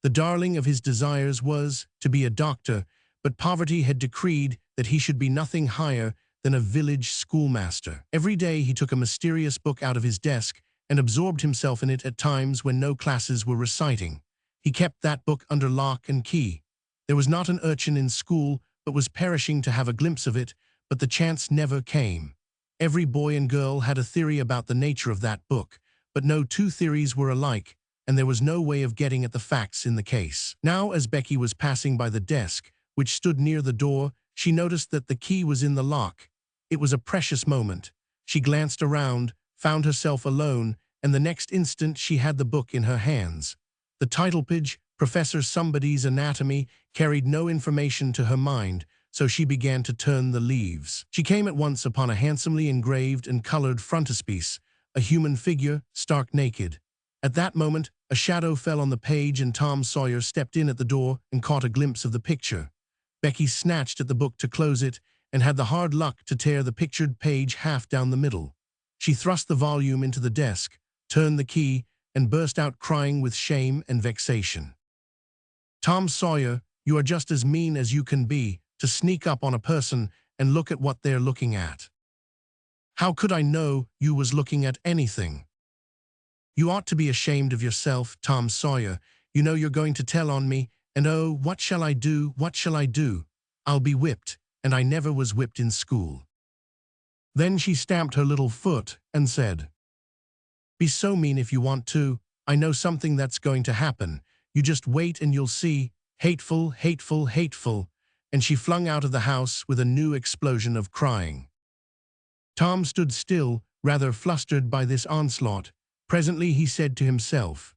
The darling of his desires was to be a doctor, but poverty had decreed that he should be nothing higher than a village schoolmaster. Every day he took a mysterious book out of his desk and absorbed himself in it at times when no classes were reciting. He kept that book under lock and key. There was not an urchin in school but was perishing to have a glimpse of it, but the chance never came. Every boy and girl had a theory about the nature of that book, but no two theories were alike, and there was no way of getting at the facts in the case. Now, as Becky was passing by the desk, which stood near the door, she noticed that the key was in the lock. It was a precious moment. She glanced around, found herself alone, and the next instant she had the book in her hands. The title page, Professor Somebody's Anatomy, carried no information to her mind, so she began to turn the leaves. She came at once upon a handsomely engraved and colored frontispiece, a human figure, stark naked. At that moment, a shadow fell on the page and Tom Sawyer stepped in at the door and caught a glimpse of the picture. Becky snatched at the book to close it and had the hard luck to tear the pictured page half down the middle. She thrust the volume into the desk, turned the key, and burst out crying with shame and vexation. "Tom Sawyer, you are just as mean as you can be, to sneak up on a person and look at what they're looking at. How could I know you was looking at anything? You ought to be ashamed of yourself, Tom Sawyer. You know you're going to tell on me, and oh, what shall I do, what shall I do? I'll be whipped, and I never was whipped in school." Then she stamped her little foot and said, "Be so mean if you want to. I know something that's going to happen. You just wait and you'll see. Hateful, hateful, hateful." And she flung out of the house with a new explosion of crying. Tom stood still, rather flustered by this onslaught. Presently he said to himself,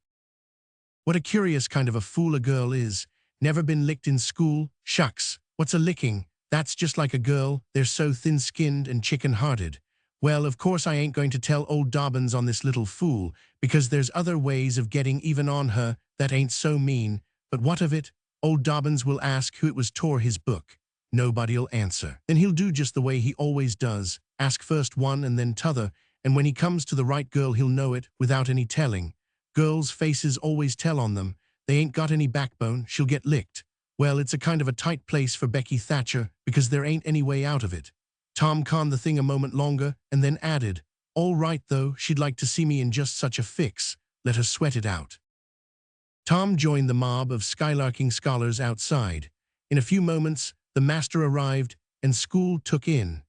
"What a curious kind of a fool a girl is. Never been licked in school? Shucks, what's a licking? That's just like a girl. They're so thin-skinned and chicken-hearted. Well, of course I ain't going to tell old Dobbins on this little fool, because there's other ways of getting even on her that ain't so mean. But what of it? Old Dobbins will ask who it was tore his book. Nobody'll answer. Then he'll do just the way he always does, ask first one and then t'other, and when he comes to the right girl he'll know it without any telling. Girls' faces always tell on them. They ain't got any backbone, she'll get licked. Well, it's a kind of a tight place for Becky Thatcher, because there ain't any way out of it." Tom conned the thing a moment longer and then added, "All right, though, she'd like to see me in just such a fix. Let her sweat it out." Tom joined the mob of skylarking scholars outside. In a few moments, the master arrived and school took in.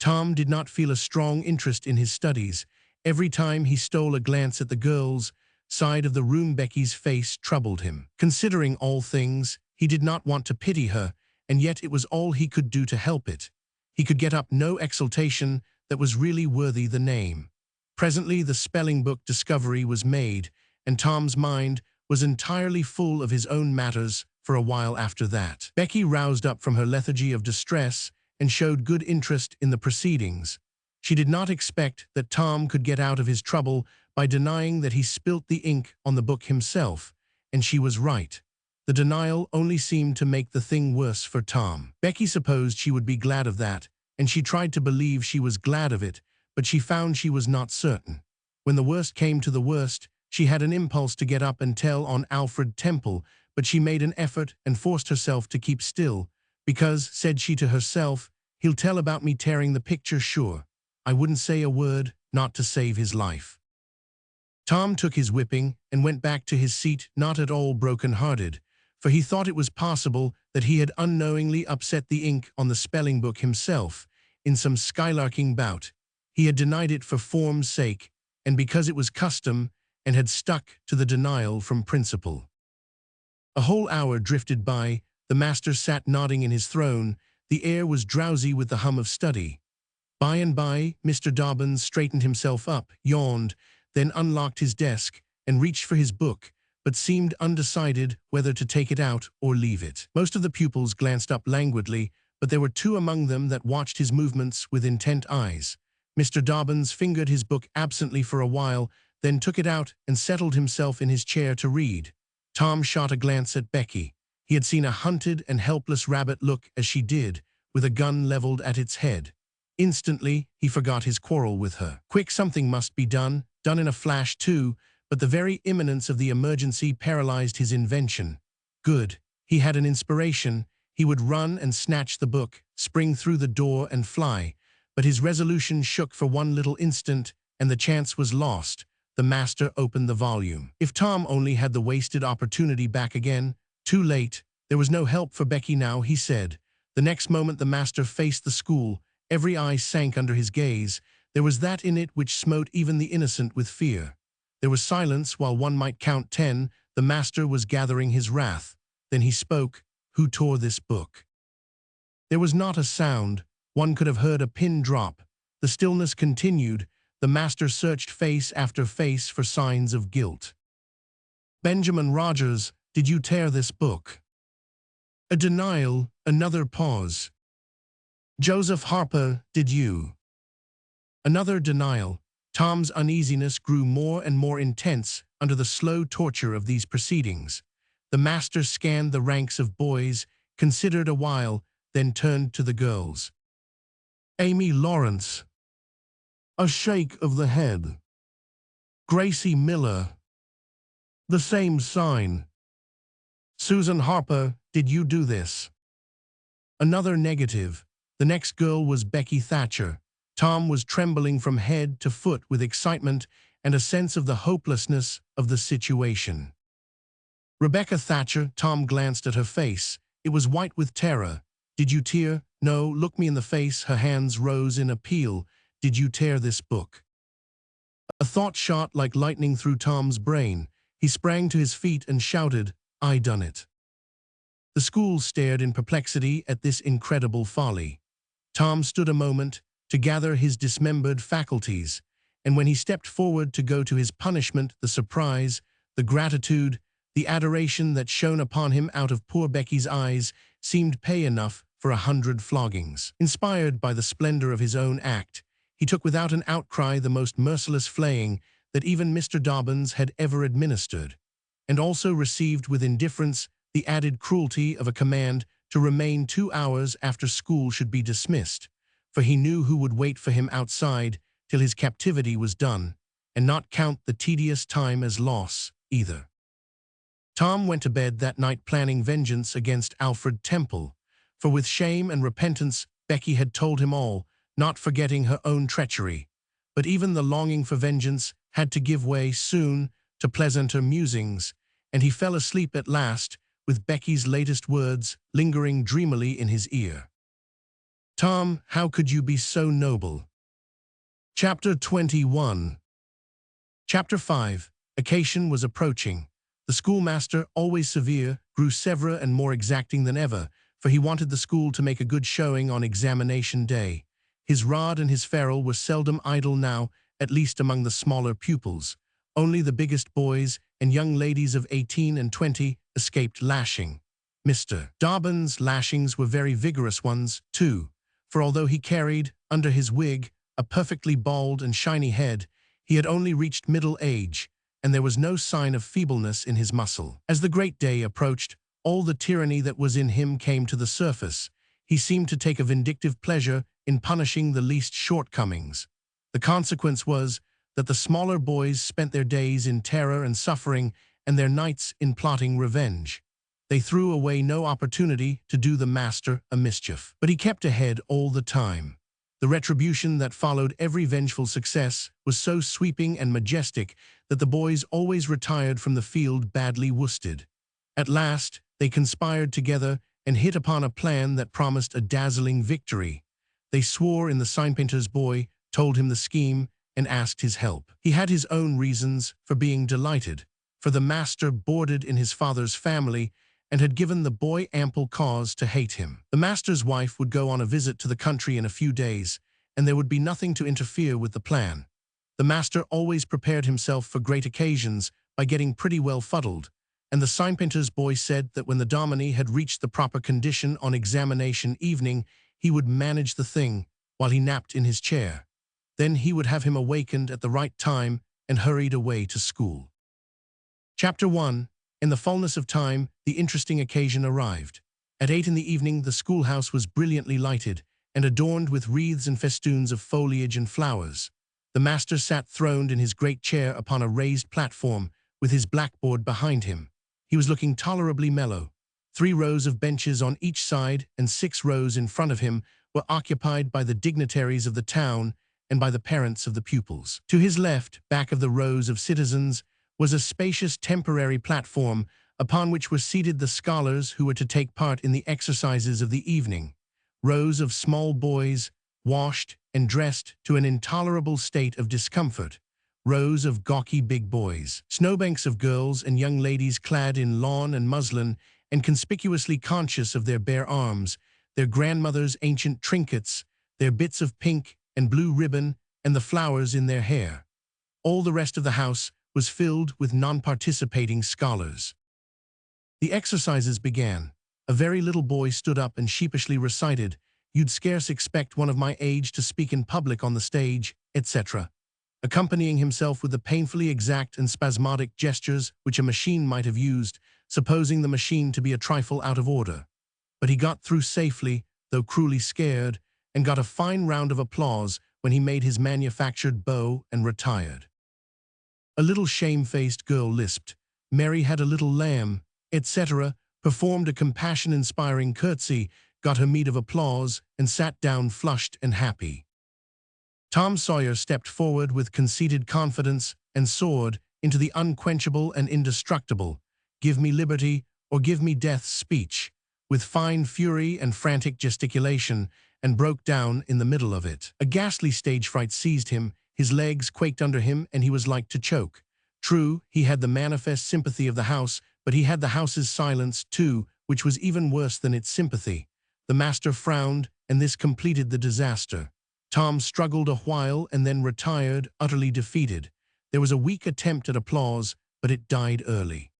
Tom did not feel a strong interest in his studies. Every time he stole a glance at the girls' side of the room, Becky's face troubled him. Considering all things, he did not want to pity her, and yet it was all he could do to help it. He could get up no exultation that was really worthy the name. Presently the spelling book discovery was made, and Tom's mind was entirely full of his own matters for a while after that. Becky roused up from her lethargy of distress and showed good interest in the proceedings. She did not expect that Tom could get out of his trouble by denying that he spilt the ink on the book himself, and she was right. The denial only seemed to make the thing worse for Tom. Becky supposed she would be glad of that, and she tried to believe she was glad of it, but she found she was not certain. When the worst came to the worst, she had an impulse to get up and tell on Alfred Temple, but she made an effort and forced herself to keep still, because, said she to herself, he'll tell about me tearing the picture sure. I wouldn't say a word, not to save his life. Tom took his whipping and went back to his seat, not at all broken-hearted, for he thought it was possible that he had unknowingly upset the ink on the spelling book himself in some skylarking bout. He had denied it for form's sake, and because it was custom, and had stuck to the denial from principle. A whole hour drifted by. The master sat nodding in his throne. The air was drowsy with the hum of study. By and by, Mr. Dobbins straightened himself up, yawned, then unlocked his desk and reached for his book, but seemed undecided whether to take it out or leave it. Most of the pupils glanced up languidly, but there were two among them that watched his movements with intent eyes. Mr. Dobbins fingered his book absently for a while, then took it out and settled himself in his chair to read. Tom shot a glance at Becky. He had seen a hunted and helpless rabbit look as she did, with a gun leveled at its head. Instantly, he forgot his quarrel with her. Quick, something must be done in a flash too, but the very imminence of the emergency paralyzed his invention. Good. He had an inspiration. He would run and snatch the book, spring through the door and fly. But his resolution shook for one little instant, and the chance was lost. The master opened the volume. If Tom only had the wasted opportunity back again. Too late. There was no help for Becky now, he said. The next moment the master faced the school. Every eye sank under his gaze. There was that in it which smote even the innocent with fear. There was silence while one might count 10. The master was gathering his wrath. Then he spoke. Who tore this book? There was not a sound. One could have heard a pin drop. The stillness continued. The master searched face after face for signs of guilt. Benjamin Rogers, did you tear this book? A denial, another pause. Joseph Harper, did you? Another denial. Tom's uneasiness grew more and more intense under the slow torture of these proceedings. The master scanned the ranks of boys, considered a while, then turned to the girls. Amy Lawrence. A shake of the head. Gracie Miller. The same sign. Susan Harper, did you do this? Another negative. The next girl was Becky Thatcher. Tom was trembling from head to foot with excitement and a sense of the hopelessness of the situation. Rebecca Thatcher, Tom glanced at her face. It was white with terror. Did you tear? No, look me in the face. Her hands rose in appeal. Did you tear this book? A thought shot like lightning through Tom's brain. He sprang to his feet and shouted, I done it. The school stared in perplexity at this incredible folly. Tom stood a moment to gather his dismembered faculties, and when he stepped forward to go to his punishment, the surprise, the gratitude, the adoration that shone upon him out of poor Becky's eyes seemed pay enough for 100 floggings. Inspired by the splendor of his own act, he took without an outcry the most merciless flaying that even Mr. Dobbins had ever administered, and also received with indifference the added cruelty of a command to remain 2 hours after school should be dismissed, for he knew who would wait for him outside till his captivity was done, and not count the tedious time as loss, either. Tom went to bed that night planning vengeance against Alfred Temple, for with shame and repentance Becky had told him all, not forgetting her own treachery. But even the longing for vengeance had to give way soon to pleasanter musings, and he fell asleep at last with Becky's latest words lingering dreamily in his ear. Tom, how could you be so noble? Chapter 21. Chapter 5. Occasion was approaching. The schoolmaster, always severe, grew severer and more exacting than ever, for he wanted the school to make a good showing on examination day. His rod and his ferule were seldom idle now, at least among the smaller pupils. Only the biggest boys and young ladies of 18 and 20 escaped lashing. Mr. Dobbins' lashings were very vigorous ones, too, for although he carried, under his wig, a perfectly bald and shiny head, he had only reached middle age, and there was no sign of feebleness in his muscle. As the great day approached, all the tyranny that was in him came to the surface. He seemed to take a vindictive pleasure in punishing the least shortcomings. The consequence was that the smaller boys spent their days in terror and suffering and their nights in plotting revenge. They threw away no opportunity to do the master a mischief. But he kept ahead all the time. The retribution that followed every vengeful success was so sweeping and majestic that the boys always retired from the field badly worsted. At last, they conspired together and hit upon a plan that promised a dazzling victory. They swore in the signpainter's boy, told him the scheme, and asked his help. He had his own reasons for being delighted, for the master boarded in his father's family and had given the boy ample cause to hate him. The master's wife would go on a visit to the country in a few days, and there would be nothing to interfere with the plan. The master always prepared himself for great occasions by getting pretty well fuddled, and the signpainter's boy said that when the dominie had reached the proper condition on examination evening, he would manage the thing while he napped in his chair. Then he would have him awakened at the right time and hurried away to school. Chapter 1. In the fullness of time, the interesting occasion arrived. At 8 in the evening, the schoolhouse was brilliantly lighted and adorned with wreaths and festoons of foliage and flowers. The master sat throned in his great chair upon a raised platform, with his blackboard behind him. He was looking tolerably mellow. 3 rows of benches on each side and 6 rows in front of him were occupied by the dignitaries of the town and by the parents of the pupils. To his left, back of the rows of citizens, was a spacious temporary platform upon which were seated the scholars who were to take part in the exercises of the evening. Rows of small boys, washed and dressed to an intolerable state of discomfort. Rows of gawky big boys. Snowbanks of girls and young ladies clad in lawn and muslin and conspicuously conscious of their bare arms, their grandmother's ancient trinkets, their bits of pink and blue ribbon, and the flowers in their hair. All the rest of the house was filled with non-participating scholars. The exercises began. A very little boy stood up and sheepishly recited, "You'd scarce expect one of my age to speak in public on the stage," etc., accompanying himself with the painfully exact and spasmodic gestures which a machine might have used, supposing the machine to be a trifle out of order. But he got through safely, though cruelly scared, and got a fine round of applause when he made his manufactured bow and retired. A little shamefaced girl lisped, "Mary had a little lamb," etc., performed a compassion-inspiring curtsy, got her meed of applause, and sat down flushed and happy. Tom Sawyer stepped forward with conceited confidence and soared into the unquenchable and indestructible, "Give me liberty or give me death" speech, with fine fury and frantic gesticulation, and broke down in the middle of it. A ghastly stage fright seized him, his legs quaked under him, and he was like to choke. True, he had the manifest sympathy of the house, but he had the house's silence, too, which was even worse than its sympathy. The master frowned, and this completed the disaster. Tom struggled a while and then retired, utterly defeated. There was a weak attempt at applause, but it died early.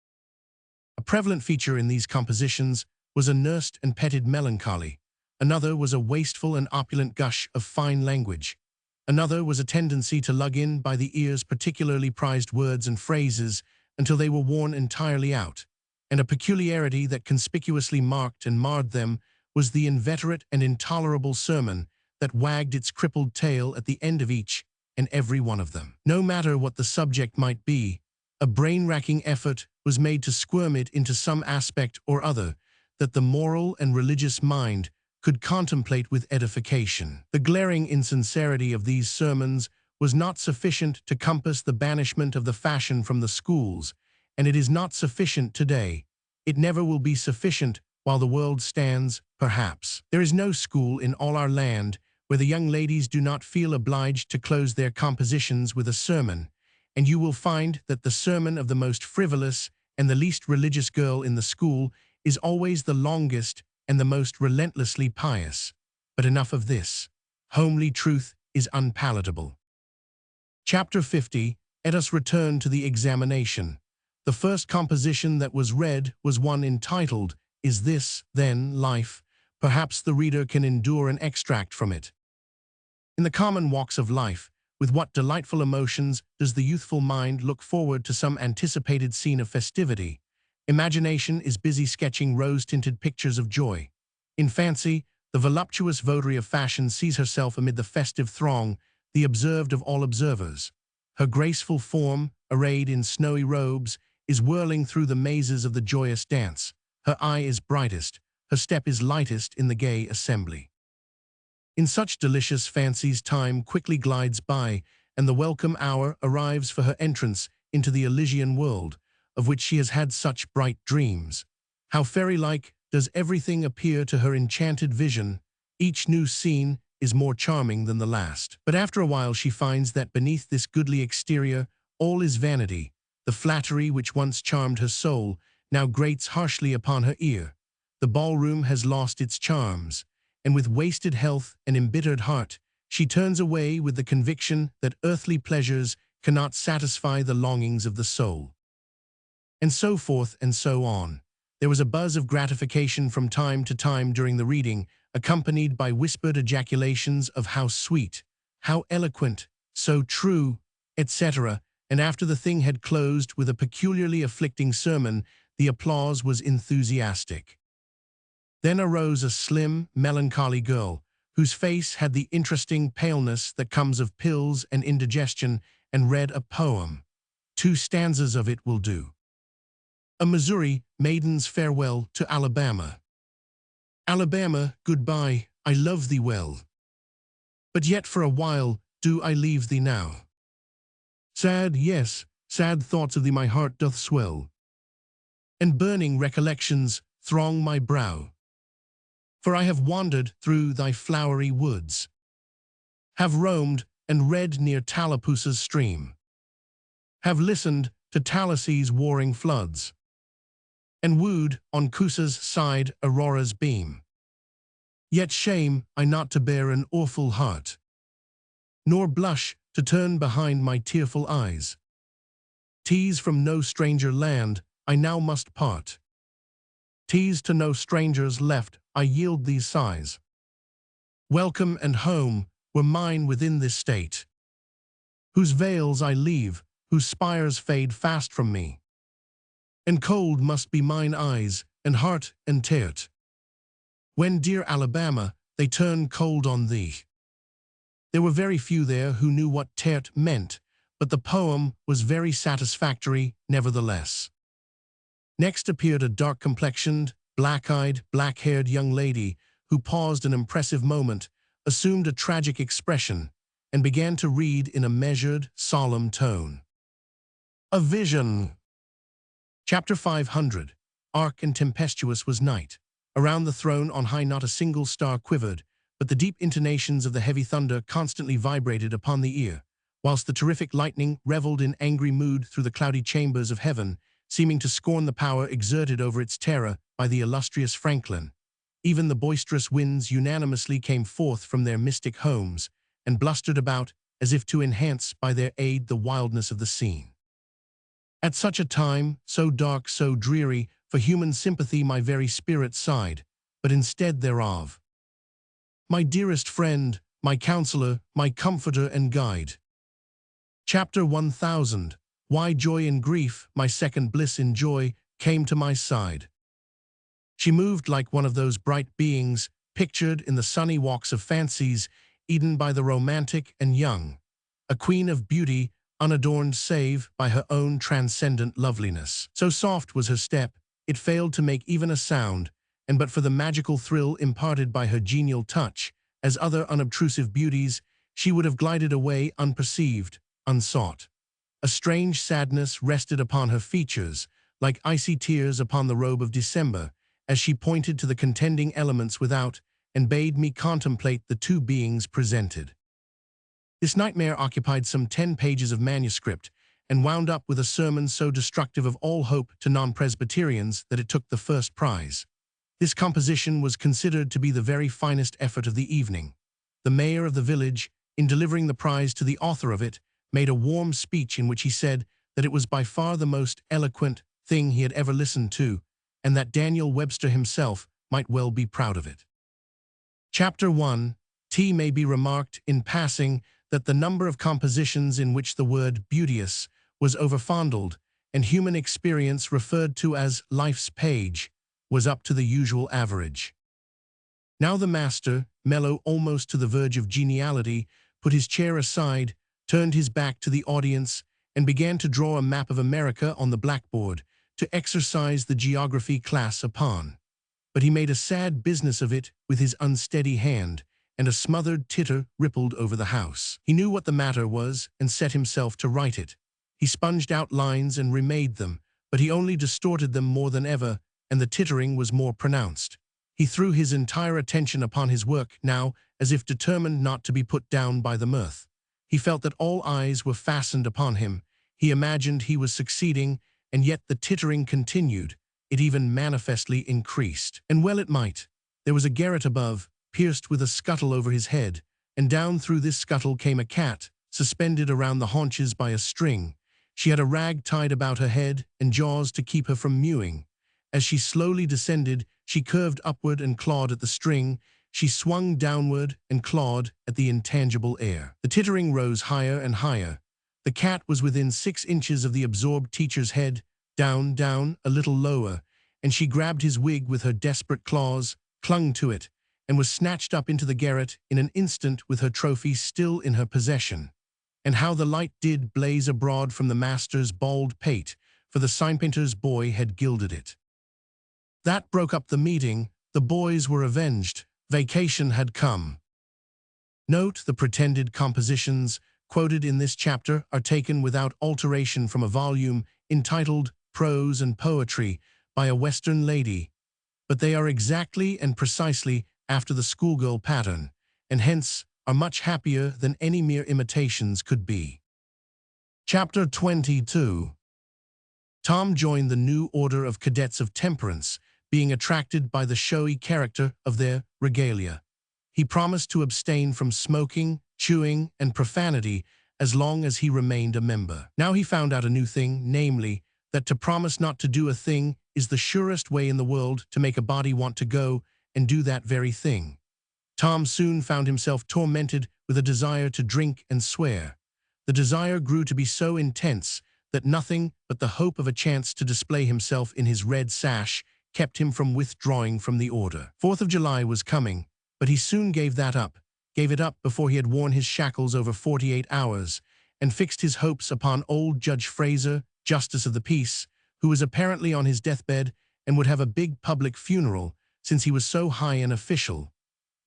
A prevalent feature in these compositions was a nursed and petted melancholy. Another was a wasteful and opulent gush of fine language. Another was a tendency to lug in by the ears particularly prized words and phrases until they were worn entirely out. And a peculiarity that conspicuously marked and marred them was the inveterate and intolerable sermon that wagged its crippled tail at the end of each and every one of them. No matter what the subject might be, a brain-racking effort was made to squirm it into some aspect or other that the moral and religious mind could contemplate with edification. The glaring insincerity of these sermons was not sufficient to compass the banishment of the fashion from the schools, and it is not sufficient today. It never will be sufficient while the world stands, perhaps. There is no school in all our land where the young ladies do not feel obliged to close their compositions with a sermon, and you will find that the sermon of the most frivolous and the least religious girl in the school is always the longest and the most relentlessly pious. But enough of this. Homely truth is unpalatable. Chapter 50. Let us return to the examination. The first composition that was read was one entitled, "Is This, Then, Life?" Perhaps the reader can endure an extract from it. In the common walks of life, with what delightful emotions does the youthful mind look forward to some anticipated scene of festivity? Imagination is busy sketching rose-tinted pictures of joy. In fancy, the voluptuous votary of fashion sees herself amid the festive throng, the observed of all observers. Her graceful form, arrayed in snowy robes, is whirling through the mazes of the joyous dance. Her eye is brightest, her step is lightest in the gay assembly. In such delicious fancies time quickly glides by, and the welcome hour arrives for her entrance into the Elysian world, of which she has had such bright dreams. How fairy-like does everything appear to her enchanted vision. Each new scene is more charming than the last. But after a while she finds that beneath this goodly exterior, all is vanity. The flattery which once charmed her soul now grates harshly upon her ear. The ballroom has lost its charms, and with wasted health and embittered heart, she turns away with the conviction that earthly pleasures cannot satisfy the longings of the soul. And so forth and so on. There was a buzz of gratification from time to time during the reading, accompanied by whispered ejaculations of how sweet, how eloquent, so true, etc., and after the thing had closed with a peculiarly afflicting sermon, the applause was enthusiastic. Then arose a slim, melancholy girl, whose face had the interesting paleness that comes of pills and indigestion, and read a poem. 2 stanzas of it will do. A Missouri maiden's farewell to Alabama. Alabama, goodbye, I love thee well. But yet for a while do I leave thee now. Sad, yes, sad thoughts of thee my heart doth swell, and burning recollections throng my brow. For I have wandered through thy flowery woods, have roamed and read near Tallapoosa's stream, have listened to Talissee's warring floods, and wooed on Coosa's side Aurora's beam. Yet shame I not to bear an awful heart, nor blush to turn behind my tearful eyes. Tease from no stranger land I now must part. Tease to no strangers left I yield these sighs. Welcome and home were mine within this state, whose veils I leave, whose spires fade fast from me. And cold must be mine eyes, and heart and teart, when, dear Alabama, they turn cold on thee. There were very few there who knew what teart meant, but the poem was very satisfactory nevertheless. Next appeared a dark-complexioned, black-eyed, black-haired young lady who paused an impressive moment, assumed a tragic expression, and began to read in a measured, solemn tone. A vision. Chapter 500. Arc and tempestuous was night. Around the throne on high not a single star quivered, but the deep intonations of the heavy thunder constantly vibrated upon the ear, whilst the terrific lightning reveled in angry mood through the cloudy chambers of heaven, seeming to scorn the power exerted over its terror by the illustrious Franklin. Even the boisterous winds unanimously came forth from their mystic homes, and blustered about as if to enhance by their aid the wildness of the scene. At such a time, so dark, so dreary, for human sympathy my very spirit sighed, but instead thereof, my dearest friend, my counselor, my comforter and guide. Chapter 1000. Why joy in grief, my second bliss in joy, came to my side. She moved like one of those bright beings pictured in the sunny walks of fancies, eaten by the romantic and young, a queen of beauty, unadorned save by her own transcendent loveliness. So soft was her step, it failed to make even a sound, and but for the magical thrill imparted by her genial touch, as other unobtrusive beauties, she would have glided away unperceived, unsought. A strange sadness rested upon her features, like icy tears upon the robe of December, as she pointed to the contending elements without, and bade me contemplate the 2 beings presented. This nightmare occupied some 10 pages of manuscript, and wound up with a sermon so destructive of all hope to non-Presbyterians that it took the first prize. This composition was considered to be the very finest effort of the evening. The mayor of the village, in delivering the prize to the author of it, made a warm speech in which he said that it was by far the most eloquent thing he had ever listened to, and that Daniel Webster himself might well be proud of it. Chapter 1. T may be remarked in passing that the number of compositions in which the word beauteous was overfondled and human experience referred to as life's page was up to the usual average. Now the master, mellow almost to the verge of geniality, put his chair aside, turned his back to the audience, and began to draw a map of America on the blackboard to exercise the geography class upon. But he made a sad business of it with his unsteady hand, and a smothered titter rippled over the house. He knew what the matter was and set himself to right it. He sponged out lines and remade them, but he only distorted them more than ever, and the tittering was more pronounced. He threw his entire attention upon his work now, as if determined not to be put down by the mirth. He felt that all eyes were fastened upon him. He imagined he was succeeding, and yet the tittering continued. It even manifestly increased. And well it might. There was a garret above, pierced with a scuttle over his head, and down through this scuttle came a cat, suspended around the haunches by a string. She had a rag tied about her head and jaws to keep her from mewing. As she slowly descended, she curved upward and clawed at the string. She swung downward and clawed at the intangible air. The tittering rose higher and higher. The cat was within 6 inches of the absorbed teacher's head, down, a little lower, and she grabbed his wig with her desperate claws, clung to it, and was snatched up into the garret in an instant with her trophy still in her possession. And how the light did blaze abroad from the master's bald pate, for the signpainter's boy had gilded it. That broke up the meeting. The boys were avenged. Vacation had come. Note: the pretended compositions quoted in this chapter are taken without alteration from a volume entitled Prose and Poetry by a Western lady, but they are exactly and precisely after the schoolgirl pattern, and hence are much happier than any mere imitations could be. Chapter 22. Tom joined the new order of cadets of temperance, being attracted by the showy character of their regalia. He promised to abstain from smoking, chewing, and profanity as long as he remained a member. Now he found out a new thing, namely, that to promise not to do a thing is the surest way in the world to make a body want to go and do that very thing. Tom soon found himself tormented with a desire to drink and swear. The desire grew to be so intense that nothing but the hope of a chance to display himself in his red sash kept him from withdrawing from the order. 4th of July was coming, but he soon gave it up before he had worn his shackles over 48 hours, and fixed his hopes upon old Judge Fraser, Justice of the Peace, who was apparently on his deathbed and would have a big public funeral, since he was so high an official.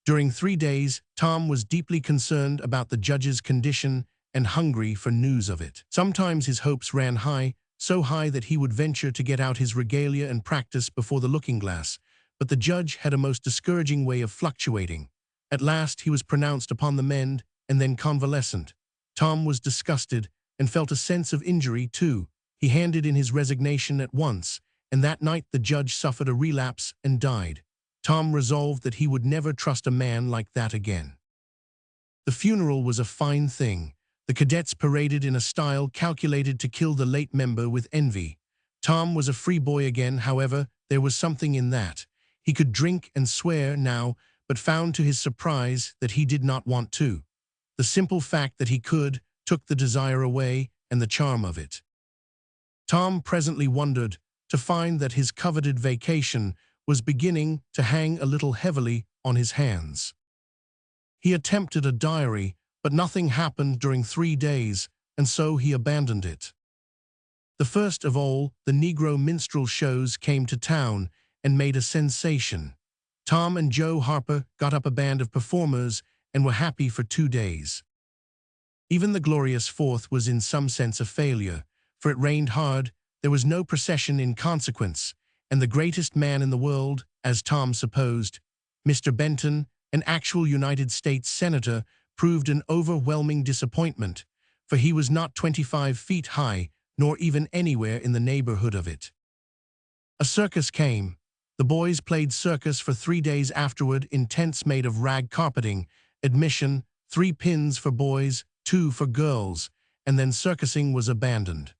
During 3 days, Tom was deeply concerned about the judge's condition and hungry for news of it. Sometimes his hopes ran high, so high that he would venture to get out his regalia and practice before the looking-glass, but the judge had a most discouraging way of fluctuating. At last he was pronounced upon the mend and then convalescent. Tom was disgusted and felt a sense of injury too. He handed in his resignation at once, and that night the judge suffered a relapse and died. Tom resolved that he would never trust a man like that again. The funeral was a fine thing. The cadets paraded in a style calculated to kill the late member with envy. Tom was a free boy again, however. There was something in that. He could drink and swear now, but found to his surprise that he did not want to. The simple fact that he could took the desire away and the charm of it. Tom presently wondered to find that his coveted vacation was beginning to hang a little heavily on his hands. He attempted a diary, but nothing happened during 3 days, and so he abandoned it. The first of all, the Negro minstrel shows came to town and made a sensation. Tom and Joe Harper got up a band of performers and were happy for 2 days. Even the glorious 4th was in some sense a failure, for it rained hard, there was no procession in consequence, and the greatest man in the world, as Tom supposed, Mr. Benton, an actual United States Senator, proved an overwhelming disappointment, for he was not 25 feet high, nor even anywhere in the neighborhood of it. A circus came. The boys played circus for 3 days afterward in tents made of rag carpeting, admission 3 pins for boys, 2 for girls, and then circusing was abandoned.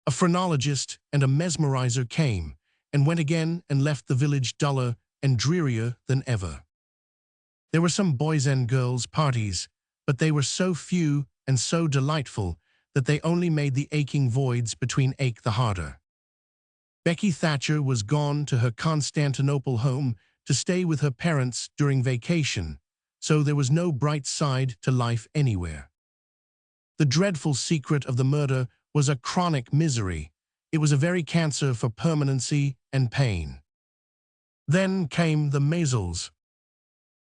A phrenologist and a mesmerizer came, and went again and left the village duller and drearier than ever. There were some boys and girls parties, but they were so few and so delightful that they only made the aching voids between ache the harder. Becky Thatcher was gone to her Constantinople home to stay with her parents during vacation, so there was no bright side to life anywhere. The dreadful secret of the murder was a chronic misery. It was a very cancer for permanency and pain. Then came the measles.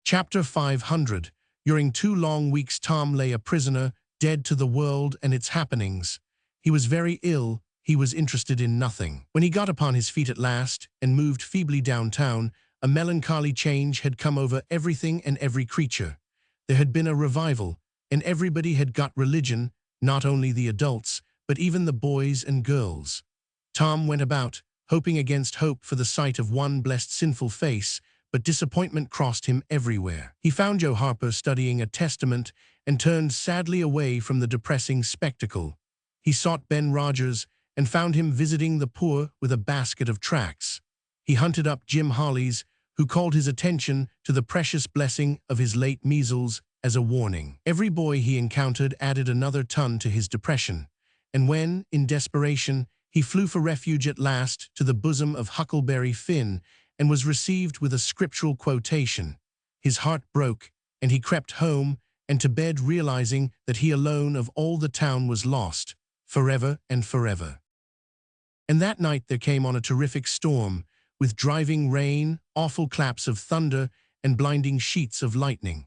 Chapter 500. During 2 long weeks Tom lay a prisoner, dead to the world and its happenings. He was very ill, he was interested in nothing. When he got upon his feet at last and moved feebly downtown, a melancholy change had come over everything and every creature. There had been a revival, and everybody had got religion, not only the adults, but even the boys and girls. Tom went about, hoping against hope for the sight of one blessed sinful face, but disappointment crossed him everywhere. He found Joe Harper studying a testament and turned sadly away from the depressing spectacle. He sought Ben Rogers and found him visiting the poor with a basket of tracts. He hunted up Jim Hollies, who called his attention to the precious blessing of his late measles as a warning. Every boy he encountered added another ton to his depression, and when, in desperation, he flew for refuge at last to the bosom of Huckleberry Finn and was received with a scriptural quotation, his heart broke, and he crept home and to bed realizing that he alone of all the town was lost, forever and forever. And that night there came on a terrific storm, with driving rain, awful claps of thunder, and blinding sheets of lightning.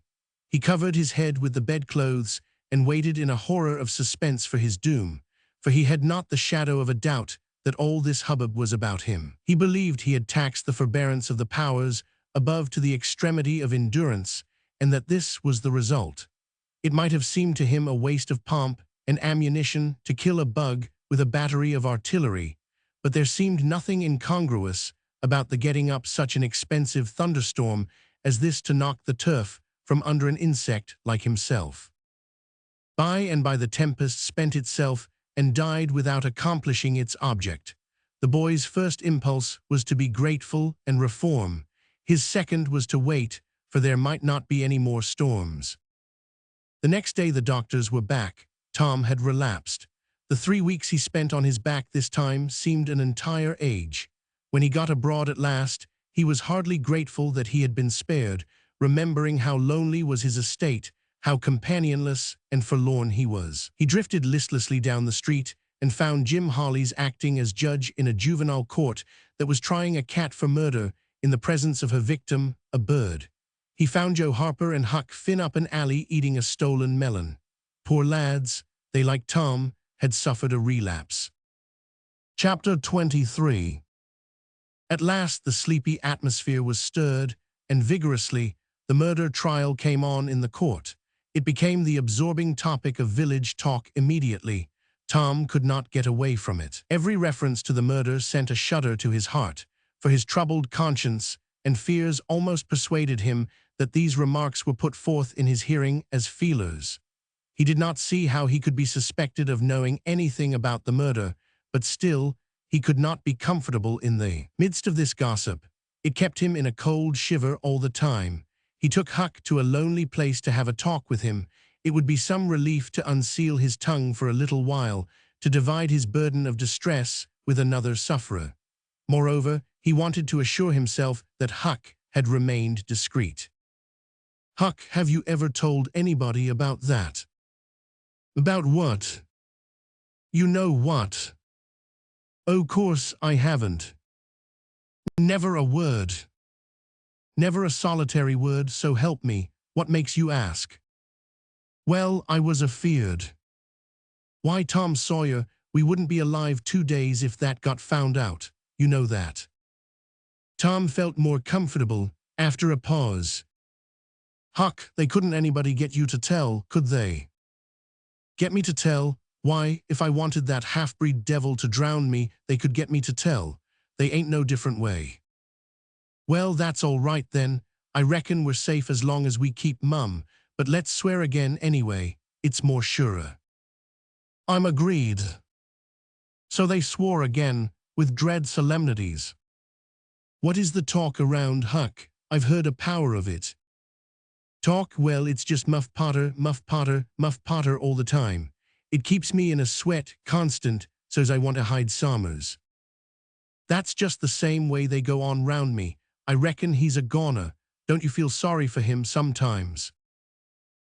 He covered his head with the bedclothes and waited in a horror of suspense for his doom, for he had not the shadow of a doubt that all this hubbub was about him. He believed he had taxed the forbearance of the powers above to the extremity of endurance, and that this was the result. It might have seemed to him a waste of pomp and ammunition to kill a bug with a battery of artillery, but there seemed nothing incongruous about the getting up such an expensive thunderstorm as this to knock the turf from under an insect like himself. By and by the tempest spent itself and died without accomplishing its object. The boy's first impulse was to be grateful and reform. His second was to wait, for there might not be any more storms. The next day the doctors were back. Tom had relapsed. The 3 weeks he spent on his back this time seemed an entire age. When he got abroad at last, he was hardly grateful that he had been spared, remembering how lonely was his estate, how companionless and forlorn he was. He drifted listlessly down the street and found Jim Hollies acting as judge in a juvenile court that was trying a cat for murder in the presence of her victim, a bird. He found Joe Harper and Huck Finn up an alley eating a stolen melon. Poor lads, they, like Tom, had suffered a relapse. Chapter 23. At last the sleepy atmosphere was stirred, and vigorously the murder trial came on in the court. It became the absorbing topic of village talk immediately. Tom could not get away from it. Every reference to the murder sent a shudder to his heart, for his troubled conscience and fears almost persuaded him that these remarks were put forth in his hearing as feelers. He did not see how he could be suspected of knowing anything about the murder, but still, he could not be comfortable in the midst of this gossip. It kept him in a cold shiver all the time. He took Huck to a lonely place to have a talk with him. It would be some relief to unseal his tongue for a little while, to divide his burden of distress with another sufferer. Moreover, he wanted to assure himself that Huck had remained discreet. "Huck, have you ever told anybody about that?" "About what?" "You know what." "Oh, course I haven't." "Never a word." "Never a solitary word, so help me. What makes you ask?" "Well, I was afeard." "Why, Tom Sawyer, we wouldn't be alive 2 days if that got found out. You know that." Tom felt more comfortable after a pause. "Huck, they couldn't anybody get you to tell, could they?" "Get me to tell? Why, if I wanted that half-breed devil to drown me, they could get me to tell. They ain't no different way." "Well, that's all right then. I reckon we're safe as long as we keep mum, but let's swear again anyway. It's more surer." "I'm agreed." So they swore again, with dread solemnities. "What is the talk around, Huck? I've heard a power of it." Talk, well, it's just Muff Potter, Muff Potter, Muff Potter all the time. It keeps me in a sweat, constant, so's I want to hide Summers. That's just the same way they go on round me. I reckon he's a goner. Don't you feel sorry for him sometimes?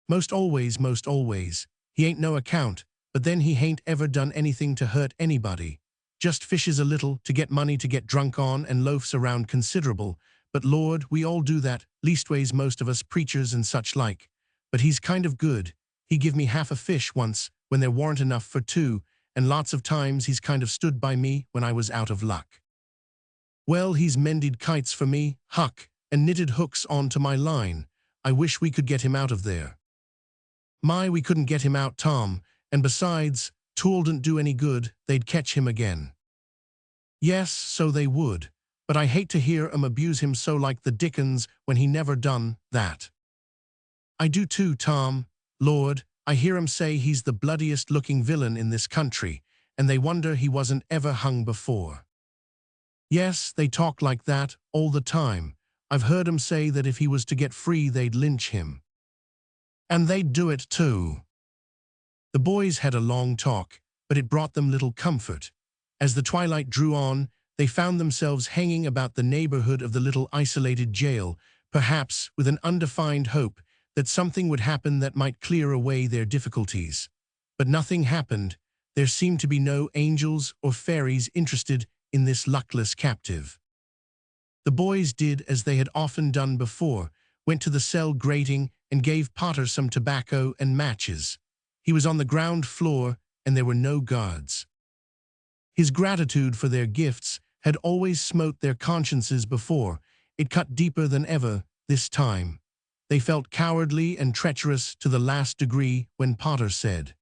Most always, most always. He ain't no account, but then he hain't ever done anything to hurt anybody. Just fishes a little to get money to get drunk on and loafs around considerable. But Lord, we all do that, leastways most of us preachers and such like. But he's kind of good. He give me half a fish once when there warn't enough for two, and lots of times he's kind of stood by me when I was out of luck. Well, he's mended kites for me, Huck, and knitted hooks onto my line. I wish we could get him out of there. My, we couldn't get him out, Tom, and besides, 'twouldn't do any good, they'd catch him again. Yes, so they would, but I hate to hear 'em abuse him so like the dickens when he never done that. I do too, Tom. Lord, I hear 'em say he's the bloodiest looking villain in this country, and they wonder he wasn't ever hung before. Yes, they talk like that all the time. I've heard 'em say that if he was to get free, they'd lynch him. And they'd do it too. The boys had a long talk, but it brought them little comfort. As the twilight drew on, they found themselves hanging about the neighborhood of the little isolated jail, perhaps with an undefined hope that something would happen that might clear away their difficulties. But nothing happened. There seemed to be no angels or fairies interested in this luckless captive. The boys did as they had often done before, went to the cell grating and gave Potter some tobacco and matches. He was on the ground floor, and there were no guards. His gratitude for their gifts had always smote their consciences before. It cut deeper than ever this time. They felt cowardly and treacherous to the last degree when Potter said,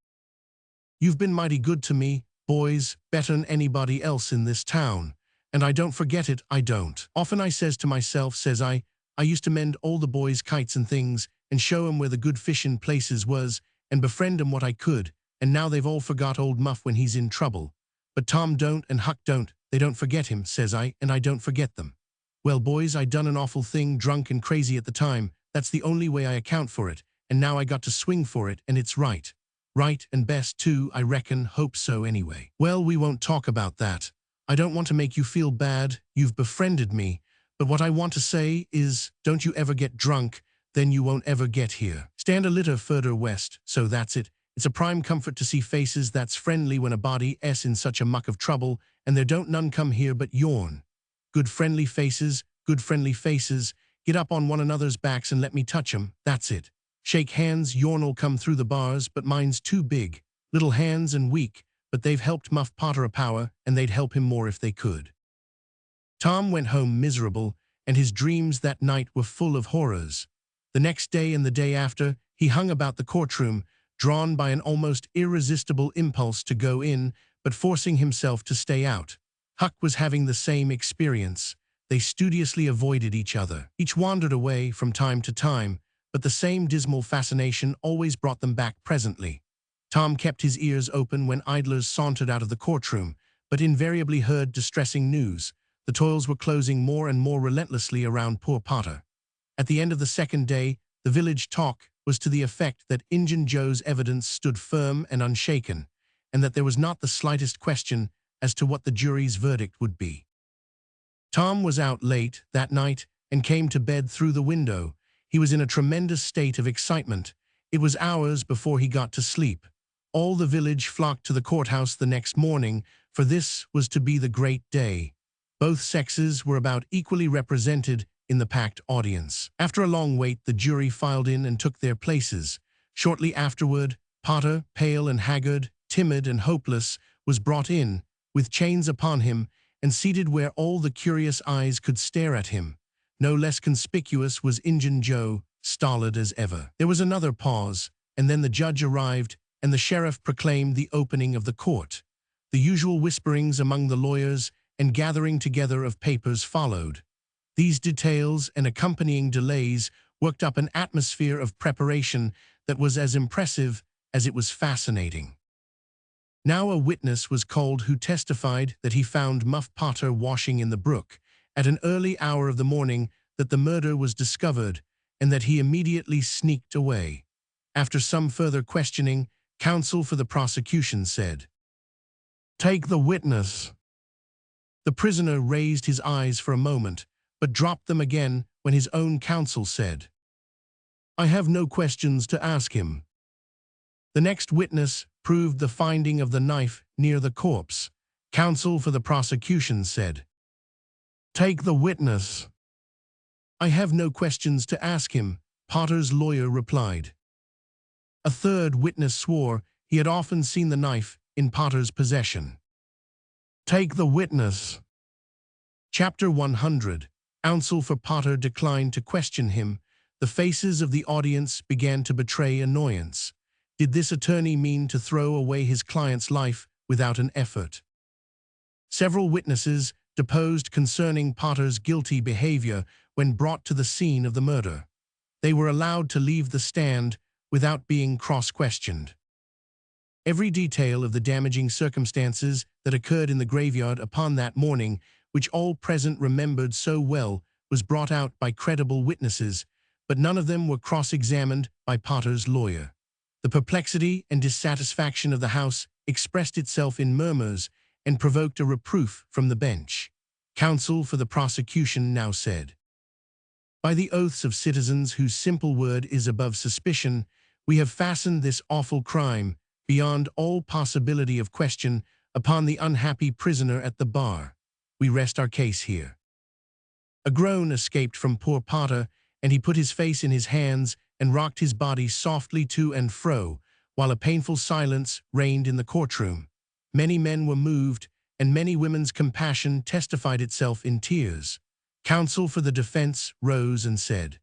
"You've been mighty good to me, boys, better'n anybody else in this town, and I don't forget it, I don't. Often I says to myself, says I used to mend all the boys' kites and things, and show 'em where the good fishin' places was, and befriend 'em what I could, and now they've all forgot old Muff when he's in trouble. But Tom don't and Huck don't, they don't forget him, says I, and I don't forget them. Well, boys, I done an awful thing, drunk and crazy at the time, that's the only way I account for it, and now I got to swing for it, and it's right. Right and best too, I reckon, hope so anyway. Well, we won't talk about that. I don't want to make you feel bad, you've befriended me, but what I want to say is, don't you ever get drunk, then you won't ever get here. Stand a little further west, so that's it. It's a prime comfort to see faces that's friendly when a body's in such a muck of trouble, and there don't none come here but yourn. Good friendly faces, get up on one another's backs and let me touch 'em, that's it. Shake hands, yourn'll come through the bars, but mine's too big. Little hands and weak, but they've helped Muff Potter a power, and they'd help him more if they could." Tom went home miserable, and his dreams that night were full of horrors. The next day and the day after, he hung about the courtroom, drawn by an almost irresistible impulse to go in, but forcing himself to stay out. Huck was having the same experience. They studiously avoided each other. Each wandered away from time to time, but the same dismal fascination always brought them back presently. Tom kept his ears open when idlers sauntered out of the courtroom, but invariably heard distressing news. The toils were closing more and more relentlessly around poor Potter. At the end of the second day, the village talk was to the effect that Injun Joe's evidence stood firm and unshaken, and that there was not the slightest question as to what the jury's verdict would be. Tom was out late that night and came to bed through the window. He was in a tremendous state of excitement. It was hours before he got to sleep. All the village flocked to the courthouse the next morning, for this was to be the great day. Both sexes were about equally represented in the packed audience. After a long wait, the jury filed in and took their places. Shortly afterward, Potter, pale and haggard, timid and hopeless, was brought in, with chains upon him, and seated where all the curious eyes could stare at him. No less conspicuous was Injun Joe, stolid as ever. There was another pause, and then the judge arrived, and the sheriff proclaimed the opening of the court. The usual whisperings among the lawyers and gathering together of papers followed. These details and accompanying delays worked up an atmosphere of preparation that was as impressive as it was fascinating. Now a witness was called who testified that he found Muff Potter washing in the brook at an early hour of the morning that the murder was discovered, and that he immediately sneaked away. After some further questioning, counsel for the prosecution said, "Take the witness." The prisoner raised his eyes for a moment, but dropped them again when his own counsel said, "I have no questions to ask him." The next witness proved the finding of the knife near the corpse. Counsel for the prosecution said, "Take the witness." "I have no questions to ask him," Potter's lawyer replied. A third witness swore he had often seen the knife in Potter's possession. "Take the witness." Chapter 100. Counsel for Potter declined to question him. The faces of the audience began to betray annoyance. Did this attorney mean to throw away his client's life without an effort? Several witnesses deposed concerning Potter's guilty behavior when brought to the scene of the murder. They were allowed to leave the stand without being cross-questioned. Every detail of the damaging circumstances that occurred in the graveyard upon that morning, which all present remembered so well, was brought out by credible witnesses, but none of them were cross-examined by Potter's lawyer. The perplexity and dissatisfaction of the House expressed itself in murmurs and provoked a reproof from the bench. Counsel for the prosecution now said, "By the oaths of citizens whose simple word is above suspicion, we have fastened this awful crime, beyond all possibility of question, upon the unhappy prisoner at the bar. We rest our case here." A groan escaped from poor Potter, and he put his face in his hands and rocked his body softly to and fro, while a painful silence reigned in the courtroom. Many men were moved, and many women's compassion testified itself in tears. Counsel for the defense rose and said,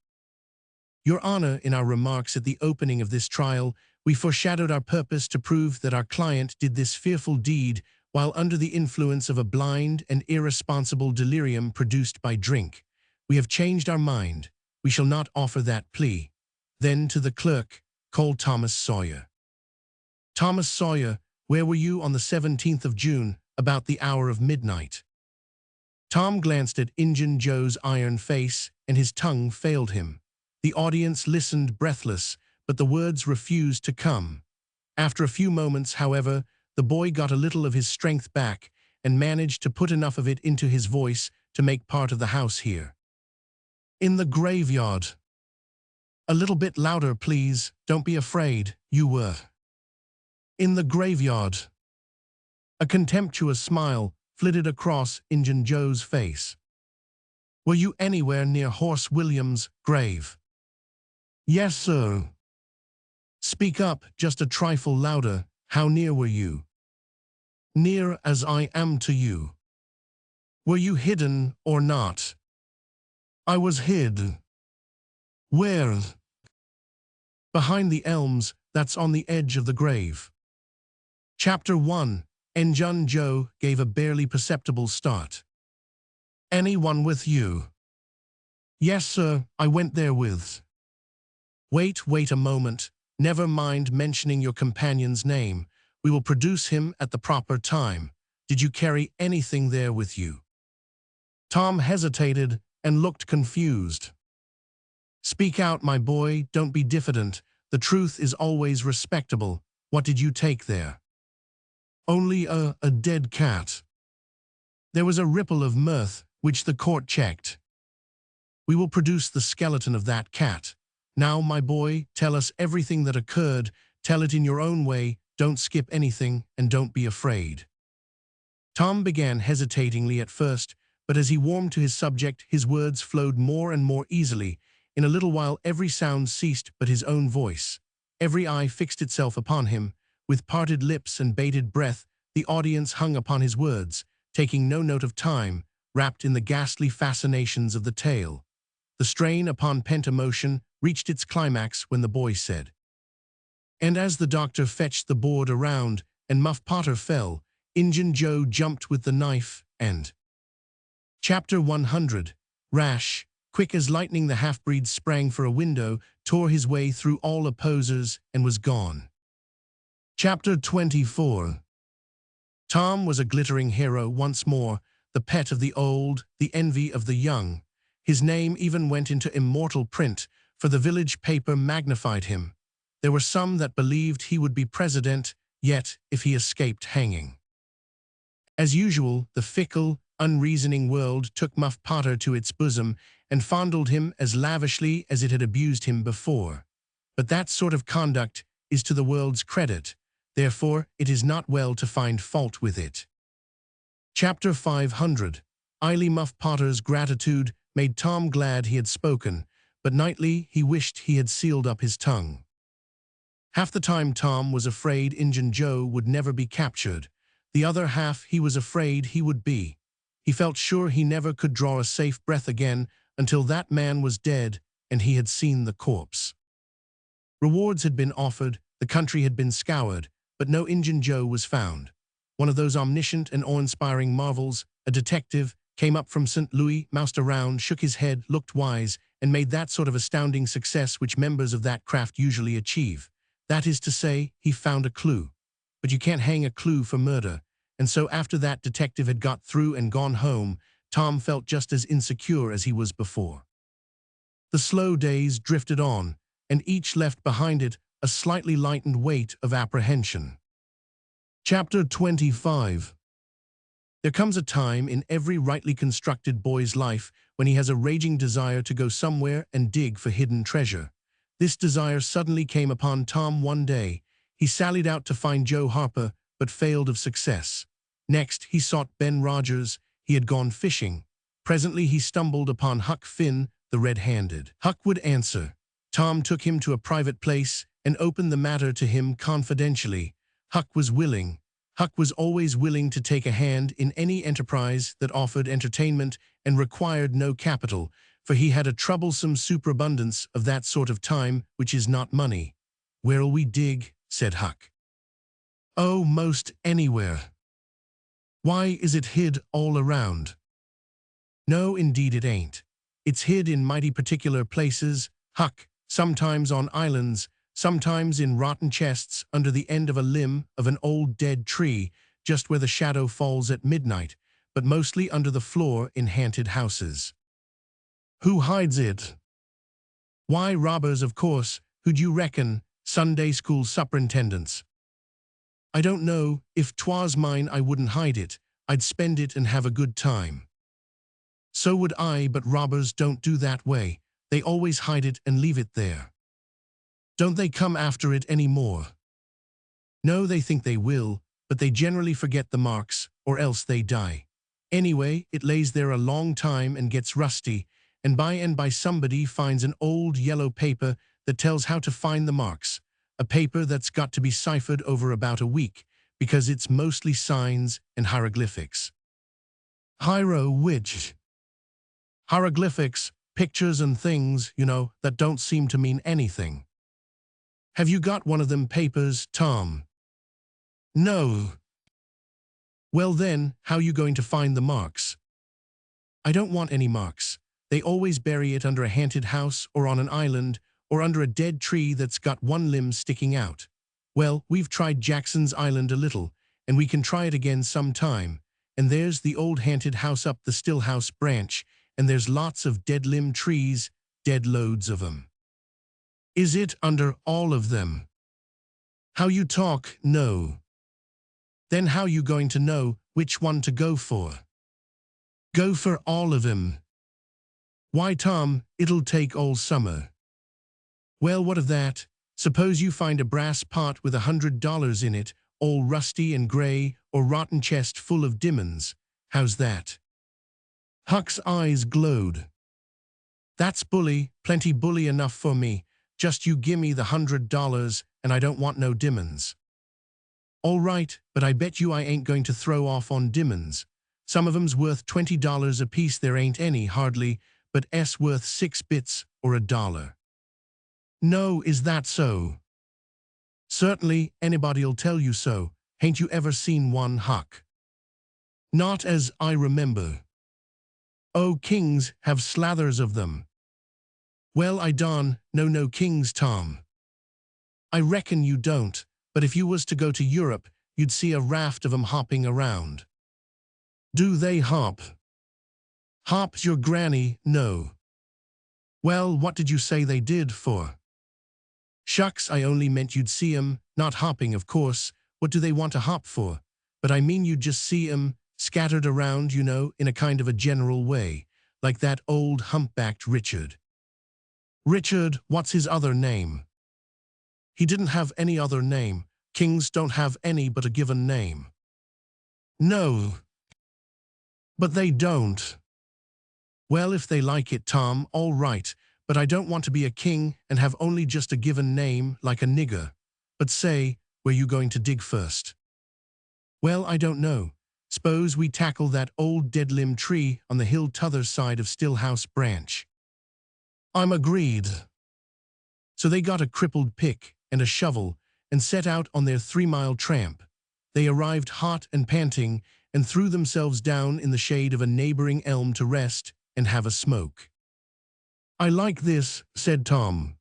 "Your Honor, in our remarks at the opening of this trial, we foreshadowed our purpose to prove that our client did this fearful deed while under the influence of a blind and irresponsible delirium produced by drink. We have changed our mind. We shall not offer that plea." Then to the clerk, "Call Thomas Sawyer." "Thomas Sawyer, where were you on the 17th of June, about the hour of midnight?" Tom glanced at Injun Joe's iron face, and his tongue failed him. The audience listened breathless, but the words refused to come. After a few moments, however, the boy got a little of his strength back and managed to put enough of it into his voice to make part of the house hear. "In the graveyard." "A little bit louder, please. Don't be afraid. You were." "In the graveyard." A contemptuous smile flitted across Injun Joe's face. "Were you anywhere near Horse Williams' grave?" "Yes, sir." "Speak up just a trifle louder. How near were you?" "Near as I am to you." "Were you hidden or not?" "I was hid." "Where?" "Behind the elms that's on the edge of the grave." Chapter 1. Injun Joe gave a barely perceptible start. "Anyone with you?" "Yes, sir, I went there with." Wait a moment. Never mind mentioning your companion's name. We will produce him at the proper time. Did you carry anything there with you?" Tom hesitated and looked confused. "Speak out, my boy. Don't be diffident. The truth is always respectable. What did you take there?" "Only a dead cat." There was a ripple of mirth, which the court checked. "We will produce the skeleton of that cat. Now, my boy, tell us everything that occurred. Tell it in your own way. Don't skip anything, and don't be afraid." Tom began hesitatingly at first, but as he warmed to his subject, his words flowed more and more easily. In a little while every sound ceased but his own voice. Every eye fixed itself upon him. With parted lips and bated breath, the audience hung upon his words, taking no note of time, wrapped in the ghastly fascinations of the tale. The strain upon pent emotion reached its climax when the boy said, "And as the doctor fetched the board around and Muff Potter fell, Injun Joe jumped with the knife and—" Chapter 100. Rash. Quick as lightning, the half-breed sprang for a window, tore his way through all opposers, and was gone. Chapter 24. Tom was a glittering hero once more, the pet of the old, the envy of the young. His name even went into immortal print, for the village paper magnified him. There were some that believed he would be president, yet if he escaped hanging. As usual, the fickle, unreasoning world took Muff Potter to its bosom and fondled him as lavishly as it had abused him before. But that sort of conduct is to the world's credit, therefore it is not well to find fault with it. Chapter 500. Eily Muff Potter's gratitude made Tom glad he had spoken, but nightly he wished he had sealed up his tongue. Half the time Tom was afraid Injun Joe would never be captured. The other half he was afraid he would be. He felt sure he never could draw a safe breath again until that man was dead and he had seen the corpse. Rewards had been offered, the country had been scoured, but no Injun Joe was found. One of those omniscient and awe-inspiring marvels, a detective, came up from St. Louis, moused around, shook his head, looked wise, and made that sort of astounding success which members of that craft usually achieve. That is to say, he found a clue. But you can't hang a clue for murder. And so after that detective had got through and gone home, Tom felt just as insecure as he was before. The slow days drifted on, and each left behind it a slightly lightened weight of apprehension. Chapter 25. There comes a time in every rightly constructed boy's life when he has a raging desire to go somewhere and dig for hidden treasure. This desire suddenly came upon Tom one day. He sallied out to find Joe Harper, but failed of success. Next, he sought Ben Rogers. He had gone fishing. Presently, he stumbled upon Huck Finn, the red-handed. Huck would answer. Tom took him to a private place and opened the matter to him confidentially. Huck was willing. Huck was always willing to take a hand in any enterprise that offered entertainment and required no capital, for he had a troublesome superabundance of that sort of time which is not money. "Where'll we dig?" said Huck. "Oh, most anywhere." "Why, is it hid all around?" "No, indeed it ain't. It's hid in mighty particular places, Huck, sometimes on islands, sometimes in rotten chests under the end of a limb of an old dead tree, just where the shadow falls at midnight, but mostly under the floor in haunted houses." "Who hides it?" "Why, robbers, of course. Who'd you reckon? Sunday school superintendents." "I don't know. If 'twas mine, I wouldn't hide it. I'd spend it and have a good time." "So would I, but robbers don't do that way. They always hide it and leave it there." "Don't they come after it any more?" "No, they think they will, but they generally forget the marks, or else they die. Anyway, it lays there a long time and gets rusty, and by somebody finds an old yellow paper that tells how to find the marks, a paper that's got to be ciphered over about a week, because it's mostly signs and hieroglyphics." Which? "Hieroglyphics, pictures and things, you know, that don't seem to mean anything." "Have you got one of them papers, Tom?" "No." "Well then, how you going to find the marks?" "I don't want any marks. They always bury it under a haunted house or on an island or under a dead tree that's got one limb sticking out. Well, we've tried Jackson's Island a little, and we can try it again sometime. And there's the old haunted house up the Stillhouse branch, and there's lots of dead-limb trees, dead loads of 'em." "Is it under all of them?" "How you talk, no." "Then how you going to know which one to go for?" "Go for all of 'em." "Why, Tom, it'll take all summer." "Well, what of that? Suppose you find a brass pot with $100 in it, all rusty and gray, or rotten chest full of diamonds. How's that?" Huck's eyes glowed. "That's bully, plenty bully enough for me. Just you gimme the $100, and I don't want no diamonds." "All right, but I bet you I ain't going to throw off on diamonds. Some of 'em's worth $20 apiece. There ain't any, hardly, but worth 6 bits or $1. "No, is that so?" "Certainly, anybody'll tell you so. Hain't you ever seen one, Huck?" "Not as I remember." "Oh, kings have slathers of them." "Well, I don't know no kings, Tom." "I reckon you don't, but if you was to go to Europe, you'd see a raft of 'em hopping around." "Do they hop?" "Hop's your granny, no." Well, what did you say they did for? Shucks, I only meant you'd see 'em, not hopping, of course. What do they want to hop for? But I mean you'd just see 'em, scattered around, you know, in a kind of a general way, like that old humpbacked Richard. Richard, what's his other name? He didn't have any other name. Kings don't have any but a given name. No. But they don't. Well, if they like it, Tom, all right, but I don't want to be a king and have only just a given name like a nigger. But say, where you going to dig first? Well, I don't know. S'pose we tackle that old dead-limb tree on the hill t'other side of Stillhouse Branch. I'm agreed. So they got a crippled pick and a shovel and set out on their 3-mile tramp. They arrived hot and panting and threw themselves down in the shade of a neighboring elm to rest and have a smoke. I like this, said Tom.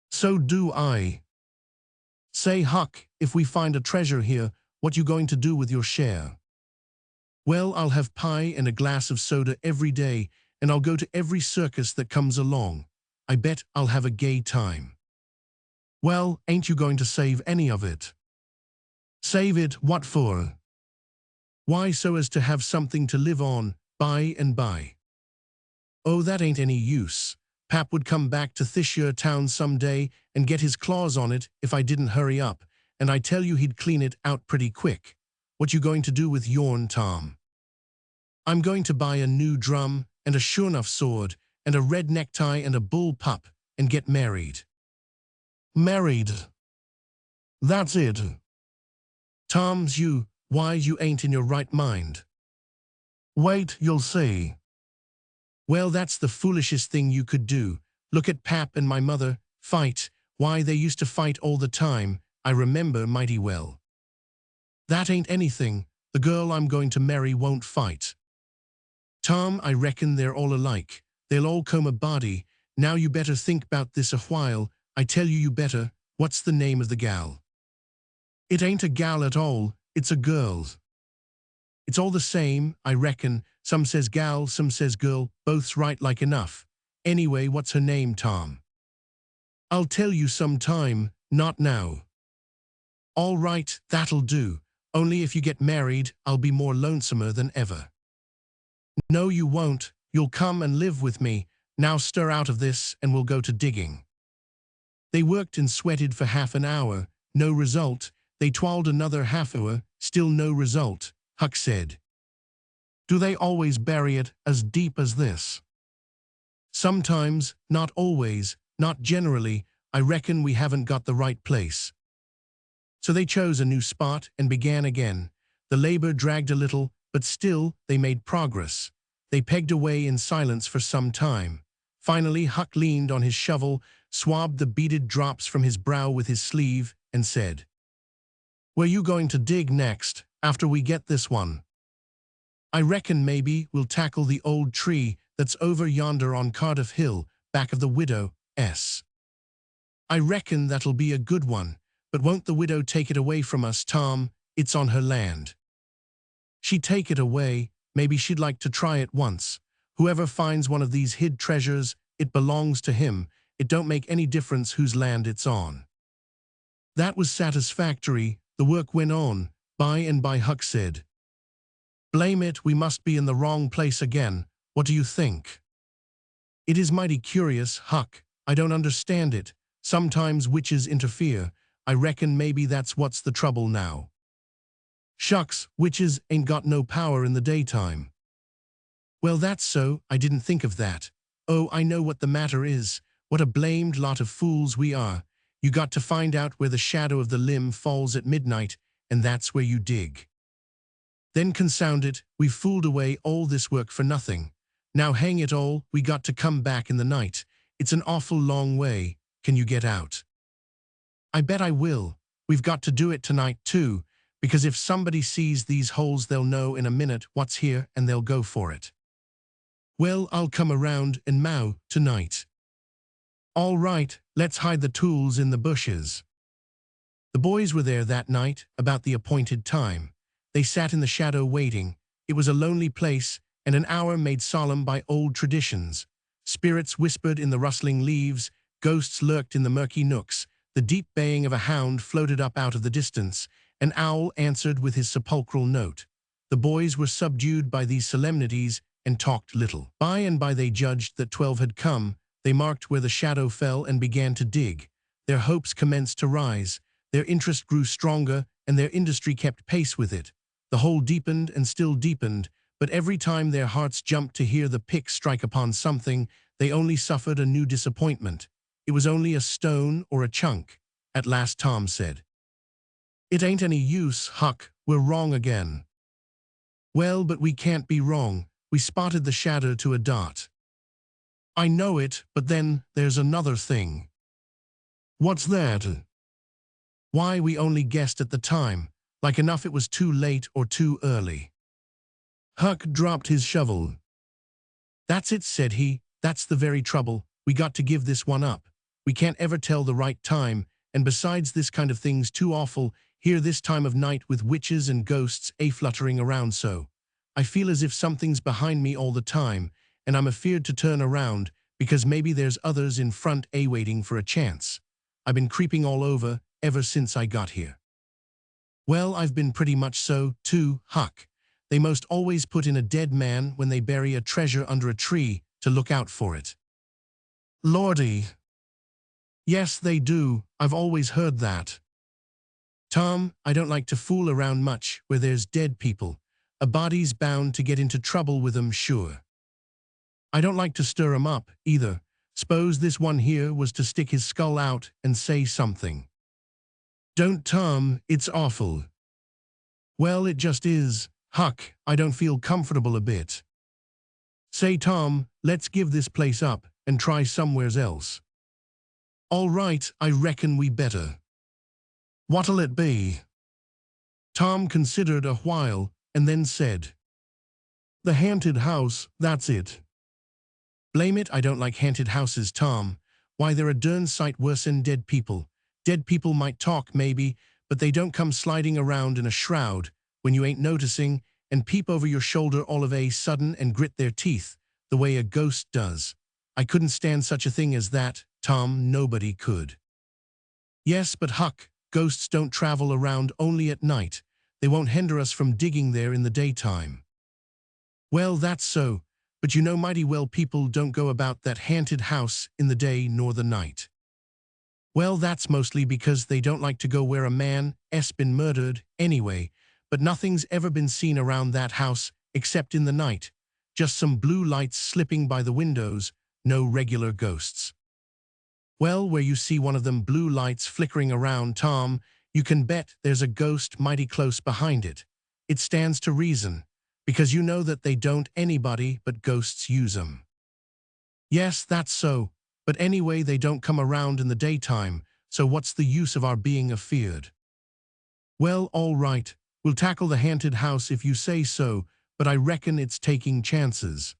So do I. Say, Huck, if we find a treasure here, what you going to do with your share? Well, I'll have pie and a glass of soda every day, and I'll go to every circus that comes along. I bet I'll have a gay time. Well, ain't you going to save any of it? Save it, what for? Why, so as to have something to live on, by and by. Oh, that ain't any use. Pap would come back to Thishere town some day and get his claws on it if I didn't hurry up, and I tell you he'd clean it out pretty quick. What you going to do with yourn, Tom? I'm going to buy a new drum and a sure-enough sword and a red necktie and a bull pup and get married. Married. That's it. Tom's you, why you ain't in your right mind. Wait, you'll see. Well, that's the foolishest thing you could do. Look at Pap and my mother, fight. Why, they used to fight all the time, I remember mighty well. That ain't anything. The girl I'm going to marry won't fight. Tom, I reckon they're all alike. They'll all come a body. Now you better think 'bout this a while. I tell you, you better. What's the name of the gal? It ain't a gal at all. It's a girl. It's all the same, I reckon. Some says gal, some says girl. Both's right like enough. Anyway, what's her name, Tom? I'll tell you some time, not now. All right, that'll do. Only if you get married, I'll be more lonesomer than ever. No, you won't. You'll come and live with me. Now stir out of this and we'll go to digging. They worked and sweated for half an hour. No result. They toiled another half hour. Still no result. Huck said. Do they always bury it as deep as this? Sometimes, not always, not generally. I reckon we haven't got the right place. So they chose a new spot and began again. The labor dragged a little, but still they made progress. They pegged away in silence for some time. Finally, Huck leaned on his shovel, swabbed the beaded drops from his brow with his sleeve, and said, Where you going to dig next, after we get this one? I reckon maybe we'll tackle the old tree that's over yonder on Cardiff Hill, back of the widow's. I reckon that'll be a good one, but won't the widow take it away from us, Tom? It's on her land. She'd take it away. Maybe she'd like to try it once. Whoever finds one of these hid treasures, it belongs to him. It don't make any difference whose land it's on. That was satisfactory. The work went on. By and by, Huck said, Blame it, we must be in the wrong place again. What do you think? It is mighty curious, Huck. I don't understand it. Sometimes witches interfere. I reckon maybe that's what's the trouble now. Shucks, witches ain't got no power in the daytime. Well, that's so. I didn't think of that. Oh, I know what the matter is. What a blamed lot of fools we are. You got to find out where the shadow of the limb falls at midnight, and that's where you dig. Then confound it, we fooled away all this work for nothing. Now hang it all, we got to come back in the night. It's an awful long way. Can you get out? I bet I will. We've got to do it tonight too, because if somebody sees these holes they'll know in a minute what's here and they'll go for it. Well, I'll come around and mow tonight. All right, let's hide the tools in the bushes. The boys were there that night, about the appointed time. They sat in the shadow waiting. It was a lonely place, and an hour made solemn by old traditions. Spirits whispered in the rustling leaves, ghosts lurked in the murky nooks, the deep baying of a hound floated up out of the distance, an owl answered with his sepulchral note. The boys were subdued by these solemnities and talked little. By and by they judged that 12 had come, they marked where the shadow fell and began to dig. Their hopes commenced to rise, their interest grew stronger, and their industry kept pace with it. The hole deepened and still deepened, but every time their hearts jumped to hear the pick strike upon something, they only suffered a new disappointment. It was only a stone or a chunk. At last Tom said, "It ain't any use, Huck, we're wrong again." "Well, but we can't be wrong. We spotted the shadow to a dot." "I know it, but then there's another thing." "What's that?" "Why, we only guessed at the time, like enough it was too late or too early." Huck dropped his shovel. "That's it," said he. "That's the very trouble. We got to give this one up. We can't ever tell the right time, and besides this kind of thing's too awful, here this time of night with witches and ghosts a-fluttering around so. I feel as if something's behind me all the time, and I'm afeard to turn around, because maybe there's others in front a-waiting for a chance. I've been creeping all over, ever since I got here." "Well, I've been pretty much so, too, Huck. They most always put in a dead man when they bury a treasure under a tree to look out for it." "Lordy." "Yes, they do. I've always heard that." "Tom, I don't like to fool around much where there's dead people. A body's bound to get into trouble with 'em, sure. I don't like to stir 'em up, either. S'pose this one here was to stick his skull out and say something." "Don't, Tom, it's awful." "Well, it just is. Huck, I don't feel comfortable a bit." "Say, Tom, let's give this place up and try somewheres else." "All right, I reckon we better." "What'll it be?" Tom considered a while and then said, "The haunted house, that's it." "Blame it, I don't like haunted houses, Tom. Why, they're a darn sight worse'n dead people. Dead people might talk, maybe, but they don't come sliding around in a shroud when you ain't noticing and peep over your shoulder all of a sudden and grit their teeth, the way a ghost does. I couldn't stand such a thing as that, Tom, nobody could." "Yes, but Huck, ghosts don't travel around only at night. They won't hinder us from digging there in the daytime." "Well, that's so, but you know mighty well people don't go about that haunted house in the day nor the night." "Well, that's mostly because they don't like to go where a man's been murdered, anyway, but nothing's ever been seen around that house except in the night. Just some blue lights slipping by the windows, no regular ghosts." "Well, where you see one of them blue lights flickering around, Tom, you can bet there's a ghost mighty close behind it. It stands to reason, because you know that they don't anybody but ghosts use 'em." "Yes, that's so. But anyway, they don't come around in the daytime, so what's the use of our being afeard?" "Well, all right. We'll tackle the haunted house if you say so, but I reckon it's taking chances."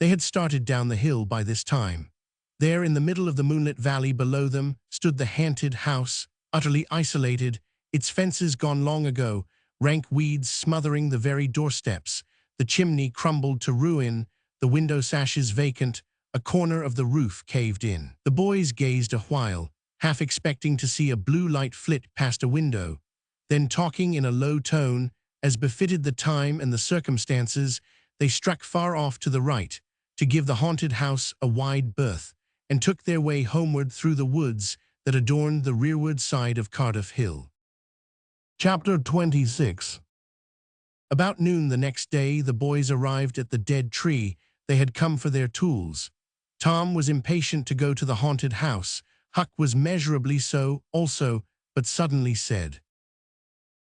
They had started down the hill by this time. There, in the middle of the moonlit valley below them, stood the haunted house, utterly isolated, its fences gone long ago, rank weeds smothering the very doorsteps, the chimney crumbled to ruin, the window sashes vacant, a corner of the roof caved in. The boys gazed a while, half expecting to see a blue light flit past a window. Then, talking in a low tone, as befitted the time and the circumstances, they struck far off to the right, to give the haunted house a wide berth, and took their way homeward through the woods that adorned the rearward side of Cardiff Hill. Chapter 26. About noon the next day, the boys arrived at the dead tree. They had come for their tools. Tom was impatient to go to the haunted house. Huck was measurably so, also, but suddenly said,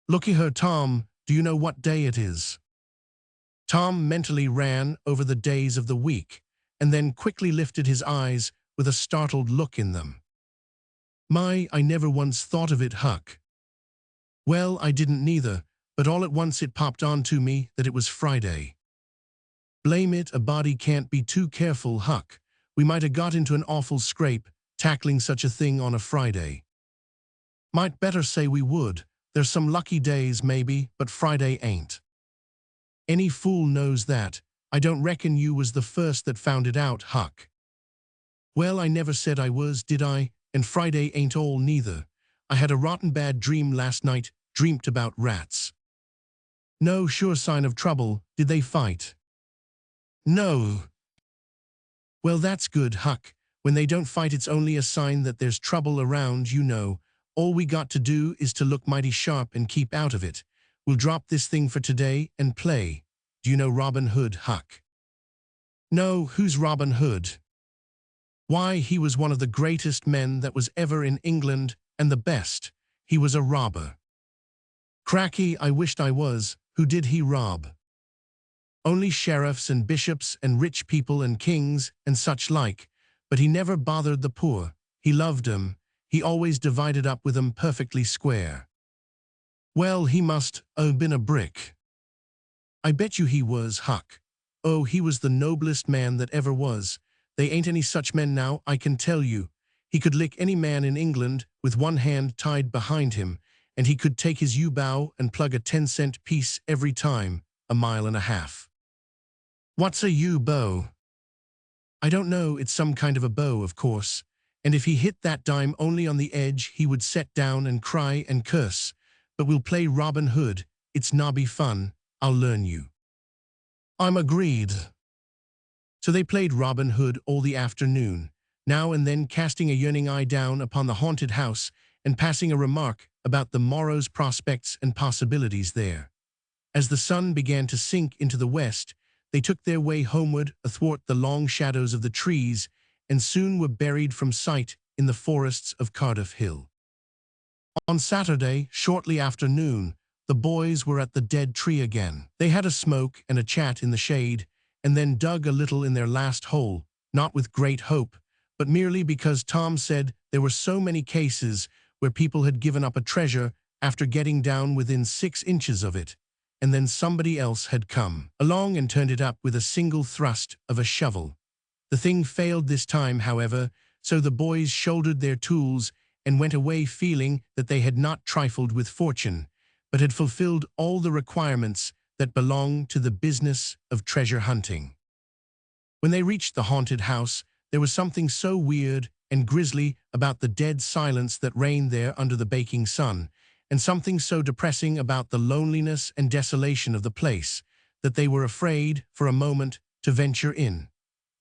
"Looky here, Tom, do you know what day it is?" Tom mentally ran over the days of the week, and then quickly lifted his eyes with a startled look in them. "My, I never once thought of it, Huck." "Well, I didn't neither, but all at once it popped onto me that it was Friday." "Blame it, a body can't be too careful, Huck. We might 'a' got into an awful scrape, tackling such a thing on a Friday." "Might better say we would. There's some lucky days, maybe, but Friday ain't." "Any fool knows that. I don't reckon you was the first that found it out, Huck. Well, I never said I was, did I? And Friday ain't all neither. I had a rotten bad dream last night, dreamt about rats. No sure sign of trouble. Did they fight? No. Well, that's good, Huck. When they don't fight, it's only a sign that there's trouble around, you know. All we got to do is to look mighty sharp and keep out of it. We'll drop this thing for today and play. Do you know Robin Hood, Huck? No, who's Robin Hood? Why, he was one of the greatest men that was ever in England, and the best. He was a robber. Cracky, I wished I was. Who did he rob? Only sheriffs and bishops and rich people and kings and such like, but he never bothered the poor. He loved 'em. He always divided up with 'em perfectly square. Well, he must been a brick. I bet you he was, Huck. Oh, he was the noblest man that ever was. They ain't any such men now, I can tell you. He could lick any man in England with one hand tied behind him, and he could take his yew-bow and plug a 10-cent piece every time, a mile and a half. What's a yew-bow? I don't know, it's some kind of a bow, of course. And if he hit that dime only on the edge, he would set down and cry and curse. But we'll play Robin Hood. It's nobby fun. I'll learn you. I'm agreed. So they played Robin Hood all the afternoon, now and then casting a yearning eye down upon the haunted house and passing a remark about the morrow's prospects and possibilities there. As the sun began to sink into the west, they took their way homeward athwart the long shadows of the trees and soon were buried from sight in the forests of Cardiff Hill. On Saturday, shortly after noon, the boys were at the dead tree again. They had a smoke and a chat in the shade, and then dug a little in their last hole, not with great hope, but merely because Tom said there were so many cases where people had given up a treasure after getting down within 6 inches of it, and then somebody else had come along and turned it up with a single thrust of a shovel. The thing failed this time, however, so the boys shouldered their tools and went away feeling that they had not trifled with fortune, but had fulfilled all the requirements that belong to the business of treasure hunting. When they reached the haunted house, there was something so weird and grisly about the dead silence that reigned there under the baking sun, and something so depressing about the loneliness and desolation of the place, that they were afraid, for a moment, to venture in.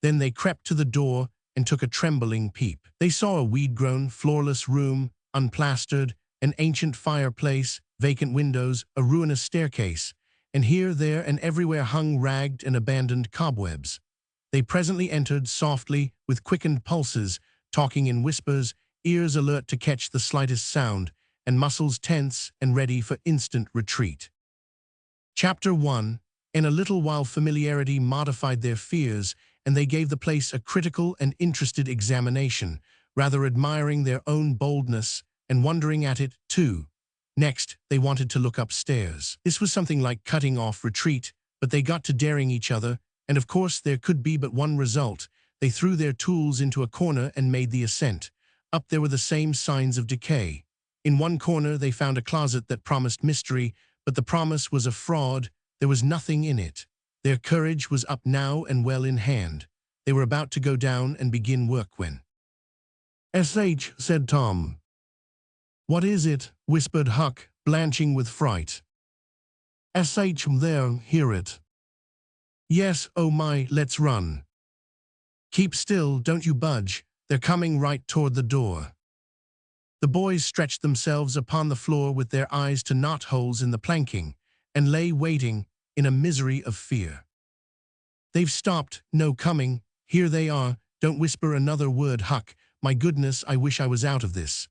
Then they crept to the door and took a trembling peep. They saw a weed-grown, floorless room, unplastered, an ancient fireplace, vacant windows, a ruinous staircase, and here, there, and everywhere hung ragged and abandoned cobwebs. They presently entered softly, with quickened pulses, talking in whispers, ears alert to catch the slightest sound, and muscles tense and ready for instant retreat. Chapter 1. In a little while familiarity modified their fears, and they gave the place a critical and interested examination, rather admiring their own boldness and wondering at it, too. Next, they wanted to look upstairs. This was something like cutting off retreat, but they got to daring each other, and of course there could be but one result. They threw their tools into a corner and made the ascent. Up there were the same signs of decay. In one corner they found a closet that promised mystery, but the promise was a fraud. There was nothing in it. Their courage was up now and well in hand. They were about to go down and begin work when... "S.H.," said Tom. "What is it?" whispered Huck, blanching with fright. "S.H. there, hear it." "Yes, oh my, let's run." "Keep still, don't you budge. They're coming right toward the door." The boys stretched themselves upon the floor with their eyes to knot-holes in the planking, and lay waiting in a misery of fear. "They've stopped, no coming. Here they are. Don't whisper another word, Huck. My goodness, I wish I was out of this."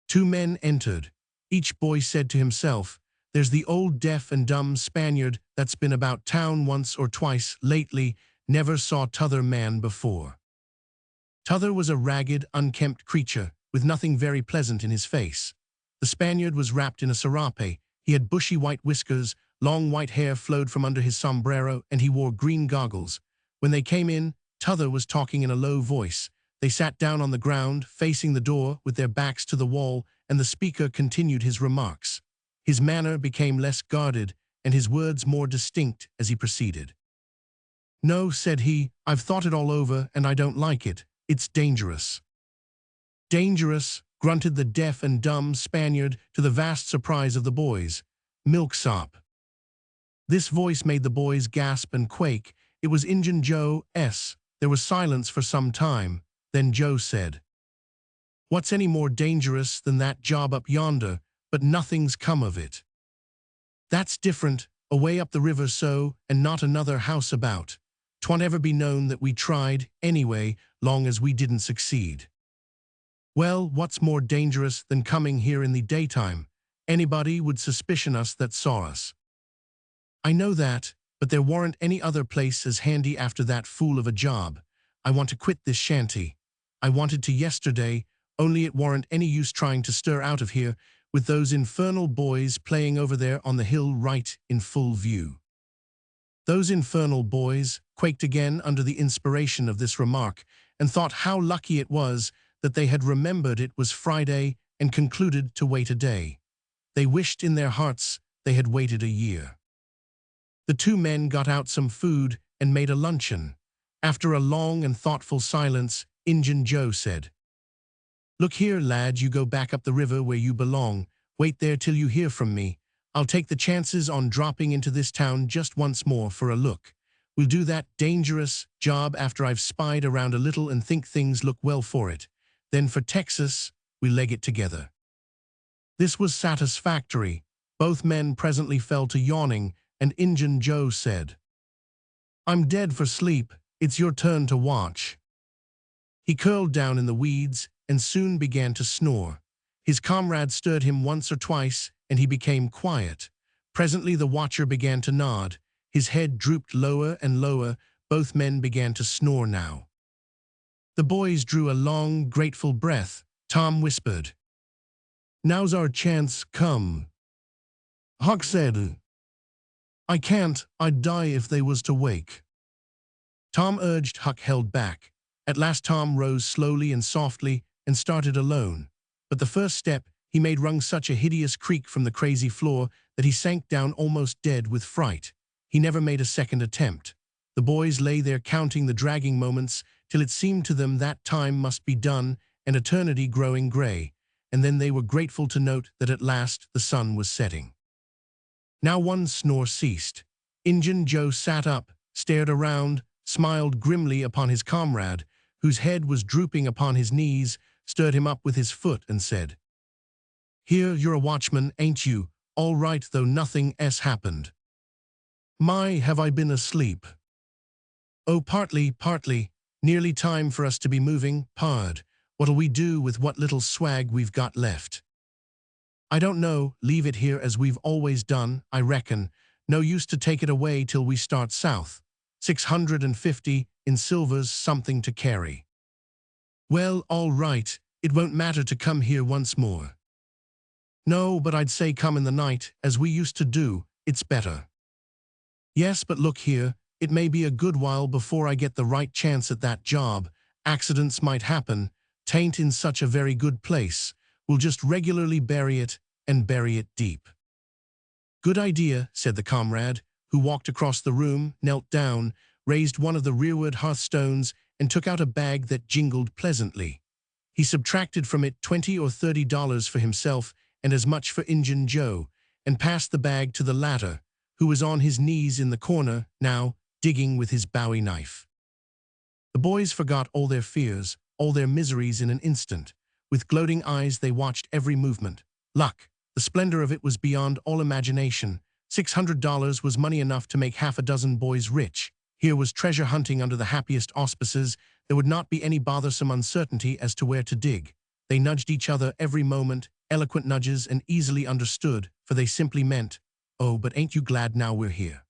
2 men entered. Each boy said to himself, "There's the old deaf and dumb Spaniard that's been about town once or twice lately, never saw t'other man before." T'other was a ragged, unkempt creature, with nothing very pleasant in his face. The Spaniard was wrapped in a serape. He had bushy white whiskers, long white hair flowed from under his sombrero, and he wore green goggles. When they came in, T'other was talking in a low voice. They sat down on the ground, facing the door, with their backs to the wall, and the speaker continued his remarks. His manner became less guarded, and his words more distinct as he proceeded. "No," said he, "I've thought it all over and I don't like it. It's dangerous." "Dangerous," grunted the deaf and dumb Spaniard to the vast surprise of the boys. "Milksop." This voice made the boys gasp and quake. It was Injun Joe's. There was silence for some time. Then Joe said, "What's any more dangerous than that job up yonder, but nothing's come of it." "That's different, away up the river so, and not another house about. 'Twon't ever be known that we tried, anyway, long as we didn't succeed." "Well, what's more dangerous than coming here in the daytime? Anybody would suspicion us that saw us." "I know that, but there warn't any other place as handy after that fool of a job. I want to quit this shanty. I wanted to yesterday, only it warn't any use trying to stir out of here with those infernal boys playing over there on the hill right in full view." Those infernal boys quaked again under the inspiration of this remark and thought how lucky it was that they had remembered it was Friday and concluded to wait a day. They wished in their hearts they had waited a year. The two men got out some food and made a luncheon. After a long and thoughtful silence, Injun Joe said, "Look here, lad, you go back up the river where you belong. Wait there till you hear from me. I'll take the chances on dropping into this town just once more for a look. We'll do that dangerous job after I've spied around a little and think things look well for it. Then for Texas, we leg it together." This was satisfactory. Both men presently fell to yawning, and Injun Joe said, "I'm dead for sleep. It's your turn to watch." He curled down in the weeds and soon began to snore. His comrade stirred him once or twice, and he became quiet. Presently the watcher began to nod. His head drooped lower and lower. Both men began to snore now. The boys drew a long, grateful breath. Tom whispered, "Now's our chance come." Huck said, "I can't. I'd die if they was to wake." Tom urged. Huck held back. At last Tom rose slowly and softly and started alone. But the first step he made rung such a hideous creak from the crazy floor that he sank down almost dead with fright. He never made a second attempt. The boys lay there counting the dragging moments till it seemed to them that time must be done and eternity growing gray, and then they were grateful to note that at last the sun was setting. Now one snore ceased. Injun Joe sat up, stared around, smiled grimly upon his comrade, whose head was drooping upon his knees, stirred him up with his foot and said, "Here, you're a watchman, ain't you? All right, though nothing s happened." "My, have I been asleep?" "Oh, partly. Nearly time for us to be moving, pard. What'll we do with what little swag we've got left?" "I don't know. Leave it here as we've always done, I reckon. No use to take it away till we start south. 650 in silver's something to carry." "Well, all right. It won't matter to come here once more." "No, but I'd say come in the night, as we used to do. It's better." "Yes, but look here. It may be a good while before I get the right chance at that job. Accidents might happen. 'Tain't in such a very good place. We'll just regularly bury it, and bury it deep." "Good idea," said the comrade, who walked across the room, knelt down, raised one of the rearward hearthstones, and took out a bag that jingled pleasantly. He subtracted from it $20 or $30 for himself and as much for Injun Joe, and passed the bag to the latter, who was on his knees in the corner, now digging with his bowie knife. The boys forgot all their fears, all their miseries in an instant. With gloating eyes they watched every movement. Luck, the splendor of it was beyond all imagination. $600 was money enough to make half a dozen boys rich. Here was treasure hunting under the happiest auspices. There would not be any bothersome uncertainty as to where to dig. They nudged each other every moment, eloquent nudges and easily understood, for they simply meant, "Oh, but ain't you glad now we're here?"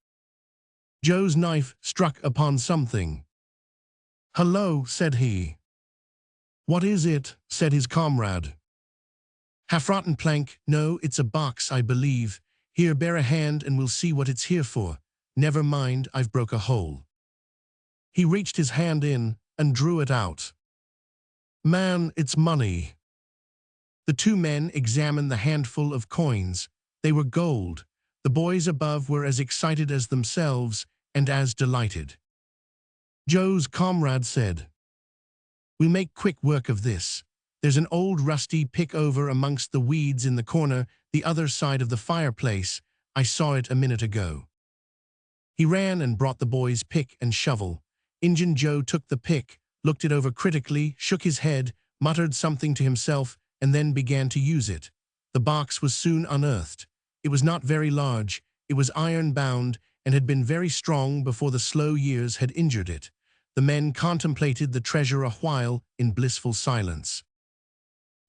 Joe's knife struck upon something. "Hello," said he. "What is it?" said his comrade. "Half-rotten plank. No, it's a box, I believe. Here, bear a hand and we'll see what it's here for. Never mind, I've broke a hole." He reached his hand in and drew it out. "Man, it's money." The two men examined the handful of coins. They were gold. The boys above were as excited as themselves and as delighted. Joe's comrade said. "We'll make quick work of this. There's an old rusty pick over amongst the weeds in the corner, the other side of the fireplace. I saw it a minute ago." He ran and brought the boys' pick and shovel. Injun Joe took the pick, looked it over critically, shook his head, muttered something to himself, and then began to use it. The box was soon unearthed. It was not very large, it was iron-bound, and had been very strong before the slow years had injured it. The men contemplated the treasure a while in blissful silence.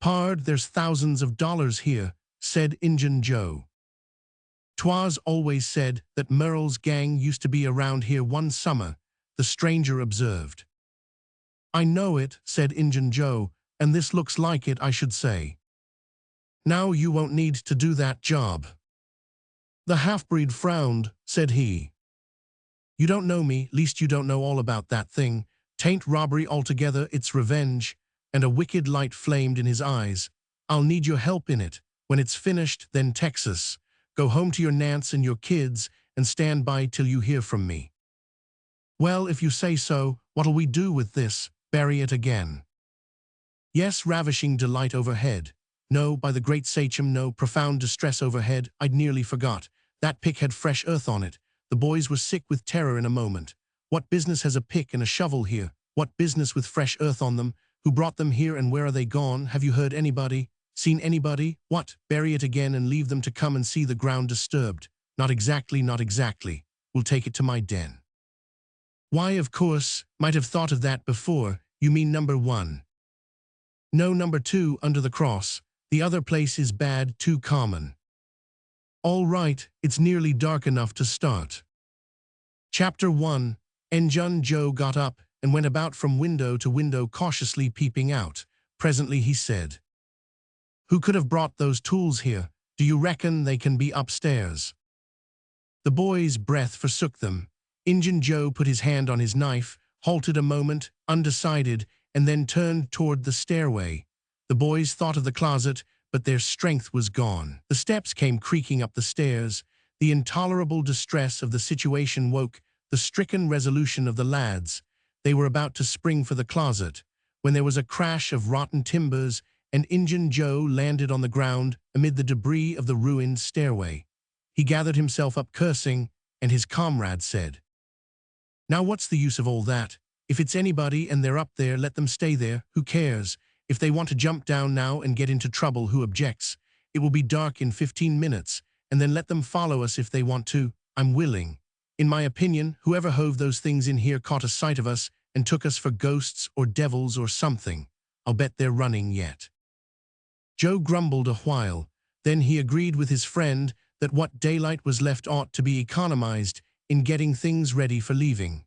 "Pard, there's thousands of dollars here," said Injun Joe. "'Twas always said that Merle's gang used to be around here one summer," the stranger observed. "I know it," said Injun Joe, "and this looks like it, I should say. Now you won't need to do that job." The half-breed frowned, said he. "You don't know me, least you don't know all about that thing. 'Tain't robbery altogether, it's revenge," and a wicked light flamed in his eyes. "I'll need your help in it. When it's finished, then Texas. Go home to your Nance and your kids, and stand by till you hear from me." "Well, if you say so, what'll we do with this? Bury it again?" "Yes, ravishing delight overhead. No, by the great Sachem, no, profound distress overhead. I'd nearly forgot. That pick had fresh earth on it." The boys were sick with terror in a moment. "What business has a pick and a shovel here? What business with fresh earth on them? Who brought them here and where are they gone? Have you heard anybody? Seen anybody? What, bury it again and leave them to come and see the ground disturbed?" Not exactly, not exactly. We'll take it to my den." "Why, of course, might have thought of that before. You mean number 1. "No, number 2, under the cross. The other place is bad, too common." "All right, it's nearly dark enough to start." Chapter 1. Injun Joe got up and went about from window to window cautiously peeping out. Presently he said, "Who could have brought those tools here? Do you reckon they can be upstairs?" The boys' breath forsook them. Injun Joe put his hand on his knife, halted a moment, undecided, and then turned toward the stairway. The boys thought of the closet, but their strength was gone. The steps came creaking up the stairs. The intolerable distress of the situation woke the stricken resolution of the lads. They were about to spring for the closet, when there was a crash of rotten timbers, and Injun Joe landed on the ground amid the debris of the ruined stairway. He gathered himself up cursing, and his comrade said, "Now what's the use of all that? If it's anybody and they're up there, let them stay there. Who cares? If they want to jump down now and get into trouble, who objects? It will be dark in 15 minutes, and then let them follow us if they want to. I'm willing. In my opinion, whoever hove those things in here caught a sight of us and took us for ghosts or devils or something. I'll bet they're running yet." Joe grumbled a while. Then he agreed with his friend that what daylight was left ought to be economized in getting things ready for leaving.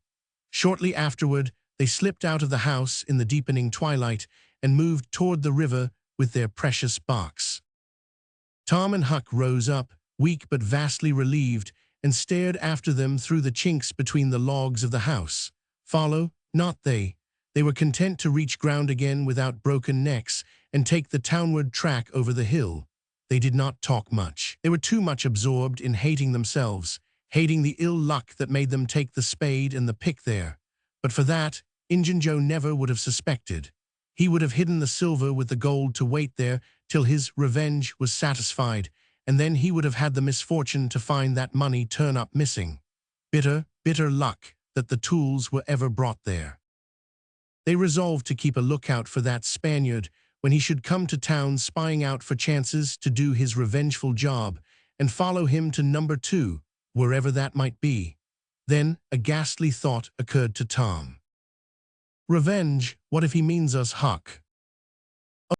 Shortly afterward, they slipped out of the house in the deepening twilight and moved toward the river with their precious box. Tom and Huck rose up, weak but vastly relieved, and stared after them through the chinks between the logs of the house. Follow? Not they. They were content to reach ground again without broken necks and take the townward track over the hill. They did not talk much. They were too much absorbed in hating themselves, hating the ill luck that made them take the spade and the pick there. But for that, Injun Joe never would have suspected. He would have hidden the silver with the gold to wait there till his revenge was satisfied, and then he would have had the misfortune to find that money turn up missing. Bitter, bitter luck that the tools were ever brought there. They resolved to keep a lookout for that Spaniard when he should come to town, spying out for chances to do his revengeful job, and follow him to number 2, wherever that might be. Then a ghastly thought occurred to Tom. "Revenge, what if he means us, Huck?"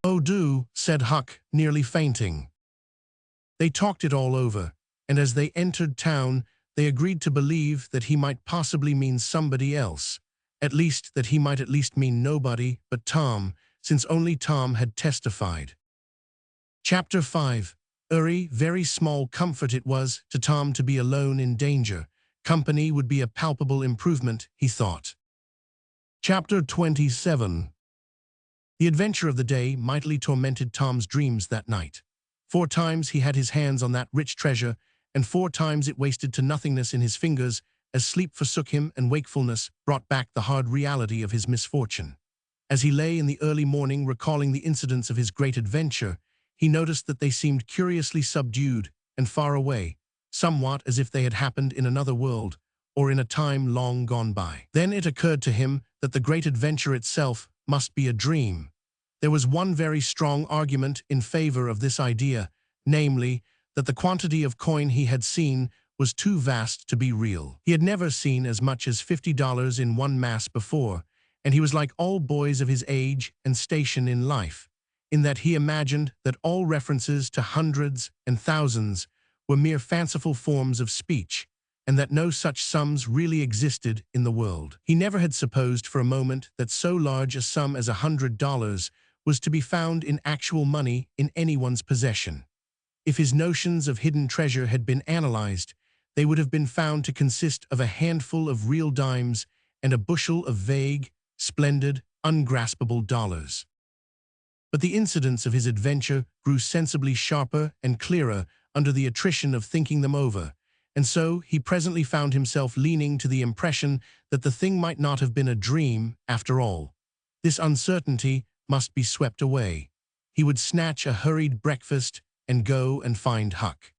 "Oh, do," said Huck, nearly fainting. They talked it all over, and as they entered town, they agreed to believe that he might possibly mean somebody else, at least that he might at least mean nobody but Tom, since only Tom had testified. Chapter 5. Very small comfort it was to Tom to be alone in danger. Company would be a palpable improvement, he thought. Chapter 27. The adventure of the day mightily tormented Tom's dreams that night. 4 times he had his hands on that rich treasure, and 4 times it wasted to nothingness in his fingers as sleep forsook him and wakefulness brought back the hard reality of his misfortune. As he lay in the early morning recalling the incidents of his great adventure, he noticed that they seemed curiously subdued and far away, somewhat as if they had happened in another world or in a time long gone by. Then it occurred to him that the great adventure itself must be a dream. There was one very strong argument in favor of this idea, namely, that the quantity of coin he had seen was too vast to be real. He had never seen as much as $50 in one mass before, and he was like all boys of his age and station in life, in that he imagined that all references to hundreds and thousands were mere fanciful forms of speech, and that no such sums really existed in the world. He never had supposed for a moment that so large a sum as $100 was to be found in actual money in anyone's possession. If his notions of hidden treasure had been analyzed, they would have been found to consist of a handful of real dimes and a bushel of vague, splendid, ungraspable dollars. But the incidents of his adventure grew sensibly sharper and clearer under the attrition of thinking them over, and so he presently found himself leaning to the impression that the thing might not have been a dream after all. This uncertainty must be swept away. He would snatch a hurried breakfast and go and find Huck.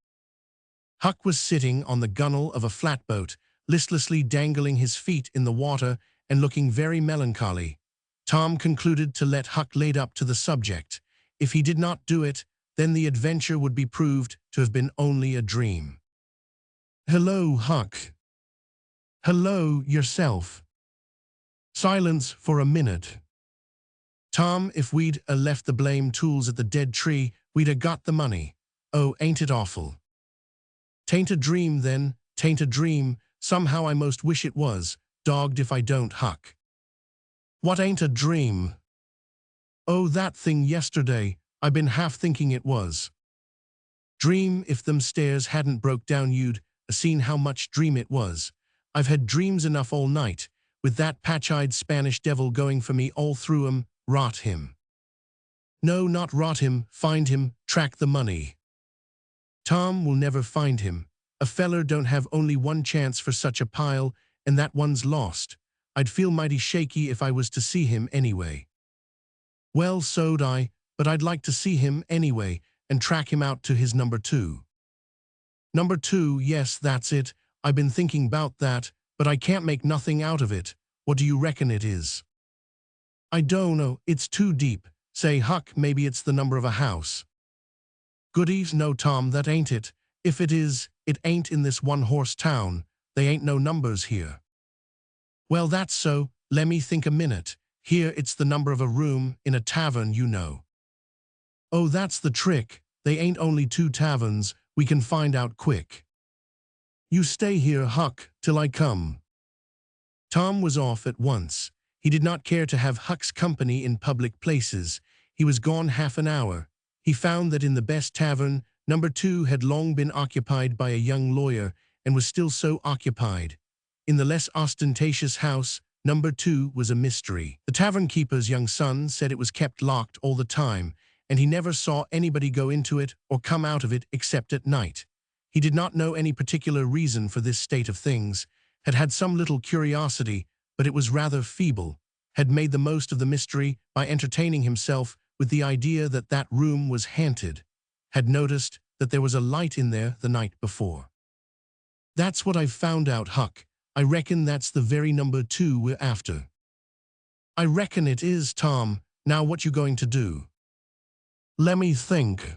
Huck was sitting on the gunwale of a flatboat, listlessly dangling his feet in the water and looking very melancholy. Tom concluded to let Huck lead up to the subject. If he did not do it, then the adventure would be proved to have been only a dream. "Hello, Huck." "Hello, yourself." Silence for a minute. "Tom, if we'd left the blame tools at the dead tree, we'd got the money. Oh, ain't it awful?" "'Tain't a dream, then, 'tain't a dream. Somehow I most wish it was. Dogged if I don't, Huck." "What ain't a dream?" "Oh, that thing yesterday. I been half thinking it was." "Dream, if them stairs hadn't broke down you'd seen how much dream it was. I've had dreams enough all night, with that patch-eyed Spanish devil going for me all through 'em. Rot him." "No, not rot him, find him, track the money." "Tom will never find him. A feller don't have only one chance for such a pile, and that one's lost. I'd feel mighty shaky if I was to see him anyway." "Well, so'd I, but I'd like to see him anyway, and track him out to his number 2. "Number 2, yes, that's it. I've been thinking 'bout that, but I can't make nothing out of it. What do you reckon it is?" "I don't know, it's too deep. Say, Huck, maybe it's the number of a house." "Goodies, no, Tom, that ain't it. If it is, it ain't in this one-horse town. They ain't no numbers here." "Well, that's so. Lemme think a minute. Here it's the number of a room in a tavern, you know." "Oh, that's the trick. They ain't only 2 taverns. We can find out quick." "You stay here, Huck, till I come." Tom was off at once. He did not care to have Huck's company in public places. He was gone half an hour. He found that in the best tavern, number 2 had long been occupied by a young lawyer and was still so occupied. In the less ostentatious house, number 2 was a mystery. The tavern keeper's young son said it was kept locked all the time, and he never saw anybody go into it or come out of it except at night. He did not know any particular reason for this state of things, had some little curiosity, but it was rather feeble, had made the most of the mystery by entertaining himself with the idea that that room was haunted, had noticed that there was a light in there the night before. "That's what I've found out, Huck. I reckon that's the very number 2 we're after." "I reckon it is, Tom. Now what you going to do?" "Lemme think."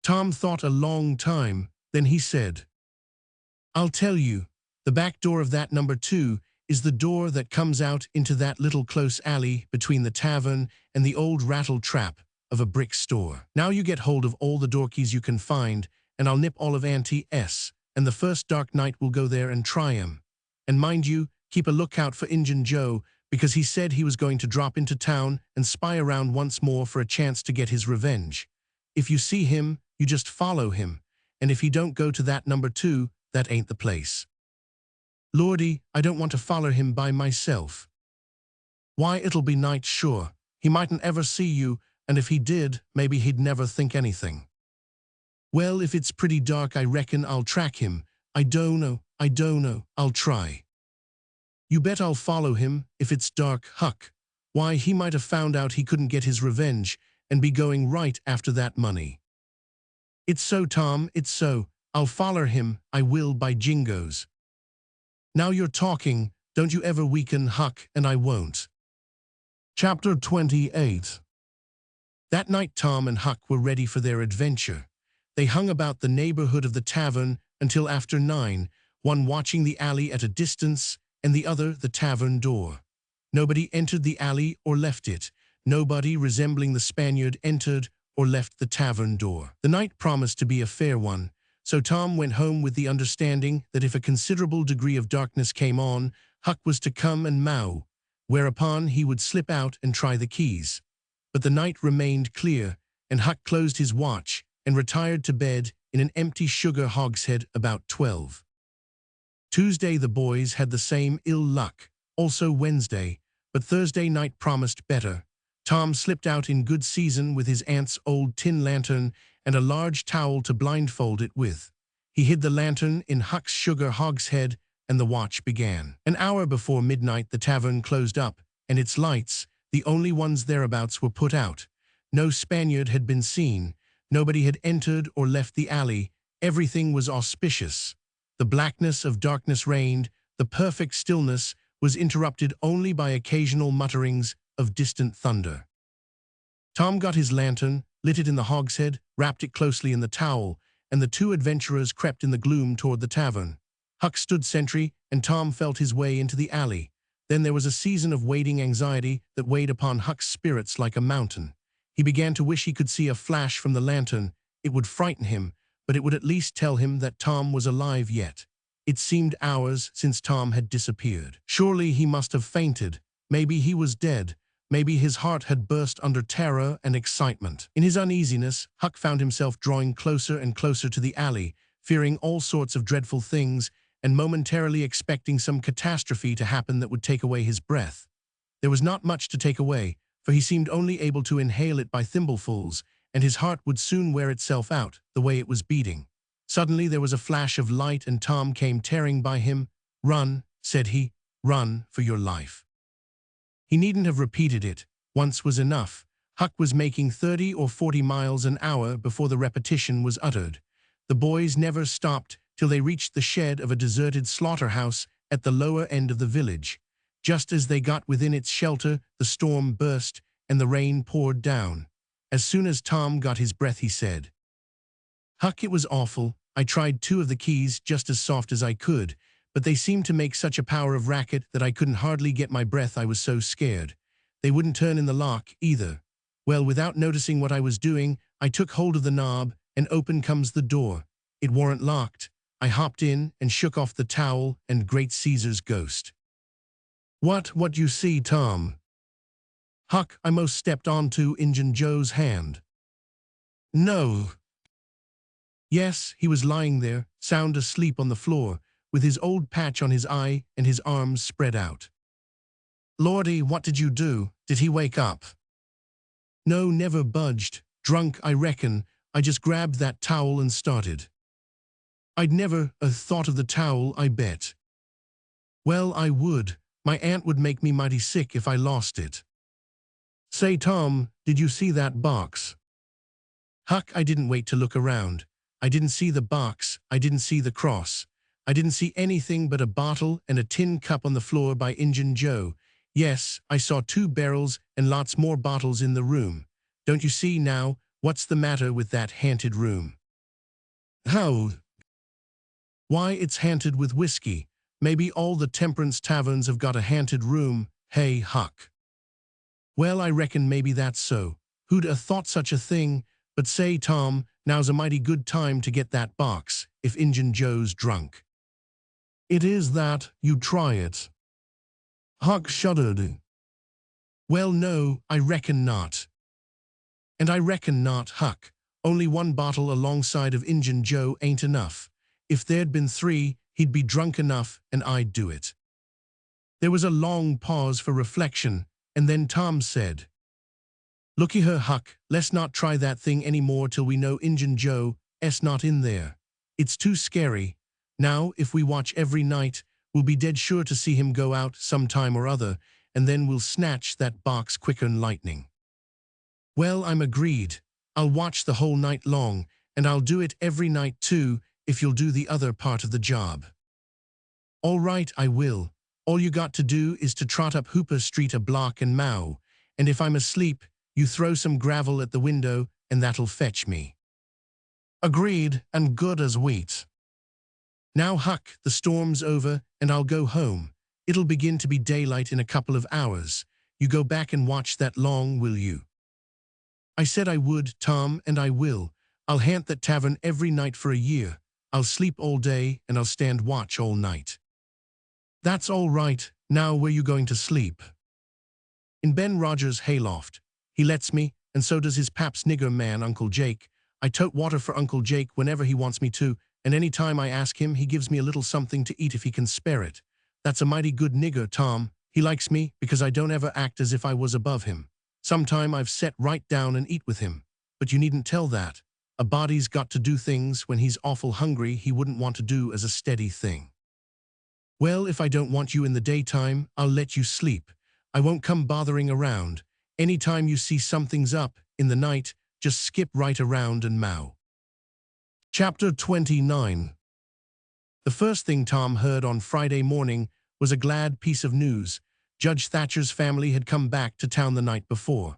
Tom thought a long time, then he said, "I'll tell you. The back door of that number 2 is the door that comes out into that little close alley between the tavern and the old rattle-trap of a brick store. Now you get hold of all the doorkeys you can find, and I'll nip all of Auntie S, and the first dark night we'll go there and try 'em. And mind you, keep a lookout for Injun Joe, because he said he was going to drop into town and spy around once more for a chance to get his revenge. If you see him, you just follow him, and if he don't go to that number 2, that ain't the place." "Lordy, I don't want to follow him by myself." "Why, it'll be night sure. He mightn't ever see you, and if he did, maybe he'd never think anything." "Well, if it's pretty dark, I reckon I'll track him. I don't know. I don't know, I'll try. You bet I'll follow him, if it's dark, Huck. Why, he might have found out he couldn't get his revenge and be going right after that money. It's so, Tom, it's so. I'll follow him, I will, by jingoes. Now you're talking, don't you ever weaken, Huck, and I won't. Chapter 28. That night Tom and Huck were ready for their adventure. They hung about the neighborhood of the tavern until after 9, one watching the alley at a distance and the other the tavern door. Nobody entered the alley or left it. Nobody resembling the Spaniard entered or left the tavern door. The night promised to be a fair one, so Tom went home with the understanding that if a considerable degree of darkness came on, Huck was to come and mow, whereupon he would slip out and try the keys. But the night remained clear, and Huck closed his watch and retired to bed in an empty sugar hogshead about 12. Tuesday the boys had the same ill luck, also Wednesday, but Thursday night promised better. Tom slipped out in good season with his aunt's old tin lantern and a large towel to blindfold it with. He hid the lantern in Huck's sugar hogshead, and the watch began. An hour before midnight the tavern closed up, and its lights, the only ones thereabouts, were put out. No Spaniard had been seen. Nobody had entered or left the alley. Everything was auspicious. The blackness of darkness reigned. The perfect stillness was interrupted only by occasional mutterings of distant thunder. Tom got his lantern, lit it in the hogshead, wrapped it closely in the towel, and the two adventurers crept in the gloom toward the tavern. Huck stood sentry, and Tom felt his way into the alley. Then there was a season of waiting anxiety that weighed upon Huck's spirits like a mountain. He began to wish he could see a flash from the lantern. It would frighten him, but it would at least tell him that Tom was alive yet. It seemed hours since Tom had disappeared. Surely he must have fainted. Maybe he was dead. Maybe his heart had burst under terror and excitement. In his uneasiness, Huck found himself drawing closer and closer to the alley, fearing all sorts of dreadful things and momentarily expecting some catastrophe to happen that would take away his breath. There was not much to take away, for he seemed only able to inhale it by thimblefuls, and his heart would soon wear itself out, the way it was beating. Suddenly there was a flash of light, and Tom came tearing by him. "Run," said he, "run for your life." He needn't have repeated it. Once was enough. Huck was making 30 or 40 miles an hour before the repetition was uttered. The boys never stopped till they reached the shed of a deserted slaughterhouse at the lower end of the village. Just as they got within its shelter, the storm burst and the rain poured down. As soon as Tom got his breath, he said, "Huck, it was awful. I tried 2 of the keys just as soft as I could, but they seemed to make such a power of racket that I couldn't hardly get my breath. I was so scared. They wouldn't turn in the lock, either. Well, without noticing what I was doing, I took hold of the knob, and open comes the door. It warn't locked. I hopped in and shook off the towel, and great Caesar's ghost." What you see, Tom?" "Huck, I most stepped onto Injun Joe's hand." "No." "Yes, he was lying there, sound asleep on the floor, with his old patch on his eye and his arms spread out." "Lordy, what did you do? Did he wake up?" "No, never budged. Drunk, I reckon. I just grabbed that towel and started." "I'd never thought of the towel, I bet." "Well, I would. My aunt would make me mighty sick if I lost it." "Say, Tom, did you see that box?" "Huck, I didn't wait to look around. I didn't see the box. I didn't see the cross. I didn't see anything but a bottle and a tin cup on the floor by Injun Joe. Yes, I saw 2 barrels and lots more bottles in the room. Don't you see now? What's the matter with that haunted room?" "How?" "Why, it's haunted with whiskey. Maybe all the temperance taverns have got a haunted room. Hey, Huck." "Well, I reckon maybe that's so. Who'd a thought such a thing? But say, Tom, now's a mighty good time to get that box, if Injun Joe's drunk." "It is that. You try it." Huck shuddered. "Well, no, I reckon not." "And I reckon not, Huck. Only 1 bottle alongside of Injun Joe ain't enough. If there'd been 3, he'd be drunk enough, and I'd do it." There was a long pause for reflection, and then Tom said, "Looky here, Huck, let's not try that thing any more till we know Injun Joe's not in there. It's too scary. Now, if we watch every night, we'll be dead sure to see him go out some time or other, and then we'll snatch that box quicker'n lightning." "Well, I'm agreed. I'll watch the whole night long, and I'll do it every night too, if you'll do the other part of the job." "All right, I will. All you got to do is to trot up Hooper Street a block and mow, and if I'm asleep, you throw some gravel at the window, and that'll fetch me." "Agreed, and good as wheat." "Now, Huck, the storm's over, and I'll go home. It'll begin to be daylight in a couple of hours. You go back and watch that long, will you?" "I said I would, Tom, and I will. I'll haunt that tavern every night for a year. I'll sleep all day, and I'll stand watch all night." "That's all right. Now, where you going to sleep?" "In Ben Rogers' hayloft. He lets me, and so does his pap's nigger man, Uncle Jake. I tote water for Uncle Jake whenever he wants me to, and any time I ask him, he gives me a little something to eat if he can spare it. That's a mighty good nigger, Tom. He likes me because I don't ever act as if I was above him. Sometime I've set right down and eat with him. But you needn't tell that. A body's got to do things when he's awful hungry he wouldn't want to do as a steady thing." "Well, if I don't want you in the daytime, I'll let you sleep. I won't come bothering around. Any time you see something's up, in the night, just skip right around and mow." Chapter 29. The first thing Tom heard on Friday morning was a glad piece of news. Judge Thatcher's family had come back to town the night before.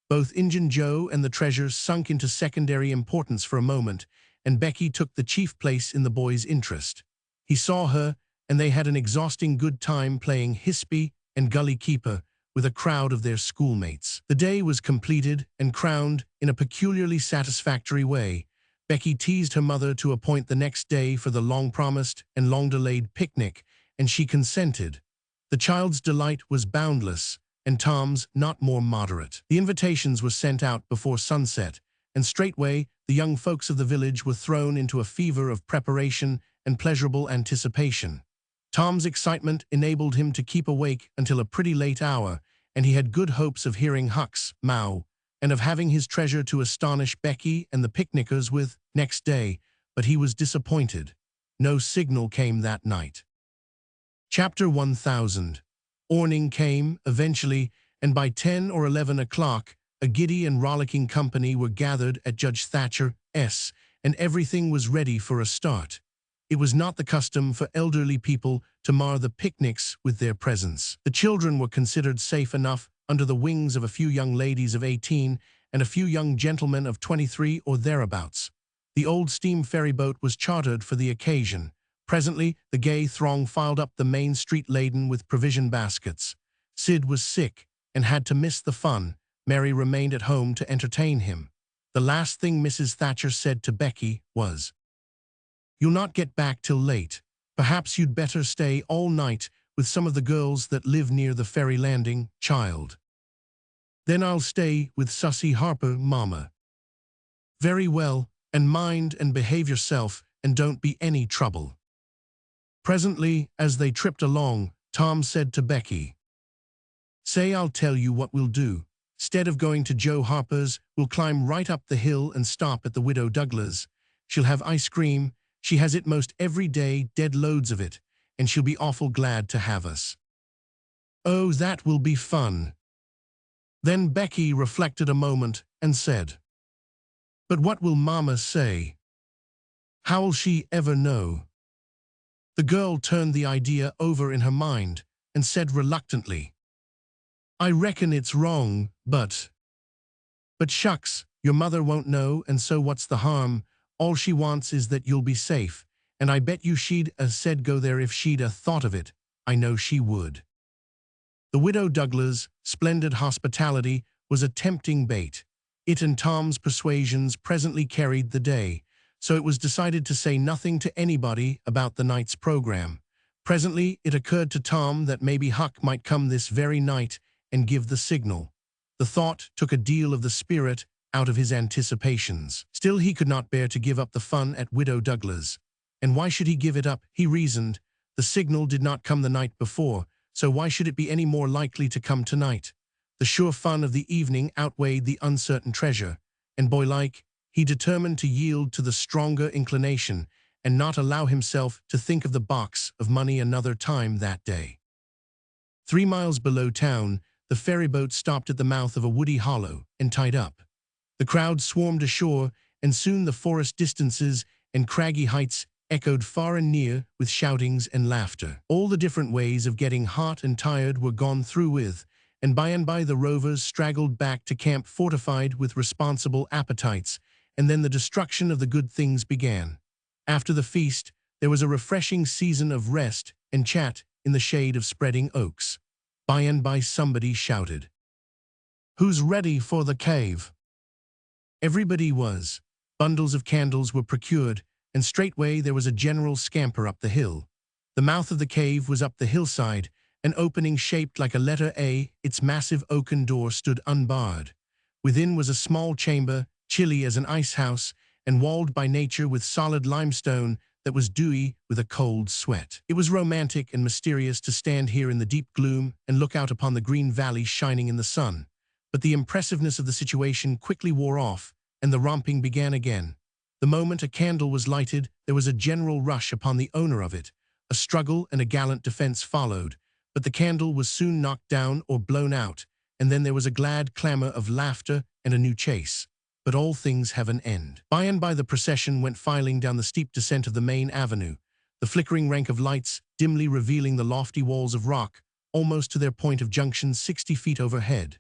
Both Injun Joe and the treasure sunk into secondary importance for a moment, and Becky took the chief place in the boy's interest. He saw her, and they had an exhausting good time playing hispy and gully keeper with a crowd of their schoolmates. The day was completed and crowned in a peculiarly satisfactory way. Becky teased her mother to appoint the next day for the long-promised and long-delayed picnic, and she consented. The child's delight was boundless, and Tom's not more moderate. The invitations were sent out before sunset, and straightway the young folks of the village were thrown into a fever of preparation and pleasurable anticipation. Tom's excitement enabled him to keep awake until a pretty late hour, and he had good hopes of hearing Huck's mow, and of having his treasure to astonish Becky and the picnickers with next day, but he was disappointed. No signal came that night. Chapter 1000. Morning came, eventually, and by 10 or 11 o'clock, a giddy and rollicking company were gathered at Judge Thatcher's, and everything was ready for a start. It was not the custom for elderly people to mar the picnics with their presence. The children were considered safe enough under the wings of a few young ladies of 18 and a few young gentlemen of 23 or thereabouts. The old steam ferryboat was chartered for the occasion. Presently, the gay throng filed up the main street laden with provision baskets. Sid was sick and had to miss the fun. Mary remained at home to entertain him. The last thing Mrs. Thatcher said to Becky was, "You'll not get back till late. Perhaps you'd better stay all night with some of the girls that live near the ferry landing, child." "Then I'll stay with Sussy Harper, Mama." "Very well, and mind and behave yourself, and don't be any trouble." Presently, as they tripped along, Tom said to Becky, "Say, I'll tell you what we'll do. Instead of going to Joe Harper's, we'll climb right up the hill and stop at the Widow Douglas. She'll have ice cream. She has it most every day, dead loads of it, and she'll be awful glad to have us." "Oh, that will be fun." Then Becky reflected a moment and said, "But what will Mama say? How'll she ever know?" The girl turned the idea over in her mind and said reluctantly, "I reckon it's wrong, but shucks, your mother won't know, and so what's the harm? All she wants is that you'll be safe, and I bet you she'd said go there if she'd thought of it. I know she would." The Widow Douglas' splendid hospitality was a tempting bait. It and Tom's persuasions presently carried the day, so it was decided to say nothing to anybody about the night's program. Presently it occurred to Tom that maybe Huck might come this very night and give the signal. The thought took a deal of the spirit out of his anticipations. Still, he could not bear to give up the fun at Widow Douglas. And why should he give it up, he reasoned? The signal did not come the night before, so why should it be any more likely to come tonight? The sure fun of the evening outweighed the uncertain treasure, and boylike, he determined to yield to the stronger inclination and not allow himself to think of the box of money another time that day. 3 miles below town, the ferryboat stopped at the mouth of a woody hollow and tied up. The crowd swarmed ashore, and soon the forest distances and craggy heights echoed far and near with shoutings and laughter. All the different ways of getting hot and tired were gone through with, and by the rovers straggled back to camp fortified with responsible appetites, and then the destruction of the good things began. After the feast, there was a refreshing season of rest and chat in the shade of spreading oaks. By and by somebody shouted, "Who's ready for the cave?" Everybody was. Bundles of candles were procured, and straightway there was a general scamper up the hill. The mouth of the cave was up the hillside, an opening shaped like a letter A. Its massive oaken door stood unbarred. Within was a small chamber, chilly as an ice house, and walled by nature with solid limestone that was dewy with a cold sweat. It was romantic and mysterious to stand here in the deep gloom and look out upon the green valley shining in the sun. But the impressiveness of the situation quickly wore off, and the romping began again. The moment a candle was lighted, there was a general rush upon the owner of it. A struggle and a gallant defense followed, but the candle was soon knocked down or blown out, and then there was a glad clamor of laughter and a new chase. But all things have an end. By and by the procession went filing down the steep descent of the main avenue, the flickering rank of lights dimly revealing the lofty walls of rock, almost to their point of junction 60 feet overhead.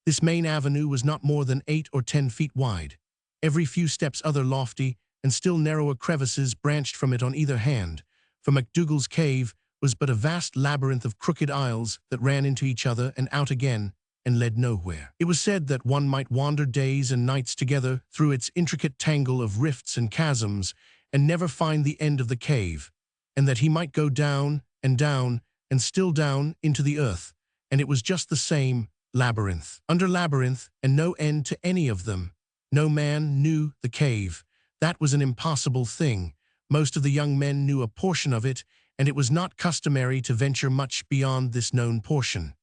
This main avenue was not more than 8 or 10 feet wide. Every few steps other lofty and still narrower crevices branched from it on either hand, for MacDougall's cave was but a vast labyrinth of crooked aisles that ran into each other and out again and led nowhere. It was said that one might wander days and nights together through its intricate tangle of rifts and chasms and never find the end of the cave, and that he might go down and still down into the earth, and it was just the same labyrinth. Under labyrinth, and no end to any of them. No man knew the cave. That was an impossible thing. Most of the young men knew a portion of it, and it was not customary to venture much beyond this known portion.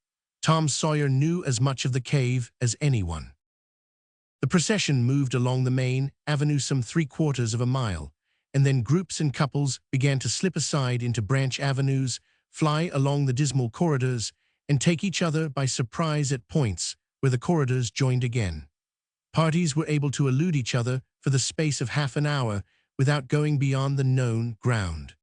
Tom Sawyer knew as much of the cave as anyone. The procession moved along the main avenue some 3/4 of a mile, and then groups and couples began to slip aside into branch avenues, fly along the dismal corridors, and take each other by surprise at points where the corridors joined again. Parties were able to elude each other for the space of half an hour without going beyond the known ground.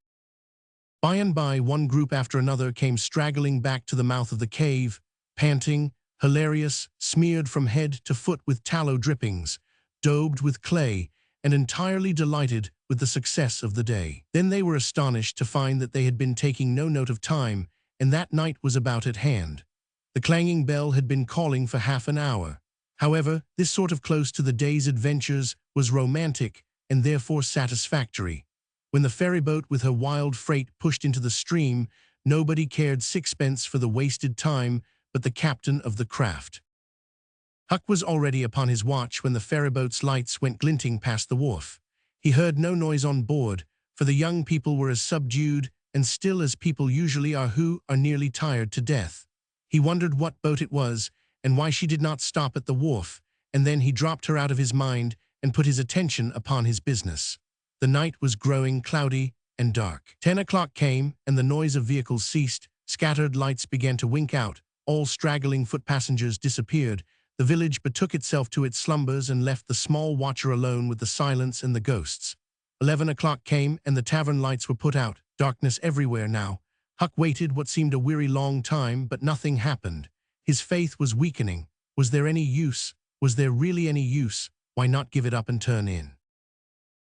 By and by, one group after another came straggling back to the mouth of the cave, panting, hilarious, smeared from head to foot with tallow drippings, daubed with clay, and entirely delighted with the success of the day. Then they were astonished to find that they had been taking no note of time, and that night was about at hand. The clanging bell had been calling for half an hour. However, this sort of close to the day's adventures was romantic and therefore satisfactory. When the ferryboat with her wild freight pushed into the stream, nobody cared sixpence for the wasted time but the captain of the craft. Huck was already upon his watch when the ferryboat's lights went glinting past the wharf. He heard no noise on board, for the young people were as subdued and still as people usually are who are nearly tired to death. He wondered what boat it was, and why she did not stop at the wharf, and then he dropped her out of his mind and put his attention upon his business. The night was growing cloudy and dark. 10 o'clock came, and the noise of vehicles ceased. Scattered lights began to wink out. All straggling foot passengers disappeared. The village betook itself to its slumbers and left the small watcher alone with the silence and the ghosts. 11 o'clock came, and the tavern lights were put out. Darkness everywhere now. Huck waited what seemed a weary long time, but nothing happened. His faith was weakening. Was there any use? Was there really any use? Why not give it up and turn in?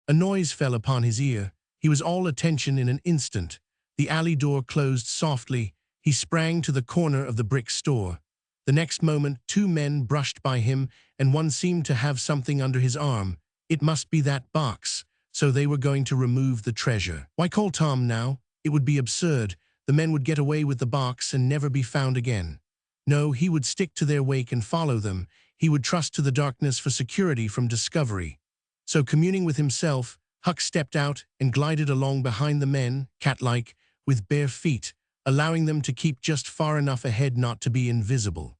A noise fell upon his ear. He was all attention in an instant. The alley door closed softly. He sprang to the corner of the brick store. The next moment, 2 men brushed by him, and one seemed to have something under his arm. It must be that box. So they were going to remove the treasure. Why call Tom now? It would be absurd. The men would get away with the box and never be found again. No, he would stick to their wake and follow them. He would trust to the darkness for security from discovery. So communing with himself, Huck stepped out and glided along behind the men, cat-like, with bare feet, allowing them to keep just far enough ahead not to be invisible.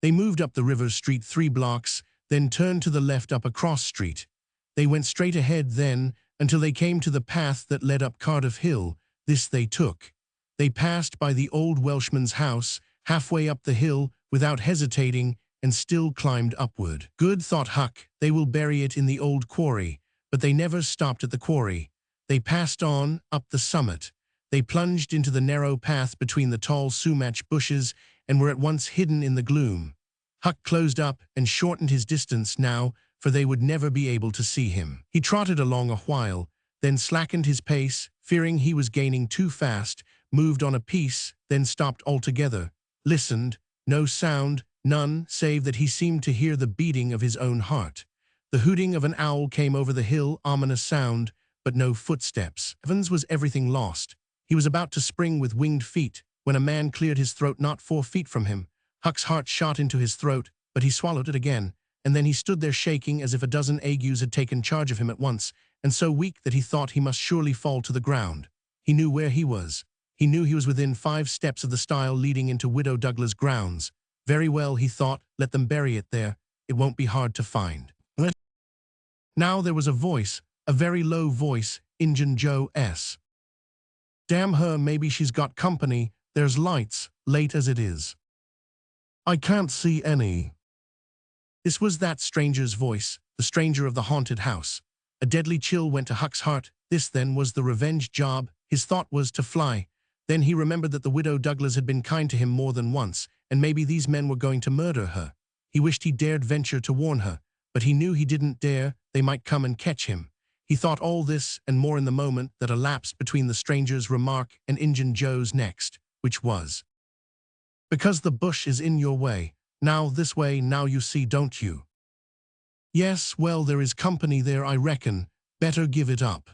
They moved up the river street 3 blocks, then turned to the left up a cross street. They went straight ahead then, until they came to the path that led up Cardiff Hill. This they took. They passed by the old Welshman's house, halfway up the hill, without hesitating, and still climbed upward. Good, thought Huck, they will bury it in the old quarry. But they never stopped at the quarry. They passed on, up the summit. They plunged into the narrow path between the tall sumac bushes and were at once hidden in the gloom. Huck closed up and shortened his distance now, for they would never be able to see him. He trotted along a while, then slackened his pace, fearing he was gaining too fast, moved on a piece, then stopped altogether, listened, no sound, none save that he seemed to hear the beating of his own heart. The hooting of an owl came over the hill, ominous sound, but no footsteps. Evans was everything lost. He was about to spring with winged feet, when a man cleared his throat not 4 feet from him. Huck's heart shot into his throat, but he swallowed it again, and then he stood there shaking as if a dozen agues had taken charge of him at once, and so weak that he thought he must surely fall to the ground. He knew where he was. He knew he was within 5 steps of the stile leading into Widow Douglas' grounds. Very well, he thought, let them bury it there. It won't be hard to find. Now there was a voice, a very low voice, Injun Joe's. Damn her, maybe she's got company. There's lights, late as it is. I can't see any. This was that stranger's voice, the stranger of the haunted house. A deadly chill went to Huck's heart. This, then, was the revenge job. His thought was to fly. Then he remembered that the Widow Douglas had been kind to him more than once, and maybe these men were going to murder her. He wished he dared venture to warn her, but he knew he didn't dare. They might come and catch him. He thought all this and more in the moment that elapsed between the stranger's remark and Injun Joe's next, which was, "Because the bush is in your way. Now this way, now you see, don't you?" "Yes, well, there is company there, I reckon. Better give it up."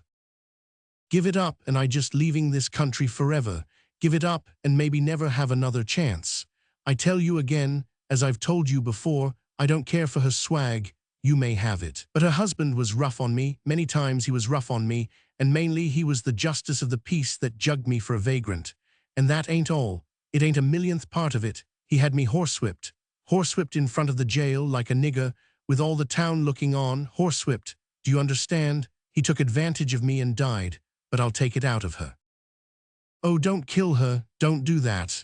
"Give it up, and I just leaving this country forever. Give it up, and maybe never have another chance. I tell you again, as I've told you before, I don't care for her swag. You may have it. But her husband was rough on me. Many times he was rough on me, and mainly he was the justice of the peace that jugged me for a vagrant. And that ain't all. It ain't a millionth part of it. He had me horsewhipped. Horsewhipped in front of the jail like a nigger, with all the town looking on, horsewhipped. Do you understand? He took advantage of me and died, but I'll take it out of her." "Oh, don't kill her. Don't do that."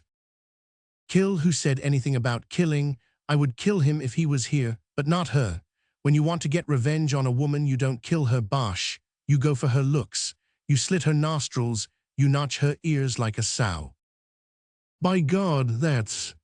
"Kill? Who said anything about killing? I would kill him if he was here, but not her. When you want to get revenge on a woman, you don't kill her, bosh. You go for her looks. You slit her nostrils. You notch her ears like a sow." "By God, that's—"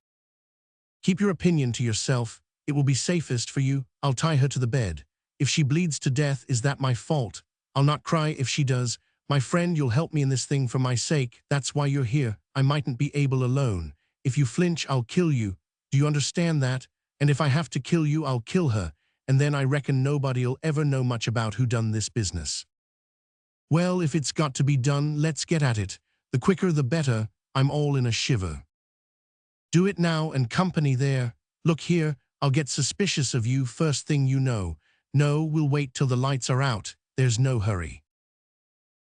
"Keep your opinion to yourself. It will be safest for you. I'll tie her to the bed. If she bleeds to death, is that my fault? I'll not cry if she does. My friend, you'll help me in this thing for my sake. That's why you're here. I mightn't be able alone. If you flinch, I'll kill you. Do you understand that? And if I have to kill you, I'll kill her. And then I reckon nobody'll ever know much about who done this business." "Well, if it's got to be done, let's get at it. The quicker the better. I'm all in a shiver." "Do it now, and company there. Look here, I'll get suspicious of you first thing you know. No, we'll wait till the lights are out. There's no hurry."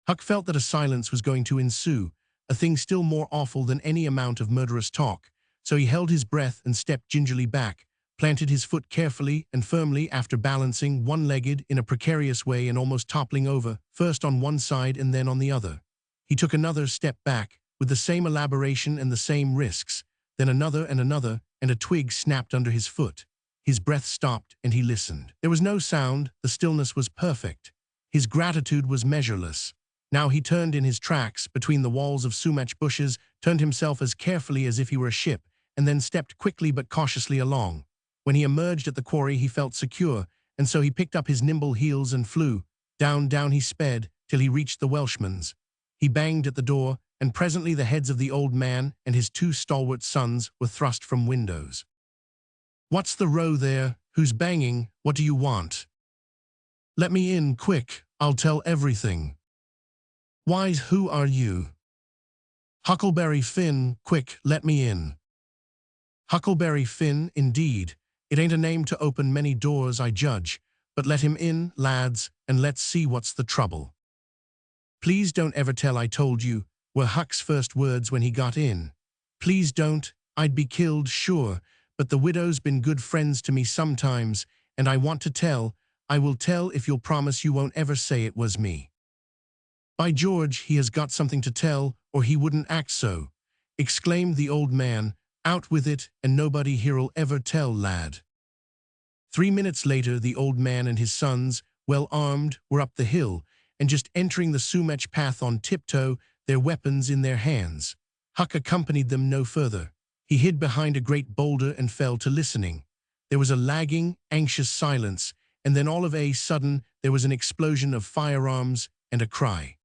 Huck felt that a silence was going to ensue, a thing still more awful than any amount of murderous talk, so he held his breath and stepped gingerly back, planted his foot carefully and firmly after balancing one-legged in a precarious way and almost toppling over, first on one side and then on the other. He took another step back, with the same elaboration and the same risks, then another, and a twig snapped under his foot. His breath stopped, and he listened. There was no sound. The stillness was perfect. His gratitude was measureless. Now he turned in his tracks, between the walls of sumac bushes, turned himself as carefully as if he were a ship, and then stepped quickly but cautiously along. When he emerged at the quarry, he felt secure, and so he picked up his nimble heels and flew. Down, down he sped, till he reached the Welshman's. He banged at the door, and presently the heads of the old man and his 2 stalwart sons were thrust from windows. "What's the row there? Who's banging? What do you want?" "Let me in, quick. I'll tell everything." "Why, who are you?" "Huckleberry Finn. Quick, let me in." "Huckleberry Finn, indeed. It ain't a name to open many doors, I judge. But let him in, lads, and let's see what's the trouble." "Please don't ever tell I told you," were Huck's first words when he got in. "Please don't. I'd be killed, sure. But the widow's been good friends to me sometimes, and I want to tell. I will tell if you'll promise you won't ever say it was me." By George, he has got something to tell, or he wouldn't act so, exclaimed the old man. Out with it, and nobody here'll ever tell, lad. 3 minutes later, the old man and his sons, well armed, were up the hill, and just entering the sumac path on tiptoe, their weapons in their hands. Huck accompanied them no further. He hid behind a great boulder and fell to listening. There was a lagging, anxious silence, and then all of a sudden there was an explosion of firearms and a cry.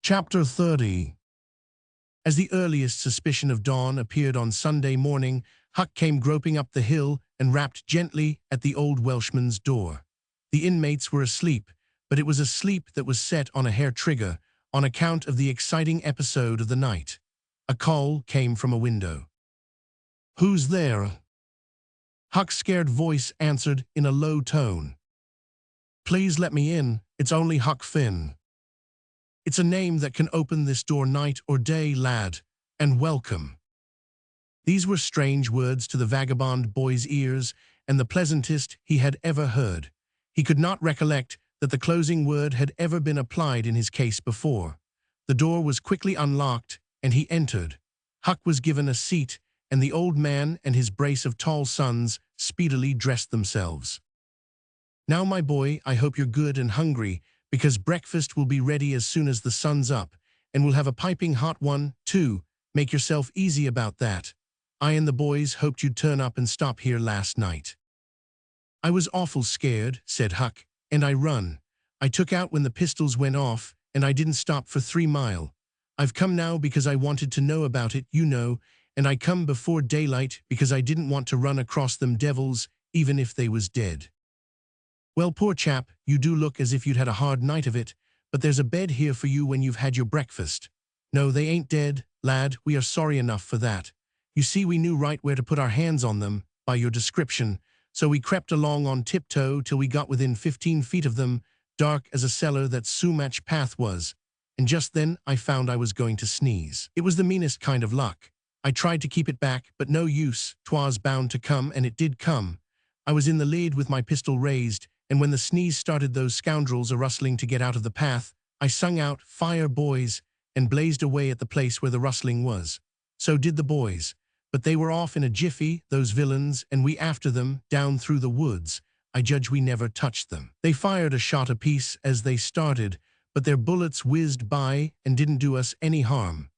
Chapter 30. As the earliest suspicion of dawn appeared on Sunday morning, Huck came groping up the hill and rapped gently at the old Welshman's door. The inmates were asleep, but it was a sleep that was set on a hair trigger on account of the exciting episode of the night. A call came from a window. "Who's there?" Huck's scared voice answered in a low tone. "Please let me in. It's only Huck Finn." "It's a name that can open this door night or day, lad, and welcome." These were strange words to the vagabond boy's ears, and the pleasantest he had ever heard. He could not recollect that the closing word had ever been applied in his case before. The door was quickly unlocked, and he entered. Huck was given a seat, and the old man and his brace of tall sons speedily dressed themselves. "Now, my boy, I hope you're good and hungry, because breakfast will be ready as soon as the sun's up, and we'll have a piping hot one, too. Make yourself easy about that. I and the boys hoped you'd turn up and stop here last night." "I was awful scared," said Huck, "and I run. I took out when the pistols went off, and I didn't stop for 3 mile. I've come now because I wanted to know about it, you know, and I come before daylight because I didn't want to run across them devils, even if they was dead." "Well, poor chap, you do look as if you'd had a hard night of it, but there's a bed here for you when you've had your breakfast." "No, they ain't dead, lad, we are sorry enough for that. You see, we knew right where to put our hands on them, by your description, so we crept along on tiptoe till we got within 15 feet of them, dark as a cellar that sumac path was, and just then I found I was going to sneeze. It was the meanest kind of luck. I tried to keep it back, but no use, 'twas bound to come, and it did come. I was in the lead with my pistol raised, and when the sneeze started those scoundrels a-rustling to get out of the path, I sung out, 'Fire, boys,' and blazed away at the place where the rustling was. So did the boys. But they were off in a jiffy, those villains, and we after them, down through the woods. I judge we never touched them. They fired a shot apiece as they started, but their bullets whizzed by and didn't do us any harm.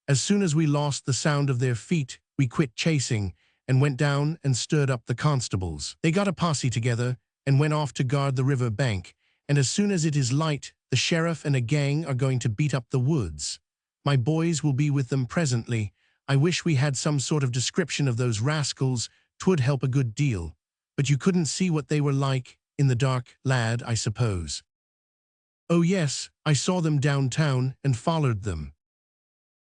As soon as we lost the sound of their feet, we quit chasing and went down and stirred up the constables. They got a posse together and went off to guard the river bank, and as soon as it is light, the sheriff and a gang are going to beat up the woods. My boys will be with them presently. I wish we had some sort of description of those rascals. 'Twould help a good deal. But you couldn't see what they were like in the dark, lad, I suppose." "Oh yes, I saw them downtown and followed them."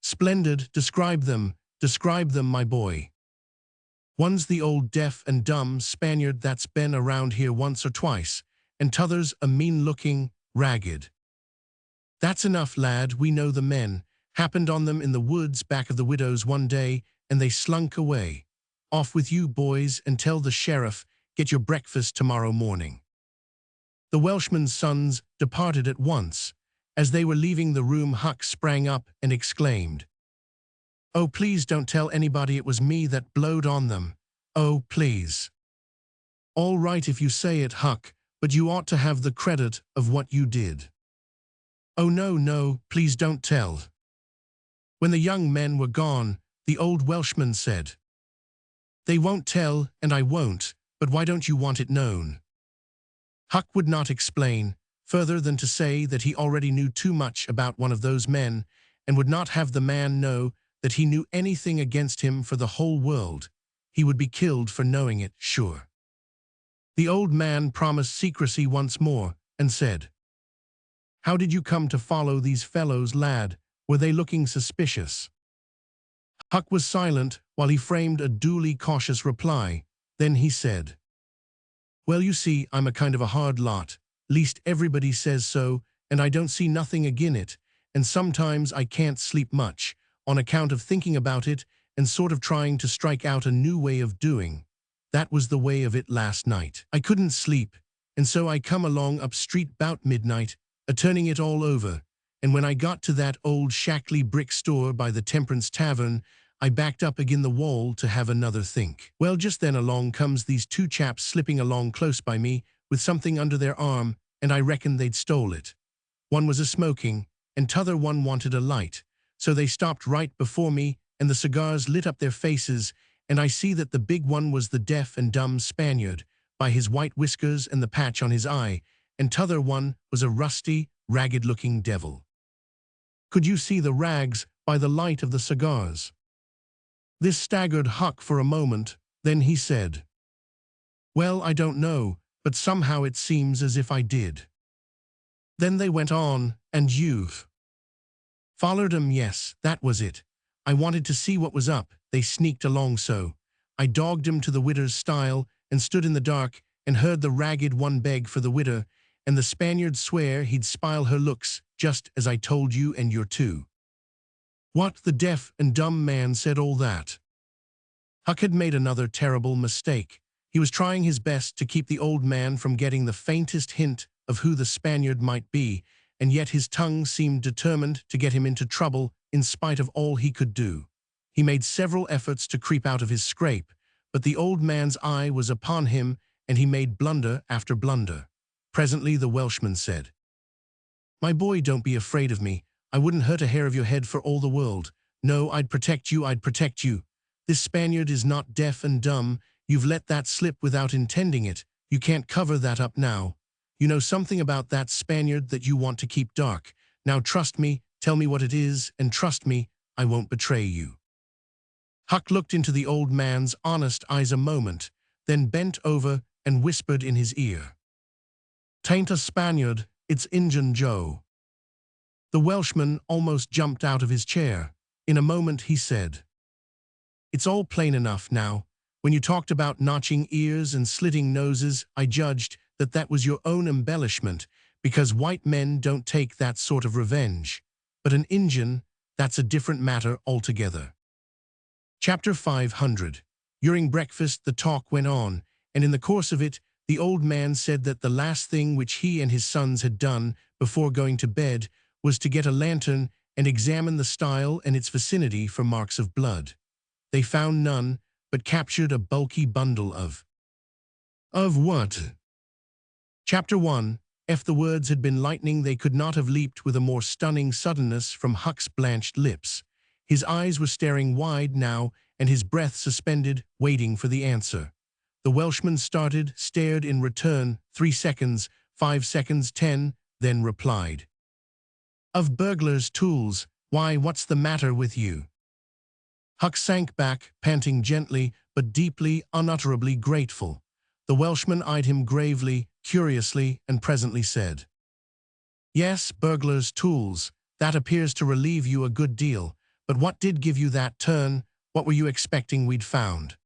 "Splendid. Describe them, my boy." "One's the old deaf and dumb Spaniard that's been around here once or twice, and t'other's a mean-looking, ragged." "That's enough, lad, we know the men. Happened on them in the woods back of the widow's one day, and they slunk away. Off with you, boys, and tell the sheriff, get your breakfast tomorrow morning." The Welshman's sons departed at once. As they were leaving the room, Huck sprang up and exclaimed, "Oh, please don't tell anybody it was me that blowed on them. Oh, please." "All right if you say it, Huck, but you ought to have the credit of what you did." "Oh, no, please don't tell." When the young men were gone, the old Welshman said, "They won't tell, and I won't, but why don't you want it known?" Huck would not explain, further than to say that he already knew too much about one of those men, and would not have the man know that he knew anything against him for the whole world. He would be killed for knowing it, sure. The old man promised secrecy once more, and said, "How did you come to follow these fellows, lad? Were they looking suspicious?" Huck was silent while he framed a duly cautious reply. Then he said, "Well, you see, I'm a kind of a hard lot. Least everybody says so, and I don't see nothing agin it, and sometimes I can't sleep much, on account of thinking about it and sort of trying to strike out a new way of doing. That was the way of it last night. I couldn't sleep, and so I come along up street 'bout midnight, a-turning it all over, and when I got to that old shackly brick store by the Temperance Tavern, I backed up agin the wall to have another think. Well, just then along comes these two chaps slipping along close by me with something under their arm, and I reckoned they'd stole it. One was a-smoking, and t'other one wanted a light, so they stopped right before me, and the cigars lit up their faces, and I see that the big one was the deaf and dumb Spaniard, by his white whiskers and the patch on his eye, and t'other one was a rusty, ragged-looking devil. Could you see the rags by the light of the cigars? This staggered Huck for a moment, then he said, "Well, I don't know, but somehow it seems as if I did." Then they went on, and you've followed 'em. Yes, that was it. I wanted to see what was up, they sneaked along so. I dogged 'em to the widder's stile, and stood in the dark, and heard the ragged one beg for the widder, and the Spaniard swear he'd spile her looks, just as I told you and your two. What, the deaf and dumb man said all that? Huck had made another terrible mistake. He was trying his best to keep the old man from getting the faintest hint of who the Spaniard might be, and yet his tongue seemed determined to get him into trouble in spite of all he could do. He made several efforts to creep out of his scrape, but the old man's eye was upon him, and he made blunder after blunder. Presently the Welshman said, "My boy, don't be afraid of me. I wouldn't hurt a hair of your head for all the world. No, I'd protect you, I'd protect you. This Spaniard is not deaf and dumb. You've let that slip without intending it. You can't cover that up now. You know something about that Spaniard that you want to keep dark. Now trust me, tell me what it is, and trust me, I won't betray you." Huck looked into the old man's honest eyes a moment, then bent over and whispered in his ear, "'Tain't a Spaniard, it's Injun Joe." The Welshman almost jumped out of his chair. In a moment he said, "It's all plain enough now. When you talked about notching ears and slitting noses, I judged that that was your own embellishment, because white men don't take that sort of revenge. But an Injun, that's a different matter altogether." Chapter 500. During breakfast the talk went on, and in the course of it, the old man said that the last thing which he and his sons had done before going to bed was to get a lantern and examine the stile and its vicinity for marks of blood. They found none, but captured a bulky bundle of what? Chapter 1. If the words had been lightning, they could not have leaped with a more stunning suddenness from Huck's blanched lips. His eyes were staring wide now, and his breath suspended, waiting for the answer. The Welshman started, stared in return, 3 seconds, 5 seconds, 10, then replied, "Of burglars' tools, why, what's the matter with you?" Huck sank back, panting gently, but deeply, unutterably grateful. The Welshman eyed him gravely, curiously, and presently said, "Yes, burglars' tools. That appears to relieve you a good deal. But what did give you that turn? What were you expecting we'd found?"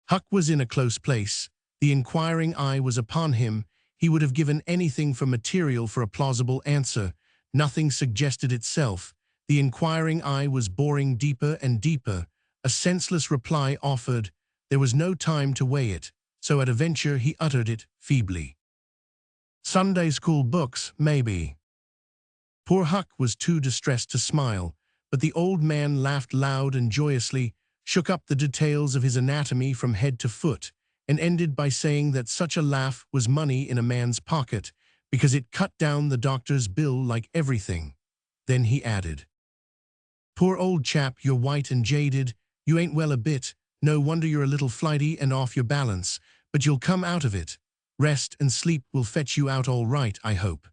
Huck was in a close place. The inquiring eye was upon him. He would have given anything for material for a plausible answer. Nothing suggested itself. The inquiring eye was boring deeper and deeper. A senseless reply offered. There was no time to weigh it, so at a venture he uttered it feebly. "Sunday school books, maybe." Poor Huck was too distressed to smile, but the old man laughed loud and joyously, shook up the details of his anatomy from head to foot, and ended by saying that such a laugh was money in a man's pocket, because it cut down the doctor's bill like everything. Then he added, "Poor old chap, you're white and jaded, you ain't well a bit, no wonder you're a little flighty and off your balance, but you'll come out of it. Rest and sleep will fetch you out all right, I hope."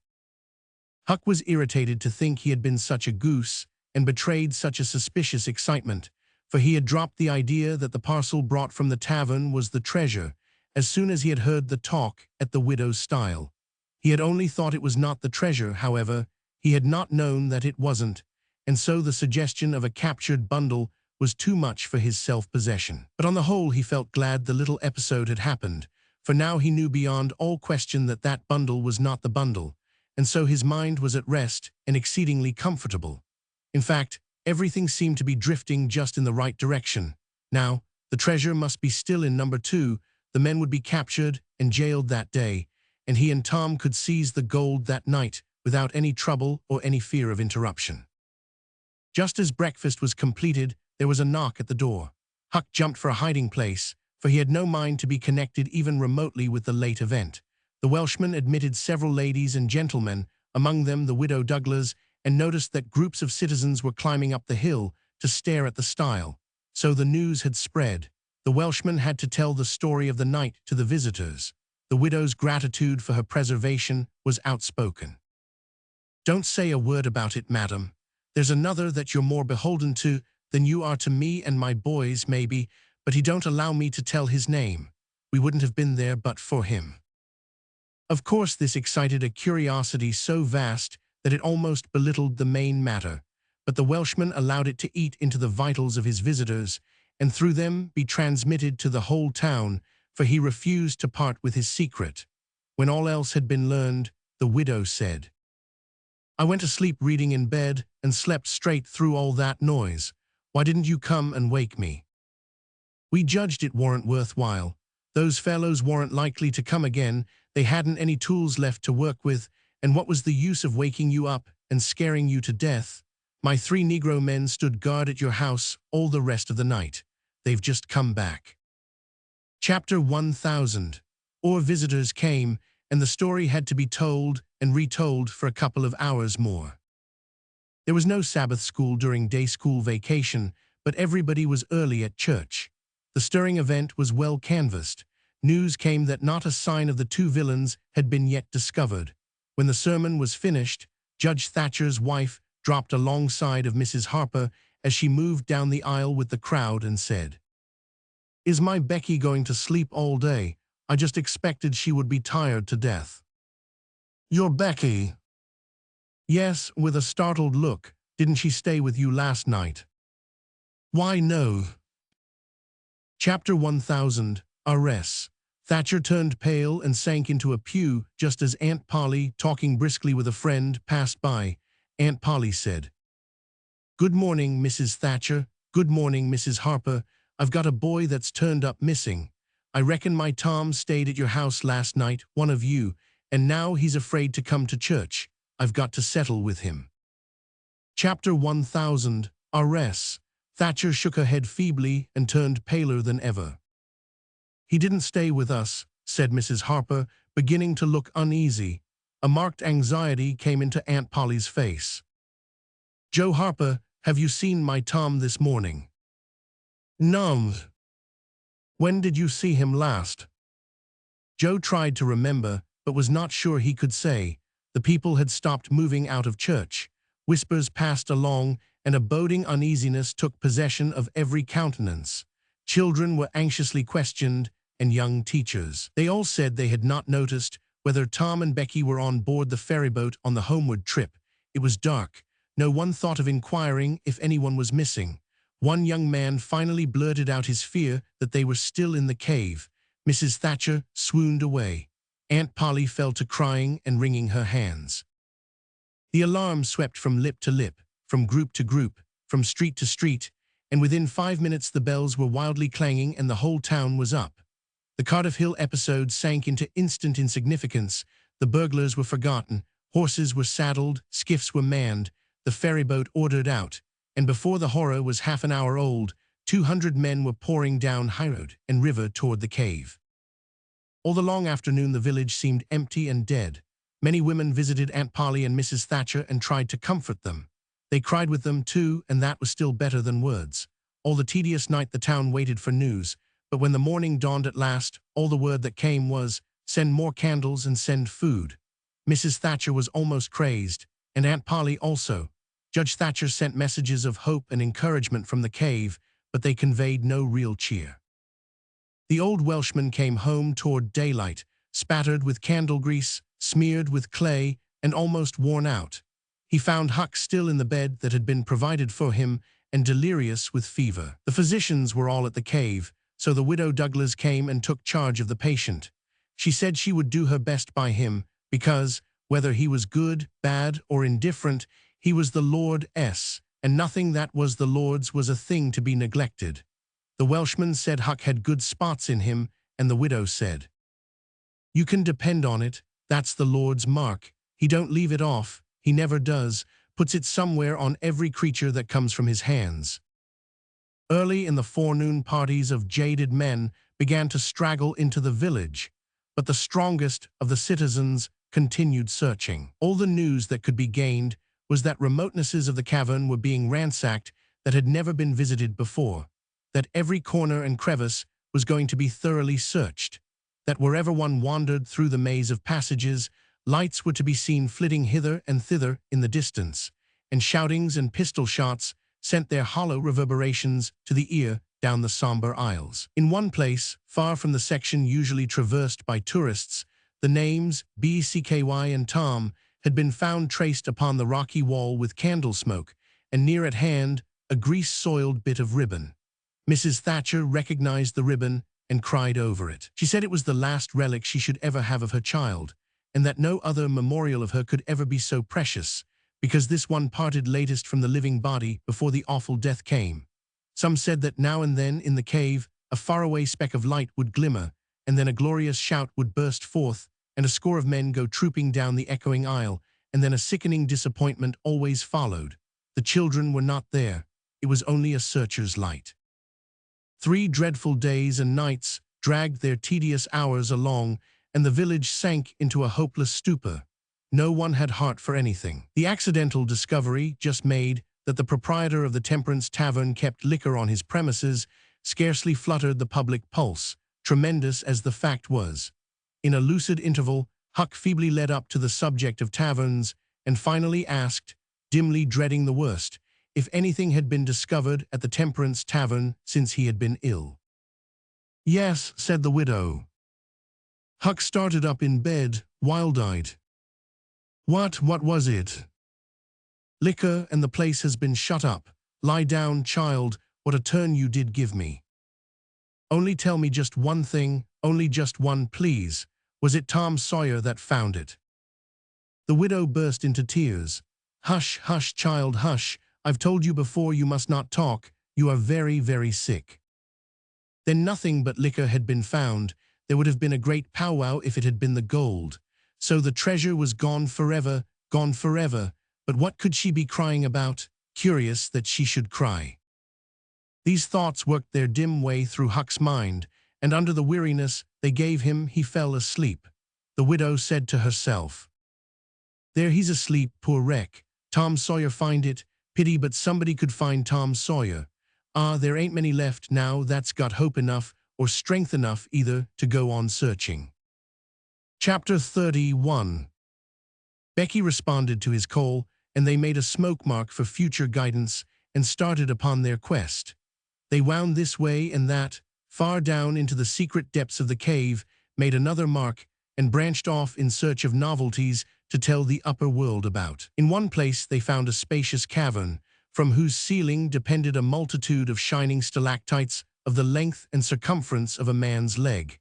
Huck was irritated to think he had been such a goose, and betrayed such a suspicious excitement, for he had dropped the idea that the parcel brought from the tavern was the treasure, as soon as he had heard the talk at the widow's stile. He had only thought it was not the treasure, however. He had not known that it wasn't, and so the suggestion of a captured bundle was too much for his self-possession. But on the whole he felt glad the little episode had happened, for now he knew beyond all question that that bundle was not the bundle, and so his mind was at rest and exceedingly comfortable. In fact, everything seemed to be drifting just in the right direction. Now, the treasure must be still in number 2, the men would be captured and jailed that day, and he and Tom could seize the gold that night without any trouble or any fear of interruption. Just as breakfast was completed, there was a knock at the door. Huck jumped for a hiding place, for he had no mind to be connected even remotely with the late event. The Welshman admitted several ladies and gentlemen, among them the widow Douglas, and noticed that groups of citizens were climbing up the hill to stare at the stile. So the news had spread. The Welshman had to tell the story of the night to the visitors. The widow's gratitude for her preservation was outspoken. "Don't say a word about it, madam. There's another that you're more beholden to than you are to me and my boys, maybe, but he don't allow me to tell his name. We wouldn't have been there but for him." Of course, this excited a curiosity so vast that it almost belittled the main matter, but the Welshman allowed it to eat into the vitals of his visitors, and through them be transmitted to the whole town, for he refused to part with his secret. When all else had been learned, the widow said, "I went to sleep reading in bed and slept straight through all that noise. Why didn't you come and wake me?" "We judged it warn't worthwhile. Those fellows warn't likely to come again. They hadn't any tools left to work with, and what was the use of waking you up and scaring you to death? My 3 Negro men stood guard at your house all the rest of the night. They've just come back." Chapter 1000. Or visitors came, and the story had to be told and retold for a couple of hours more. There was no Sabbath school during day school vacation, but everybody was early at church. The stirring event was well canvassed. News came that not a sign of the 2 villains had been yet discovered. When the sermon was finished, Judge Thatcher's wife dropped alongside of Mrs. Harper as she moved down the aisle with the crowd and said, "Is my Becky going to sleep all day? I just expected she would be tired to death." "Your Becky?" "Yes," with a startled look. "Didn't she stay with you last night?" "Why, no." Chapter 1000. Arrests. Thatcher turned pale and sank into a pew just as Aunt Polly, talking briskly with a friend, passed by. Aunt Polly said, "Good morning, Mrs. Thatcher. Good morning, Mrs. Harper. I've got a boy that's turned up missing. I reckon my Tom stayed at your house last night, one of you, and now he's afraid to come to church. I've got to settle with him." Chapter 1000. Arrests. Thatcher shook her head feebly and turned paler than ever. "He didn't stay with us," said Mrs. Harper, beginning to look uneasy. A marked anxiety came into Aunt Polly's face. "Joe Harper, have you seen my Tom this morning?" "No." "When did you see him last?" Joe tried to remember, but was not sure he could say. The people had stopped moving out of church. Whispers passed along, and a boding uneasiness took possession of every countenance. Children were anxiously questioned, and young teachers. They all said they had not noticed whether Tom and Becky were on board the ferryboat on the homeward trip. It was dark. No one thought of inquiring if anyone was missing. One young man finally blurted out his fear that they were still in the cave. Mrs. Thatcher swooned away. Aunt Polly fell to crying and wringing her hands. The alarm swept from lip to lip, from group to group, from street to street, and within 5 minutes the bells were wildly clanging and the whole town was up. The Cardiff Hill episode sank into instant insignificance. The burglars were forgotten, horses were saddled, skiffs were manned, the ferryboat ordered out, and before the horror was half an hour old, 200 men were pouring down high road and river toward the cave. All the long afternoon the village seemed empty and dead. Many women visited Aunt Polly and Mrs. Thatcher and tried to comfort them. They cried with them too, and that was still better than words. All the tedious night the town waited for news, but when the morning dawned at last, all the word that came was, "Send more candles and send food." Mrs. Thatcher was almost crazed, and Aunt Polly also. Judge Thatcher sent messages of hope and encouragement from the cave, but they conveyed no real cheer. The old Welshman came home toward daylight, spattered with candle grease, smeared with clay, and almost worn out. He found Huck still in the bed that had been provided for him and delirious with fever. The physicians were all at the cave, so the widow Douglas came and took charge of the patient. She said she would do her best by him because, whether he was good, bad, or indifferent, he was the Lord's, and nothing that was the Lord's was a thing to be neglected. The Welshman said Huck had good spots in him, and the widow said, "You can depend on it, that's the Lord's mark. He don't leave it off, he never does, puts it somewhere on every creature that comes from his hands. Early in the forenoon, parties of jaded men began to straggle into the village, but the strongest of the citizens continued searching. All the news that could be gained was that remotenesses of the cavern were being ransacked that had never been visited before, that every corner and crevice was going to be thoroughly searched, that wherever one wandered through the maze of passages, lights were to be seen flitting hither and thither in the distance, and shoutings and pistol shots sent their hollow reverberations to the ear down the somber aisles. In one place, far from the section usually traversed by tourists, the names Becky and Tom had been found traced upon the rocky wall with candle smoke, and near at hand, a grease-soiled bit of ribbon. Mrs. Thatcher recognized the ribbon and cried over it. She said it was the last relic she should ever have of her child, and that no other memorial of her could ever be so precious, because this one parted latest from the living body before the awful death came. Some said that now and then in the cave, a faraway speck of light would glimmer, and then a glorious shout would burst forth, and a score of men go trooping down the echoing aisle, and then a sickening disappointment always followed. The children were not there. It was only a searcher's light. 3 dreadful days and nights dragged their tedious hours along, and the village sank into a hopeless stupor. No one had heart for anything. The accidental discovery just made that the proprietor of the Temperance Tavern kept liquor on his premises scarcely fluttered the public pulse, tremendous as the fact was. In a lucid interval, Huck feebly led up to the subject of taverns and finally asked, dimly dreading the worst, if anything had been discovered at the Temperance Tavern since he had been ill. Yes, said the widow. Huck started up in bed, wild-eyed. What was it? Liquor, and the place has been shut up. Lie down, child, what a turn you did give me. Only tell me just one thing, only just one, please. Was it Tom Sawyer that found it? The widow burst into tears. Hush, hush, child, hush. I've told you before you must not talk. You are very, very sick. Then nothing but liquor had been found. There would have been a great powwow if it had been the gold. So the treasure was gone forever, but what could she be crying about? Curious that she should cry. These thoughts worked their dim way through Huck's mind, and under the weariness they gave him, he fell asleep. The widow said to herself, there he's asleep, poor wreck. Tom Sawyer find it, pity but somebody could find Tom Sawyer. Ah, there ain't many left now that's got hope enough or strength enough either to go on searching. Chapter 31. Becky responded to his call, and they made a smoke mark for future guidance and started upon their quest. They wound this way and that, far down into the secret depths of the cave, made another mark, and branched off in search of novelties to tell the upper world about. In one place they found a spacious cavern, from whose ceiling depended a multitude of shining stalactites of the length and circumference of a man's leg.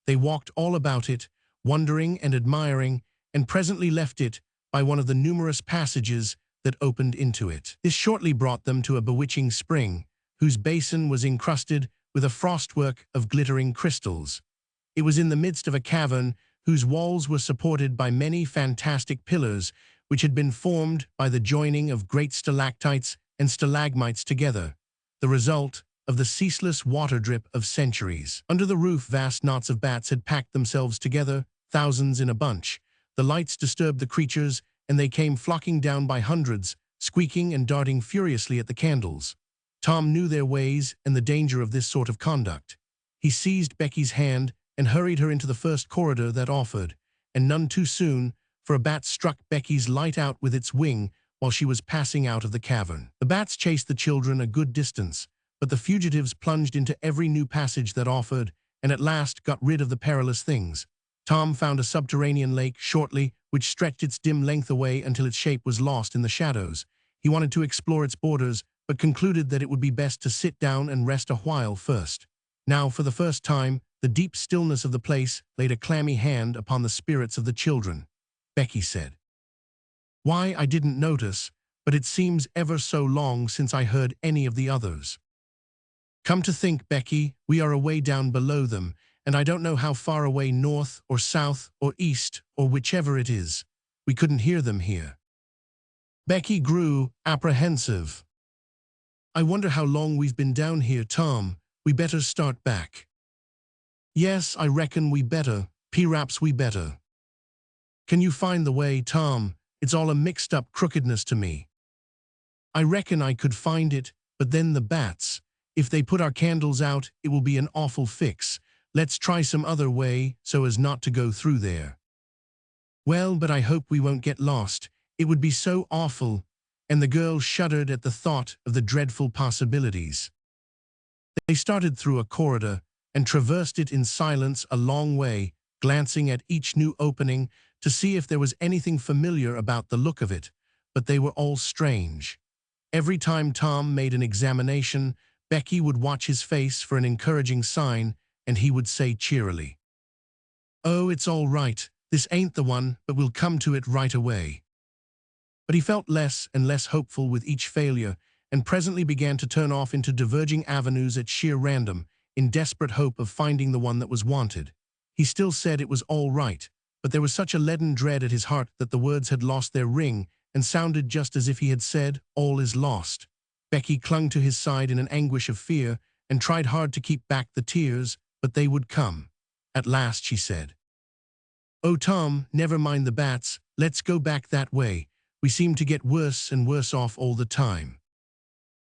They walked all about it, wondering and admiring, and presently left it by one of the numerous passages that opened into it. This shortly brought them to a bewitching spring, whose basin was encrusted with a frostwork of glittering crystals. It was in the midst of a cavern whose walls were supported by many fantastic pillars which had been formed by the joining of great stalactites and stalagmites together, the result of the ceaseless water drip of centuries. Under the roof vast knots of bats had packed themselves together, thousands in a bunch. The lights disturbed the creatures, and they came flocking down by hundreds, squeaking and darting furiously at the candles. Tom knew their ways and the danger of this sort of conduct. He seized Becky's hand and hurried her into the first corridor that offered, and none too soon, for a bat struck Becky's light out with its wing while she was passing out of the cavern. The bats chased the children a good distance, but the fugitives plunged into every new passage that offered, and at last got rid of the perilous things. Tom found a subterranean lake shortly, which stretched its dim length away until its shape was lost in the shadows. He wanted to explore its borders, but concluded that it would be best to sit down and rest a while first. Now, for the first time, the deep stillness of the place laid a clammy hand upon the spirits of the children. Becky said, "Why, I didn't notice, but it seems ever so long since I heard any of the others. Come to think, Becky, we are away down below them, and I don't know how far away north or south or east or whichever it is. We couldn't hear them here. Becky grew apprehensive. I wonder how long we've been down here, Tom. We better start back. Yes, I reckon we better. Perhaps we better. Can you find the way, Tom? It's all a mixed-up crookedness to me. I reckon I could find it, but then the bats. If they put our candles out, it will be an awful fix. Let's try some other way so as not to go through there. Well, but I hope we won't get lost. It would be so awful. And the girl shuddered at the thought of the dreadful possibilities. They started through a corridor and traversed it in silence a long way, glancing at each new opening to see if there was anything familiar about the look of it, but they were all strange. Every time Tom made an examination, Becky would watch his face for an encouraging sign, and he would say cheerily, "Oh, it's all right. This ain't the one, but we'll come to it right away." But he felt less and less hopeful with each failure, and presently began to turn off into diverging avenues at sheer random, in desperate hope of finding the one that was wanted. He still said it was all right, but there was such a leaden dread at his heart that the words had lost their ring and sounded just as if he had said, "All is lost." Becky clung to his side in an anguish of fear and tried hard to keep back the tears, but they would come. At last she said, "Oh, Tom, never mind the bats. Let's go back that way. We seem to get worse and worse off all the time."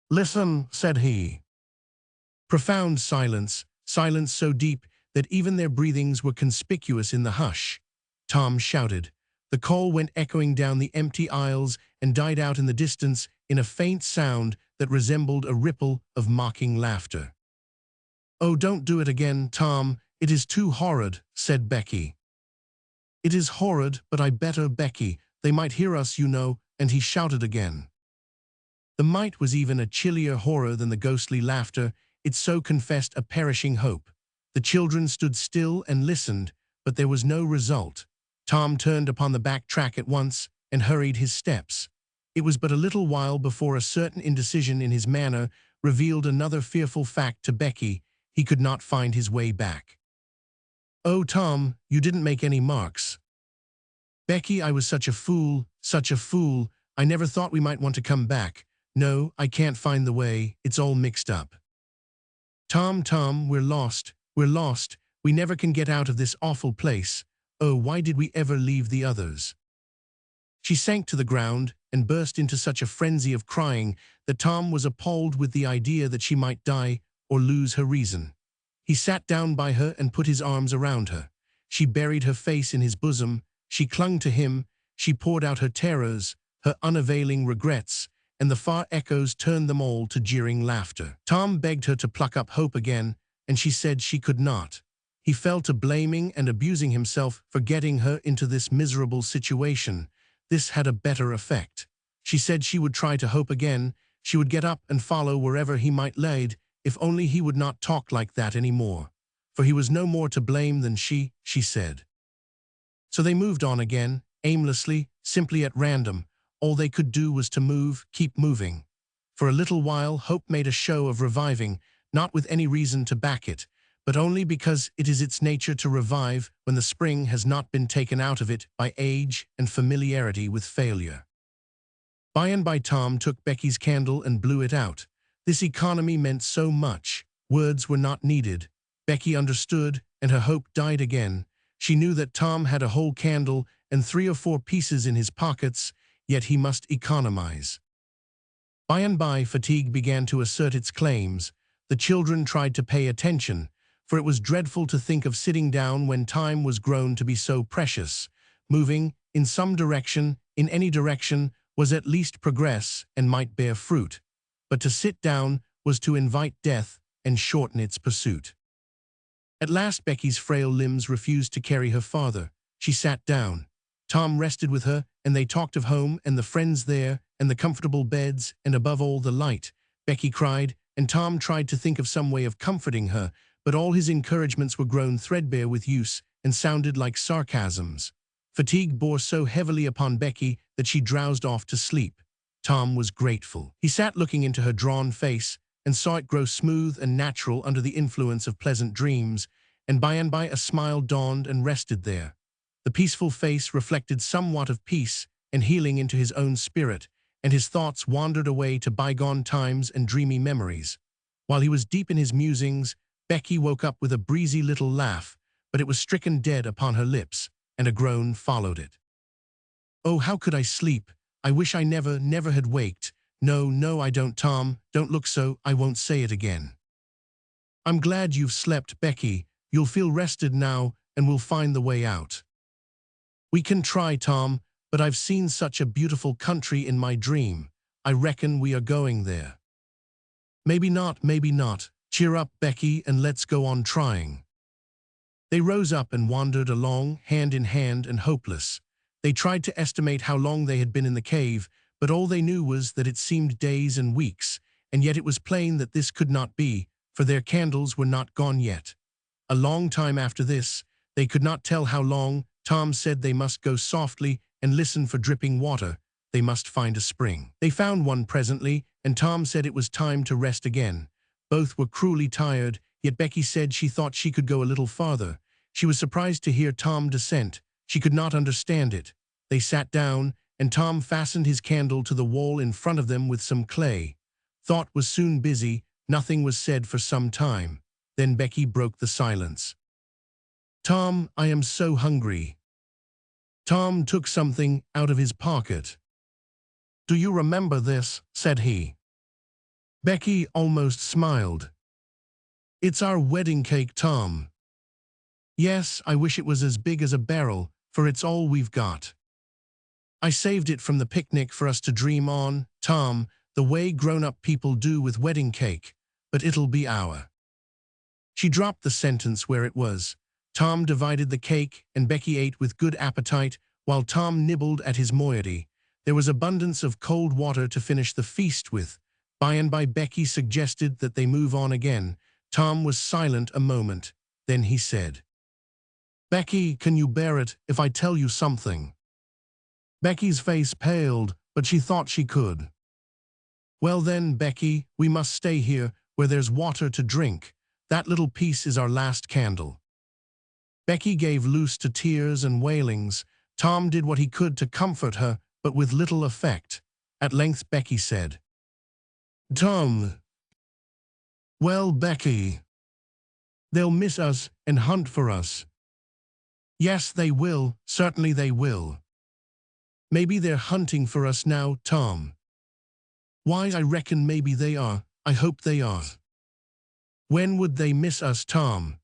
"Listen," said he. Profound silence, silence so deep that even their breathings were conspicuous in the hush. Tom shouted. The call went echoing down the empty aisles and died out in the distance in a faint sound that resembled a ripple of mocking laughter. "Oh, don't do it again, Tom. It is too horrid," said Becky. "It is horrid, but I better, Becky. They might hear us, you know," and he shouted again. The might was even a chillier horror than the ghostly laughter. It so confessed a perishing hope. The children stood still and listened, but there was no result. Tom turned upon the back track at once and hurried his steps. It was but a little while before a certain indecision in his manner revealed another fearful fact to Becky. He could not find his way back. "Oh, Tom, you didn't make any marks." "Becky, I was such a fool, such a fool. I never thought we might want to come back. No, I can't find the way. It's all mixed up." Tom, we're lost. We're lost. We never can get out of this awful place. Oh, why did we ever leave the others?" She sank to the ground and burst into such a frenzy of crying that Tom was appalled with the idea that she might die or lose her reason. He sat down by her and put his arms around her. She buried her face in his bosom. She clung to him. She poured out her terrors, her unavailing regrets, and the far echoes turned them all to jeering laughter. Tom begged her to pluck up hope again, and she said she could not. He fell to blaming and abusing himself for getting her into this miserable situation. This had a better effect. She said she would try to hope again. She would get up and follow wherever he might lead, if only he would not talk like that any more. For he was no more to blame than she said. So they moved on again, aimlessly, simply at random. All they could do was to move, keep moving. For a little while, hope made a show of reviving, not with any reason to back it, but only because it is its nature to revive when the spring has not been taken out of it by age and familiarity with failure. By and by Tom took Becky's candle and blew it out. This economy meant so much. Words were not needed. Becky understood, and her hope died again. She knew that Tom had a whole candle and 3 or 4 pieces in his pockets, yet he must economize. By and by, fatigue began to assert its claims. The children tried to pay attention, for it was dreadful to think of sitting down when time was grown to be so precious. Moving, in some direction, in any direction, was at least progress and might bear fruit. But to sit down was to invite death and shorten its pursuit. At last Becky's frail limbs refused to carry her farther. She sat down. Tom rested with her, and they talked of home and the friends there and the comfortable beds and above all the light. Becky cried, and Tom tried to think of some way of comforting her, but all his encouragements were grown threadbare with use and sounded like sarcasms. Fatigue bore so heavily upon Becky that she drowsed off to sleep. Tom was grateful. He sat looking into her drawn face and saw it grow smooth and natural under the influence of pleasant dreams, and by a smile dawned and rested there. The peaceful face reflected somewhat of peace and healing into his own spirit, and his thoughts wandered away to bygone times and dreamy memories. While he was deep in his musings, Becky woke up with a breezy little laugh, but it was stricken dead upon her lips, and a groan followed it. "Oh, how could I sleep? I wish I never had waked. No, no, I don't, Tom. Don't look so, I won't say it again." "I'm glad you've slept, Becky. You'll feel rested now, and we'll find the way out." "We can try, Tom, but I've seen such a beautiful country in my dream. I reckon we are going there." Maybe not. Cheer up, Becky, and let's go on trying." They rose up and wandered along, hand in hand and hopeless. They tried to estimate how long they had been in the cave, but all they knew was that it seemed days and weeks, and yet it was plain that this could not be, for their candles were not gone yet. A long time after this, they could not tell how long, Tom said they must go softly and listen for dripping water. They must find a spring. They found one presently, and Tom said it was time to rest again. Both were cruelly tired, yet Becky said she thought she could go a little farther. She was surprised to hear Tom dissent. She could not understand it. They sat down, and Tom fastened his candle to the wall in front of them with some clay. Thought was soon busy. Nothing was said for some time. Then Becky broke the silence. "Tom, I am so hungry." Tom took something out of his pocket. "Do you remember this?" said he. Becky almost smiled. "It's our wedding cake, Tom." "Yes, I wish it was as big as a barrel, for it's all we've got. I saved it from the picnic for us to dream on, Tom, the way grown-up people do with wedding cake, but it'll be our." She dropped the sentence where it was. Tom divided the cake, and Becky ate with good appetite, while Tom nibbled at his moiety. There was abundance of cold water to finish the feast with. By and by Becky suggested that they move on again. Tom was silent a moment. Then he said, "Becky, can you bear it if I tell you something?" Becky's face paled, but she thought she could. "Well then, Becky, we must stay here, where there's water to drink. That little piece is our last candle." Becky gave loose to tears and wailings. Tom did what he could to comfort her, but with little effect. At length Becky said, "Tom." "Well, Becky." "They'll miss us and hunt for us." "Yes, they will. Certainly they will." "Maybe they're hunting for us now, Tom." "Why, I reckon maybe they are. I hope they are." "When would they miss us, Tom?"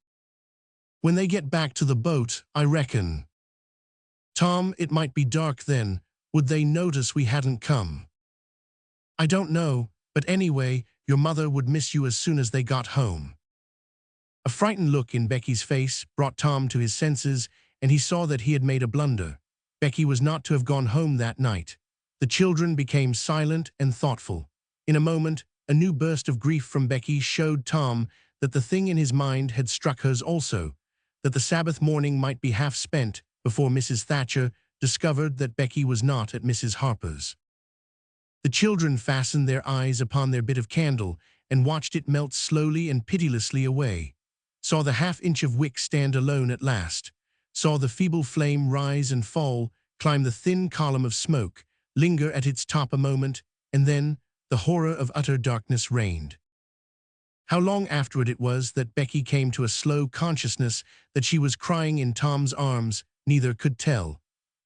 "When they get back to the boat, I reckon." "Tom, it might be dark then. Would they notice we hadn't come?" "I don't know, but anyway, your mother would miss you as soon as they got home." A frightened look in Becky's face brought Tom to his senses, and he saw that he had made a blunder. Becky was not to have gone home that night. The children became silent and thoughtful. In a moment, a new burst of grief from Becky showed Tom that the thing in his mind had struck hers also, that the Sabbath morning might be half spent before Mrs. Thatcher discovered that Becky was not at Mrs. Harper's. The children fastened their eyes upon their bit of candle and watched it melt slowly and pitilessly away, saw the half-inch of wick stand alone at last, saw the feeble flame rise and fall, climb the thin column of smoke, linger at its top a moment, and then the horror of utter darkness reigned. How long afterward it was that Becky came to a slow consciousness that she was crying in Tom's arms, neither could tell.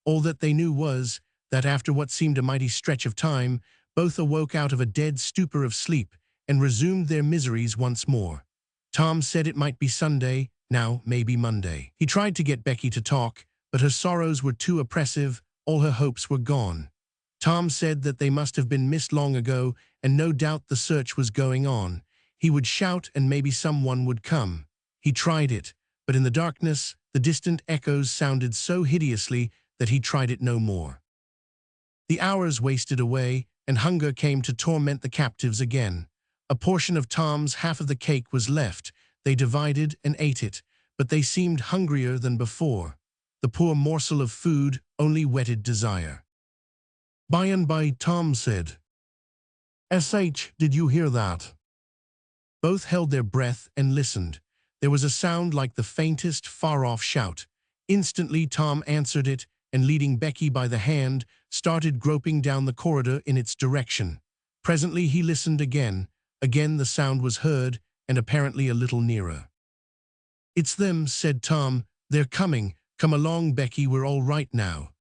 All that they knew was that after what seemed a mighty stretch of time, both awoke out of a dead stupor of sleep and resumed their miseries once more. Tom said it might be Sunday, now maybe Monday. He tried to get Becky to talk, but her sorrows were too oppressive, all her hopes were gone. Tom said that they must have been missed long ago, and no doubt the search was going on. He would shout and maybe someone would come. He tried it, but in the darkness, the distant echoes sounded so hideously that he tried it no more. The hours wasted away, and hunger came to torment the captives again. A portion of Tom's half of the cake was left. They divided and ate it, but they seemed hungrier than before. The poor morsel of food only whetted desire. By and by Tom said, "S.H., did you hear that?" Both held their breath and listened. There was a sound like the faintest, far-off shout. Instantly, Tom answered it, and leading Becky by the hand, started groping down the corridor in its direction. Presently he listened again. Again the sound was heard, and apparently a little nearer. "It's them," said Tom. "They're coming. Come along, Becky, we're all right now."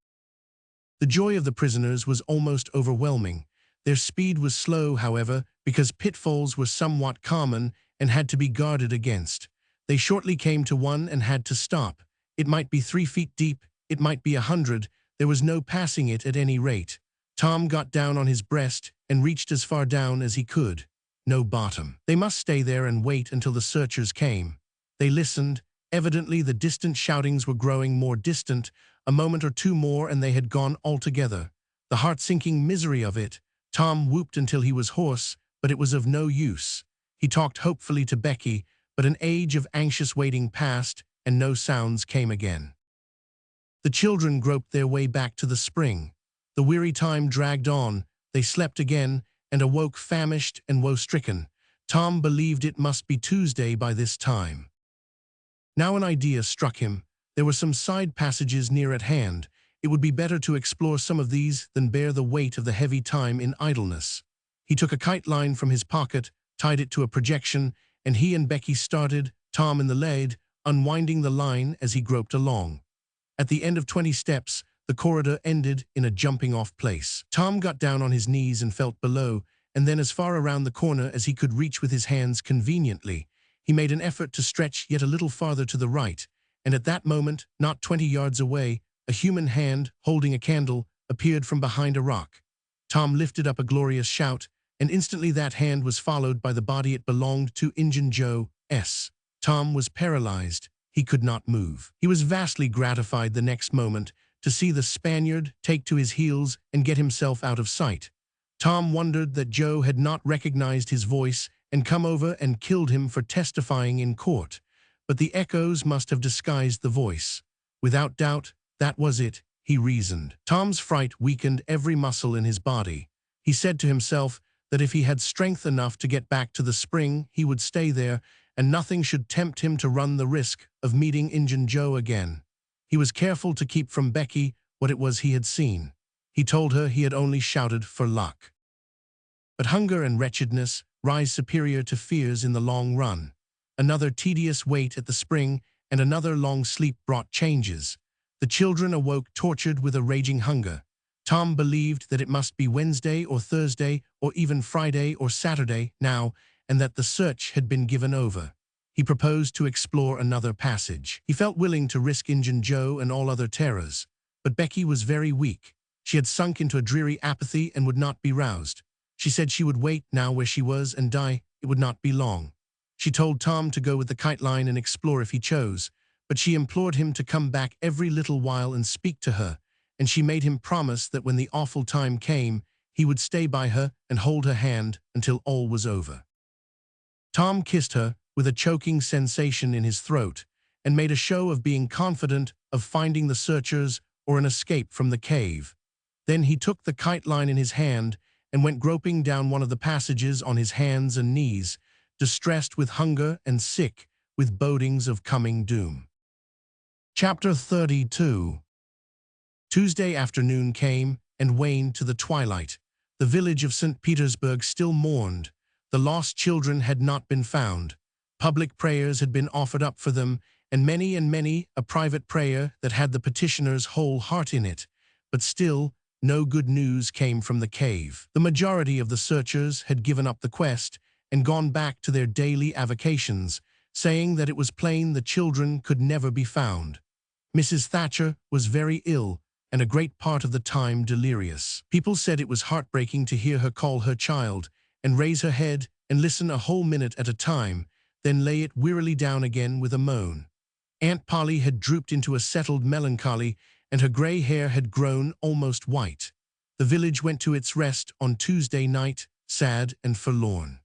The joy of the prisoners was almost overwhelming. Their speed was slow, however, because pitfalls were somewhat common and had to be guarded against. They shortly came to one and had to stop. It might be 3 feet deep, it might be 100, there was no passing it at any rate. Tom got down on his breast and reached as far down as he could. No bottom. They must stay there and wait until the searchers came. They listened. Evidently the distant shoutings were growing more distant. A moment or two more and they had gone altogether. The heart-sinking misery of it. Tom whooped until he was hoarse, but it was of no use. He talked hopefully to Becky, but an age of anxious waiting passed, and no sounds came again. The children groped their way back to the spring. The weary time dragged on. They slept again, and awoke famished and woe-stricken. Tom believed it must be Tuesday by this time. Now an idea struck him. There were some side passages near at hand. It would be better to explore some of these than bear the weight of the heavy time in idleness. He took a kite line from his pocket, tied it to a projection, and he and Becky started, Tom in the lead, unwinding the line as he groped along. At the end of 20 steps, the corridor ended in a jumping-off place. Tom got down on his knees and felt below, and then as far around the corner as he could reach with his hands conveniently. He made an effort to stretch yet a little farther to the right, and at that moment, not 20 yards away, a human hand, holding a candle, appeared from behind a rock. Tom lifted up a glorious shout, and instantly that hand was followed by the body it belonged to, Injun Joe S. Tom was paralyzed. He could not move. He was vastly gratified the next moment to see the Spaniard take to his heels and get himself out of sight. Tom wondered that Joe had not recognized his voice and come over and killed him for testifying in court. But the echoes must have disguised the voice. Without doubt, that was it, he reasoned. Tom's fright weakened every muscle in his body. He said to himself that if he had strength enough to get back to the spring, he would stay there, and nothing should tempt him to run the risk of meeting Injun Joe again. He was careful to keep from Becky what it was he had seen. He told her he had only shouted for luck. But hunger and wretchedness rise superior to fears in the long run. Another tedious wait at the spring and another long sleep brought changes. The children awoke tortured with a raging hunger. Tom believed that it must be Wednesday or Thursday or even Friday or Saturday now, and that the search had been given over. He proposed to explore another passage. He felt willing to risk Injun Joe and all other terrors. But Becky was very weak. She had sunk into a dreary apathy and would not be roused. She said she would wait now where she was and die. It would not be long. She told Tom to go with the kite line and explore if he chose, but she implored him to come back every little while and speak to her, and she made him promise that when the awful time came, he would stay by her and hold her hand until all was over. Tom kissed her with a choking sensation in his throat and made a show of being confident of finding the searchers or an escape from the cave. Then he took the kite line in his hand and went groping down one of the passages on his hands and knees, distressed with hunger and sick with bodings of coming doom. Chapter 32. Tuesday afternoon came and waned to the twilight. The village of St. Petersburg still mourned. The lost children had not been found. Public prayers had been offered up for them, and many a private prayer that had the petitioner's whole heart in it. But still, no good news came from the cave. The majority of the searchers had given up the quest and gone back to their daily avocations, saying that it was plain the children could never be found. Mrs. Thatcher was very ill, and a great part of the time delirious. People said it was heartbreaking to hear her call her child, and raise her head and listen a whole minute at a time, then lay it wearily down again with a moan. Aunt Polly had drooped into a settled melancholy, and her gray hair had grown almost white. The village went to its rest on Tuesday night, sad and forlorn.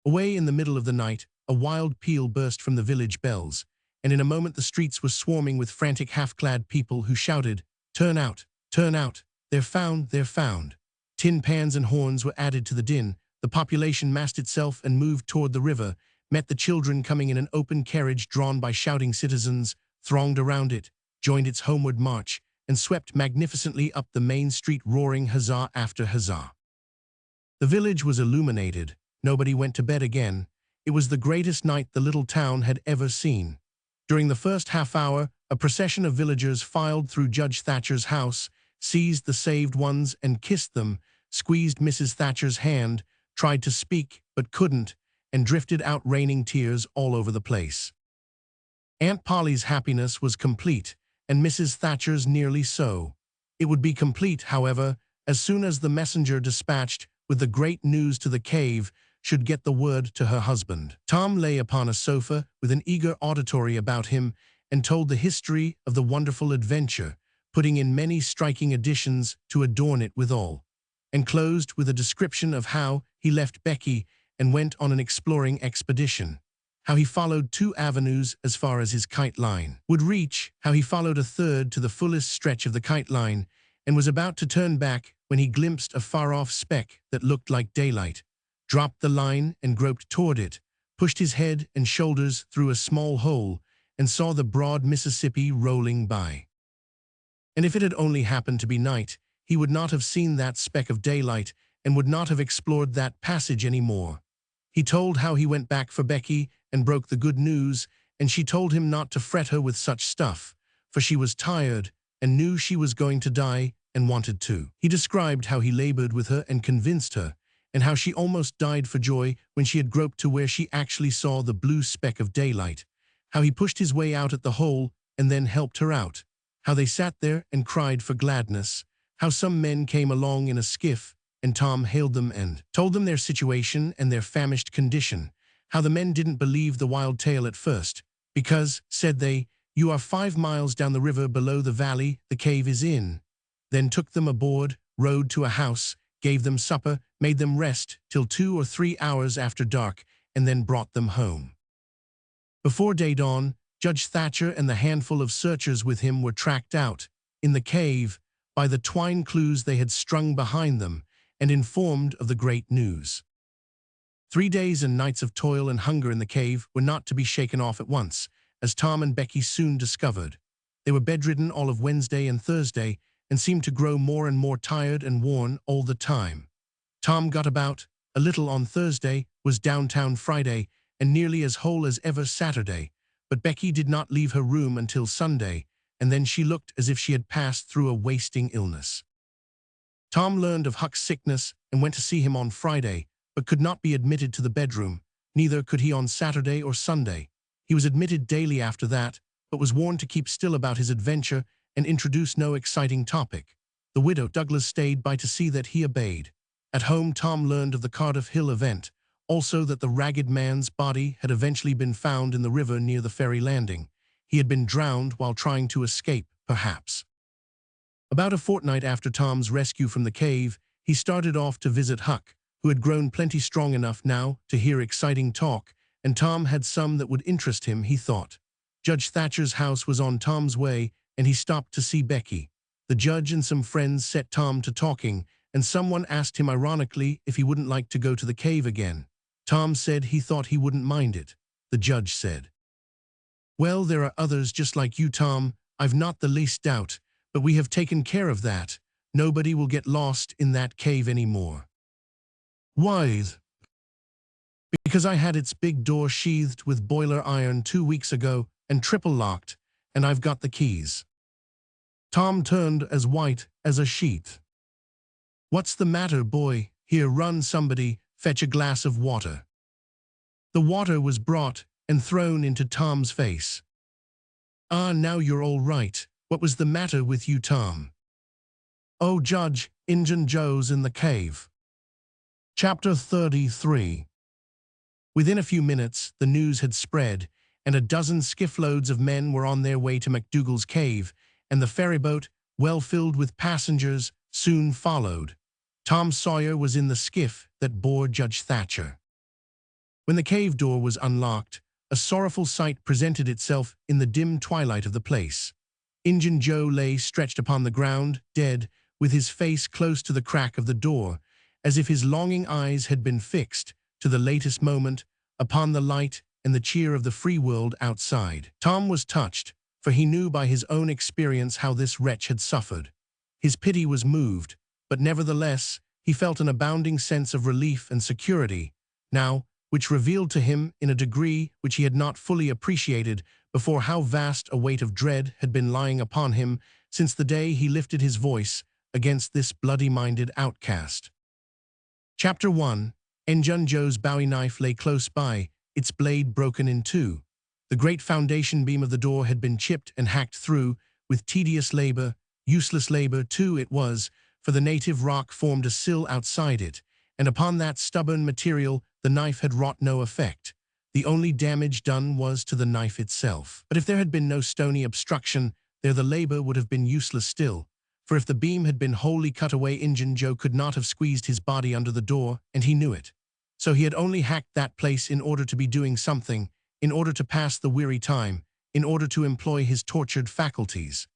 Away in the middle of the night, a wild peal burst from the village bells, and in a moment the streets were swarming with frantic half-clad people who shouted, "Turn out! Turn out! They're found! They're found!" Tin pans and horns were added to the din. The population massed itself and moved toward the river, met the children coming in an open carriage drawn by shouting citizens, thronged around it, joined its homeward march, and swept magnificently up the main street, roaring huzzah after huzzah. The village was illuminated. Nobody went to bed again. It was the greatest night the little town had ever seen. During the first half-hour, a procession of villagers filed through Judge Thatcher's house, seized the saved ones and kissed them, squeezed Mrs. Thatcher's hand, tried to speak but couldn't, and drifted out raining tears all over the place. Aunt Polly's happiness was complete, and Mrs. Thatcher's nearly so. It would be complete, however, as soon as the messenger dispatched with the great news to the cave should get the word to her husband. Tom lay upon a sofa with an eager auditory about him and told the history of the wonderful adventure, putting in many striking additions to adorn it withal, and closed with a description of how he left Becky and went on an exploring expedition, how he followed 2 avenues as far as his kite line would reach, how he followed a third to the fullest stretch of the kite line, and was about to turn back when he glimpsed a far-off speck that looked like daylight, dropped the line and groped toward it, pushed his head and shoulders through a small hole, and saw the broad Mississippi rolling by. And if it had only happened to be night, he would not have seen that speck of daylight and would not have explored that passage any more. He told how he went back for Becky and broke the good news, and she told him not to fret her with such stuff, for she was tired and knew she was going to die and wanted to. He described how he labored with her and convinced her, and how she almost died for joy when she had groped to where she actually saw the blue speck of daylight, how he pushed his way out at the hole and then helped her out, how they sat there and cried for gladness, how some men came along in a skiff and Tom hailed them and told them their situation and their famished condition, how the men didn't believe the wild tale at first, because, said they, you are 5 miles down the river below the valley the cave is in, then took them aboard, rowed to a house, gave them supper, made them rest till 2 or 3 hours after dark, and then brought them home. Before day dawn, Judge Thatcher and the handful of searchers with him were tracked out, in the cave, by the twine clues they had strung behind them, and informed of the great news. 3 days and nights of toil and hunger in the cave were not to be shaken off at once, as Tom and Becky soon discovered. They were bedridden all of Wednesday and Thursday, and seemed to grow more and more tired and worn all the time. Tom got about a little on Thursday, was downtown Friday, and nearly as whole as ever Saturday, but Becky did not leave her room until Sunday, and then she looked as if she had passed through a wasting illness. Tom learned of Huck's sickness and went to see him on Friday, but could not be admitted to the bedroom. Neither could he on Saturday or Sunday. He was admitted daily after that, but was warned to keep still about his adventure and introduce no exciting topic. The widow Douglas stayed by to see that he obeyed. At home, Tom learned of the Cardiff Hill event, also that the ragged man's body had eventually been found in the river near the ferry landing. He had been drowned while trying to escape, perhaps. About a fortnight after Tom's rescue from the cave, he started off to visit Huck, who had grown plenty strong enough now to hear exciting talk, and Tom had some that would interest him, he thought. Judge Thatcher's house was on Tom's way, and he stopped to see Becky. The judge and some friends set Tom to talking, and someone asked him ironically if he wouldn't like to go to the cave again. Tom said he thought he wouldn't mind it. The judge said, "Well, there are others just like you, Tom. I've not the least doubt, but we have taken care of that. Nobody will get lost in that cave anymore." "Why?" "Because I had its big door sheathed with boiler iron 2 weeks ago and triple locked, and I've got the keys." Tom turned as white as a sheet. "What's the matter, boy? Here, run somebody, fetch a glass of water." The water was brought and thrown into Tom's face. "Ah, now you're all right. What was the matter with you, Tom?" "Oh, Judge, Injun Joe's in the cave." Chapter 33. Within a few minutes, the news had spread, and a dozen skiff-loads of men were on their way to McDougal's cave, and the ferryboat, well filled with passengers, soon followed. Tom Sawyer was in the skiff that bore Judge Thatcher. When the cave door was unlocked, a sorrowful sight presented itself in the dim twilight of the place. Injun Joe lay stretched upon the ground, dead, with his face close to the crack of the door, as if his longing eyes had been fixed, to the latest moment, upon the light and the cheer of the free world outside. Tom was touched, for he knew by his own experience how this wretch had suffered. His pity was moved, but nevertheless he felt an abounding sense of relief and security, now, which revealed to him in a degree which he had not fully appreciated before how vast a weight of dread had been lying upon him since the day he lifted his voice against this bloody-minded outcast. Chapter 1. Injun Joe's Bowie knife lay close by, its blade broken in two. The great foundation beam of the door had been chipped and hacked through, with tedious labor, useless labor too it was, for the native rock formed a sill outside it, and upon that stubborn material the knife had wrought no effect. The only damage done was to the knife itself. But if there had been no stony obstruction, there the labor would have been useless still, for if the beam had been wholly cut away, Injun Joe could not have squeezed his body under the door, and he knew it. So he had only hacked that place in order to be doing something, in order to pass the weary time, in order to employ his tortured faculties.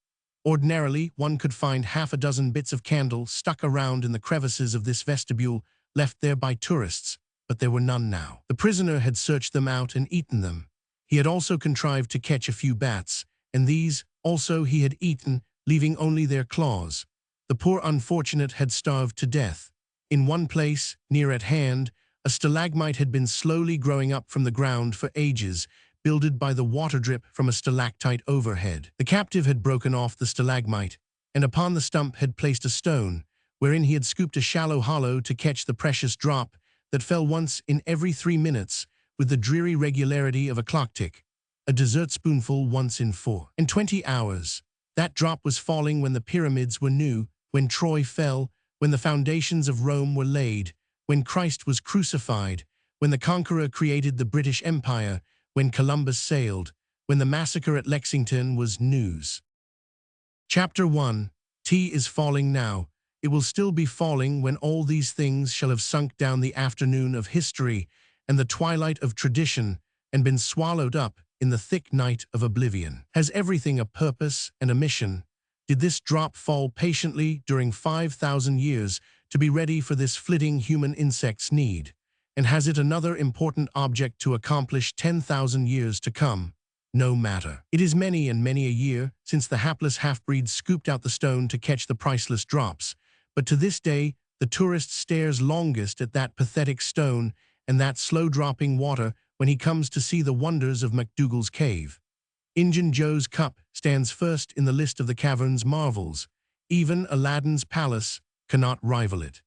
Ordinarily, one could find half a dozen bits of candle stuck around in the crevices of this vestibule, left there by tourists, but there were none now. The prisoner had searched them out and eaten them. He had also contrived to catch a few bats, and these, also, he had eaten, leaving only their claws. The poor unfortunate had starved to death. In one place, near at hand, a stalagmite had been slowly growing up from the ground for ages, builded by the water drip from a stalactite overhead. The captive had broken off the stalagmite, and upon the stump had placed a stone, wherein he had scooped a shallow hollow to catch the precious drop that fell once in every 3 minutes with the dreary regularity of a clock tick, a dessert spoonful once in 24 hours. That drop was falling when the pyramids were new, when Troy fell, when the foundations of Rome were laid, when Christ was crucified, when the conqueror created the British Empire, when Columbus sailed, when the massacre at Lexington was news. Chapter 1. Tea is falling now. It will still be falling when all these things shall have sunk down the afternoon of history and the twilight of tradition and been swallowed up in the thick night of oblivion. Has everything a purpose and a mission? Did this drop fall patiently during 5,000 years to be ready for this flitting human insect's need? And has it another important object to accomplish 10,000 years to come? No matter. It is many and many a year since the hapless half-breed scooped out the stone to catch the priceless drops, but to this day the tourist stares longest at that pathetic stone and that slow-dropping water when he comes to see the wonders of MacDougall's cave. Injun Joe's cup stands first in the list of the cavern's marvels. Even Aladdin's palace cannot rival it.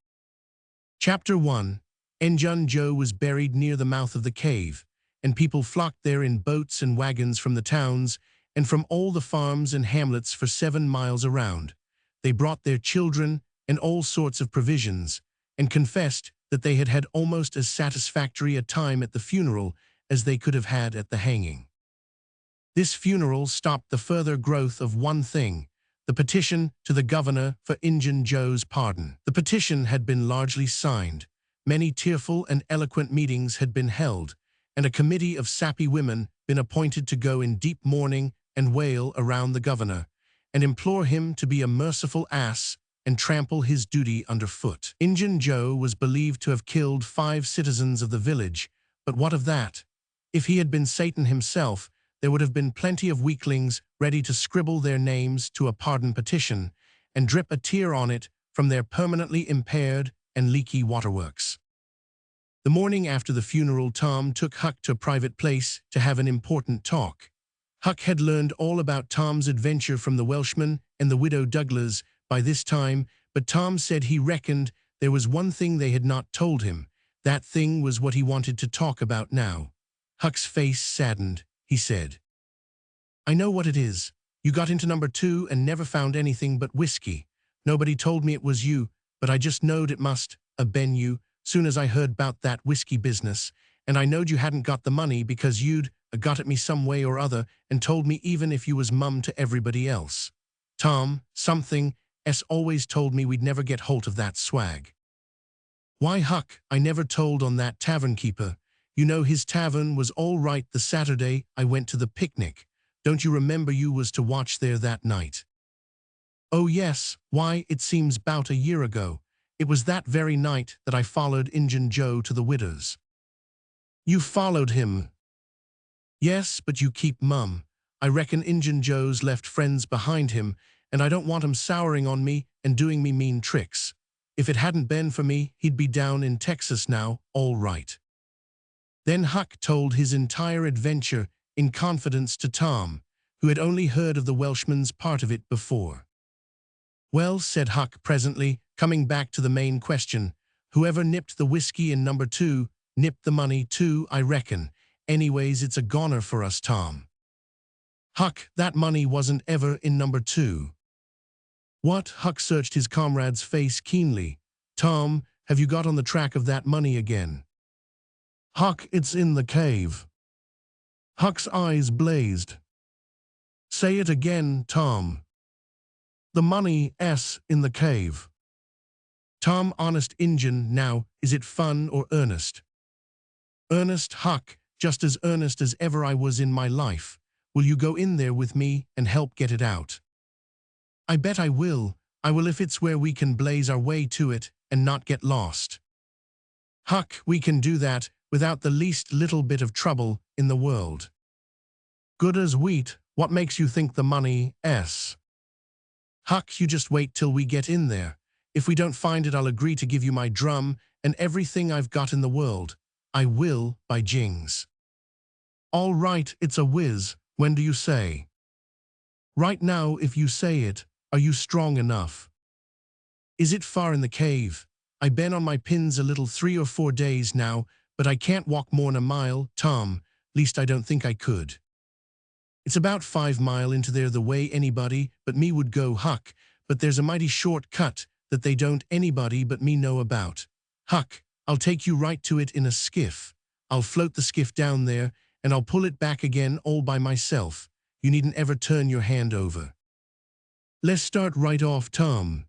Chapter 1. Injun Joe was buried near the mouth of the cave, and people flocked there in boats and wagons from the towns and from all the farms and hamlets for 7 miles around. They brought their children and all sorts of provisions, and confessed that they had had almost as satisfactory a time at the funeral as they could have had at the hanging. This funeral stopped the further growth of one thing, the petition to the governor for Injun Joe's pardon. The petition had been largely signed. Many tearful and eloquent meetings had been held, and a committee of sappy women been appointed to go in deep mourning and wail around the governor, and implore him to be a merciful ass and trample his duty underfoot. Injun Joe was believed to have killed 5 citizens of the village, but what of that? If he had been Satan himself, there would have been plenty of weaklings ready to scribble their names to a pardon petition and drip a tear on it from their permanently impaired and leaky waterworks. The morning after the funeral, Tom took Huck to a private place to have an important talk. Huck had learned all about Tom's adventure from the Welshman and the widow Douglas by this time, but Tom said he reckoned there was one thing they had not told him. That thing was what he wanted to talk about now. Huck's face saddened. He said, "I know what it is. You got into number 2 and never found anything but whiskey. Nobody told me it was you, but I just knowed it must a been you soon as I heard 'bout that whiskey business, and I knowed you hadn't got the money because you'd got at me some way or other and told me even if you was mum to everybody else. Tom, something S always told me we'd never get holt of that swag." "Why, Huck, I never told on that tavern keeper. You know his tavern was all right the Saturday I went to the picnic. Don't you remember you was to watch there that night?" "Oh yes, why, it seems 'bout a year ago. It was that very night that I followed Injun Joe to the widow's." "You followed him?" "Yes, but you keep mum. I reckon Injun Joe's left friends behind him, and I don't want him souring on me and doing me mean tricks. If it hadn't been for me, he'd be down in Texas now, all right." Then Huck told his entire adventure in confidence to Tom, who had only heard of the Welshman's part of it before. "Well," said Huck presently, coming back to the main question, "whoever nipped the whiskey in number 2, nipped the money too, I reckon. Anyways, it's a goner for us, Tom." "Huck, that money wasn't ever in number 2. "What?" Huck searched his comrade's face keenly. "Tom, have you got on the track of that money again?" "Huck, it's in the cave." Huck's eyes blazed. "Say it again, Tom." "The money's in the cave." "Tom, honest Injun, now, is it fun or earnest?" "Earnest, Huck, just as earnest as ever I was in my life. Will you go in there with me and help get it out?" "I bet I will. I will if it's where we can blaze our way to it and not get lost." "Huck, we can do that without the least little bit of trouble in the world." "Good as wheat. What makes you think the money's?" "Huck, you just wait till we get in there. If we don't find it, I'll agree to give you my drum and everything I've got in the world. I will, by jings." "All right, it's a whiz. When do you say?" "Right now, if you say it. Are you strong enough?" "Is it far in the cave? I been on my pins a little 3 or 4 days now, but I can't walk more'n a mile, Tom. Least I don't think I could." "It's about 5 mile into there the way anybody but me would go, Huck, but there's a mighty short cut that they don't anybody but me know about. Huck, I'll take you right to it in a skiff. I'll float the skiff down there, and I'll pull it back again all by myself. You needn't ever turn your hand over." "Let's start right off, Tom."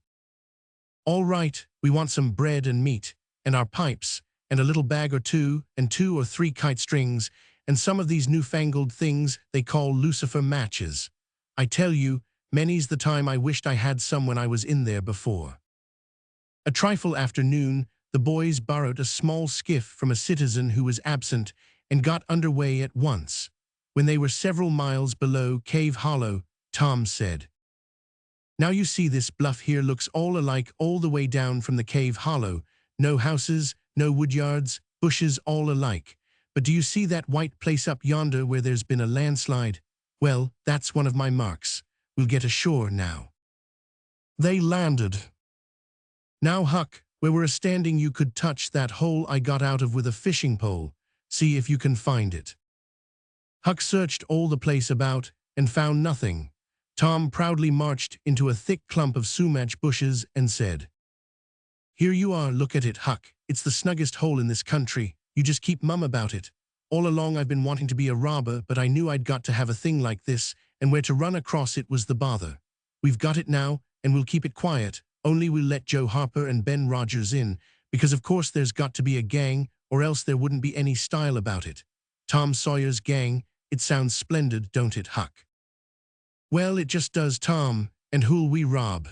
"All right, we want some bread and meat, and our pipes, and a little bag or two, and 2 or 3 kite strings, and some of these newfangled things they call lucifer matches. I tell you, many's the time I wished I had some when I was in there before." A trifle after noon, the boys borrowed a small skiff from a citizen who was absent and got under way at once. When they were several miles below Cave Hollow, Tom said, "Now you see this bluff here looks all alike all the way down from the Cave Hollow. No houses, no woodyards, bushes all alike. But do you see that white place up yonder where there's been a landslide? Well, that's one of my marks. We'll get ashore now." They landed. "Now, Huck, where we're standing you could touch that hole I got out of with a fishing pole. See if you can find it." Huck searched all the place about and found nothing. Tom proudly marched into a thick clump of sumac bushes and said, "Here you are, look at it, Huck. It's the snuggest hole in this country. You just keep mum about it. All along I've been wanting to be a robber, but I knew I'd got to have a thing like this, and where to run across it was the bother. We've got it now, and we'll keep it quiet, only we'll let Joe Harper and Ben Rogers in, because of course there's got to be a gang, or else there wouldn't be any style about it. Tom Sawyer's gang, it sounds splendid, don't it, Huck?" "Well, it just does, Tom. And who'll we rob?"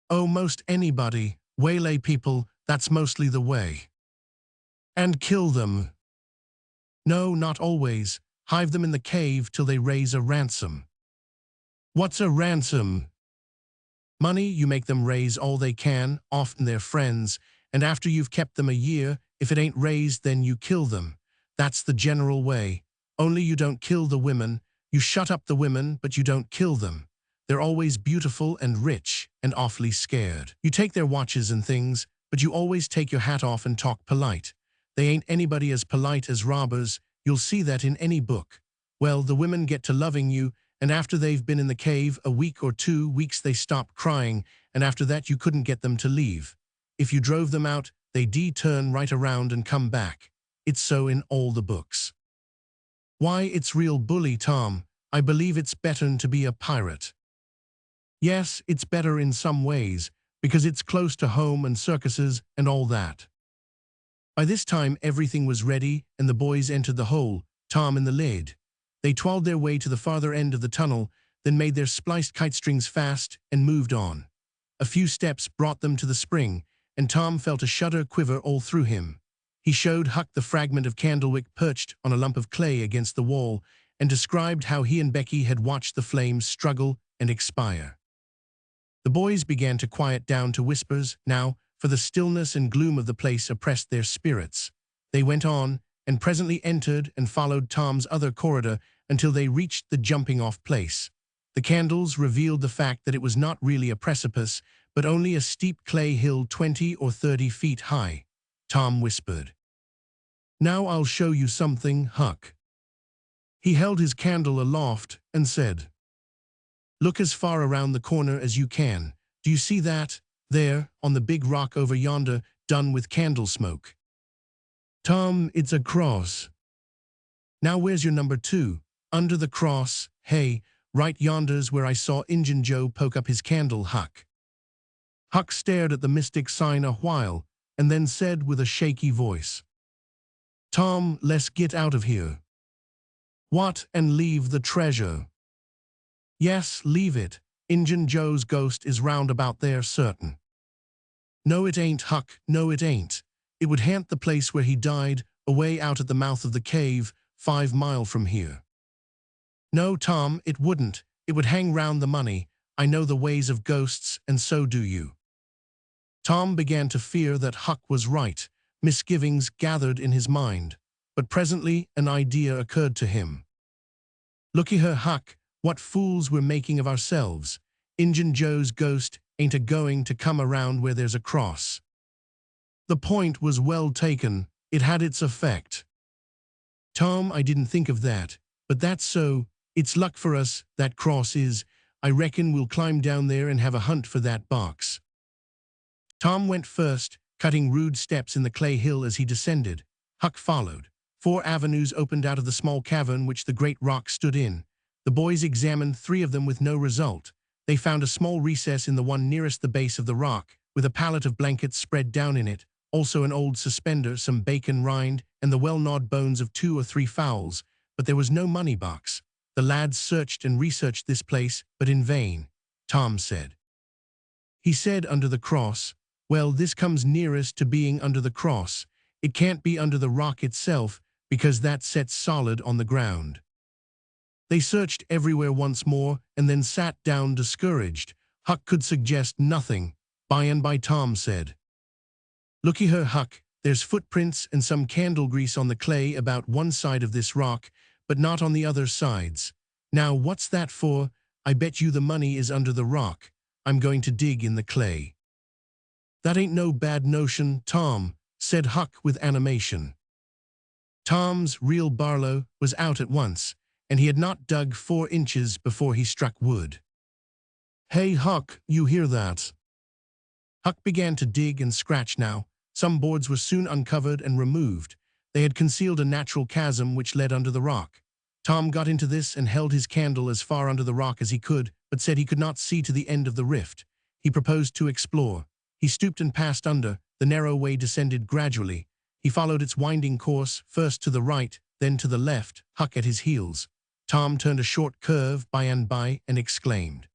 "Oh, most anybody. Waylay people, that's mostly the way." "And kill them?" "No, not always. Hive them in the cave till they raise a ransom." "What's a ransom?" "Money. You make them raise all they can, often their friends, and after you've kept them a year, if it ain't raised, then you kill them. That's the general way. Only you don't kill the women. You shut up the women, but you don't kill them. They're always beautiful and rich and awfully scared. You take their watches and things, but you always take your hat off and talk polite. They ain't anybody as polite as robbers. You'll see that in any book. Well, the women get to loving you, and after they've been in the cave a week or 2 weeks they stop crying, and after that you couldn't get them to leave. If you drove them out, they turn right around and come back. It's so in all the books." "Why, it's real bully, Tom. I believe it's better to be a pirate." "Yes, it's better in some ways, because it's close to home and circuses and all that." By this time everything was ready, and the boys entered the hole, Tom in the lead. They twirled their way to the farther end of the tunnel, then made their spliced kite strings fast and moved on. A few steps brought them to the spring, and Tom felt a shudder quiver all through him. He showed Huck the fragment of candlewick perched on a lump of clay against the wall, and described how he and Becky had watched the flames struggle and expire. The boys began to quiet down to whispers now, for the stillness and gloom of the place oppressed their spirits. They went on, and presently entered and followed Tom's other corridor until they reached the jumping-off place. The candles revealed the fact that it was not really a precipice, but only a steep clay hill 20 or 30 feet high. Tom whispered, "Now I'll show you something, Huck." He held his candle aloft and said, "Look as far around the corner as you can. Do you see that? There, on the big rock over yonder, done with candle smoke. Tom, it's a cross. Now where's your number 2? Under the cross, hey, right yonder's where I saw Injun Joe poke up his candle, Huck." Huck stared at the mystic sign a while, and then said with a shaky voice, "Tom, let's get out of here." "What, and leave the treasure?" "Yes, leave it. Injun Joe's ghost is round about there, certain." "No it ain't, Huck, no it ain't. It would haunt the place where he died, away out at the mouth of the cave, 5 mile from here." "No, Tom, it wouldn't. It would hang round the money. I know the ways of ghosts, and so do you." Tom began to fear that Huck was right. Misgivings gathered in his mind. But presently an idea occurred to him. "Looky here, Huck, what fools we're making of ourselves. Injun Joe's ghost ain't a-going to come around where there's a cross." The point was well taken. It had its effect. "Tom, I didn't think of that. But that's so. It's luck for us, that cross is. I reckon we'll climb down there and have a hunt for that box." Tom went first, cutting rude steps in the clay hill as he descended. Huck followed. 4 avenues opened out of the small cavern which the great rock stood in. The boys examined 3 of them with no result. They found a small recess in the one nearest the base of the rock, with a pallet of blankets spread down in it, also an old suspender, some bacon rind, and the well-gnawed bones of 2 or 3 fowls, but there was no money box. The lads searched and researched this place, but in vain. Tom said. He said under the cross, "Well, this comes nearest to being under the cross. It can't be under the rock itself, because that sets solid on the ground." They searched everywhere once more, and then sat down discouraged. Huck could suggest nothing. By and by Tom said, "Looky here, Huck, there's footprints and some candle grease on the clay about one side of this rock, but not on the other sides. Now what's that for? I bet you the money is under the rock. I'm going to dig in the clay." "That ain't no bad notion, Tom," said Huck with animation. Tom's real Barlow was out at once, and he had not dug 4 inches before he struck wood. "Hey, Huck, you hear that?" Huck began to dig and scratch now. Some boards were soon uncovered and removed. They had concealed a natural chasm which led under the rock. Tom got into this and held his candle as far under the rock as he could, but said he could not see to the end of the rift. He proposed to explore. He stooped and passed under. The narrow way descended gradually. He followed its winding course, first to the right, then to the left, Huck at his heels. Tom turned a short curve by and by and exclaimed,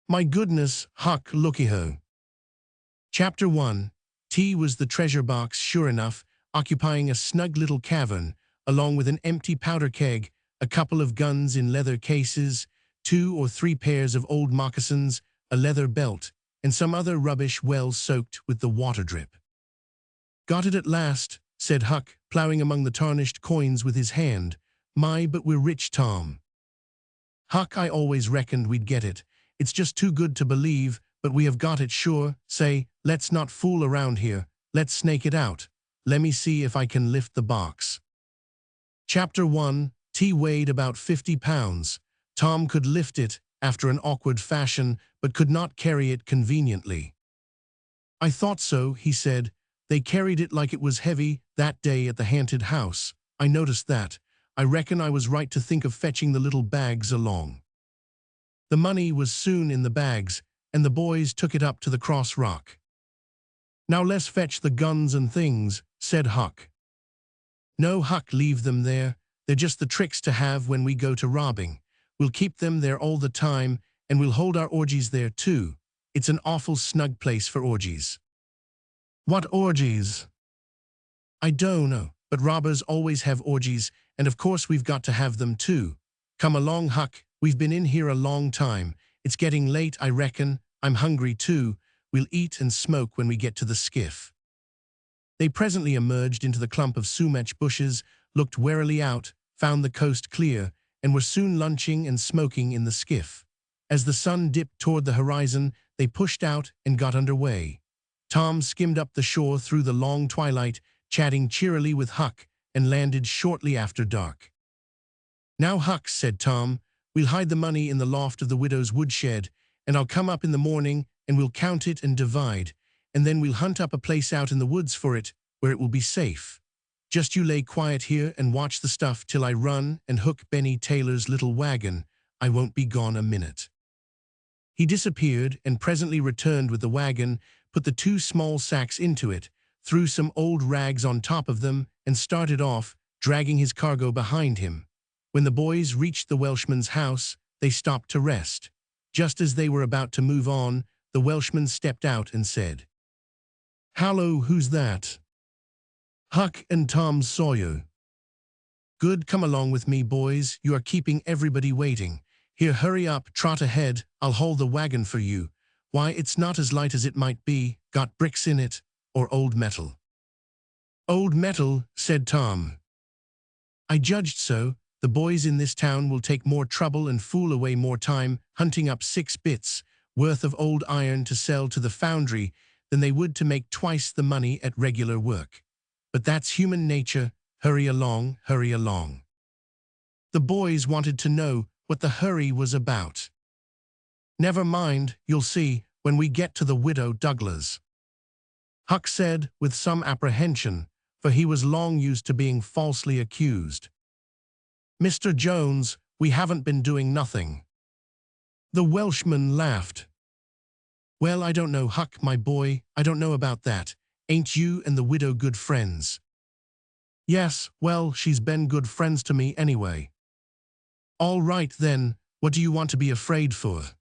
"My goodness, Huck, looky here." Chapter 1. T was the treasure box, sure enough, occupying a snug little cavern, along with an empty powder keg, a couple of guns in leather cases, 2 or 3 pairs of old moccasins, a leather belt, and some other rubbish well soaked with the water drip. "Got it at last," said Huck, plowing among the tarnished coins with his hand. "My, but we're rich, Tom." "Huck, I always reckoned we'd get it. It's just too good to believe, but we have got it sure. Say, let's not fool around here. Let's snake it out. Lemme see if I can lift the box." Chapter 1. T weighed about 50 pounds. Tom could lift it, after an awkward fashion, but could not carry it conveniently. "I thought so," he said. "They carried it like it was heavy that day at the haunted house. I noticed that. I reckon I was right to think of fetching the little bags along." The money was soon in the bags, and the boys took it up to the cross rock. "Now let's fetch the guns and things," said Huck. "No, Huck, leave them there. They're just the tricks to have when we go to robbing. We'll keep them there all the time, and we'll hold our orgies there too. It's an awful snug place for orgies." "What orgies?" "I don't know, but robbers always have orgies, and of course we've got to have them too. Come along, Huck, we've been in here a long time. It's getting late, I reckon. I'm hungry too. We'll eat and smoke when we get to the skiff. They presently emerged into the clump of sumac bushes, looked warily out, found the coast clear, and were soon lunching and smoking in the skiff. As the sun dipped toward the horizon, they pushed out and got under way. Tom skimmed up the shore through the long twilight, chatting cheerily with Huck, and landed shortly after dark. "Now, Huck," said Tom, "we'll hide the money in the loft of the widow's woodshed, and I'll come up in the morning and we'll count it and divide, and then we'll hunt up a place out in the woods for it, where it will be safe. Just you lay quiet here and watch the stuff till I run and hook Benny Taylor's little wagon. I won't be gone a minute." He disappeared and presently returned with the wagon, put the 2 small sacks into it, threw some old rags on top of them, and started off, dragging his cargo behind him. When the boys reached the Welshman's house, they stopped to rest. Just as they were about to move on, the Welshman stepped out and said, "Hallo, who's that?" "Huck and Tom Sawyer." "Good, come along with me, boys. You are keeping everybody waiting. Here, hurry up, trot ahead. I'll haul the wagon for you. Why, it's not as light as it might be. Got bricks in it, or old metal?" "Old metal," said Tom. "I judged so. The boys in this town will take more trouble and fool away more time hunting up 6 bits worth of old iron to sell to the foundry than they would to make twice the money at regular work. But that's human nature. Hurry along, hurry along." The boys wanted to know what the hurry was about. "Never mind, you'll see when we get to the Widow Douglas," Huck said with some apprehension, for he was long used to being falsely accused. "Mr. Jones, we haven't been doing nothing." The Welshman laughed. "Well, I don't know, Huck, my boy, I don't know about that. Ain't you and the widow good friends?" "Yes, well, she's been good friends to me anyway." "All right, then, what do you want to be afraid for?"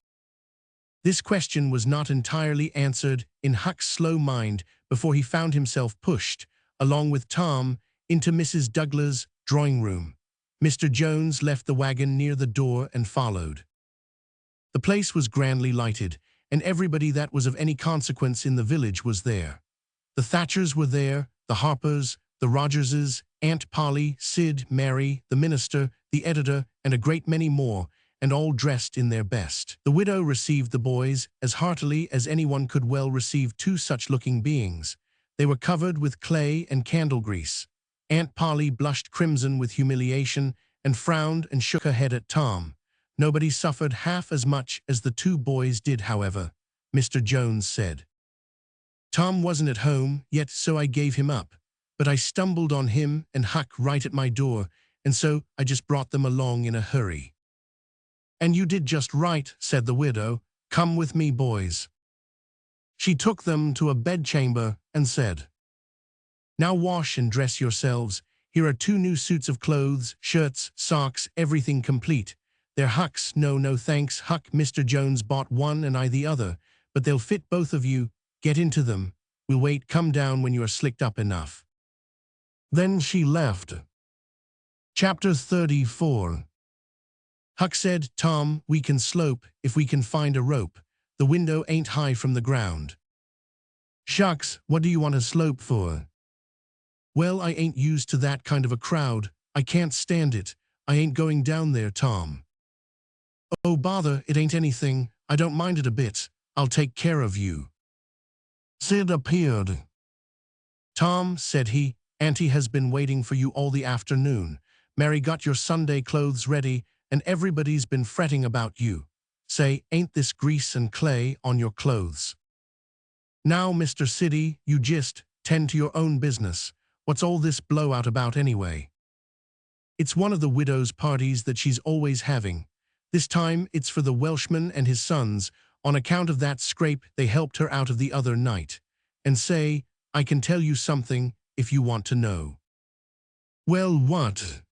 This question was not entirely answered in Huck's slow mind before he found himself pushed, along with Tom, into Mrs. Douglas' drawing room. Mr. Jones left the wagon near the door and followed. The place was grandly lighted, and everybody that was of any consequence in the village was there. The Thatchers were there, the Harpers, the Rogerses, Aunt Polly, Sid, Mary, the minister, the editor, and a great many more, and all dressed in their best. The widow received the boys as heartily as anyone could well receive 2 such-looking beings. They were covered with clay and candle grease. Aunt Polly blushed crimson with humiliation and frowned and shook her head at Tom. Nobody suffered half as much as the 2 boys did, however, Mr. Jones said. "Tom wasn't at home yet, so I gave him up. But I stumbled on him and Huck right at my door, and so I just brought them along in a hurry." "And you did just right," said the widow. "Come with me, boys." She took them to a bedchamber and said, "Now wash and dress yourselves. Here are 2 new suits of clothes, shirts, socks, everything complete. They're Huck's. No thanks, Huck. Mr. Jones bought one and I the other, but they'll fit both of you. Get into them. We'll wait. Come down when you are slicked up enough." Then she left. Chapter 34. Huck said, "Tom, we can slope if we can find a rope. The window ain't high from the ground." "Shucks, what do you want to slope for?" "Well, I ain't used to that kind of a crowd. I can't stand it. I ain't going down there, Tom." "Oh, bother, it ain't anything. I don't mind it a bit. I'll take care of you." Sid appeared. "Tom," said he, "Auntie has been waiting for you all the afternoon. Mary got your Sunday clothes ready, and everybody's been fretting about you. Say, ain't this grease and clay on your clothes?" "Now, Mr. Siddy, you just tend to your own business. What's all this blowout about anyway?" "It's one of the widow's parties that she's always having. This time it's for the Welshman and his sons, on account of that scrape they helped her out of the other night. And say, I can tell you something if you want to know." "Well, what?"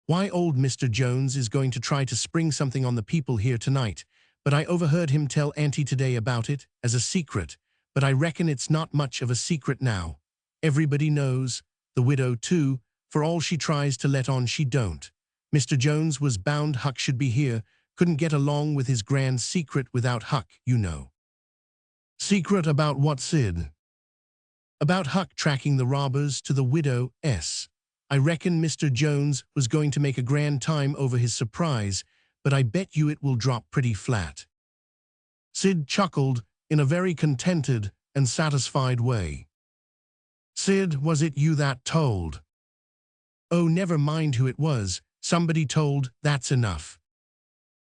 "Why, old Mr. Jones is going to try to spring something on the people here tonight, but I overheard him tell Auntie today about it as a secret, but I reckon it's not much of a secret now. Everybody knows, the widow too, for all she tries to let on she don't. Mr. Jones was bound Huck should be here, couldn't get along with his grand secret without Huck, you know. Secret about what, Sid? About Huck tracking the robbers to the widow's. I reckon Mr. Jones was going to make a grand time over his surprise, but I bet you it will drop pretty flat. Sid chuckled in a very contented and satisfied way. Sid, was it you that told? Oh, never mind who it was. Somebody told, that's enough.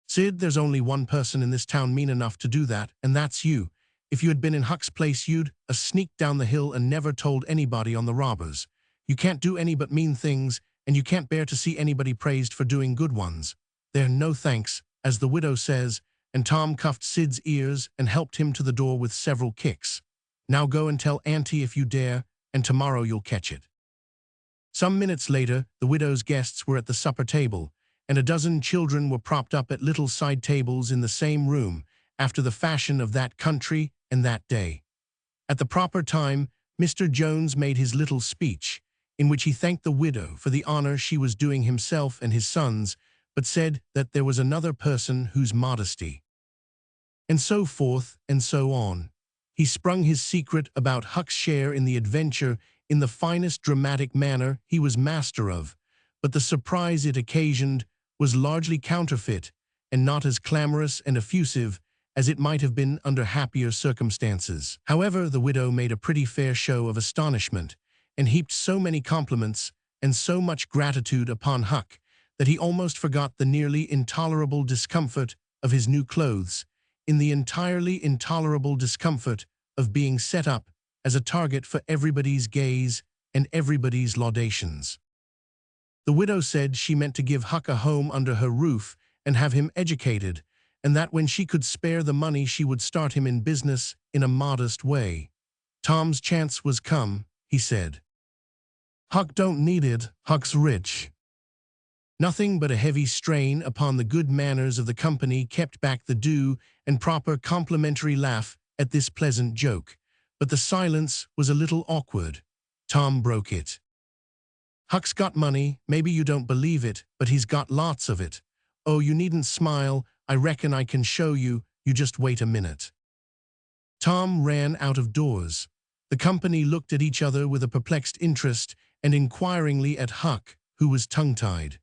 Sid, there's only one person in this town mean enough to do that, and that's you. If you had been in Huck's place, you'd sneaked down the hill and never told anybody on the robbers. You can't do any but mean things, and you can't bear to see anybody praised for doing good ones. There, no thanks, as the widow says, and Tom cuffed Sid's ears and helped him to the door with several kicks. Now go and tell Auntie if you dare, and tomorrow you'll catch it. Some minutes later, the widow's guests were at the supper table, and a dozen children were propped up at little side tables in the same room, after the fashion of that country and that day. At the proper time, Mr. Jones made his little speech, in which he thanked the widow for the honor she was doing himself and his sons, but said that there was another person whose modesty. And so forth and so on. He sprung his secret about Huck's share in the adventure in the finest dramatic manner he was master of, but the surprise it occasioned was largely counterfeit and not as clamorous and effusive as it might have been under happier circumstances. However, the widow made a pretty fair show of astonishment, and heaped so many compliments and so much gratitude upon Huck that he almost forgot the nearly intolerable discomfort of his new clothes, in the entirely intolerable discomfort of being set up as a target for everybody's gaze and everybody's laudations. The widow said she meant to give Huck a home under her roof and have him educated, and that when she could spare the money she would start him in business in a modest way. Tom's chance was come, he said. Huck don't need it, Huck's rich. Nothing but a heavy strain upon the good manners of the company kept back the due and proper complimentary laugh at this pleasant joke, but the silence was a little awkward. Tom broke it. Huck's got money, maybe you don't believe it, but he's got lots of it. Oh, you needn't smile, I reckon I can show you, you just wait a minute. Tom ran out of doors. The company looked at each other with a perplexed interest and inquiringly at Huck, who was tongue-tied.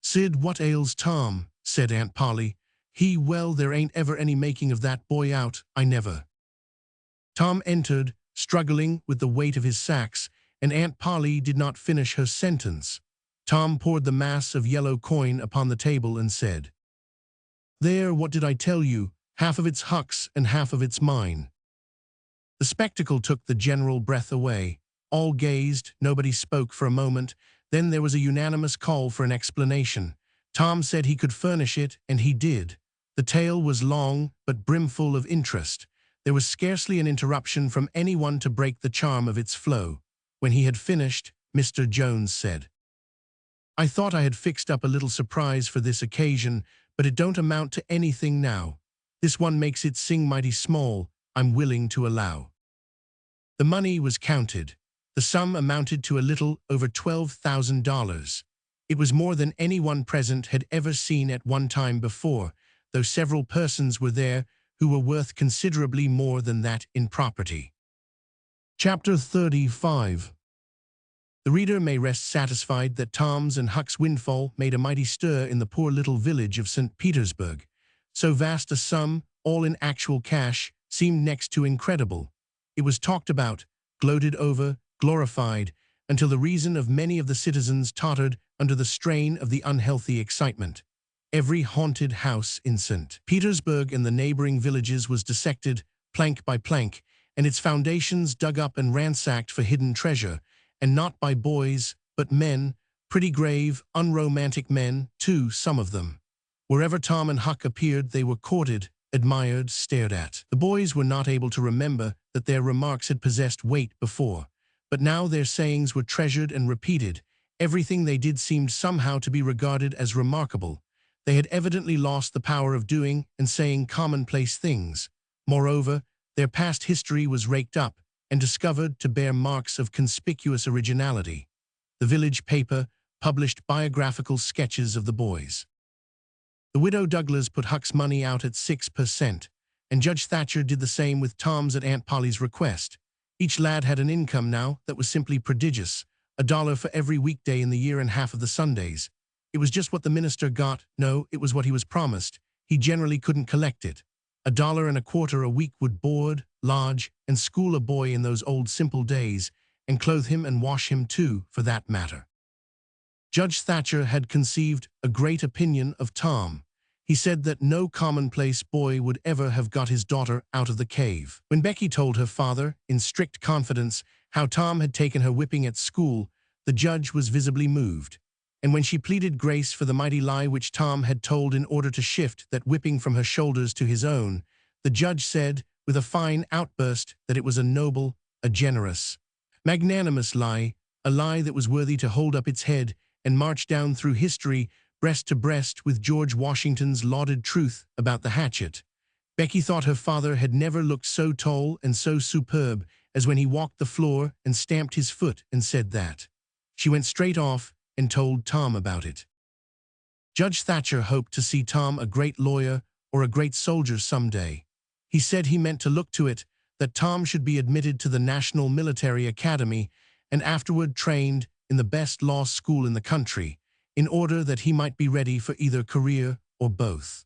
Sid, what ails Tom? Said Aunt Polly. Well, there ain't ever any making of that boy out, I never. Tom entered, struggling with the weight of his sacks, and Aunt Polly did not finish her sentence. Tom poured the mass of yellow coin upon the table and said, There, what did I tell you? Half of it's Huck's and half of it's mine. The spectacle took the general breath away. All gazed, nobody spoke for a moment, then there was a unanimous call for an explanation. Tom said he could furnish it, and he did. The tale was long, but brimful of interest. There was scarcely an interruption from anyone to break the charm of its flow. When he had finished, Mr. Jones said, I thought I had fixed up a little surprise for this occasion, but it don't amount to anything now. This one makes it sing mighty small, I'm willing to allow. The money was counted. The sum amounted to a little over $12,000. It was more than anyone present had ever seen at one time before, though several persons were there who were worth considerably more than that in property. Chapter 35. The reader may rest satisfied that Tom's and Huck's windfall made a mighty stir in the poor little village of St. Petersburg. So vast a sum, all in actual cash, seemed next to incredible. It was talked about, gloated over, glorified, until the reason of many of the citizens tottered under the strain of the unhealthy excitement. Every haunted house in St. Petersburg and the neighboring villages was dissected, plank by plank, and its foundations dug up and ransacked for hidden treasure, and not by boys, but men, pretty grave, unromantic men, too, some of them. Wherever Tom and Huck appeared, they were courted, admired, stared at. The boys were not able to remember that their remarks had possessed weight before, but now their sayings were treasured and repeated. Everything they did seemed somehow to be regarded as remarkable. They had evidently lost the power of doing and saying commonplace things. Moreover, their past history was raked up and discovered to bear marks of conspicuous originality. The village paper published biographical sketches of the boys. The widow Douglas put Huck's money out at 6%, and Judge Thatcher did the same with Tom's at Aunt Polly's request. Each lad had an income now that was simply prodigious, $1 for every weekday in the year and half of the Sundays. It was just what the minister got. No, it was what he was promised. He generally couldn't collect it. $1.25 a week would board, lodge, and school a boy in those old simple days, and clothe him and wash him too, for that matter. Judge Thatcher had conceived a great opinion of Tom. He said that no commonplace boy would ever have got his daughter out of the cave. When Becky told her father, in strict confidence, how Tom had taken her whipping at school, the judge was visibly moved. And when she pleaded grace for the mighty lie which Tom had told in order to shift that whipping from her shoulders to his own, the judge said, with a fine outburst, that it was a noble, a generous, magnanimous lie, a lie that was worthy to hold up its head and march down through history breast to breast with George Washington's lauded truth about the hatchet. Becky thought her father had never looked so tall and so superb as when he walked the floor and stamped his foot and said that. She went straight off and told Tom about it. Judge Thatcher hoped to see Tom a great lawyer or a great soldier someday. He said he meant to look to it that Tom should be admitted to the National Military Academy and afterward trained in the best law school in the country, in order that he might be ready for either career or both.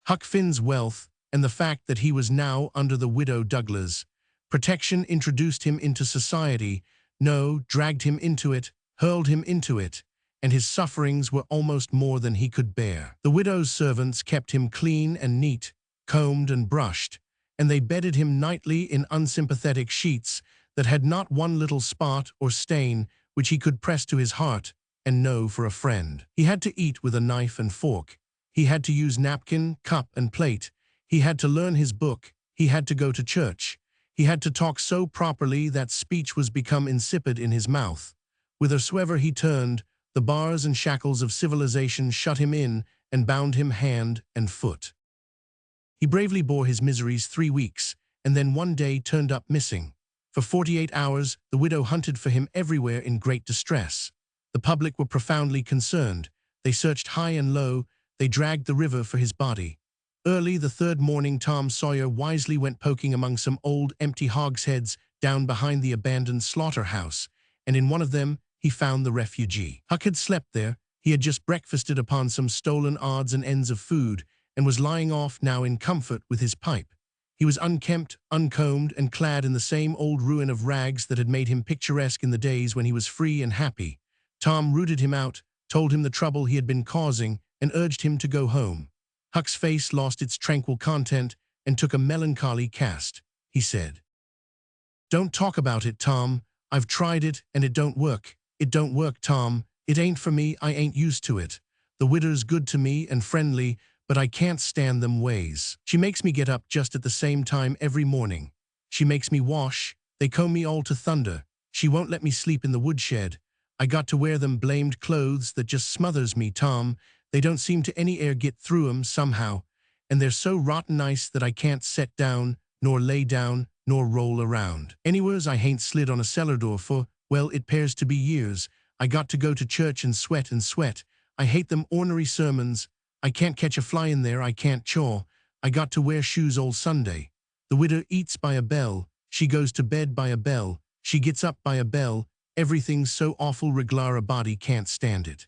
Huck Finn's wealth and the fact that he was now under the widow Douglas' protection introduced him into society, dragged him into it, hurled him into it, and his sufferings were almost more than he could bear. The widow's servants kept him clean and neat, combed and brushed, and they bedded him nightly in unsympathetic sheets that had not one little spot or stain which he could press to his heart and know for a friend. He had to eat with a knife and fork. He had to use napkin, cup, and plate. He had to learn his book. He had to go to church. He had to talk so properly that speech was become insipid in his mouth. Whithersoever he turned, the bars and shackles of civilization shut him in and bound him hand and foot. He bravely bore his miseries 3 weeks, and then one day turned up missing. For 48 hours, the widow hunted for him everywhere in great distress. The public were profoundly concerned. They searched high and low. They dragged the river for his body. Early the third morning, Tom Sawyer wisely went poking among some old empty hogsheads down behind the abandoned slaughterhouse, and in one of them he found the refugee. Huck had slept there. He had just breakfasted upon some stolen odds and ends of food, and was lying off now in comfort with his pipe. He was unkempt, uncombed, and clad in the same old ruin of rags that had made him picturesque in the days when he was free and happy. Tom rooted him out, told him the trouble he had been causing, and urged him to go home. Huck's face lost its tranquil content and took a melancholy cast. He said, "Don't talk about it, Tom. I've tried it, and it don't work. It don't work, Tom. It ain't for me. I ain't used to it. The widow's good to me and friendly, but I can't stand them ways. She makes me get up just at the same time every morning. She makes me wash. They comb me all to thunder. She won't let me sleep in the woodshed. I got to wear them blamed clothes that just smothers me, Tom. They don't seem to any air get through 'em somehow, and they're so rotten nice that I can't set down, nor lay down, nor roll around. Anywheres I hain't slid on a cellar door for, well, it 'pears to be years. I got to go to church and sweat and sweat. I hate them ornery sermons. I can't catch a fly in there, I can't chaw. I got to wear shoes all Sunday. The widow eats by a bell. She goes to bed by a bell. She gets up by a bell. Everything's so awful reglar a body can't stand it."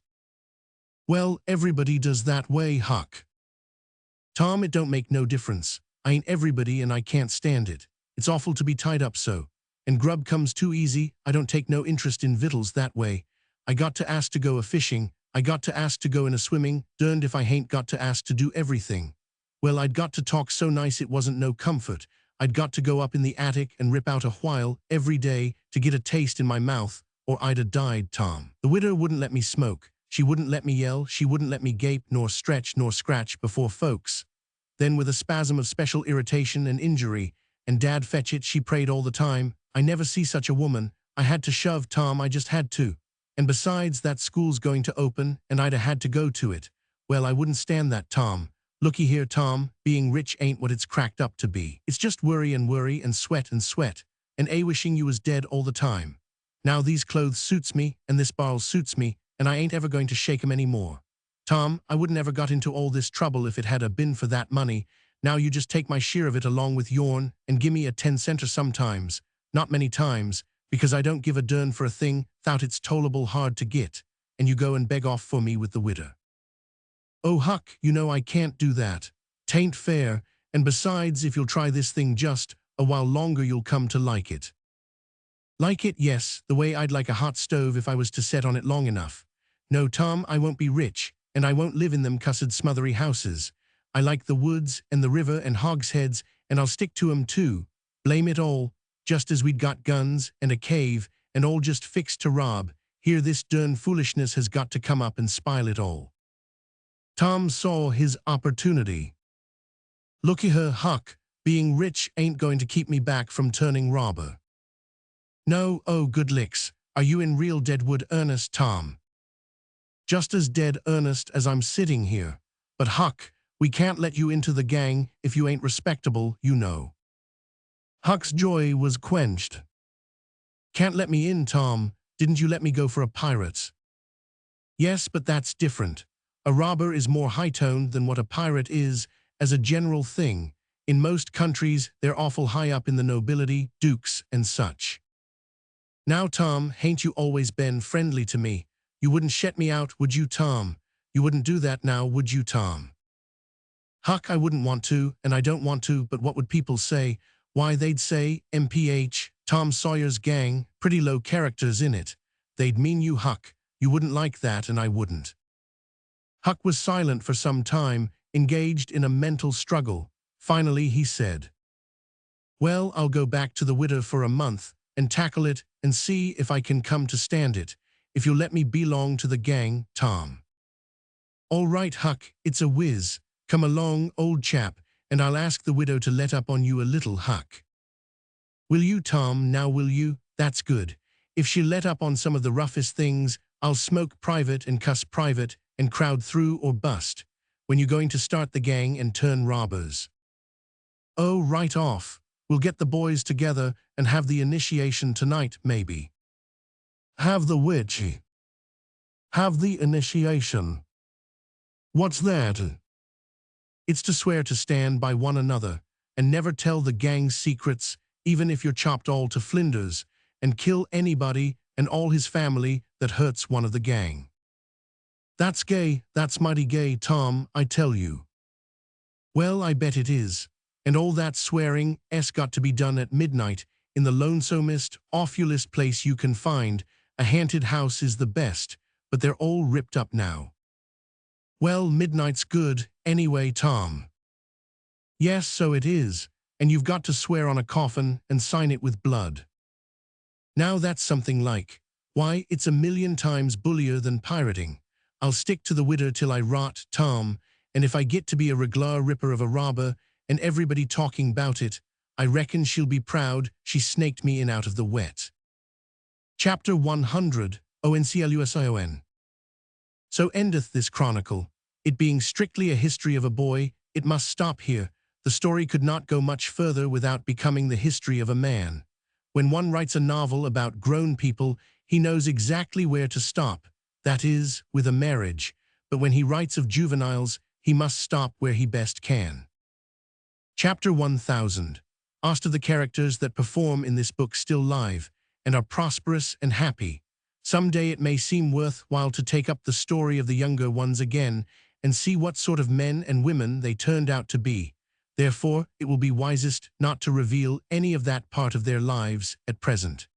"Well, everybody does that way, Huck." "Tom, it don't make no difference. I ain't everybody and I can't stand it. It's awful to be tied up so. And grub comes too easy. I don't take no interest in victuals that way. I got to ask to go a-fishing. I got to ask to go in a-swimming. Derned if I hain't got to ask to do everything. Well, I'd got to talk so nice it wasn't no comfort. I'd got to go up in the attic and rip out a while every day to get a taste in my mouth, or I'd 'a' died, Tom. The widow wouldn't let me smoke. She wouldn't let me yell. She wouldn't let me gape, nor stretch, nor scratch before folks. Then with a spasm of special irritation and injury, and Dad fetch it, she prayed all the time. I never see such a woman. I had to shove, Tom, I just had to. And besides, that school's going to open, and I'd 'a' had to go to it. Well, I wouldn't stand that, Tom. Looky here, Tom, being rich ain't what it's cracked up to be. It's just worry and sweat, and a wishing you was dead all the time. Now these clothes suits me, and this barrel suits me, and I ain't ever going to shake 'em any more. Tom, I wouldn't ever got into all this trouble if it had a been for that money. Now you just take my share of it along with yourn, and gimme a 10-center sometimes, not many times, because I don't give a dern for a thing thout it's tolerable hard to git, and you go and beg off for me with the widder. Oh, Huck, you know I can't do that. 'Tain't fair, and besides, if you'll try this thing just a while longer, you'll come to like it. Like it, yes, the way I'd like a hot stove if I was to set on it long enough. No, Tom, I won't be rich, and I won't live in them cussed smothery houses. I like the woods and the river and hogsheads, and I'll stick to 'em too. Blame it all, just as we'd got guns and a cave, and all just fixed to rob. Here this dern foolishness has got to come up and spile it all. Tom saw his opportunity. Looky her, Huck, being rich ain't going to keep me back from turning robber. No, oh good licks, are you in real deadwood earnest, Tom? Just as dead earnest as I'm sitting here. But Huck, we can't let you into the gang if you ain't respectable, you know. Huck's joy was quenched. Can't let me in, Tom. Didn't you let me go for a pirate? Yes, but that's different. A robber is more high-toned than what a pirate is, as a general thing. In most countries, they're awful high up in the nobility, dukes, and such. Now, Tom, hain't you always been friendly to me? You wouldn't shet me out, would you, Tom? You wouldn't do that now, would you, Tom? Huck, I wouldn't want to, and I don't want to, but what would people say? Why, they'd say, MPH, Tom Sawyer's gang, pretty low characters in it. They'd mean you, Huck. You wouldn't like that, and I wouldn't. Huck was silent for some time, engaged in a mental struggle. Finally, he said, Well, I'll go back to the widder for a month, and tackle it, and see if I can come to stand it, if you'll let me belong to the gang, Tom. All right, Huck, it's a whiz. Come along, old chap, and I'll ask the widow to let up on you a little, Huck. Will you, Tom, now will you? That's good. If she'll let up on some of the roughest things, I'll smoke private and cuss private and crowd through or bust. When you going to start the gang and turn robbers? Oh, right off. We'll get the boys together and have the initiation tonight, maybe. Have the which? Have the initiation. What's that? It's to swear to stand by one another and never tell the gang's secrets, even if you're chopped all to flinders, and kill anybody and all his family that hurts one of the gang. That's gay, that's mighty gay, Tom, I tell you. Well, I bet it is. And all that swearing-'s got to be done at midnight in the lonesomest, awfulest place you can find. A haunted house is the best, but they're all ripped up now. Well, midnight's good, anyway, Tom. Yes, so it is, and you've got to swear on a coffin and sign it with blood. Now that's something like. Why, it's a million times bullier than pirating. I'll stick to the widder till I rot, Tom, and if I get to be a reglar ripper of a robber, and everybody talking about it, I reckon she'll be proud she snaked me in out of the wet. Chapter 100, ONCLUSION. So endeth this chronicle. It being strictly a history of a boy, it must stop here. The story could not go much further without becoming the history of a man. When one writes a novel about grown people, he knows exactly where to stop, that is, with a marriage, but when he writes of juveniles, he must stop where he best can. Chapter 1000. Are the characters that perform in this book still live, and are prosperous and happy? Some day it may seem worthwhile to take up the story of the younger ones again, and see what sort of men and women they turned out to be. Therefore, it will be wisest not to reveal any of that part of their lives at present.